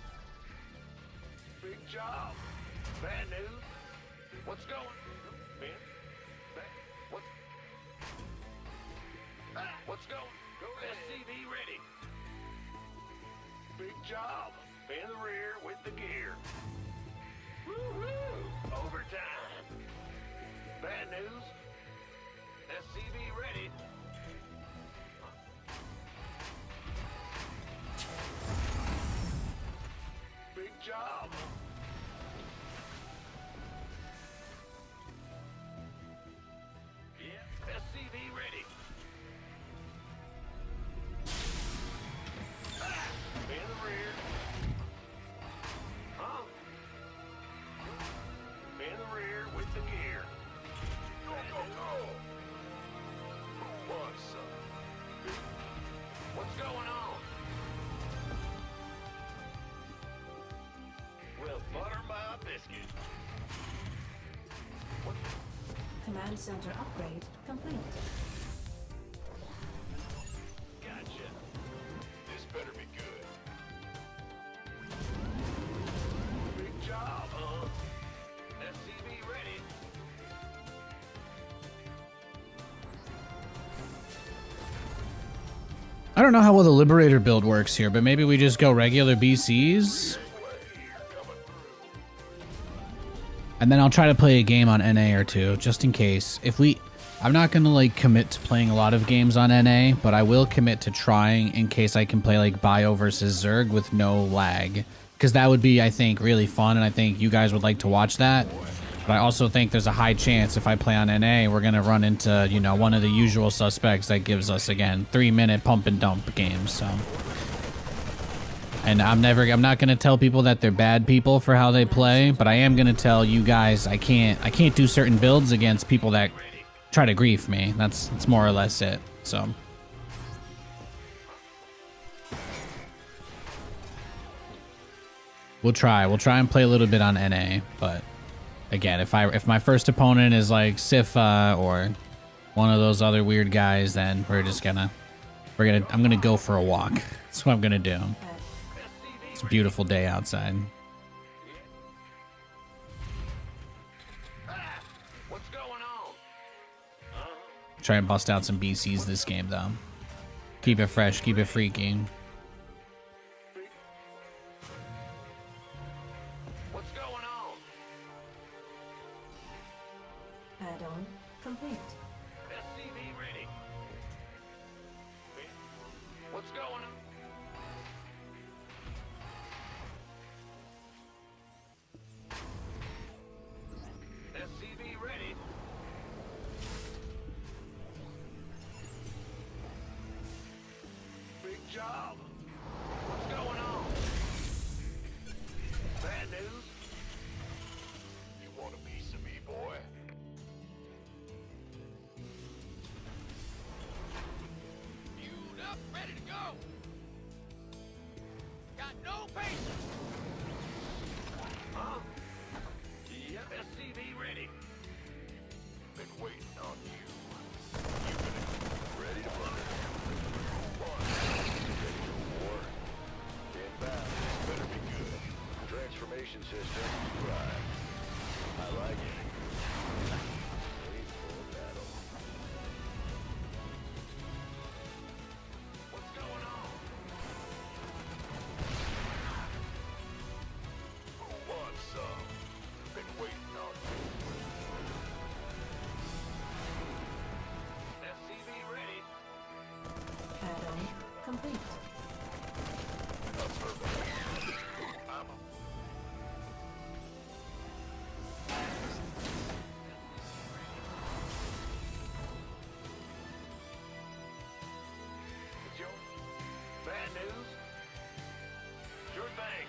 Big job. Bad news. What's going? Ben? Back. What's? Ah, what's going? Go ahead. SCV ready. Big job. In the rear with the gear. Woo-hoo! Overtime. Bad news. SCV ready. Big job. Yeah. SCV ready. Ah! In the rear. Huh? In the rear with the gear. Go, go, go! Who wants some? What's going on? Well, butter my biscuit. What? Command center upgrade complete. Gotcha. This better be good. Big job, huh? SCV ready. I don't know how well the Liberator build works here, but maybe we just go regular BCs? And then I'll try to play a game on NA or two, just in case. I'm not gonna like commit to playing a lot of games on NA, but I will commit to trying in case I can play like Bio versus Zerg with no lag. Because that would be, I think, really fun, and I think you guys would like to watch that. But I also think there's a high chance if I play on NA, we're gonna run into, you know, one of the usual suspects that gives us, again, 3-minute pump and dump games, so. And I'm not gonna tell people that they're bad people for how they play, but I am gonna tell you guys I can't do certain builds against people that try to grief me. That's more or less it. So we'll try and play a little bit on NA, but again, if my first opponent is like Sifa or one of those other weird guys, then I'm gonna go for a walk. That's what I'm gonna do. It's a beautiful day outside. What's going on? Try and bust out some BCs this game though. Keep it fresh, keep it freaky. What's going on? Add-on complete. SCV ready. What's going on? SCV ready. Big job. What's going on? Bad news? You want a piece of me, boy? Queued up, ready to go. Got no patience. Huh? Yep, SCV ready. Been waiting on you. You been ready to burn. Ready for war. Inbound. Better be good. Transformation system. Right. I like it. Wait for battle. What's going on? Who wants some? Been waiting on you. SCV ready. Add-on complete. I'm a Joe, bad news? Sure thing.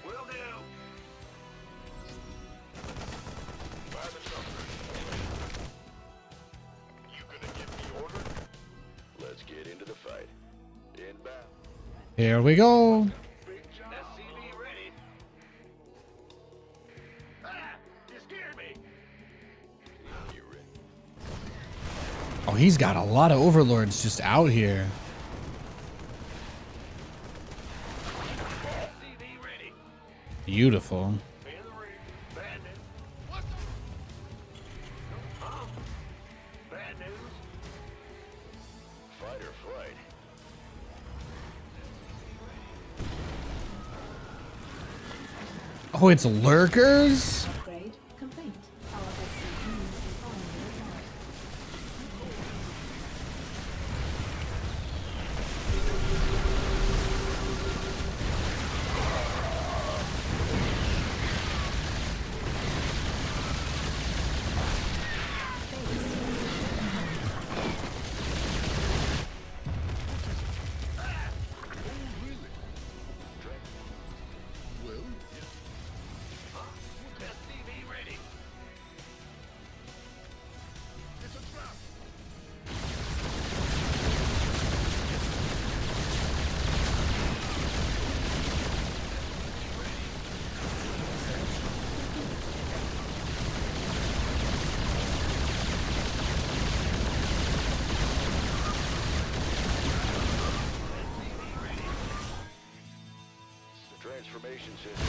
Will do. By the number. You gonna give me order? Let's get into the fight. Inbound. Here we go. Big job. SCV ready. Ah! You scared me. You ready? Oh, he's got a lot of overlords just out here. SCV ready. Beautiful. In the ring. Bad news. What the? Huh? Bad news? Fight or flight? Oh, it's lurkers? Upgrade complete. Our SCV is on the attack. Well, SCV ready. It's a trap. The transformation system.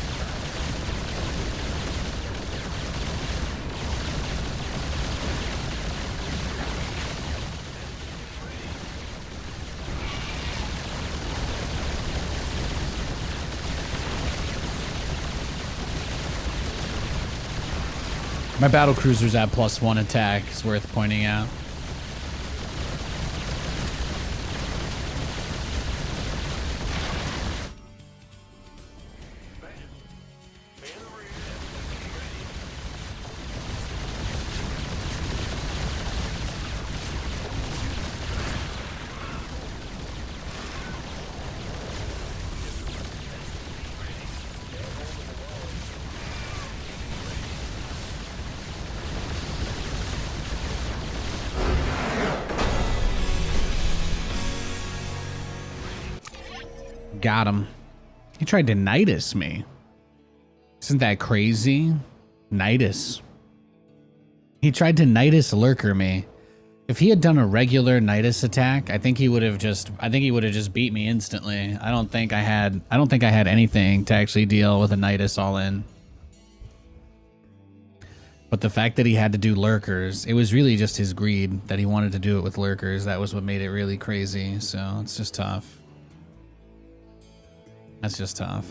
My battle cruiser's at +1 attack, is worth pointing out. Got him. He tried to Nidus me. Isn't that crazy? Nidus. He tried to Nidus lurker me. If he had done a regular Nidus attack, I think he would have just beat me instantly. I don't think I had anything to actually deal with a Nidus all in. But the fact that he had to do lurkers, it was really just his greed that he wanted to do it with lurkers. That was what made it really crazy. So it's just tough. That's just tough.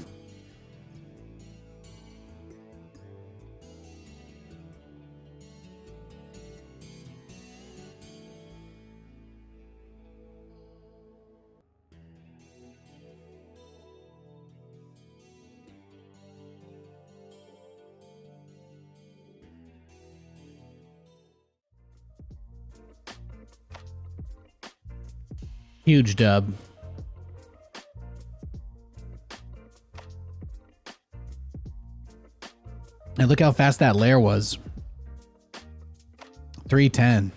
Huge dub. And look how fast that lair was. 310.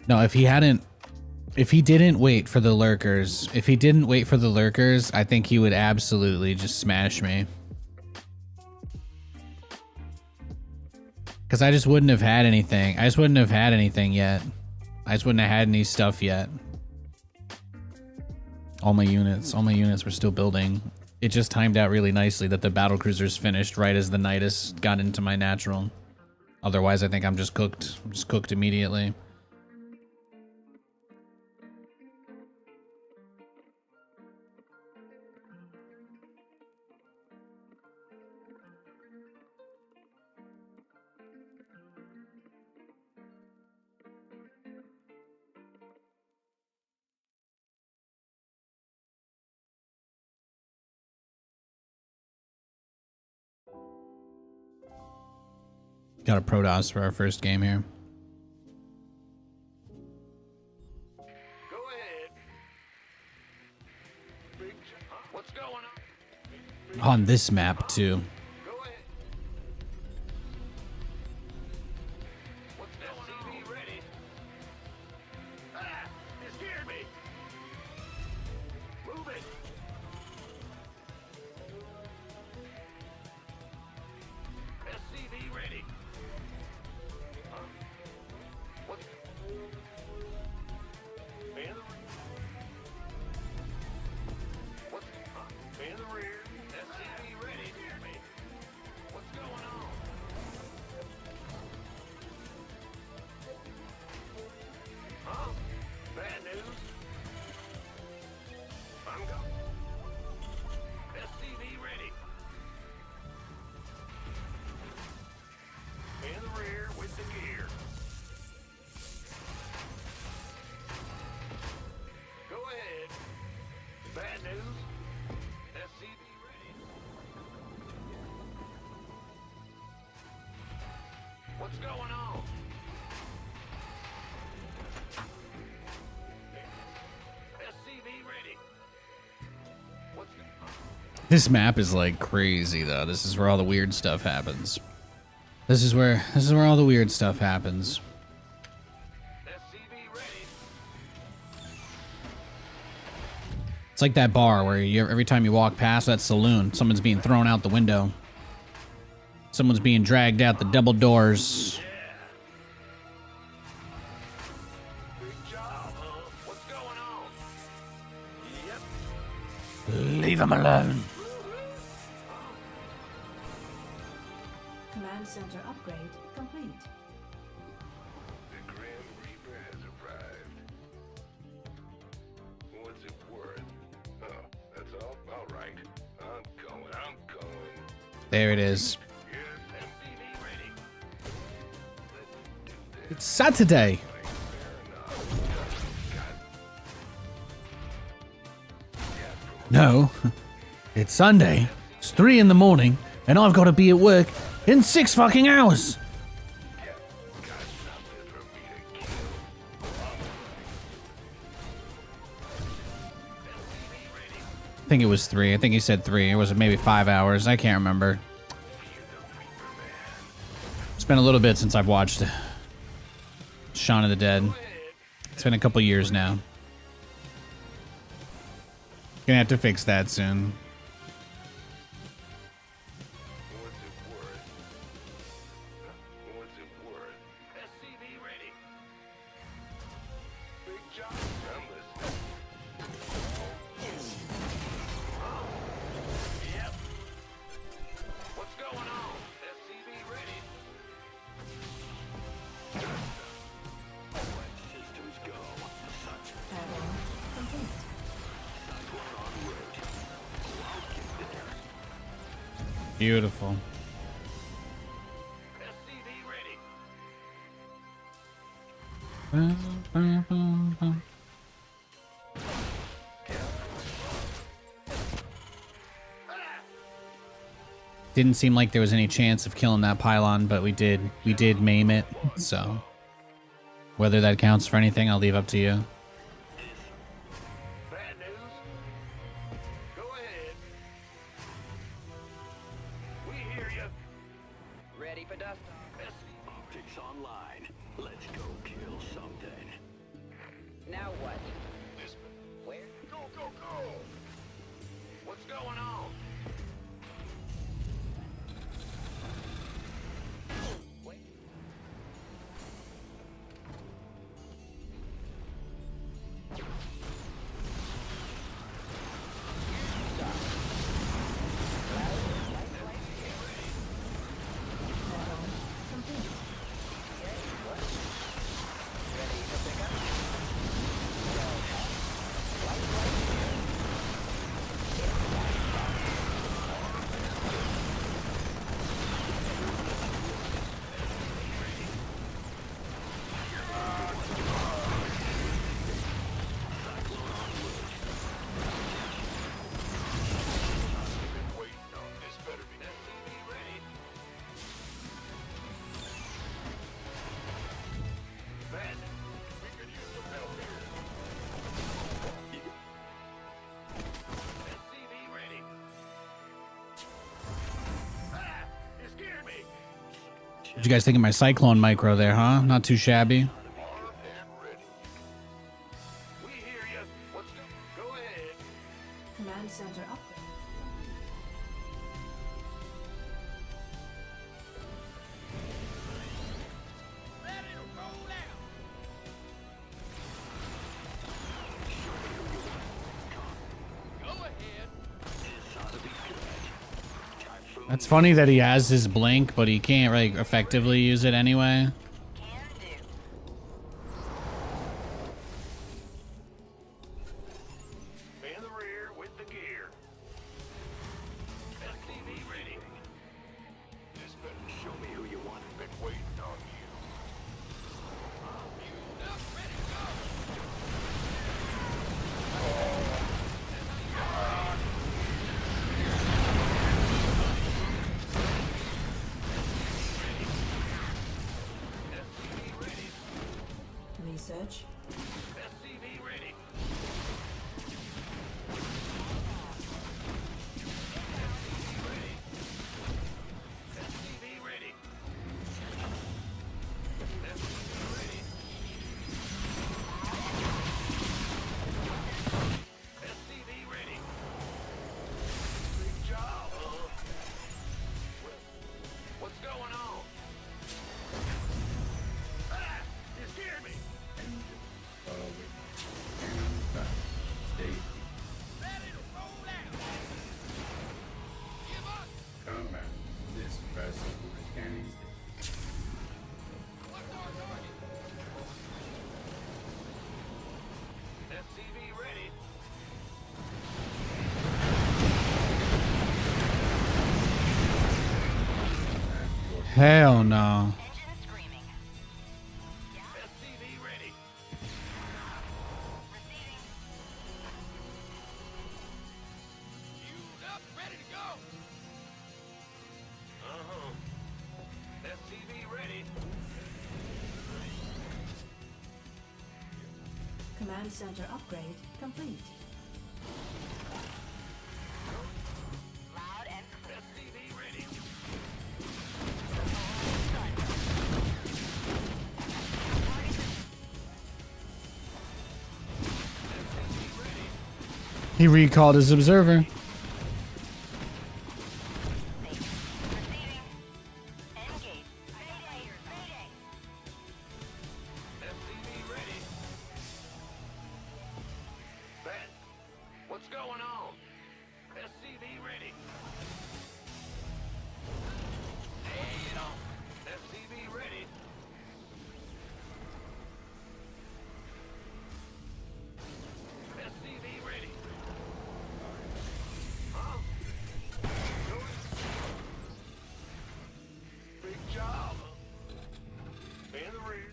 No, if he didn't wait for the lurkers, I think he would absolutely just smash me. Because I just wouldn't have had anything. yet. I just wouldn't have had any stuff yet. All my units were still building. It just timed out really nicely that the battle cruisers finished right as the Nidus got into my natural. Otherwise, I think I'm just cooked. I'm just cooked immediately. Got a Protoss for our first game here. Go ahead. What's going on? On this map, too. Go ahead. What's SCV ready? Ah! You scared me! Move it! SCV ready. Huh? What? Man the rear. What's man the rear? SCV ready. Hear me. What's going on? Huh? Bad news? I'm going. SCV ready. In the rear with the gear. Go ahead. Bad news. SCV ready. What's going on? SCV ready. What's going on? This map is like crazy though. This is where all the weird stuff happens. This is where all the weird stuff happens. SCV ready. It's like that bar where every time you walk past that saloon, someone's being thrown out the window. Someone's being dragged out the double doors. Big job, huh? What's going on? Yep. Leave him alone. Command center upgrade complete. The Grim Reaper has arrived. What's it worth? Oh, that's all? All right. I'm going. There it is. Yes, SCV ready. Let's do this. It's Saturday. No, it's Sunday. It's 3 in the morning, and I've got to be at work in 6 fucking hours. I think it was 3. I think he said 3. It was maybe 5 hours. I can't remember. It's been a little bit since I've watched Shaun of the Dead. It's been a couple years now. Gonna have to fix that soon. What's it worth? What's it worth? SCV ready. Big job. I'm listening. Yep. What's going on? SCV ready. Systems go. Add-on complete. Cyclone en route. I'll get there. Beautiful. SCV ready. Didn't seem like there was any chance of killing that pylon, but we did maim it. So whether that counts for anything, I'll leave up to you. Bad news. Go ahead. We hear you. Ready for dust off. Optics online. Let's go kill something. Now what? Where? Go, go, go. What's going on? Wait. Add-on complete. Ready for pickup? Waiting on this. Better be SCV ready. Ben, we could use some help here. SCV ready. Ah! You scared me. What'd you guys think of my Cyclone micro there, huh? Not too shabby. Armed and ready. We hear you. What's go ahead. Command center upgrade. Ready to roll out. Go ahead. This ought to be good. Typhoon. That's funny that he has his blink, but he can't really effectively use it anyway. In the rear with the gear. SCV ready. This better Show me who you want. been waiting on you. Fueled up, ready to go. SCV ready. Research. SCV ready. SCV ready. SCV ready. SCV ready. Big job, huh? What's going on? Ah! You scared me. Wait. Stay. Ready to roll out. Give up. Combat. This vessel is scanning state. What's our target? SCV ready. Hell no. SCV ready. Fueled up, ready to go. SCV ready. Command center upgrade complete. SCV ready. SCV ready. He recalled his observer. SCV ready. Ben, what's going on? SCV ready. Hey, it on. SCV ready. SCV ready. Huh? Big job. In the rear.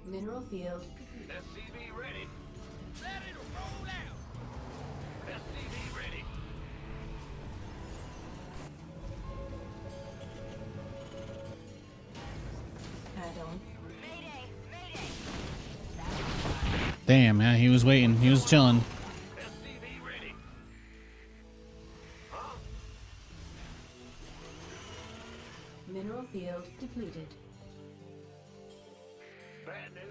Mineral field. SCV ready. Ready to roll out. SCV ready. Add-on. Damn, man, he was waiting. He was chilling. SCV ready. Huh? Mineral field depleted. Bad news.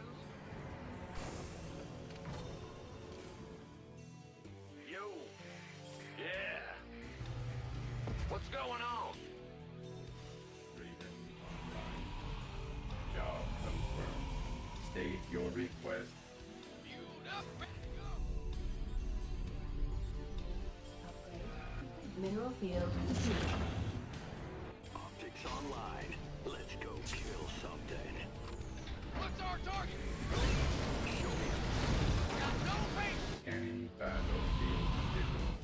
Yo. Yeah. What's going on? Raven online. Job confirmed. State your request. Fueled up, ready to go. Upgrade. Mineral field depleted. Optics online. Let's go kill something. What's our target? Show me. Got no face. Scanning battlefield conditions.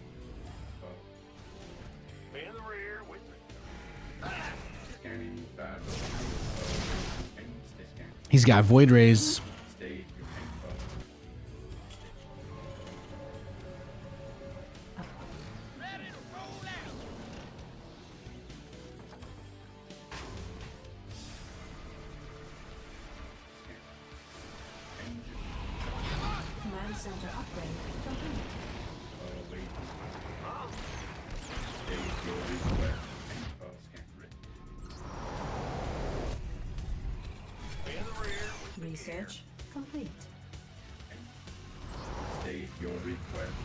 In the rear with me. Scanning battlefield. And scan. He's got void rays. State your info. Ready to roll out. Command center upgrade complete. Wait. State your request. Info scan ready. In the rear with me. Research complete. State your request.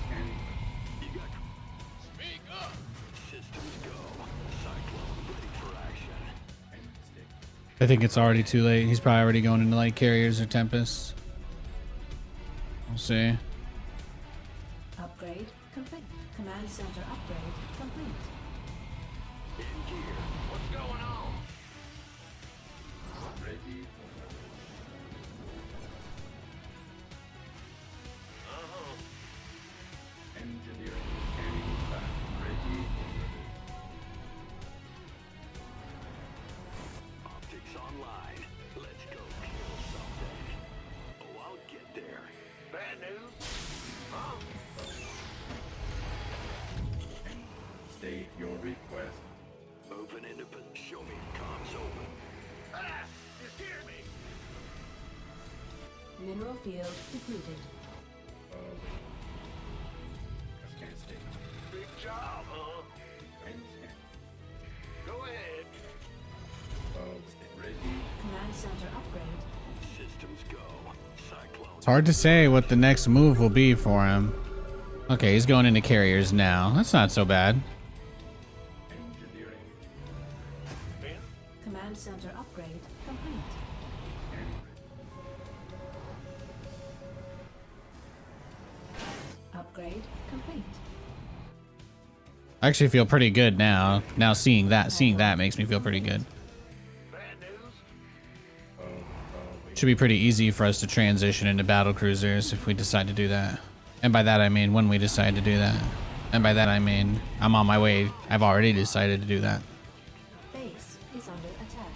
Scanning. You got Speak up. systems go. Cyclone ready for action. I think it's already too late. He's probably already going into like carriers or tempests. We'll see. Upgrade complete. Command center upgrade complete. In gear. What's going on? Ready for engineering. Scanning back. Ready for Optics online. Let's go kill something. Oh, I'll get there. Bad news? Huh? State your request. Moving into show me. Comms open. You scared me. Mineral field depleted. Scan state. Big job, huh? And scan. Go ahead. Ready. Command center upgrade. Systems go. Cyclone. It's hard to say what the next move will be for him. Okay, he's going into carriers now. That's not so bad. Engineering. Ben? Command center upgrade complete. Upgrade complete. I actually feel pretty good now. Now seeing that makes me feel pretty good. Bad news? Should be pretty easy for us to transition into battle cruisers if we decide to do that. And by that I mean when we decide to do that. And by that I mean I'm on my way. I've already decided to do that. Base is under attack.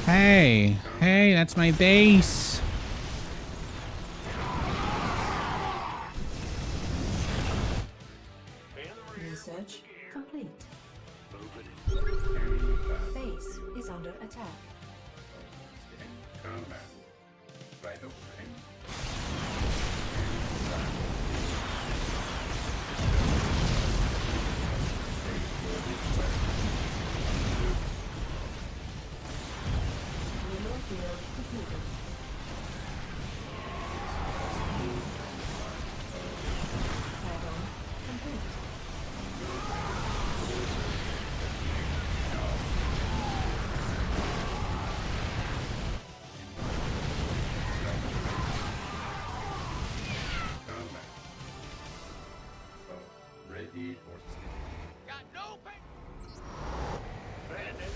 Hey, that's my base. Research complete. Base is under attack. Combat. Right over. Mineral field depleted. ready for Got no Bandit.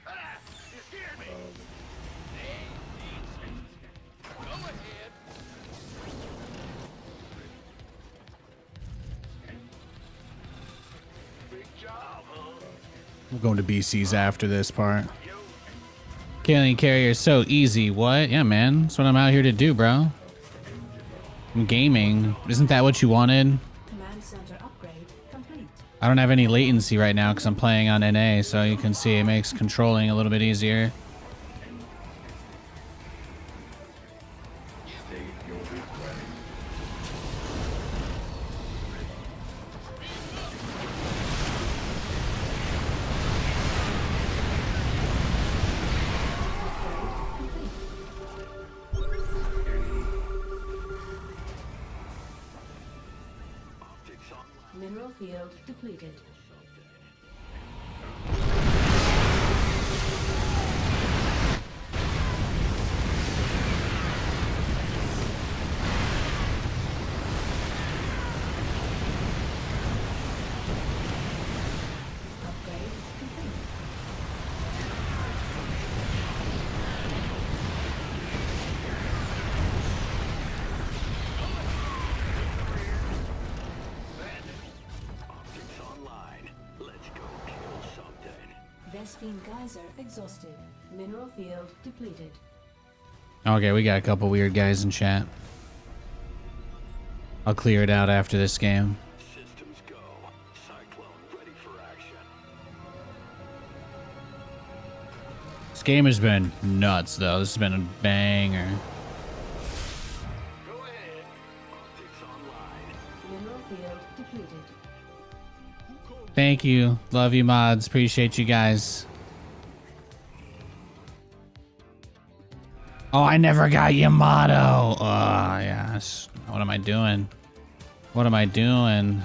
Ah, you scared me. Go ahead. Big job, huh? We're going to BC's after this part. Killing carrier is so easy. What? Yeah, man. That's what I'm out here to do, bro. I'm gaming. Isn't that what you wanted? Command center upgrade complete. I don't have any latency right now because I'm playing on NA, so you can see it makes controlling a little bit easier. state your request. Optics online. Mineral field depleted. Upgrade complete. Optics online. Let's go kill something. Vespine geyser exhausted. Mineral field depleted. Okay, we got a couple weird guys in chat. I'll clear it out after this game. Systems go. Cyclone ready for action. This game has been nuts, though. This has been a banger. Go ahead. Optics online. Mineral field depleted. Thank you. Love you, mods. Appreciate you guys. Oh, I never got Yamato. Oh, yes. What am I doing? What am I doing?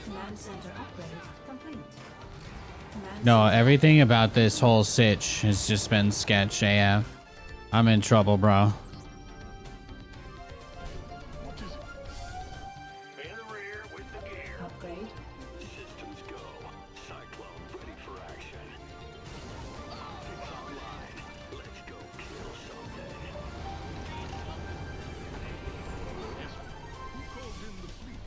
Command center upgrade complete. Command No, center everything about this whole sitch has just been sketch AF. I'm in trouble, bro. In the rear with the gear. upgrade. Systems go. Cyclone ready for action. Optics online. Let's go kill something.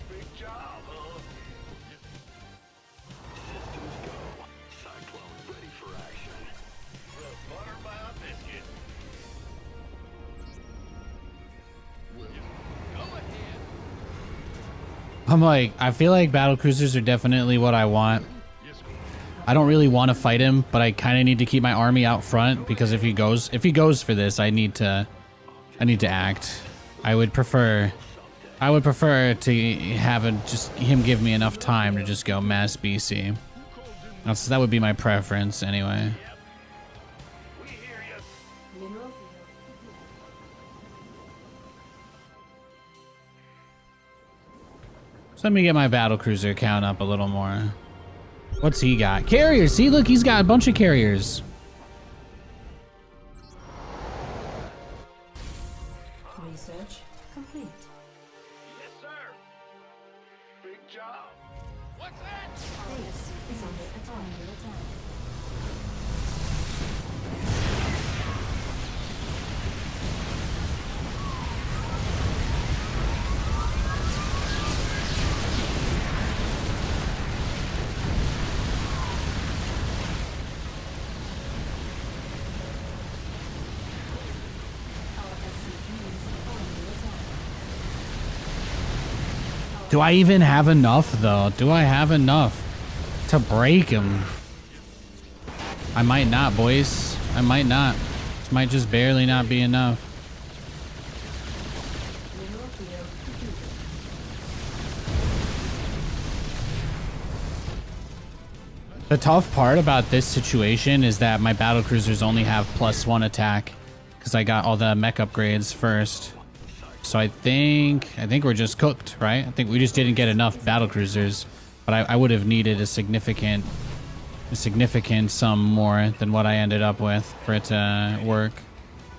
Big job, huh? Systems go. Cyclone ready for action. The butter by a biscuit. Go ahead. I'm like, I feel like battle cruisers are definitely what I want. I don't really want to fight him, but I kind of need to keep my army out front because if he goes for this, I need to act. I would prefer to have just him give me enough time to just go mass BC. That would be my preference anyway. We hear you. Mineral field. So let me get my battle cruiser count up a little more. What's he got? Carriers. See, look, he's got a bunch of carriers. Research complete. Yes, sir. Big job. What's that? Base is under attack. Do I even have enough, though? Do I have enough to break him? I might not, boys. I might not. This might just barely not be enough. Mineral field depleted. The tough part about this situation is that my battle cruisers only have +1 attack because I got all the mech upgrades first. So I think we're just cooked, right? I think we just didn't get enough battle cruisers, but I would have needed a significant a significant sum more than what I ended up with for it to work.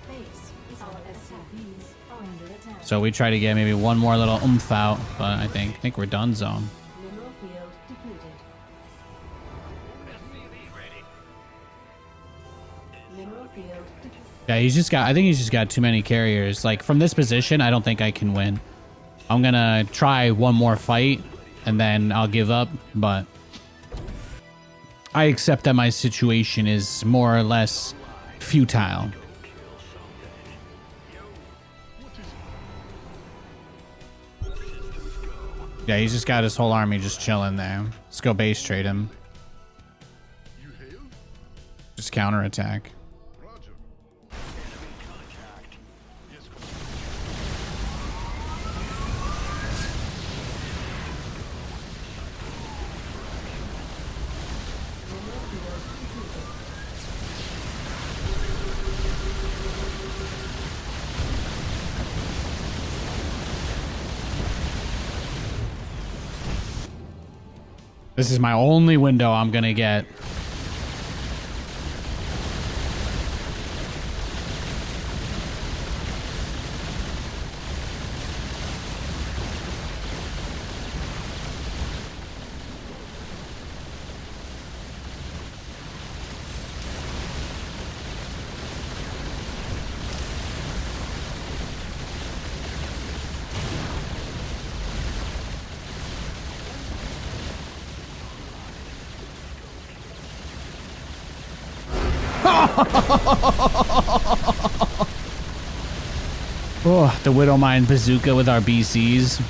Base is our SCVs are under attack. So we try to get maybe one more little oomph out, but I think we're done zone. Mineral field depleted. SCV ready. Mineral field depleted. Yeah, I think he's just got too many carriers. Like from this position, I don't think I can win. I'm gonna try one more fight and then I'll give up, but I accept that my situation is more or less futile. Yeah, he's just got his whole army just chilling there. Let's go base trade him. Just counterattack. This is my only window I'm gonna get. Oh, the Widowmine bazooka with our BCs.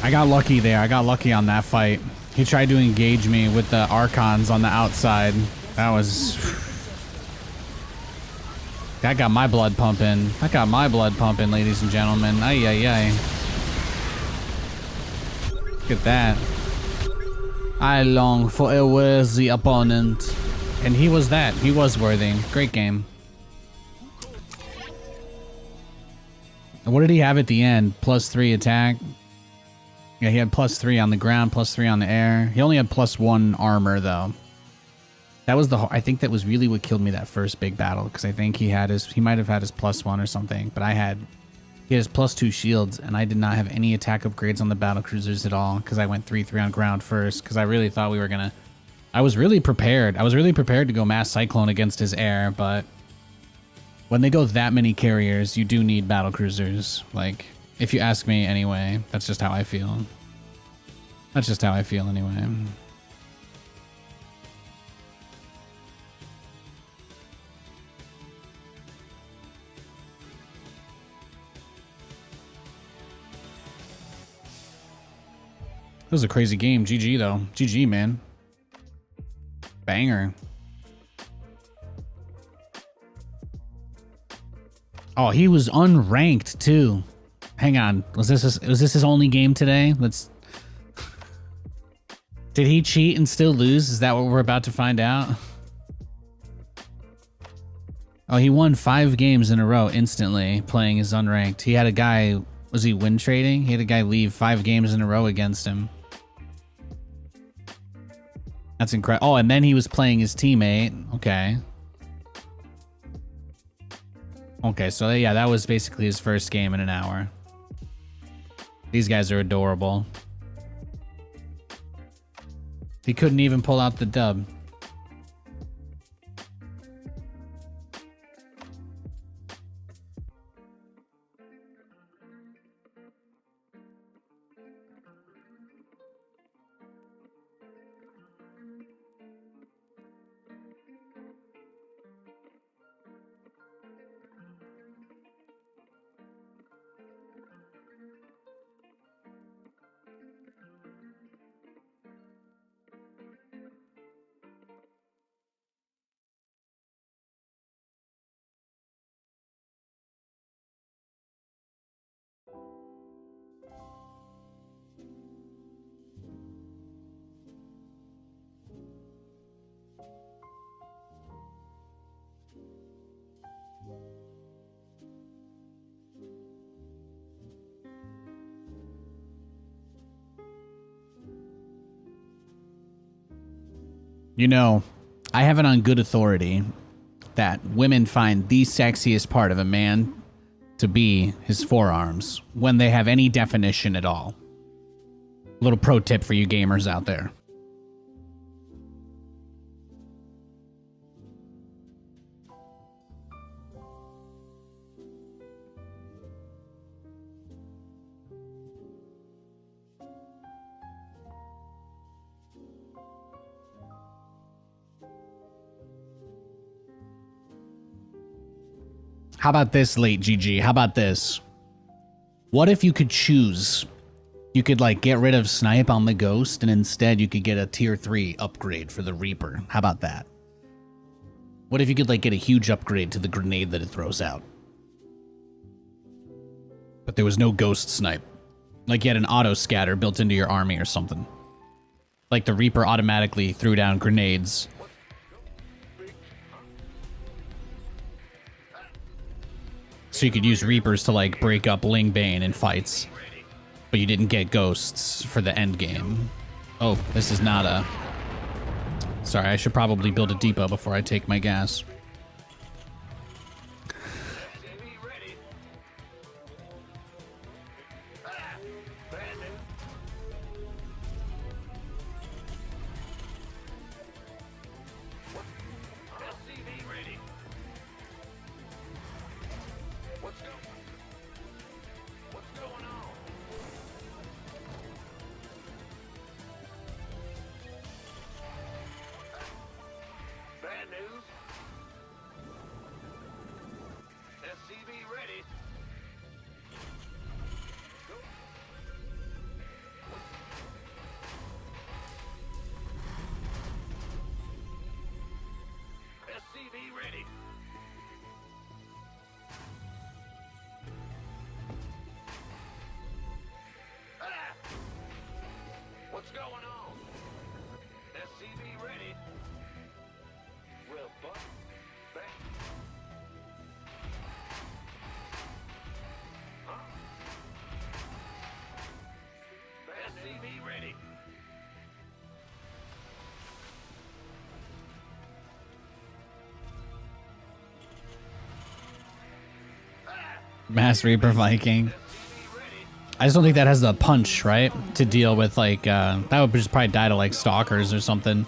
I got lucky there. I got lucky on that fight. He tried to engage me with the Archons on the outside. That was... That got my blood pumping. That got my blood pumping, ladies and gentlemen. Ay, ay, ay. Look at that. I long for a worthy opponent. And he was that. He was worthy. Great game. And what did he have at the end? +3 attack? Yeah, he had +3 on the ground, +3 on the air. He only had +1 armor, though. That was I think that was really what killed me that first big battle, because I think he might have had his +1 or something, but he had his +2 shields, and I did not have any attack upgrades on the battle cruisers at all, because I went 3-3 on ground first, because I really thought we were gonna... I was really prepared. I was really prepared to go Mass Cyclone against his air, but when they go that many carriers, you do need battle cruisers. Like, if you ask me anyway, that's just how I feel. That's just how I feel anyway. It was a crazy game. GG, though. GG, man. Banger. Oh, he was unranked too. Hang on. Was this his only game today? Did he cheat and still lose? Is that what we're about to find out? Oh, he won 5 games in a row instantly playing his unranked. He had a guy, was he win trading? He had a guy leave 5 games in a row against him. That's incredible. Oh, and then he was playing his teammate. Okay. Okay, so yeah, that was basically his first game in an hour. These guys are adorable. He couldn't even pull out the dub. You know, I have it on good authority that women find the sexiest part of a man to be his forearms when they have any definition at all. Little pro tip for you gamers out there. How about this, late GG? How about this? What if you could choose? You could, like, get rid of Snipe on the Ghost, and instead you could get a tier 3 upgrade for the Reaper. How about that? What if you could, like, get a huge upgrade to the grenade that it throws out? But there was no Ghost Snipe. Like, you had an auto scatter built into your army or something. Like, the Reaper automatically threw down grenades. So you could use Reapers to, like, break up Ling Bane in fights. But you didn't get Ghosts for the end game. Oh, this is not a... Sorry, I should probably build a depot before I take my gas. What's going on? SCV ready. Well, buck back. Huh? SCV ready. Mass Reaper Viking. I just don't think that has the punch, right? To deal with, like, that would just probably die to, like, stalkers or something.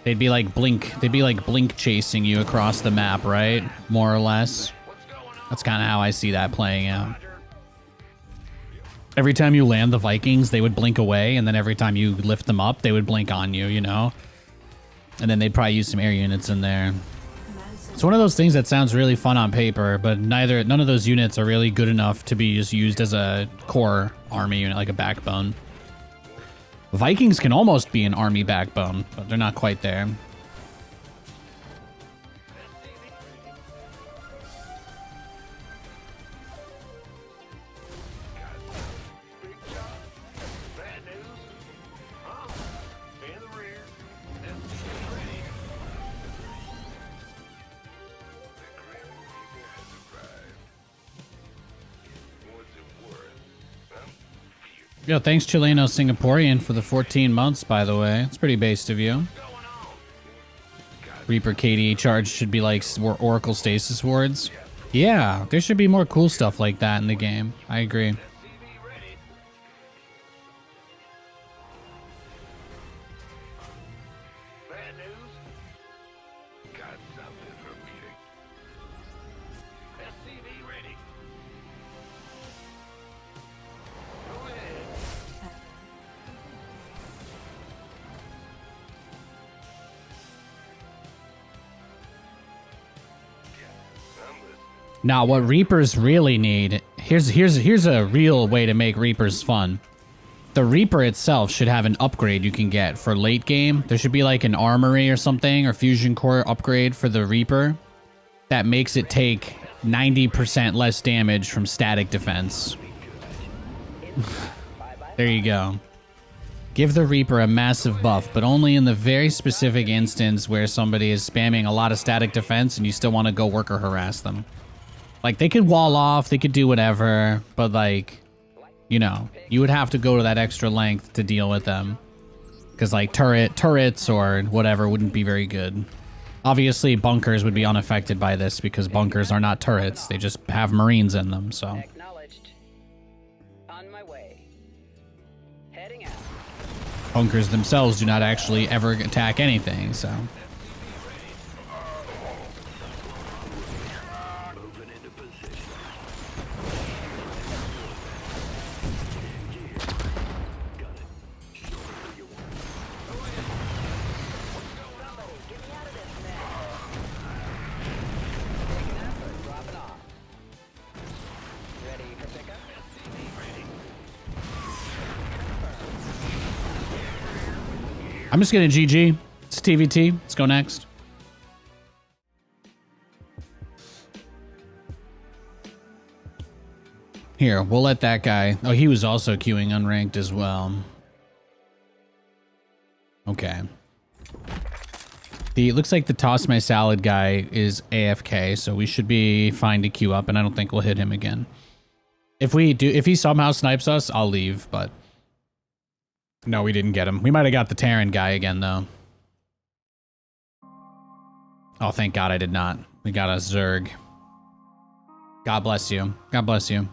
They'd be like blink chasing you across the map, right? More or less. That's kind of how I see that playing out. Every time you land the Vikings, they would blink away, and then every time you lift them up, they would blink on you, you know? And then they'd probably use some air units in there. It's one of those things that sounds really fun on paper, but none of those units are really good enough to be just used as a core army unit, like a backbone. Vikings can almost be an army backbone, but they're not quite there. Yo, thanks Chileno Singaporean for the 14 months, by the way. It's pretty based of you. Reaper KDA charge should be like Oracle Stasis Wards. Yeah, there should be more cool stuff like that in the game. I agree. Now, what Reapers really need, here's a real way to make Reapers fun. The Reaper itself should have an upgrade you can get for late game. There should be like an armory or something, or fusion core upgrade for the Reaper that makes it take 90% less damage from static defense. There you go. Give the Reaper a massive buff, but only in the very specific instance where somebody is spamming a lot of static defense and you still want to go worker harass them. Like, they could wall off, they could do whatever, but, like, you know, you would have to go to that extra length to deal with them. Because like turrets or whatever wouldn't be very good. Obviously, bunkers would be unaffected by this because bunkers are not turrets. They just have Marines in them, so. Acknowledged. On my way. Heading out. Bunkers themselves do not actually ever attack anything, so. Moving into position. Got it. Show me what you want. Get me out of this mess. Taking up or dropping off. Ready for pickup? I'm just gonna GG. It's TVT. Let's go next. Here, we'll let that guy. Oh, he was also queuing unranked as well. Okay. It looks like the toss my salad guy is AFK, so we should be fine to queue up, and I don't think we'll hit him again. If he somehow snipes us, I'll leave, but no, we didn't get him. We might have got the Terran guy again, though. Oh, thank God I did not. We got a Zerg. God bless you. God bless you.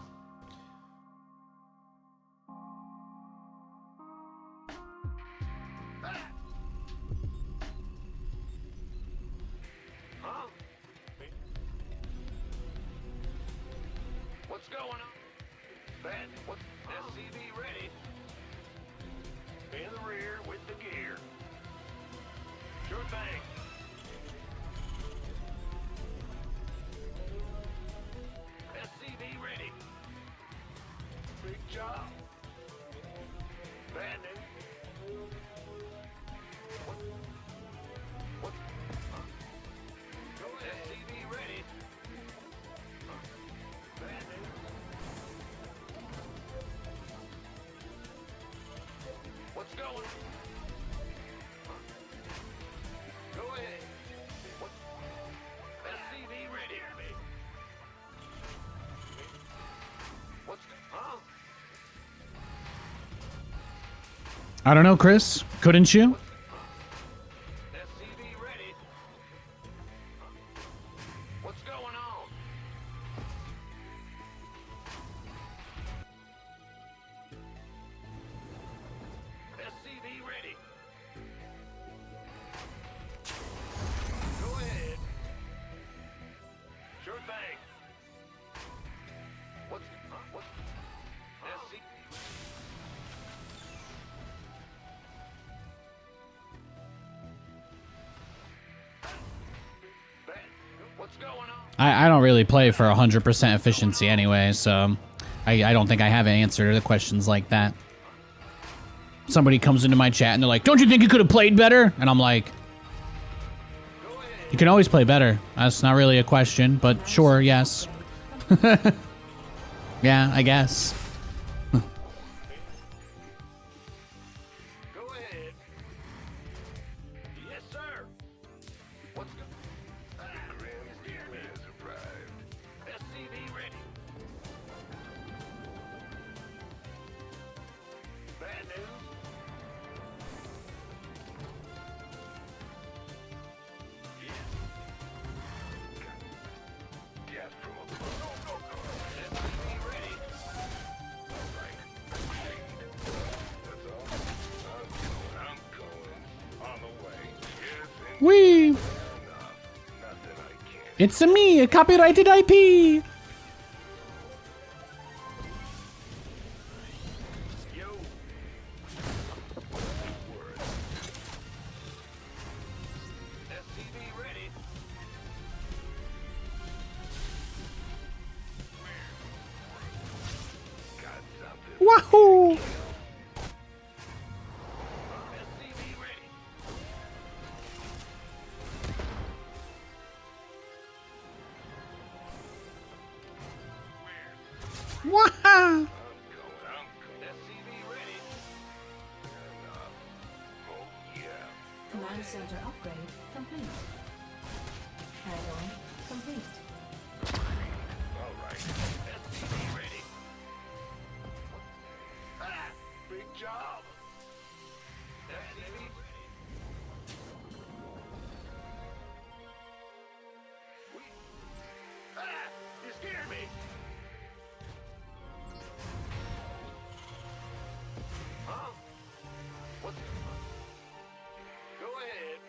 Huh? What's going on? Ben, what? SCV ready. In the rear with the gear. Sure thing. SCV ready. Big job. Bad news. What? Huh? Go ahead. SCV ready. Bad news. What's going on? Go ahead. What? SCV ready. What's huh? I don't know, Chris. Couldn't you? SCV ready. What's going on? SCV ready. Go ahead. Sure thing. What's what? SCV. What's going on? I don't really play for 100% efficiency anyway, so I don't think I have an answer to the questions like that. Somebody comes into my chat and they're like, don't you think you could have played better? And I'm like, you can always play better. That's not really a question, but sure, yes. Yeah, I guess. Go ahead. Yes, sir. What's going Grand Stanley has arrived. SCV ready. Bad news. Gas from above. SCV ready. All right. That's all. I'm going. On the way. Yes, and Whee! enough. Nothing I can't. It's a me, a copyrighted IP. Yo. SCV ready. Got something. Wahoo! SCV ready. Waha! SCV ready. Oh, yeah. Command center upgrade complete. Add-on complete. All right. SCV ready. Ah, big job. Ah! You scared me! Huh? What? Go ahead.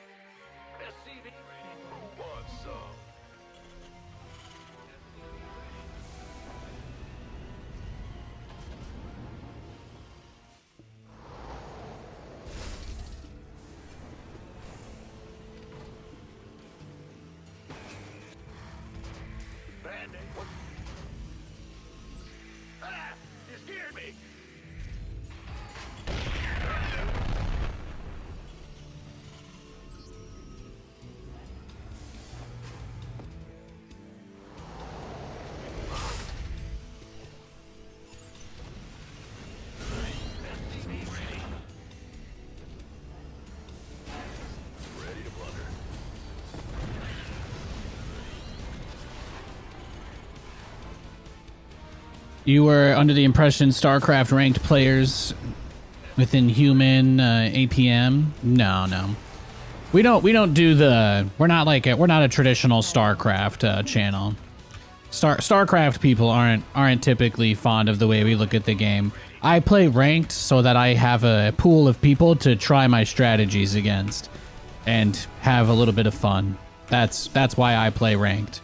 SCV ready. Who wants some? Band-Aid, what? Ah! You scared me! Ready to blunder. You were under the impression StarCraft ranked players within human APM? No. We don't do the. We're not a traditional StarCraft channel. StarCraft people aren't typically fond of the way we look at the game. I play ranked so that I have a pool of people to try my strategies against and have a little bit of fun. That's why I play ranked.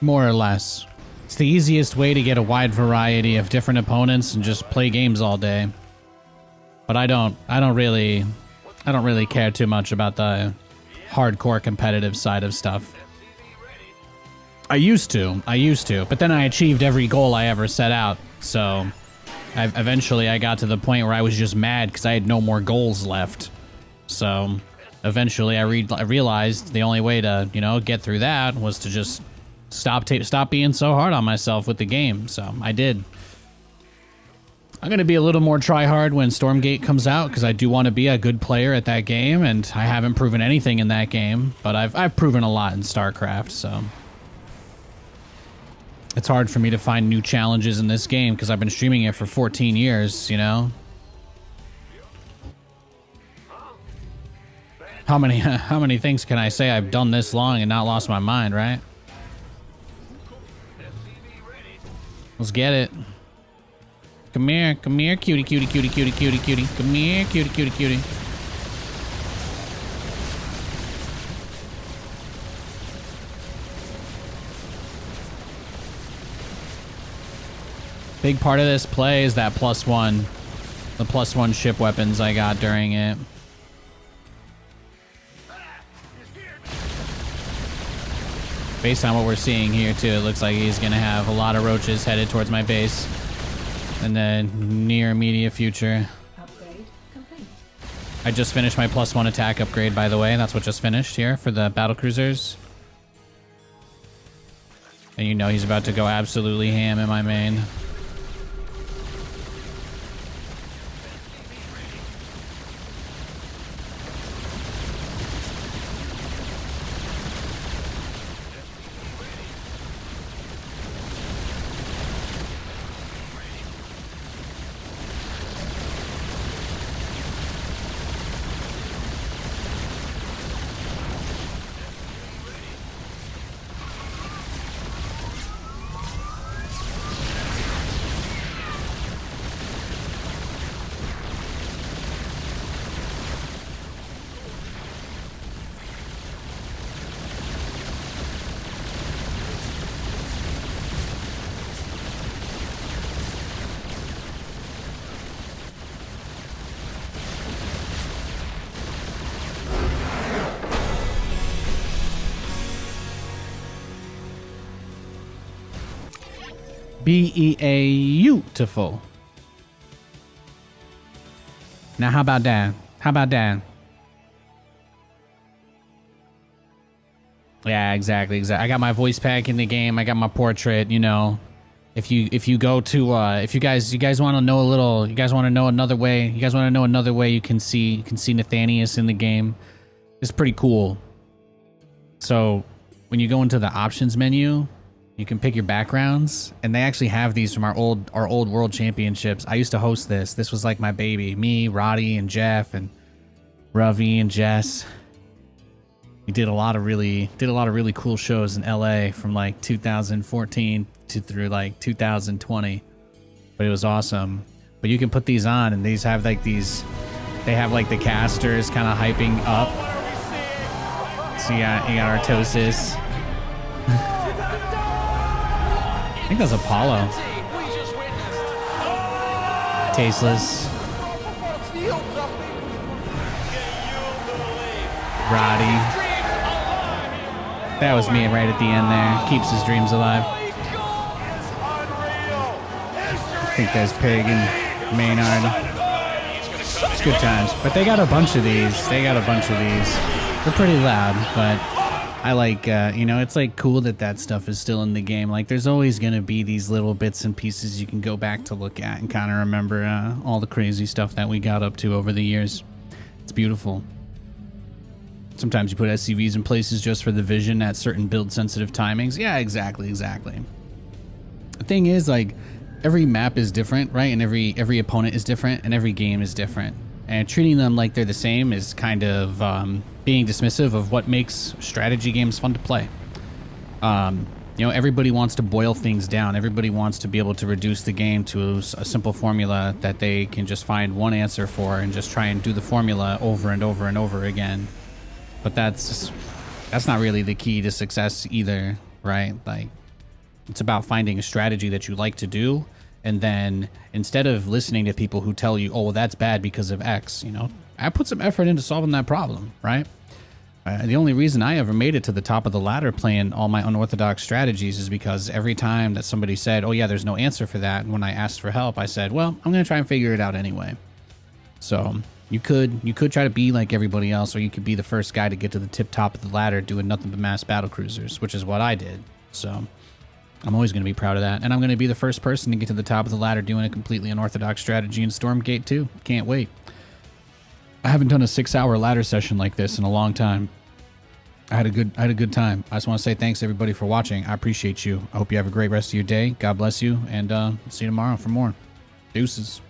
More or less. It's the easiest way to get a wide variety of different opponents and just play games all day. But I don't really care too much about the hardcore competitive side of stuff. I used to, but then I achieved every goal I ever set out. So eventually I got to the point where I was just mad because I had no more goals left. So eventually I realized the only way to, get through that was to just stop being so hard on myself with the game. So I did. I'm going to be a little more try-hard when Stormgate comes out because I do want to be a good player at that game, and I haven't proven anything in that game, but I've proven a lot in StarCraft, so it's hard for me to find new challenges in this game because I've been streaming it for 14 years, How many things can I say I've done this long and not lost my mind, right? Let's get it. Come here, cutie, cutie, cutie, cutie, cutie, cutie. Come here, cutie, cutie, cutie. Big part of this play is that +1. The +1 ship weapons I got during it. Based on what we're seeing here, too, it looks like he's going to have a lot of roaches headed towards my base in the near immediate future. Upgrade complete. I just finished my +1 attack upgrade, by the way. That's what just finished here for the battlecruisers. And he's about to go absolutely ham in my main. Beautiful. Now, how about that? How about that? Yeah, exactly. I got my voice pack in the game. I got my portrait. If you go to if you guys want to know another way you can see Nathanias in the game. It's pretty cool. So when you go into the options menu, You can pick your backgrounds, and they actually have these from our old world championships. I used to host this. This was like my baby. Me, Roddy, and Jeff, and Ravi and Jess. We did a lot of really cool shows in LA from like 2014 to through like 2020. But it was awesome. But you can put these on, and these have like these. They have like the casters kind of hyping up. So you got Artosis. I think that's Apollo. Tasteless. Roddy. That was me right at the end there. Keeps his dreams alive. I think there's Pig and Maynard. It's good times. But they got a bunch of these. They're pretty loud, but I like, you know, it's like cool that stuff is still in the game. Like, there's always going to be these little bits and pieces you can go back to look at and kind of remember all the crazy stuff that we got up to over the years. It's beautiful. Sometimes you put SCVs in places just for the vision at certain build-sensitive timings. Yeah, exactly. The thing is, like, every map is different, right? And every opponent is different, and every game is different. And treating them like they're the same is kind of being dismissive of what makes strategy games fun to play. You know, everybody wants to boil things down. Everybody wants to be able to reduce the game to a simple formula that they can just find one answer for and just try and do the formula over and over and over again. But that's not really the key to success either, right? Like, it's about finding a strategy that you like to do, and then instead of listening to people who tell you, oh, well, that's bad because of X, you know, I put some effort into solving that problem, right? The only reason I ever made it to the top of the ladder playing all my unorthodox strategies is because every time that somebody said, oh yeah, there's no answer for that, and when I asked for help, I said, well, I'm going to try and figure it out anyway. So you could try to be like everybody else, or you could be the first guy to get to the tip top of the ladder doing nothing but mass battle cruisers, which is what I did. So I'm always going to be proud of that. And I'm going to be the first person to get to the top of the ladder doing a completely unorthodox strategy in Stormgate too. Can't wait. I haven't done a 6-hour ladder session like this in a long time. I had a good time. I just want to say thanks everybody for watching. I appreciate you. I hope you have a great rest of your day. God bless you, and see you tomorrow for more. Deuces.